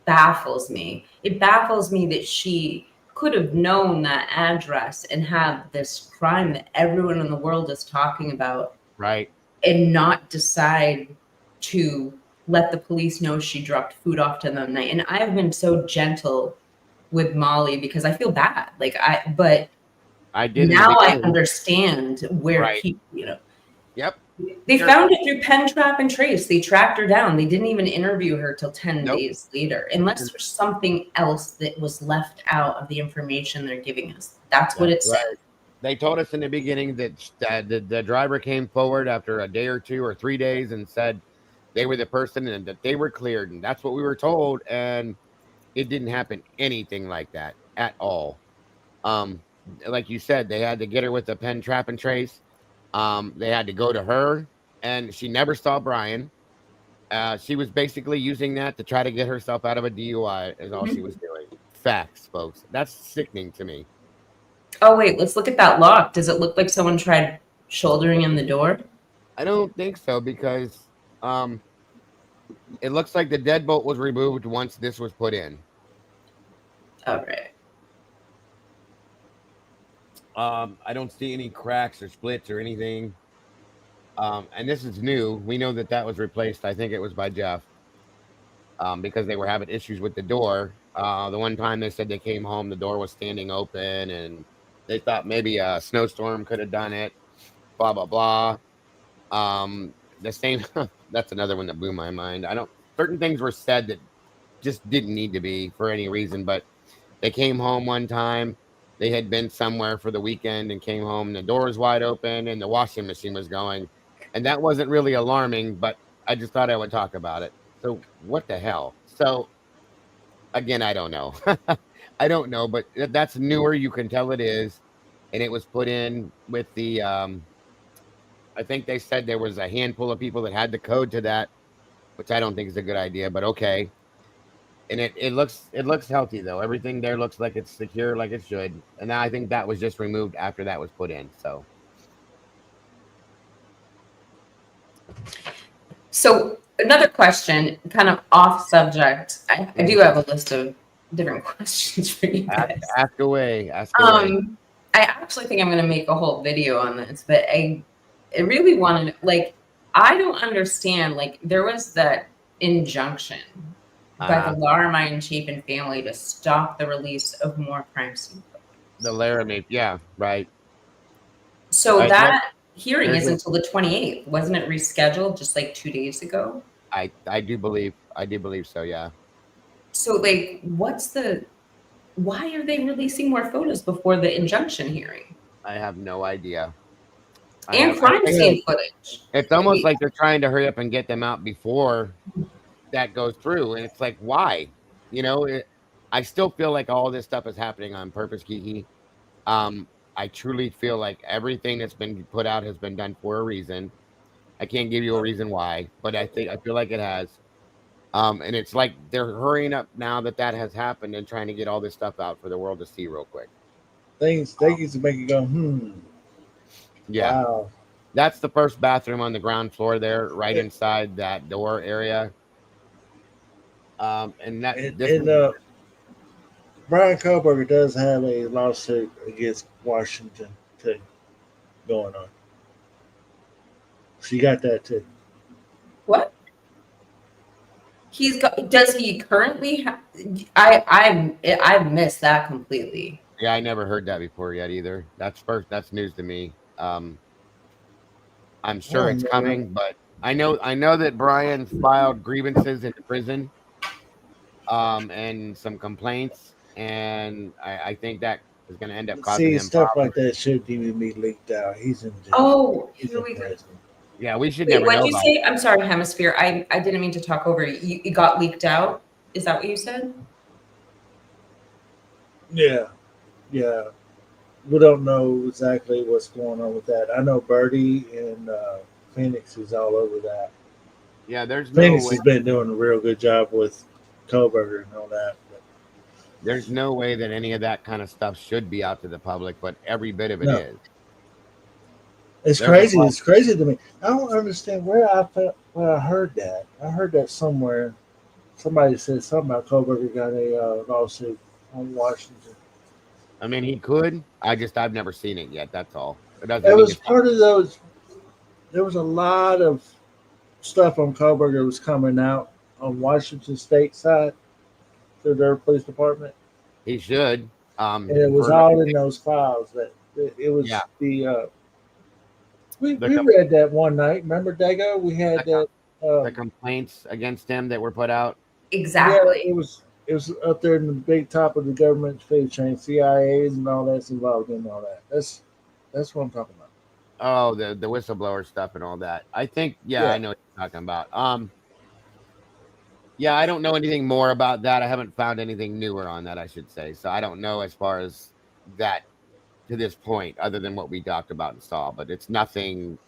baffles me. It baffles me that she could have known that address and have this crime that everyone in the world is talking about, right? And not decide to let the police know she dropped food off to them that night. And I've been so gentle with Molly because I feel bad. But I did now I understand where people, Yep. They found it through pen, trap, and trace. They tracked her down. They didn't even interview her till 10 days later, unless there's something else that was left out of the information they're giving us. That's what it said. They told us in the beginning that the driver came forward after a day or 2 or 3 days and said they were the person and that they were cleared. And that's what we were told. And it didn't happen anything like that at all. Like you said, they had to get her with the pen, trap, and trace. They had to go to her, and she never saw Brian. She was basically using that to try to get herself out of a DUI. Is all she was doing. Facts, folks. That's sickening to me. Oh wait, let's look at that lock. Does it look like someone tried shouldering in the door? I don't think so because it looks like the deadbolt was removed once this was put in. All right. I don't see any cracks or splits or anything. And this is new. We know that was replaced. I think it was by Jeff. Because they were having issues with the door. The one time they said they came home, the door was standing open, and they thought maybe a snowstorm could have done it. Blah blah blah. The same. That's another one that blew my mind. Certain things were said that just didn't need to be for any reason, but they came home one time. They had been somewhere for the weekend and came home. And the door was wide open and the washing machine was going, and that wasn't really alarming. But I just thought I would talk about it. So what the hell? So again, I don't know. I don't know, but that's newer. You can tell it is, and it was put in with the. I think they said there was a handful of people that had the code to that, which I don't think is a good idea. But okay, and it looks healthy though. Everything there looks like it's secure, like it should. And I think that was just removed after that was put in. So another question, kind of off subject. I do have a list of different questions for you guys. Ask away. I actually think I'm going to make a whole video on this, but I really want to, like, I don't understand. Like, there was that injunction by the Laramie chief and family to stop the release of more crime scene photos. The Laramie, yeah, right. So that hearing is until the 28th. Wasn't it rescheduled just like 2 days ago? I do believe so, yeah. So like, why are they releasing more photos before the injunction hearing? I have no idea. And crime scene footage. It's almost like they're trying to hurry up and get them out before that goes through. And it's like, why? You know, I still feel like all this stuff is happening on purpose, Kiki. I truly feel like everything that's been put out has been done for a reason. I can't give you a reason why, but I feel like it has. And it's like they're hurrying up now that has happened and trying to get all this stuff out for the world to see real quick. Things used to make you go, Yeah. Wow. That's the first bathroom on the ground floor there, right inside that door area. Brian Kohlberger does have a lawsuit against Washington too going on. So you got that too. What? Does he currently have? I've missed that completely. Yeah, I never heard that before yet either. That's news to me. I'm sure it's coming, but I know that Brian filed grievances in prison, and some complaints, and I think that is going to end up costing him stuff problems. like that shouldn't even be leaked out. He's in jail. Oh, here we go. Yeah, we should Wait, never what know did you about say? I'm sorry, Hemisphere. I didn't mean to talk over you. It got leaked out. Is that what you said? Yeah. We don't know exactly what's going on with that. I know Birdie and Phoenix is all over that. Yeah, Phoenix has been doing a real good job with Kohlberger and all that. But there's no way that any of that kind of stuff should be out to the public, but every bit of it is. It's crazy. It's crazy to me. I don't understand where I heard that. I heard that somewhere. Somebody said something about Kohlberger got a lawsuit on Washington. I mean, he could. I've never seen it yet. That's all. It was part of those. There was a lot of stuff on Kohlberger was coming out on Washington State side through their police department. He should. And it was all in those files. That it was We read that one night. Remember, Dago? We had that. The complaints against him that were put out. Exactly. Yeah, it was up there in the big top of the government food chain, CIA and all that's involved in all that. That's what I'm talking about. Oh, the whistleblower stuff and all that. I think, I know what you're talking about. Yeah, I don't know anything more about that. I haven't found anything newer on that, I should say. So I don't know as far as that to this point, other than what we talked about and saw. But it's nothing.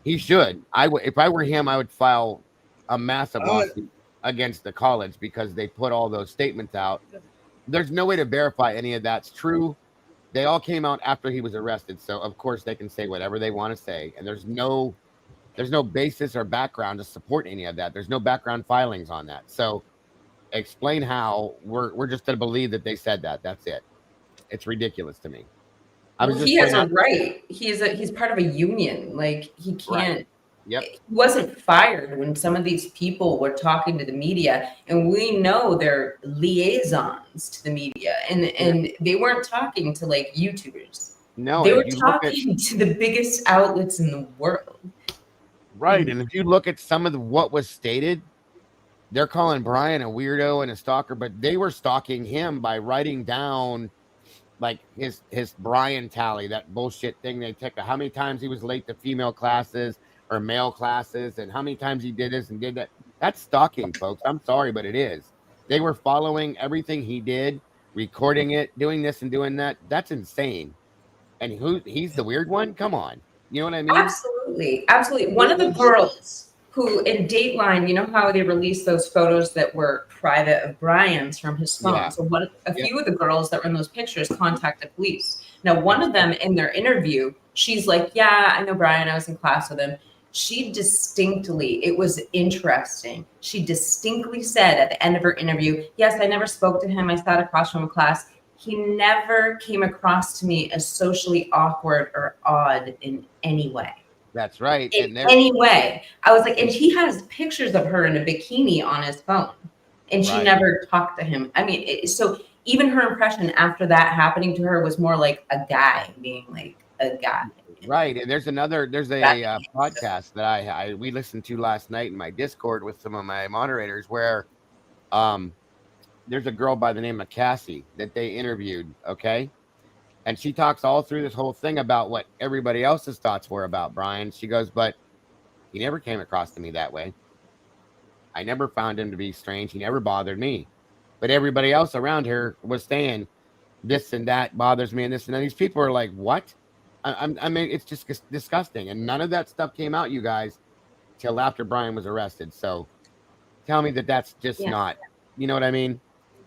He should. If I were him, I would file a massive lawsuit against the college because they put all those statements out. There's no way to verify any of that's true. They all came out after he was arrested, so of course they can say whatever they want to say, and there's no basis or background to support any of that. There's no background filings on that. So explain how we're just to believe that they said that. That's it. It's ridiculous to me. He has a right. He's part of a union. Like he can't. Right. Yep. He wasn't fired when some of these people were talking to the media, and we know they're liaisons to the media, and they weren't talking to like YouTubers. No, they were talking to the biggest outlets in the world. Right, and if you look at some of what was stated, they're calling Brian a weirdo and a stalker, but they were stalking him by writing down like his Brian tally, that bullshit thing they took, how many times he was late to female classes or male classes, and how many times he did this and did that. That's stalking, folks. I'm sorry, but it is. They were following everything he did, recording it, doing this and doing that. That's insane. And he's the weird one? Come on. You know what I mean? Absolutely. Absolutely. One of the girls who in Dateline, you know how they released those photos that were private of Brian's from his phone. Yeah. So a few of the girls that were in those pictures contacted police. Now, one of them in their interview, she's like, yeah, I know Brian. I was in class with him. She distinctly, it was interesting. She distinctly said at the end of her interview, yes, I never spoke to him. I sat across from a class. He never came across to me as socially awkward or odd in any way. That's right. In any way. I was like, and he has pictures of her in a bikini on his phone, and she never talked to him. I mean, so even her impression after that happening to her was more like a guy being like a guy. Right. And there's a podcast that we listened to last night in my Discord with some of my moderators where there's a girl by the name of Cassie that they interviewed. Okay. And she talks all through this whole thing about what everybody else's thoughts were about Brian. She goes, but he never came across to me that way. I never found him to be strange. He never bothered me. But everybody else around her was saying this and that bothers me and this and that. These people are like, what? I mean, it's just disgusting. And none of that stuff came out, you guys, till after Brian was arrested. So tell me that that's just not, you know what I mean?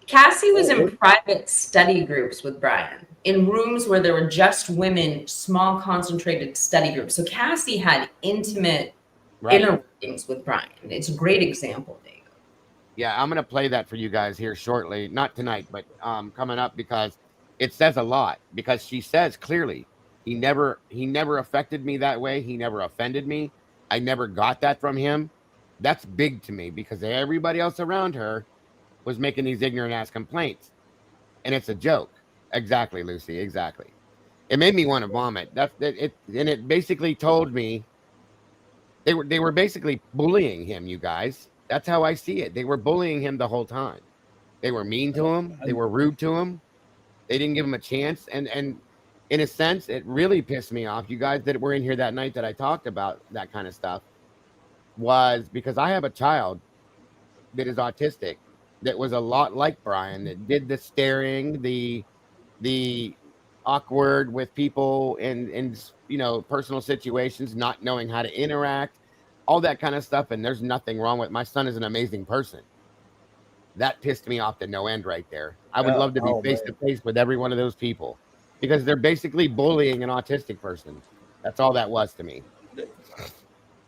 Cassie was in private study groups with Brian, in rooms where there were just women, small concentrated study groups. So Cassie had intimate inner workings with Brian. It's a great example, Dago. Yeah, I'm going to play that for you guys here shortly. Not tonight, but coming up, because it says a lot. Because she says clearly, he never affected me that way. He never offended me. I never got that from him. That's big to me because everybody else around her was making these ignorant ass complaints. And it's a joke. Exactly, Lucy. Exactly. It made me want to vomit. And it basically told me they were basically bullying him, you guys. That's how I see it. They were bullying him the whole time. They were mean to him. They were rude to him. They didn't give him a chance. And in a sense, it really pissed me off. You guys that were in here that night that I talked about that kind of stuff was because I have a child that is autistic that was a lot like Brian, that did the staring, the awkward with people in personal situations, not knowing how to interact, all that kind of stuff. And there's nothing wrong with my son is an amazing person. That pissed me off to no end right there. I would love to be face to face with every one of those people because they're basically bullying an autistic person. That's all that was to me.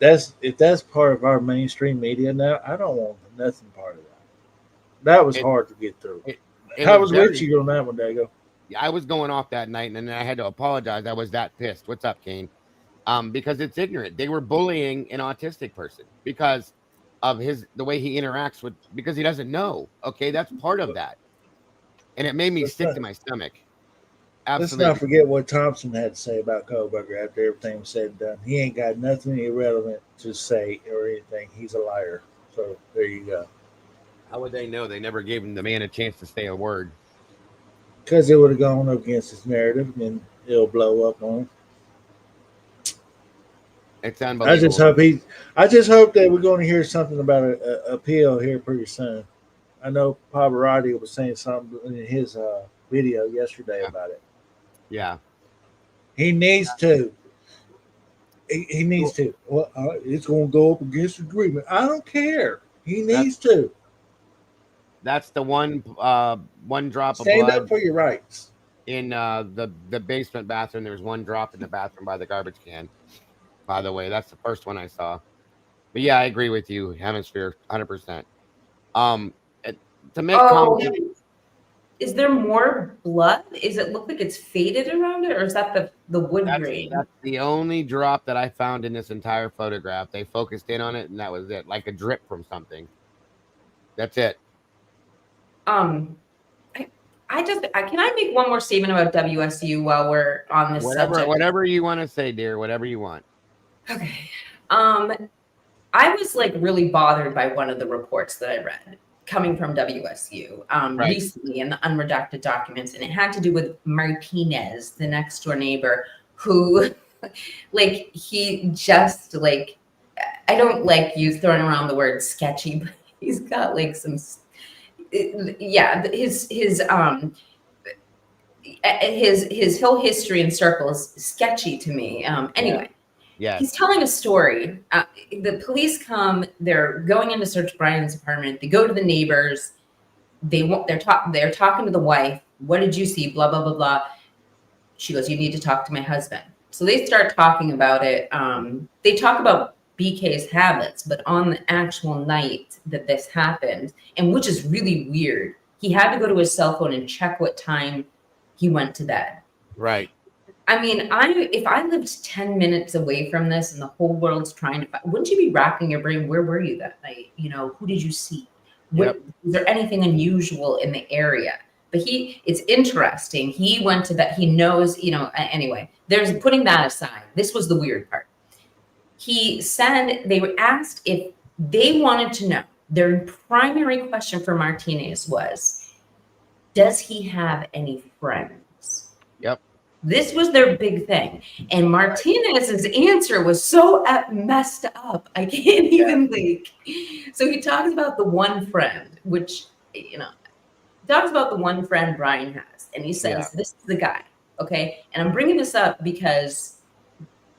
If that's part of our mainstream media now, I don't want nothing part of that. That was hard to get through. How was Richie on that one, Dago? Yeah, I was going off that night, and then I had to apologize. I was that pissed. What's up, Kane? Because it's ignorant. They were bullying an autistic person because of the way he interacts with, because he doesn't know. Okay, that's part of that, and it made me sick to my stomach. Absolutely. Let's not forget what Thompson had to say about Kohlberger after everything was said and done. He ain't got nothing irrelevant to say or anything. He's a liar. So there you go. How would they know? They never gave him the man a chance to say a word. Because it would have gone against his narrative and it'll blow up on him. It's unbelievable. I just hope that we're going to hear something about an appeal here pretty soon. I know Pavarotti was saying something in his video yesterday about it. Yeah. He needs to. He needs to. Well, it's going to go up against agreement. I don't care. He needs to. That's the one drop of Stand blood up for your rights. in the basement bathroom. There was one drop in the bathroom by the garbage can. By the way, that's the first one I saw. But yeah, I agree with you, Hemisphere, 100%. To make comments. Is there more blood? Is it look like it's faded around it, or is that the wood grain? That's the only drop that I found in this entire photograph. They focused in on it, and that was it, like a drip from something. That's it. Can I make one more statement about WSU while we're on this subject? Whatever you want to say, dear. Whatever you want. Okay. I was like really bothered by one of the reports that I read coming from WSU recently in the unredacted documents, and it had to do with Martinez, the next door neighbor, who like he just like, I don't like you throwing around the word sketchy, but he's got like some his whole history and circle is sketchy to me. Anyway. Yeah. He's telling a story. The police come. They're going in to search Brian's apartment. They go to the neighbors. They're talking to the wife. What did you see? Blah blah blah blah. She goes, "You need to talk to my husband." So they start talking about it. They talk about BK's habits, but on the actual night that this happened, and which is really weird, he had to go to his cell phone and check what time he went to bed. Right. I mean, if I lived 10 minutes away from this and the whole world's trying to, wouldn't you be racking your brain? Where were you that night? You know, who did you see? Is there anything unusual in the area? But it's interesting. He went to that. He knows, you know, anyway, there's putting that aside. This was the weird part. He said they were asked if they wanted to know. Their primary question for Martinez was, does he have any friends? Yep. This was their big thing. And Martinez's answer was so messed up. I can't even think. So he talks about the one friend, which, you know, talks about the one friend Brian has. And he says, this is the guy. Okay. And I'm bringing this up because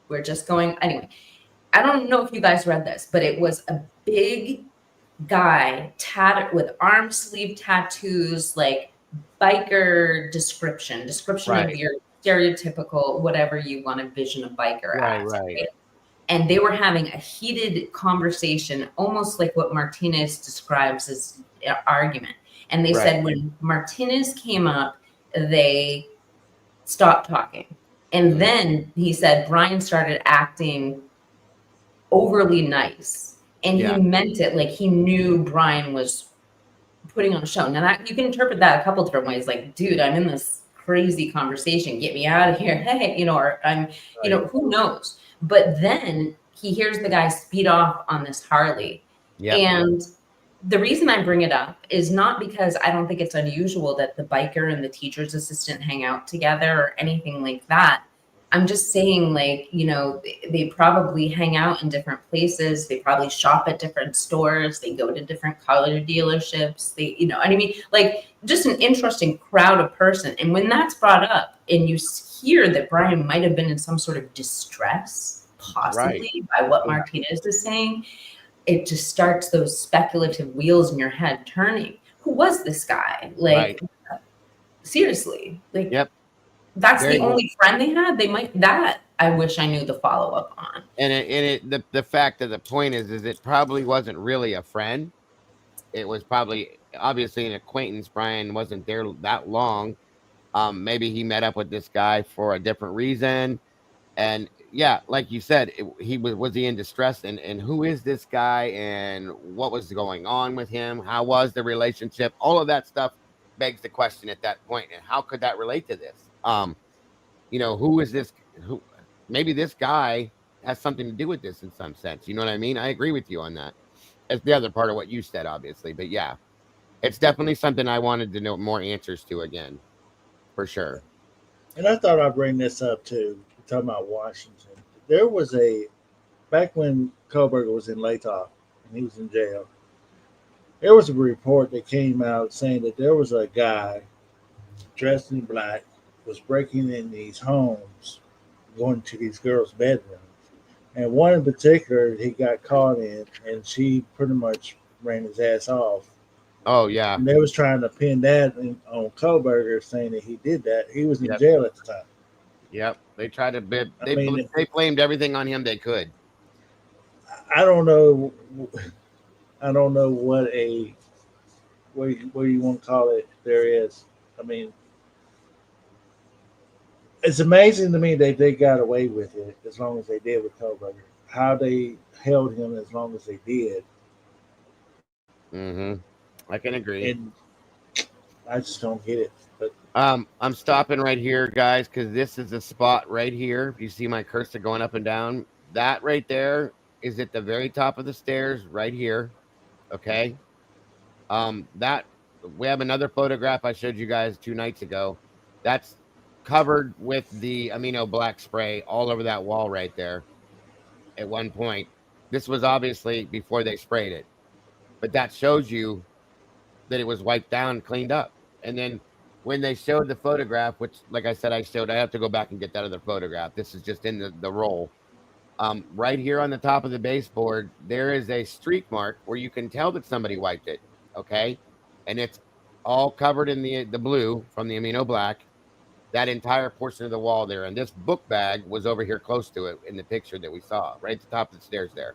we're just going, anyway, I don't know if you guys read this, but it was a big guy tattered with arm sleeve tattoos, like biker description of your stereotypical whatever you want to vision a biker as. Right? And they were having a heated conversation, almost like what Martinez describes as an argument. And they said when Martinez came up, they stopped talking. And then he said Brian started acting overly nice. And he meant it, like he knew Brian was putting on a show. Now that you can interpret that a couple different ways. Like, dude, I'm in this crazy conversation. Get me out of here. Hey, you know, or I'm, you know, who knows? But then he hears the guy speed off on this Harley. And the reason I bring it up is not because I don't think it's unusual that the biker and the teacher's assistant hang out together or anything like that. I'm just saying, like, you know, they probably hang out in different places. They probably shop at different stores. They go to different car dealerships. They, you know, I mean, like, just an interesting crowd of person. And when that's brought up and you hear that Brian might have been in some sort of distress, possibly by what Martinez is saying, it just starts those speculative wheels in your head turning. Who was this guy? Like, seriously, like, that's the only friend they had. They might that. I wish I knew the follow up on. And the fact of the point is it probably wasn't really a friend. It was probably obviously an acquaintance. Brian wasn't there that long. Maybe he met up with this guy for a different reason. And yeah, like you said, was he in distress? And who is this guy? And what was going on with him? How was the relationship? All of that stuff begs the question at that point. And how could that relate to this? You know, who is this? Who? Maybe this guy has something to do with this in some sense. You know what I mean? I agree with you on that. It's the other part of what you said, obviously. But yeah, it's definitely something I wanted to know more answers to again, for sure. And I thought I'd bring this up too. Talking about Washington, there was back when Kohlberger was in Latop and he was in jail, there was a report that came out saying that there was a guy dressed in black was breaking in these homes, going to these girls' bedrooms, and one in particular he got caught in, and she pretty much ran his ass off. Oh yeah. And they was trying to pin that on Kohlberger, saying that he did that. He was in Yep. jail at the time. Yep. They tried to mean, they blamed everything on him they could. I don't know. I don't know what you want to call it. There is. I mean, it's amazing to me that they got away with it as long as they did with Kohlberger. How they held him as long as they did. Mm-hmm. I can agree. And I just don't get it. But I'm stopping right here, guys, because this is the spot right here. You see my cursor going up and down. That right there is at the very top of the stairs, right here. Okay. That we have another photograph I showed you guys 2 nights ago. That's covered with the amino black spray all over that wall right there. At one point, this was obviously before they sprayed it, but that shows you that it was wiped down, cleaned up. And then when they showed the photograph, which, like I said, I have to go back and get that other photograph. This is just in the roll. Right here on the top of the baseboard, there is a streak mark where you can tell that somebody wiped it. Okay. And it's all covered in the blue from the amino black, that entire portion of the wall there. And this book bag was over here close to it in the picture that we saw, right at the top of the stairs there.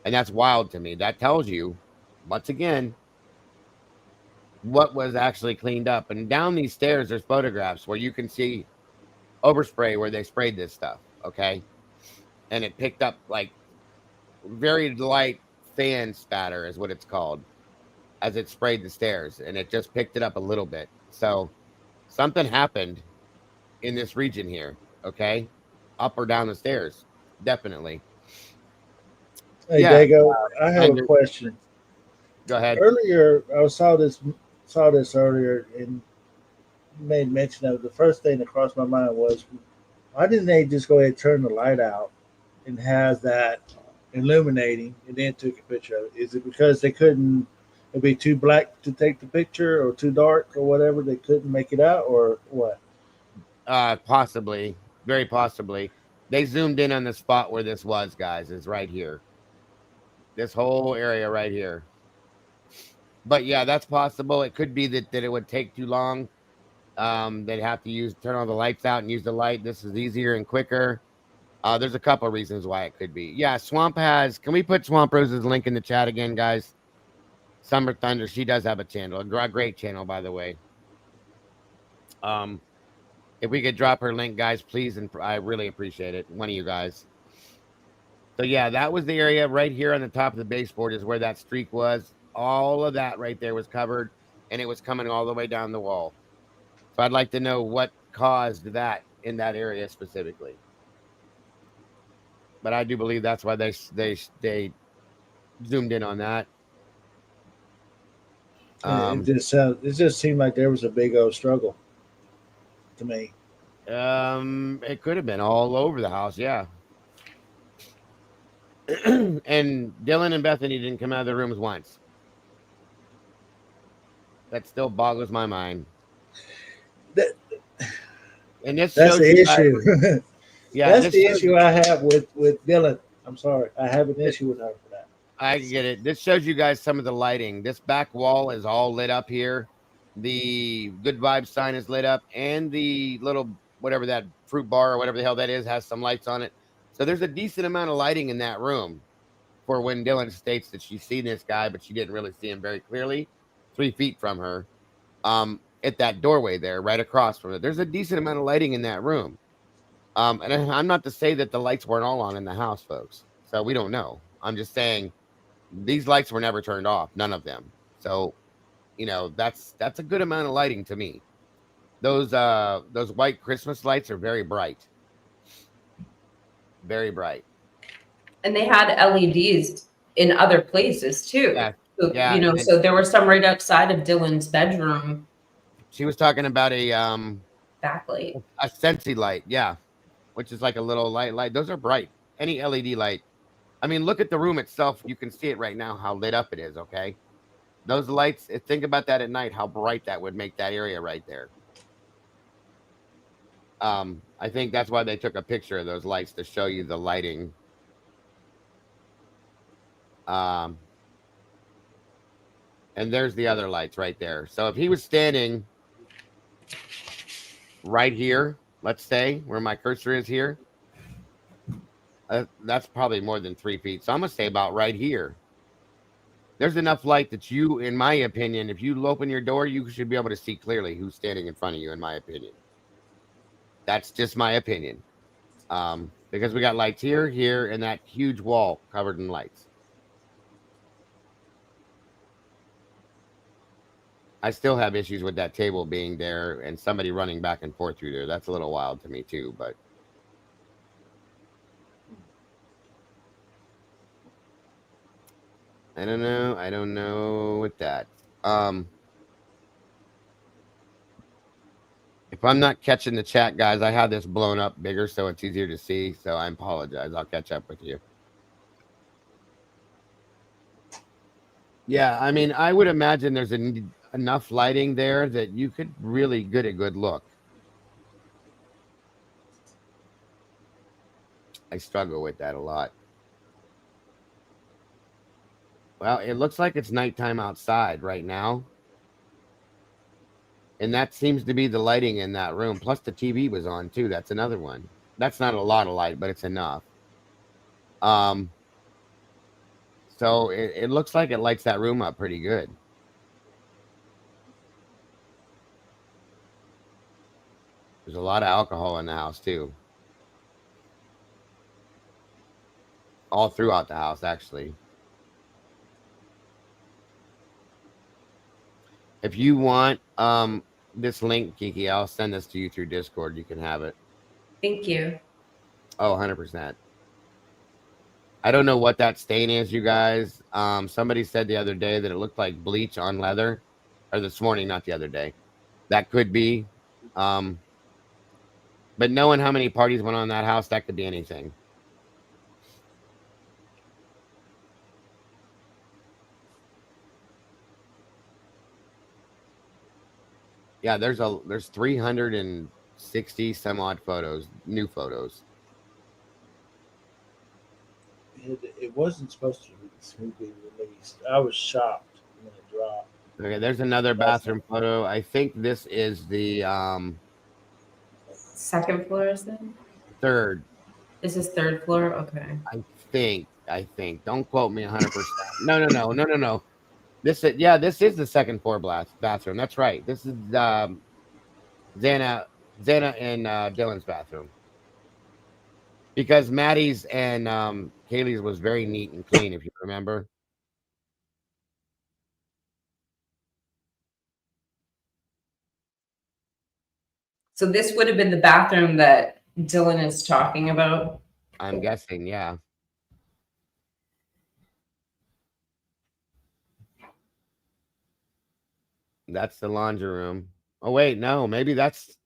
And that's wild to me. That tells you, once again, what was actually cleaned up. And down these stairs, there's photographs where you can see overspray where they sprayed this stuff. Okay. And it picked up like very light fan spatter is what it's called, as it sprayed the stairs, and it just picked it up a little bit. So something happened in this region here. Okay. Up or down the stairs. Definitely. Hey, yeah. Dago, I have a question. Go ahead. Earlier, I saw this earlier and made mention of the first thing that crossed my mind was, why didn't they just go ahead and turn the light out and have that illuminating and then took a picture of it? Is it because they couldn't, it'd be too black to take the picture or too dark or whatever, they couldn't make it out, or what? Possibly. Very possibly. They zoomed in on the spot where this was, guys. It's right here. This whole area right here. But yeah, that's possible. It could be that it would take too long. They'd have to turn all the lights out and use the light. This is easier and quicker. There's a couple of reasons why it could be. Yeah, Swamp has. Can we put Swamp Rose's link in the chat again, guys? Summer Thunder. She does have a channel, a great channel, by the way. If we could drop her link, guys, please, and I really appreciate it. One of you guys. So yeah, that was the area right here on the top of the baseboard is where that streak was. All of that right there was covered, and it was coming all the way down the wall. So I'd like to know what caused that in that area specifically. But I do believe that's why they zoomed in on that. It just seemed like there was a big old struggle to me. It could have been all over the house, yeah. And Dylan and Bethany didn't come out of the rooms once. That still boggles my mind. And that's the issue. Yeah, that's the issue I have with Dylan. I'm sorry, I have an issue with her for that. I get it. This shows you guys some of the lighting. This back wall is all lit up here. The Good Vibes sign is lit up, and the little whatever that fruit bar or whatever the hell that is has some lights on it. So there's a decent amount of lighting in that room for when Dylan states that she's seen this guy, but she didn't really see him very clearly 3 feet from her. At that doorway there, right across from it. There's a decent amount of lighting in that room. And I'm not to say that the lights weren't all on in the house, folks. So we don't know. I'm just saying these lights were never turned off. None of them. So, you know, that's a good amount of lighting to me. Those white Christmas lights are very bright. Very bright. And they had LEDs in other places too. Yeah. So, yeah. You know, so there were some right outside of Dylan's bedroom. She was talking about a backlight. A Sensi light, yeah. Which is like a little light. Those are bright. Any LED light. I mean, look at the room itself. You can see it right now, how lit up it is, okay? Those lights, think about that at night, how bright that would make that area right there. I think that's why they took a picture of those lights to show you the lighting And there's the other lights right there. So if he was standing right here, let's say where my cursor is here, that's probably more than 3 feet. So I'm going to say about right here. There's enough light that you, in my opinion, if you open your door, you should be able to see clearly who's standing in front of you, in my opinion. That's just my opinion. Because we got lights here, here, and that huge wall covered in lights. I still have issues with that table being there and somebody running back and forth through there. That's a little wild to me too, but I don't know. I don't know with that. If I'm not catching the chat, guys, I have this blown up bigger so it's easier to see. So I apologize. I'll catch up with you. Yeah, I mean, I would imagine there's enough lighting there that you could really get a good look. I struggle with that a lot. Well, it looks like it's nighttime outside right now. And that seems to be the lighting in that room. Plus the TV was on too. That's another one. That's not a lot of light, but it's enough. So it looks like it lights that room up pretty good. There's a lot of alcohol in the house too. All throughout the house, actually. If you want this link, Kiki, I'll send this to you through Discord. You can have it. Thank you. Oh, 100%. I don't know what that stain is, you guys. Somebody said the other day that it looked like bleach on leather. Or this morning, not the other day. That could be. But knowing how many parties went on in that house, that could be anything. Yeah, there's 360 some odd photos, new photos. It wasn't supposed to be released. I was shocked when it dropped. Okay, there's another bathroom photo. I think this is the second floor, is it? Third. This is third floor? Okay. I think. Don't quote me 100%. No. This is the second floor bathroom. That's right. This is Xana and Dylan's bathroom. Because Maddie's and Kaylee's was very neat and clean, if you remember. So this would have been the bathroom that Dylan is talking about? I'm guessing, yeah. That's the laundry room. Oh, wait, no, maybe that's...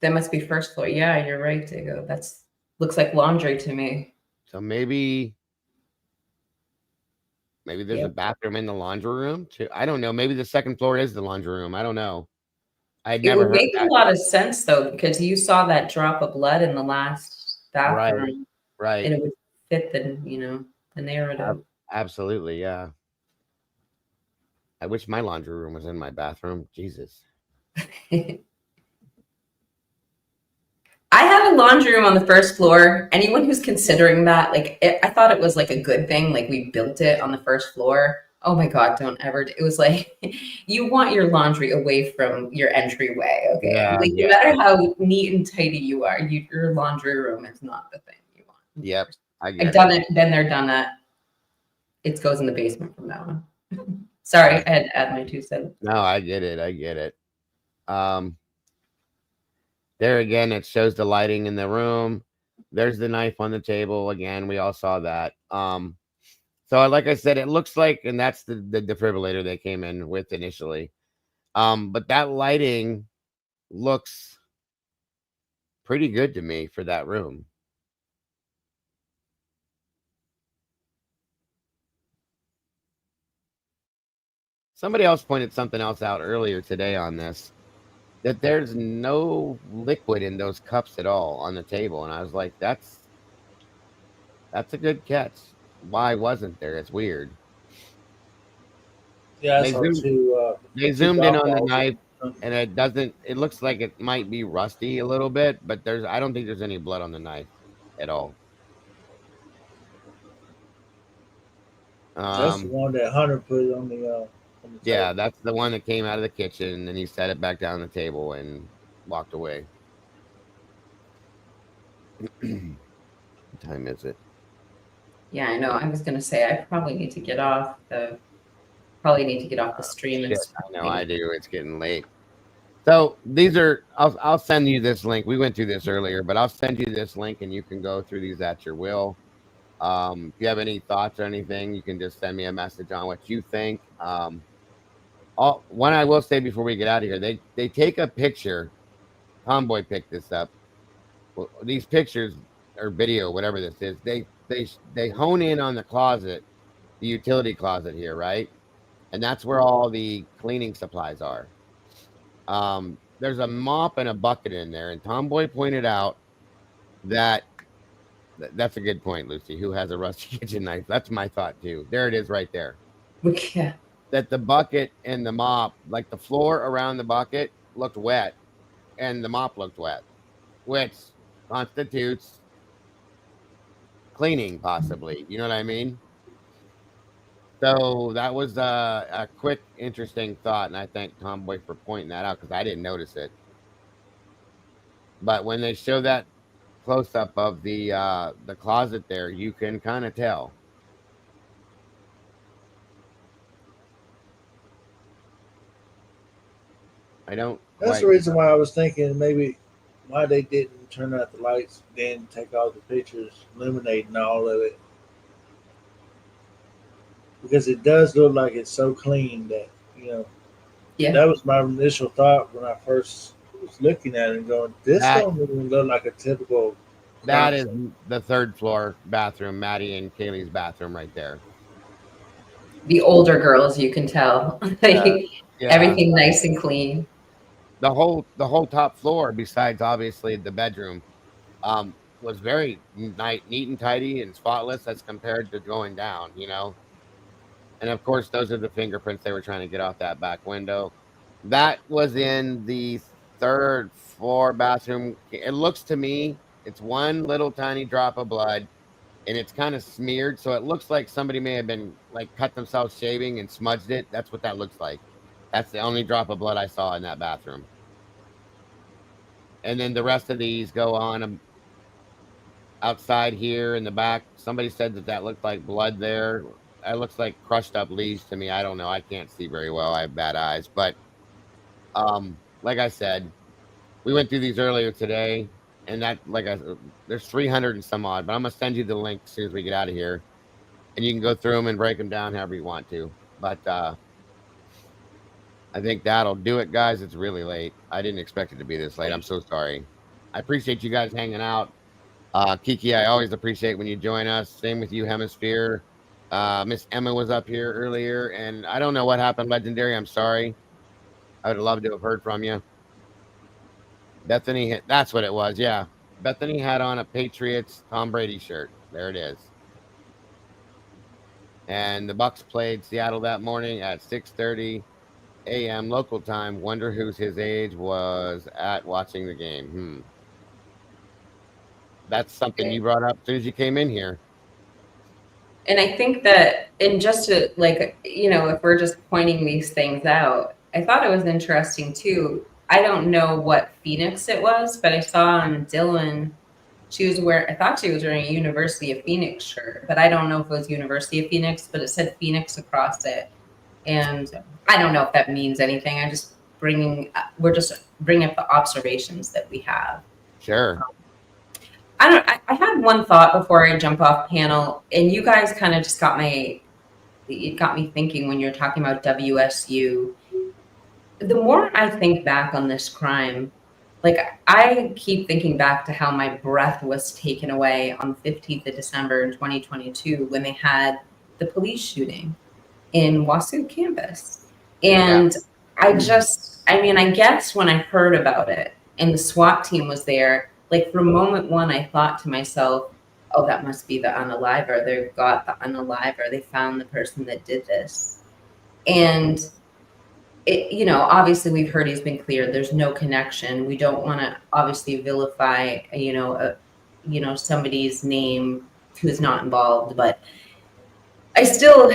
That must be first floor. Yeah, you're right, Dago. That's looks like laundry to me. So maybe there's a bathroom in the laundry room too. I don't know. Maybe the second floor is the laundry room. I don't know. I'd never heard that. It would make a lot of sense though, because you saw that drop of blood in the last bathroom. Right. And it would fit the narrative. Absolutely, yeah. I wish my laundry room was in my bathroom. Jesus. I have a laundry room on the first floor. Anyone who's considering that, I thought it was like a good thing. Like we built it on the first floor. Oh my God, don't ever. It was like, you want your laundry away from your entryway. Okay. Yeah, No matter how neat and tidy you are, your laundry room is not the thing you want. Yep. I've done it. Been there, done that. It goes in the basement from now on. Sorry, I had to add my 2 cents. No, I get it. There again, it shows the lighting in the room. There's the knife on the table. Again, we all saw that. So like I said, it looks like, and that's the defibrillator they came in with initially. But that lighting looks pretty good to me for that room. Somebody else pointed something else out earlier today on this, that there's no liquid in those cups at all on the table. And I was like, that's a good catch. why wasn't there? It's weird. Yeah, I They saw zoomed, two. they Two zoomed in golf on the balls. knife, and it doesn't. It looks like it might be rusty a little bit, but I don't think there's any blood on the knife at all. That's the one that Hunter put on the Yeah, table. that's the one that came out of the kitchen, and then he set it back down on the table and walked away. What time is it? Yeah, I know. I was gonna say I probably need to get off the stream. Shit, I know I do. It's getting late. So these are. I'll send you this link. We went through this earlier, but I'll send you this link, and you can go through these at your will. If you have any thoughts or anything, you can just send me a message on what you think. One I will say before we get out of here, they take a picture. Tomboy picked this up. Well, these pictures or video, whatever this is, they hone in on the closet, the utility closet here, right? And that's where all the cleaning supplies are. There's a mop and a bucket in there, and Tomboy pointed out that that's a good point, Lucy. Who has a rusty kitchen knife? That's my thought too. There it is, right there. Yeah. That the bucket and the mop, like the floor around the bucket, looked wet, and the mop looked wet, which constitutes cleaning, possibly. You know what I mean? So that was a quick, interesting thought, and I thank Tomboy for pointing that out because I didn't notice it. But when they show that close up of the closet there, you can kind of tell. I don't. That's the reason why I was thinking maybe why they didn't turn out the lights, then take all the pictures, illuminating all of it. Because it does look like it's so clean that, that was my initial thought when I first was looking at it and going, this don't even look like a typical. That is the third floor bathroom, Maddie and Kaylee's bathroom right there. The older girls, you can tell. Everything nice and clean. The whole top floor, besides obviously the bedroom, was very neat and tidy and spotless as compared to going down, And of course, those are the fingerprints they were trying to get off that back window. That was in the third floor bathroom. It looks to me, it's one little tiny drop of blood, and it's kind of smeared, so it looks like somebody may have been cut themselves shaving and smudged it. That's what that looks like. That's the only drop of blood I saw in that bathroom. And then the rest of these go on outside here in the back. Somebody said that looked like blood there. It looks like crushed up leaves to me. I don't know. I can't see very well. I have bad eyes. But like I said, we went through these earlier today, and there's 300 and some odd. But I'm gonna send you the link as soon as we get out of here, and you can go through them and break them down however you want to. But I think that'll do it, guys. It's really late. I didn't expect it to be this late. I'm so sorry. I appreciate you guys hanging out. Kiki, I always appreciate when you join us. Same with you, Hemisphere. Miss Emma was up here earlier, and I don't know what happened, Legendary. I'm sorry. I would have loved to have heard from you. Bethany, that's what it was. Yeah. Bethany had on a Patriots Tom Brady shirt. There it is. And the Bucks played Seattle that morning at 6:30 a.m. local time. Wonder who's his age was at watching the game. That's something you brought up as soon as you came in here. And I think that, and just to if we're just pointing these things out, I thought it was interesting too. I don't know what Phoenix it was, but I saw on Dylan, I thought she was wearing a University of Phoenix shirt, but I don't know if it was University of Phoenix, but it said Phoenix across it. And I don't know if that means anything. We're just bringing up the observations that we have. Sure. I had one thought before I jump off panel, and you guys kind of just got me thinking when you're talking about WSU. The more I think back on this crime, I keep thinking back to how my breath was taken away on the 15th of December in 2022 when they had the police shooting in WSU campus. And I guess when I heard about it and the SWAT team was there, from moment one, I thought to myself, oh, that must be the unaliver. They've got the unaliver. They found the person that did this. And it, you know, obviously we've heard he's been cleared. There's no connection. We don't want to obviously vilify, you know, somebody's name who's not involved, but I still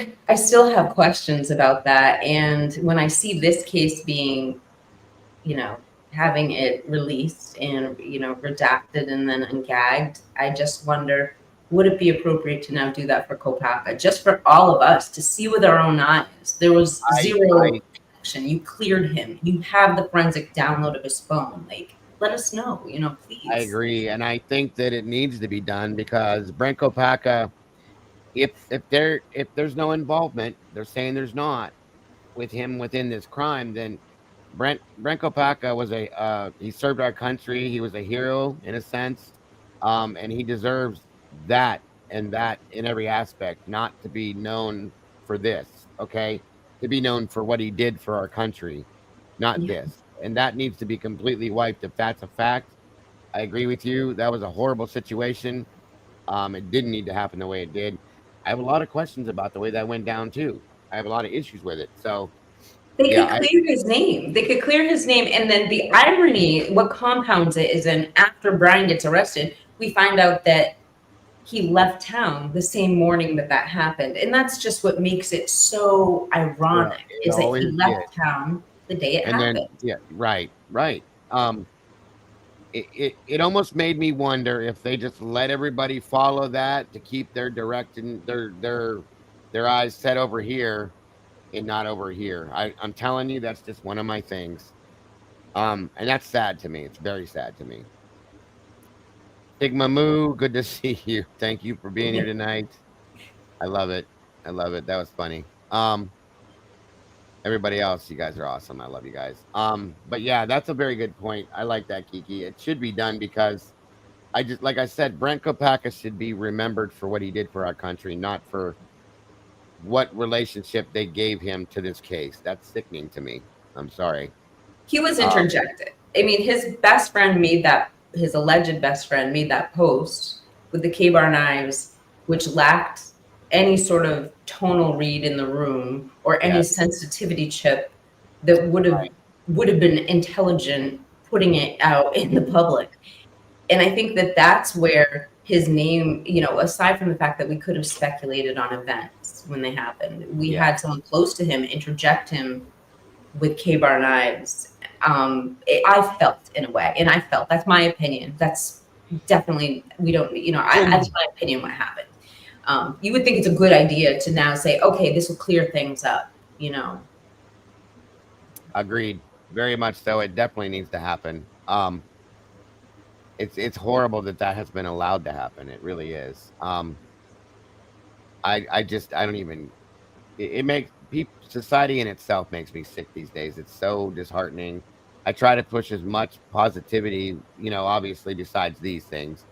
have questions about that. And when I see this case being, you know, having it released and, you know, redacted and then ungagged, I just wonder, would it be appropriate to now do that for Kopaka, just for all of us to see with our own eyes? There was zero connection. You cleared him. You have the forensic download of his phone. Like, let us know, you know, please. I agree, and I think that it needs to be done because Brent Kopaka, if there's no involvement, they're saying there's not with him within this crime, then Brent Kopaka was he served our country. He was a hero in a sense, and he deserves that in every aspect, not to be known for this, okay? To be known for what he did for our country, not this. And that needs to be completely wiped if that's a fact. I agree with you. That was a horrible situation. It didn't need to happen the way it did. I have a lot of questions about the way that went down too. I have a lot of issues with it. So they could clear his name. They could clear his name. And then the irony, what compounds it is, then after Brian gets arrested, we find out that he left town the same morning that happened. And that's just what makes it so ironic, is that he left town the day it happened. Then, yeah, right. It almost made me wonder if they just let everybody follow that to keep their direction, their eyes set over here and not over here. I'm telling you, that's just one of my things. And that's sad to me. It's very sad to me. Sigma Moo, good to see you. Thank you for being here tonight. I love it. That was funny. Everybody else, you guys are awesome. I love you guys. But yeah, that's a very good point. I like that, Kiki. It should be done because like I said, Brent Kopaka should be remembered for what he did for our country, not for what relationship they gave him to this case. That's sickening to me. I'm sorry. He was interjected. I mean, his best friend made that, his alleged best friend made that post with the K-bar knives, which lacked any sort of tonal read in the room or any sensitivity chip that would have been intelligent putting it out in the public. And I think that that's where his name, you know, aside from the fact that we could have speculated on events when they happened, we had someone close to him interject him with K-bar knives. I felt in a way, and that's my opinion. That's definitely, we don't, you know, that's my opinion what happened. You would think it's a good idea to now say, okay, this will clear things up, you know. Agreed. Very much so. It definitely needs to happen. It's horrible that has been allowed to happen. It really is. I don't even, it makes society in itself makes me sick these days. It's so disheartening. I try to push as much positivity, you know, obviously besides these things,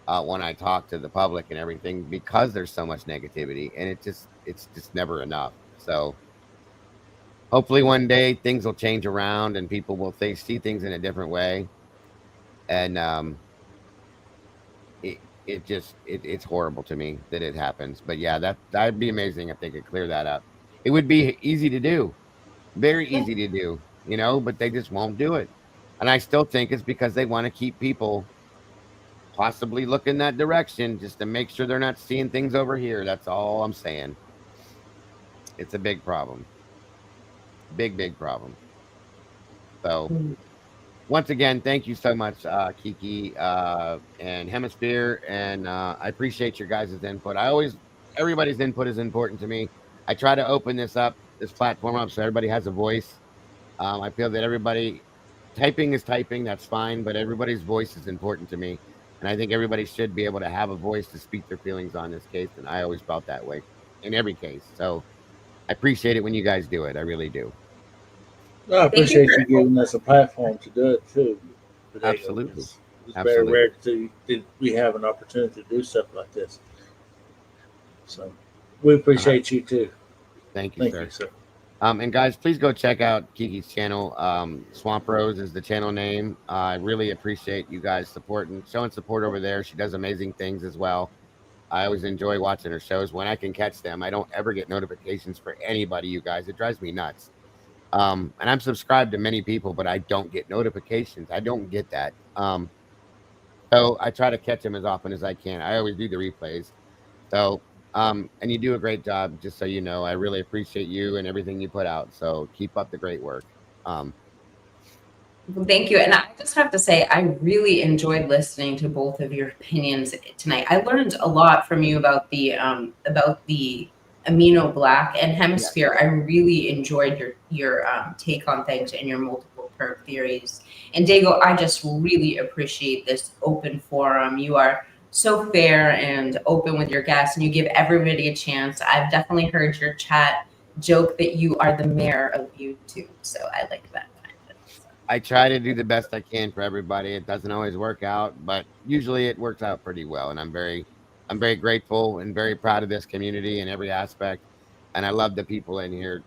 when I talk to the public and everything, because there's so much negativity, and it's just never enough. So hopefully one day things will change around and people will see things in a different way. And it's horrible to me that it happens. But yeah, that'd be amazing if they could clear that up. It would be easy to do, very easy to do, you know, but they just won't do it. And I still think it's because they want to keep people possibly look in that direction just to make sure they're not seeing things over here. That's all I'm saying. It's a big problem. Big problem. So once again, thank you so much, Kiki, and Hemisphere. And I appreciate your guys' input. Everybody's input is important to me. I try to open this platform up so everybody has a voice. I feel that typing is typing, that's fine, but everybody's voice is important to me. And I think everybody should be able to have a voice to speak their feelings on this case. And I always felt that way in every case. So I appreciate it when you guys do it. I really do. I appreciate you giving us a platform to do it too. Today. Absolutely. It's very rare that we have an opportunity to do stuff like this. So we appreciate you too. Thank you, sir. And guys, please go check out Kiki's channel. Swamp Rose is the channel name. I really appreciate you guys showing support over there. She does amazing things as well. I always enjoy watching her shows when I can catch them. I don't ever get notifications for anybody, you guys. It drives me nuts. And I'm subscribed to many people, but I don't get notifications. I don't get that. So I try to catch them as often as I can. I always do the replays. So, and you do a great job, just so you know. I really appreciate you and everything you put out. So keep up the great work. Well, thank you. And I just have to say, I really enjoyed listening to both of your opinions tonight. I learned a lot from you about the amino black and hemisphere. I really enjoyed your take on things and your multiple perp theories. And Dago, I just really appreciate this open forum. You are so fair and open with your guests, and you give everybody a chance. I've definitely heard your chat joke that you are the mayor of YouTube, so I like that. I try to do the best I can for everybody. It doesn't always work out, but usually it works out pretty well. And I'm very grateful and very proud of this community in every aspect. And I love the people in here.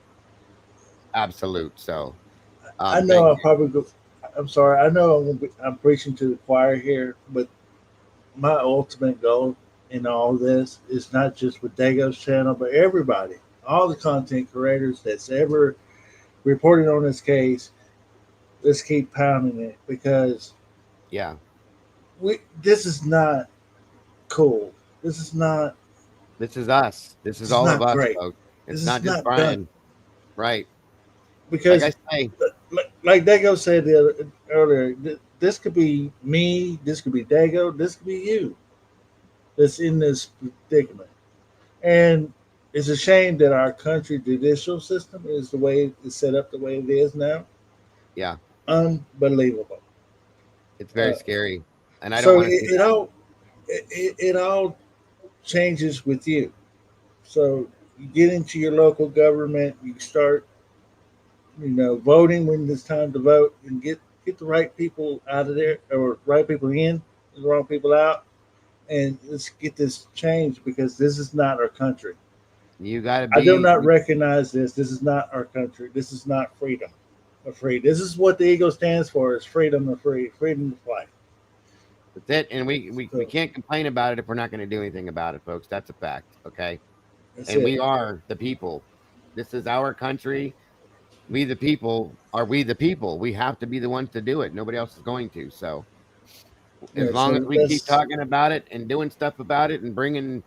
Absolute. So I know I'm probably I'm sorry. I know I'm preaching to the choir here, but my ultimate goal in all this is not just with Dago's channel, but everybody, all the content creators that's ever reported on this case. Let's keep pounding it, because this is not cool. This is not. This is us. This is all of us, great. folks. It's This not is just not Brian. done. Right. Because like I say, like Dago said earlier, this could be me, this could be Dago, this could be you that's in this predicament. And it's a shame that our country judicial system is the way it's set up the way it is now. Yeah. Unbelievable. It's very scary. And I don't so want to see that. it all changes with you. So you get into your local government, you start, voting when it's time to vote, and get the right people out of there, or right people in, the wrong people out, and let's get this changed, because this is not our country. You gotta I do be. not recognize this. This is not our country. This is not freedom of free. This is what the ego stands for: is freedom of free, freedom of life. That's it. And we can't complain about it if we're not going to do anything about it, folks. That's a fact. Okay. And we are the people. This is our country. We the people are we the people. We have to be the ones to do it. Nobody else is going to. So as long as we keep talking about it and doing stuff about it and bringing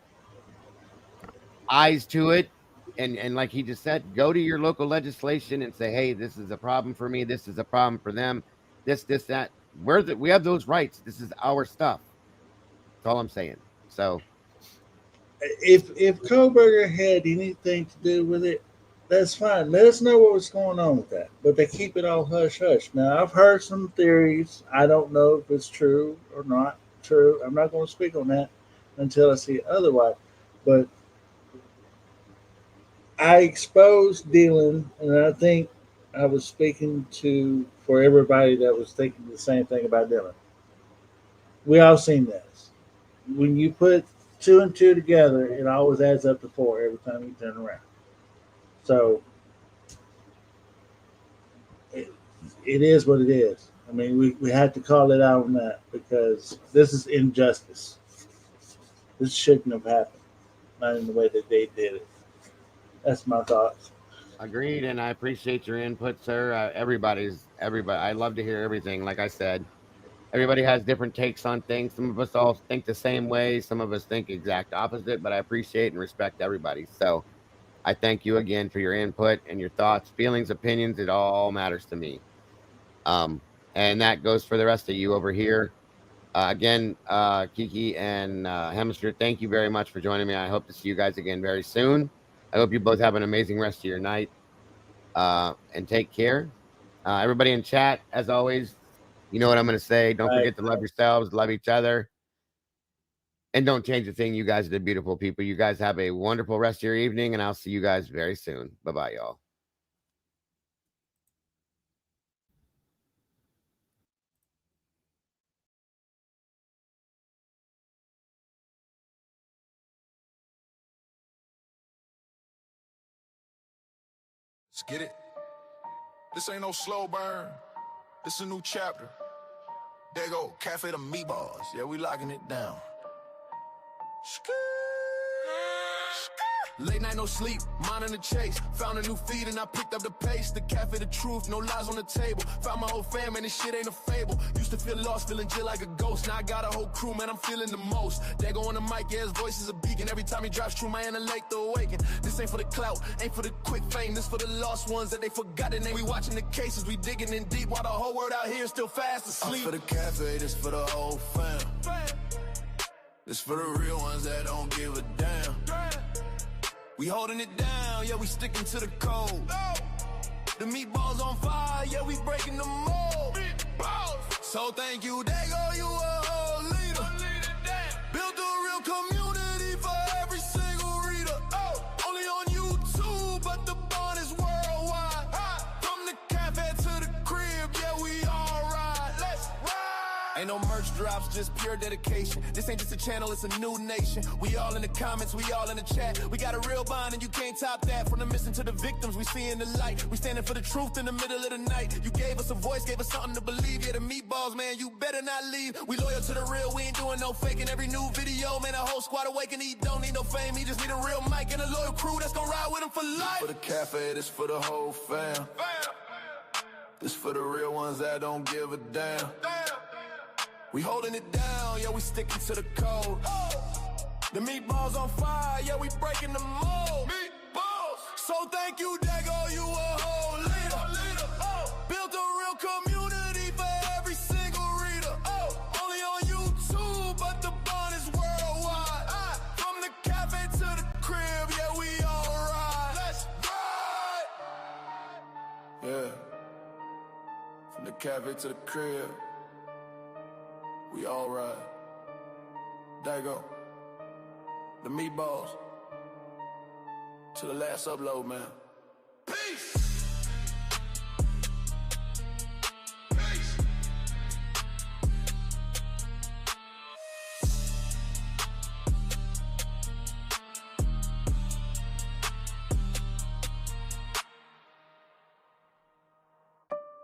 eyes to it, and like he just said, go to your local legislation and say, hey, this is a problem for me. This is a problem for them. This, that. We have those rights. This is our stuff. That's all I'm saying. So if Kohlberger had anything to do with it, that's fine. Let us know what was going on with that. But they keep it all hush hush. Now, I've heard some theories. I don't know if it's true or not true. I'm not going to speak on that until I see otherwise. But I exposed Dylan, and I think I was speaking for everybody that was thinking the same thing about Dylan. We all seen this. When you put 2 and 2 together, it always adds up to 4 every time you turn around. So it is what it is. I mean, we had to call it out on that, because this is injustice. This shouldn't have happened, not in the way that they did it. That's my thoughts. Agreed, and I appreciate your input, sir. Everybody. I love to hear everything. Like I said, everybody has different takes on things. Some of us all think the same way. Some of us think exact opposite, but I appreciate and respect everybody. So I thank you again for your input and your thoughts, feelings, opinions. It all matters to me. And that goes for the rest of you over here. Again, Kiki and Hemisphere, thank you very much for joining me. I hope to see you guys again very soon. I hope you both have an amazing rest of your night. And take care. Everybody in chat, as always, you know what I'm going to say. Don't forget to love yourselves, love each other, and don't change a thing. You guys are the beautiful people. You guys have a wonderful rest of your evening, and I'll see you guys very soon. Bye-bye, y'all. Let's get it. This ain't no slow burn. This a new chapter. Dago, Cafe the Meatballs. Yeah, we locking it down. Skr. Late night, no sleep, minding the chase. Found a new feed and I picked up the pace. The cafe, the truth, no lies on the table. Found my whole fam and this shit ain't a fable. Used to feel lost, feeling jill like a ghost. Now I got a whole crew, man, I'm feeling the most. Dago on the mic, yeah, his voice is a beacon. Every time he drops true, my intellect to awaken. This ain't for the clout, ain't for the quick fame. This for the lost ones that they forgot the name. We watching the cases, we digging in deep. While the whole world out here is still fast asleep. For the cafe, this for the whole fam. This for the real ones that don't give a damn. We holding it down, yeah, we sticking to the code. The meatballs on fire, yeah, we breaking the mold. So thank you, Dago, you a whole leader. Built a real community for every single reader. Only on YouTube, but the bond is worldwide. From the cafe to the crib, yeah, we all ride. Let's ride. Ain't no merch drops, just pure dedication. This ain't just a channel, it's a new nation. We all in the comments, we all in the chat. We got a real bond and you can't top that. From the missing to the victims, we seeing the light. We standing for the truth in the middle of the night. You gave us a voice, gave us something to believe. Yeah, the meatballs, man, you better not leave. We loyal to the real, we ain't doing no faking. Every new video, man, a whole squad awaken. He don't need no fame, he just need a real mic and a loyal crew that's gonna ride with him for life. For the cafe, this for the whole fam. This for the real ones that don't give a damn. We holding it down, yeah, we sticking to the code. The meatballs on fire, yeah, we breaking the mold. So thank you, Dago, you a whole leader. Built a real community for every single reader. Only on YouTube, but the bond is worldwide. From the cafe to the crib, yeah, we all ride. Let's ride. Yeah. From the cafe to the crib, we all ride. Dago, the meatballs, to the last upload, man.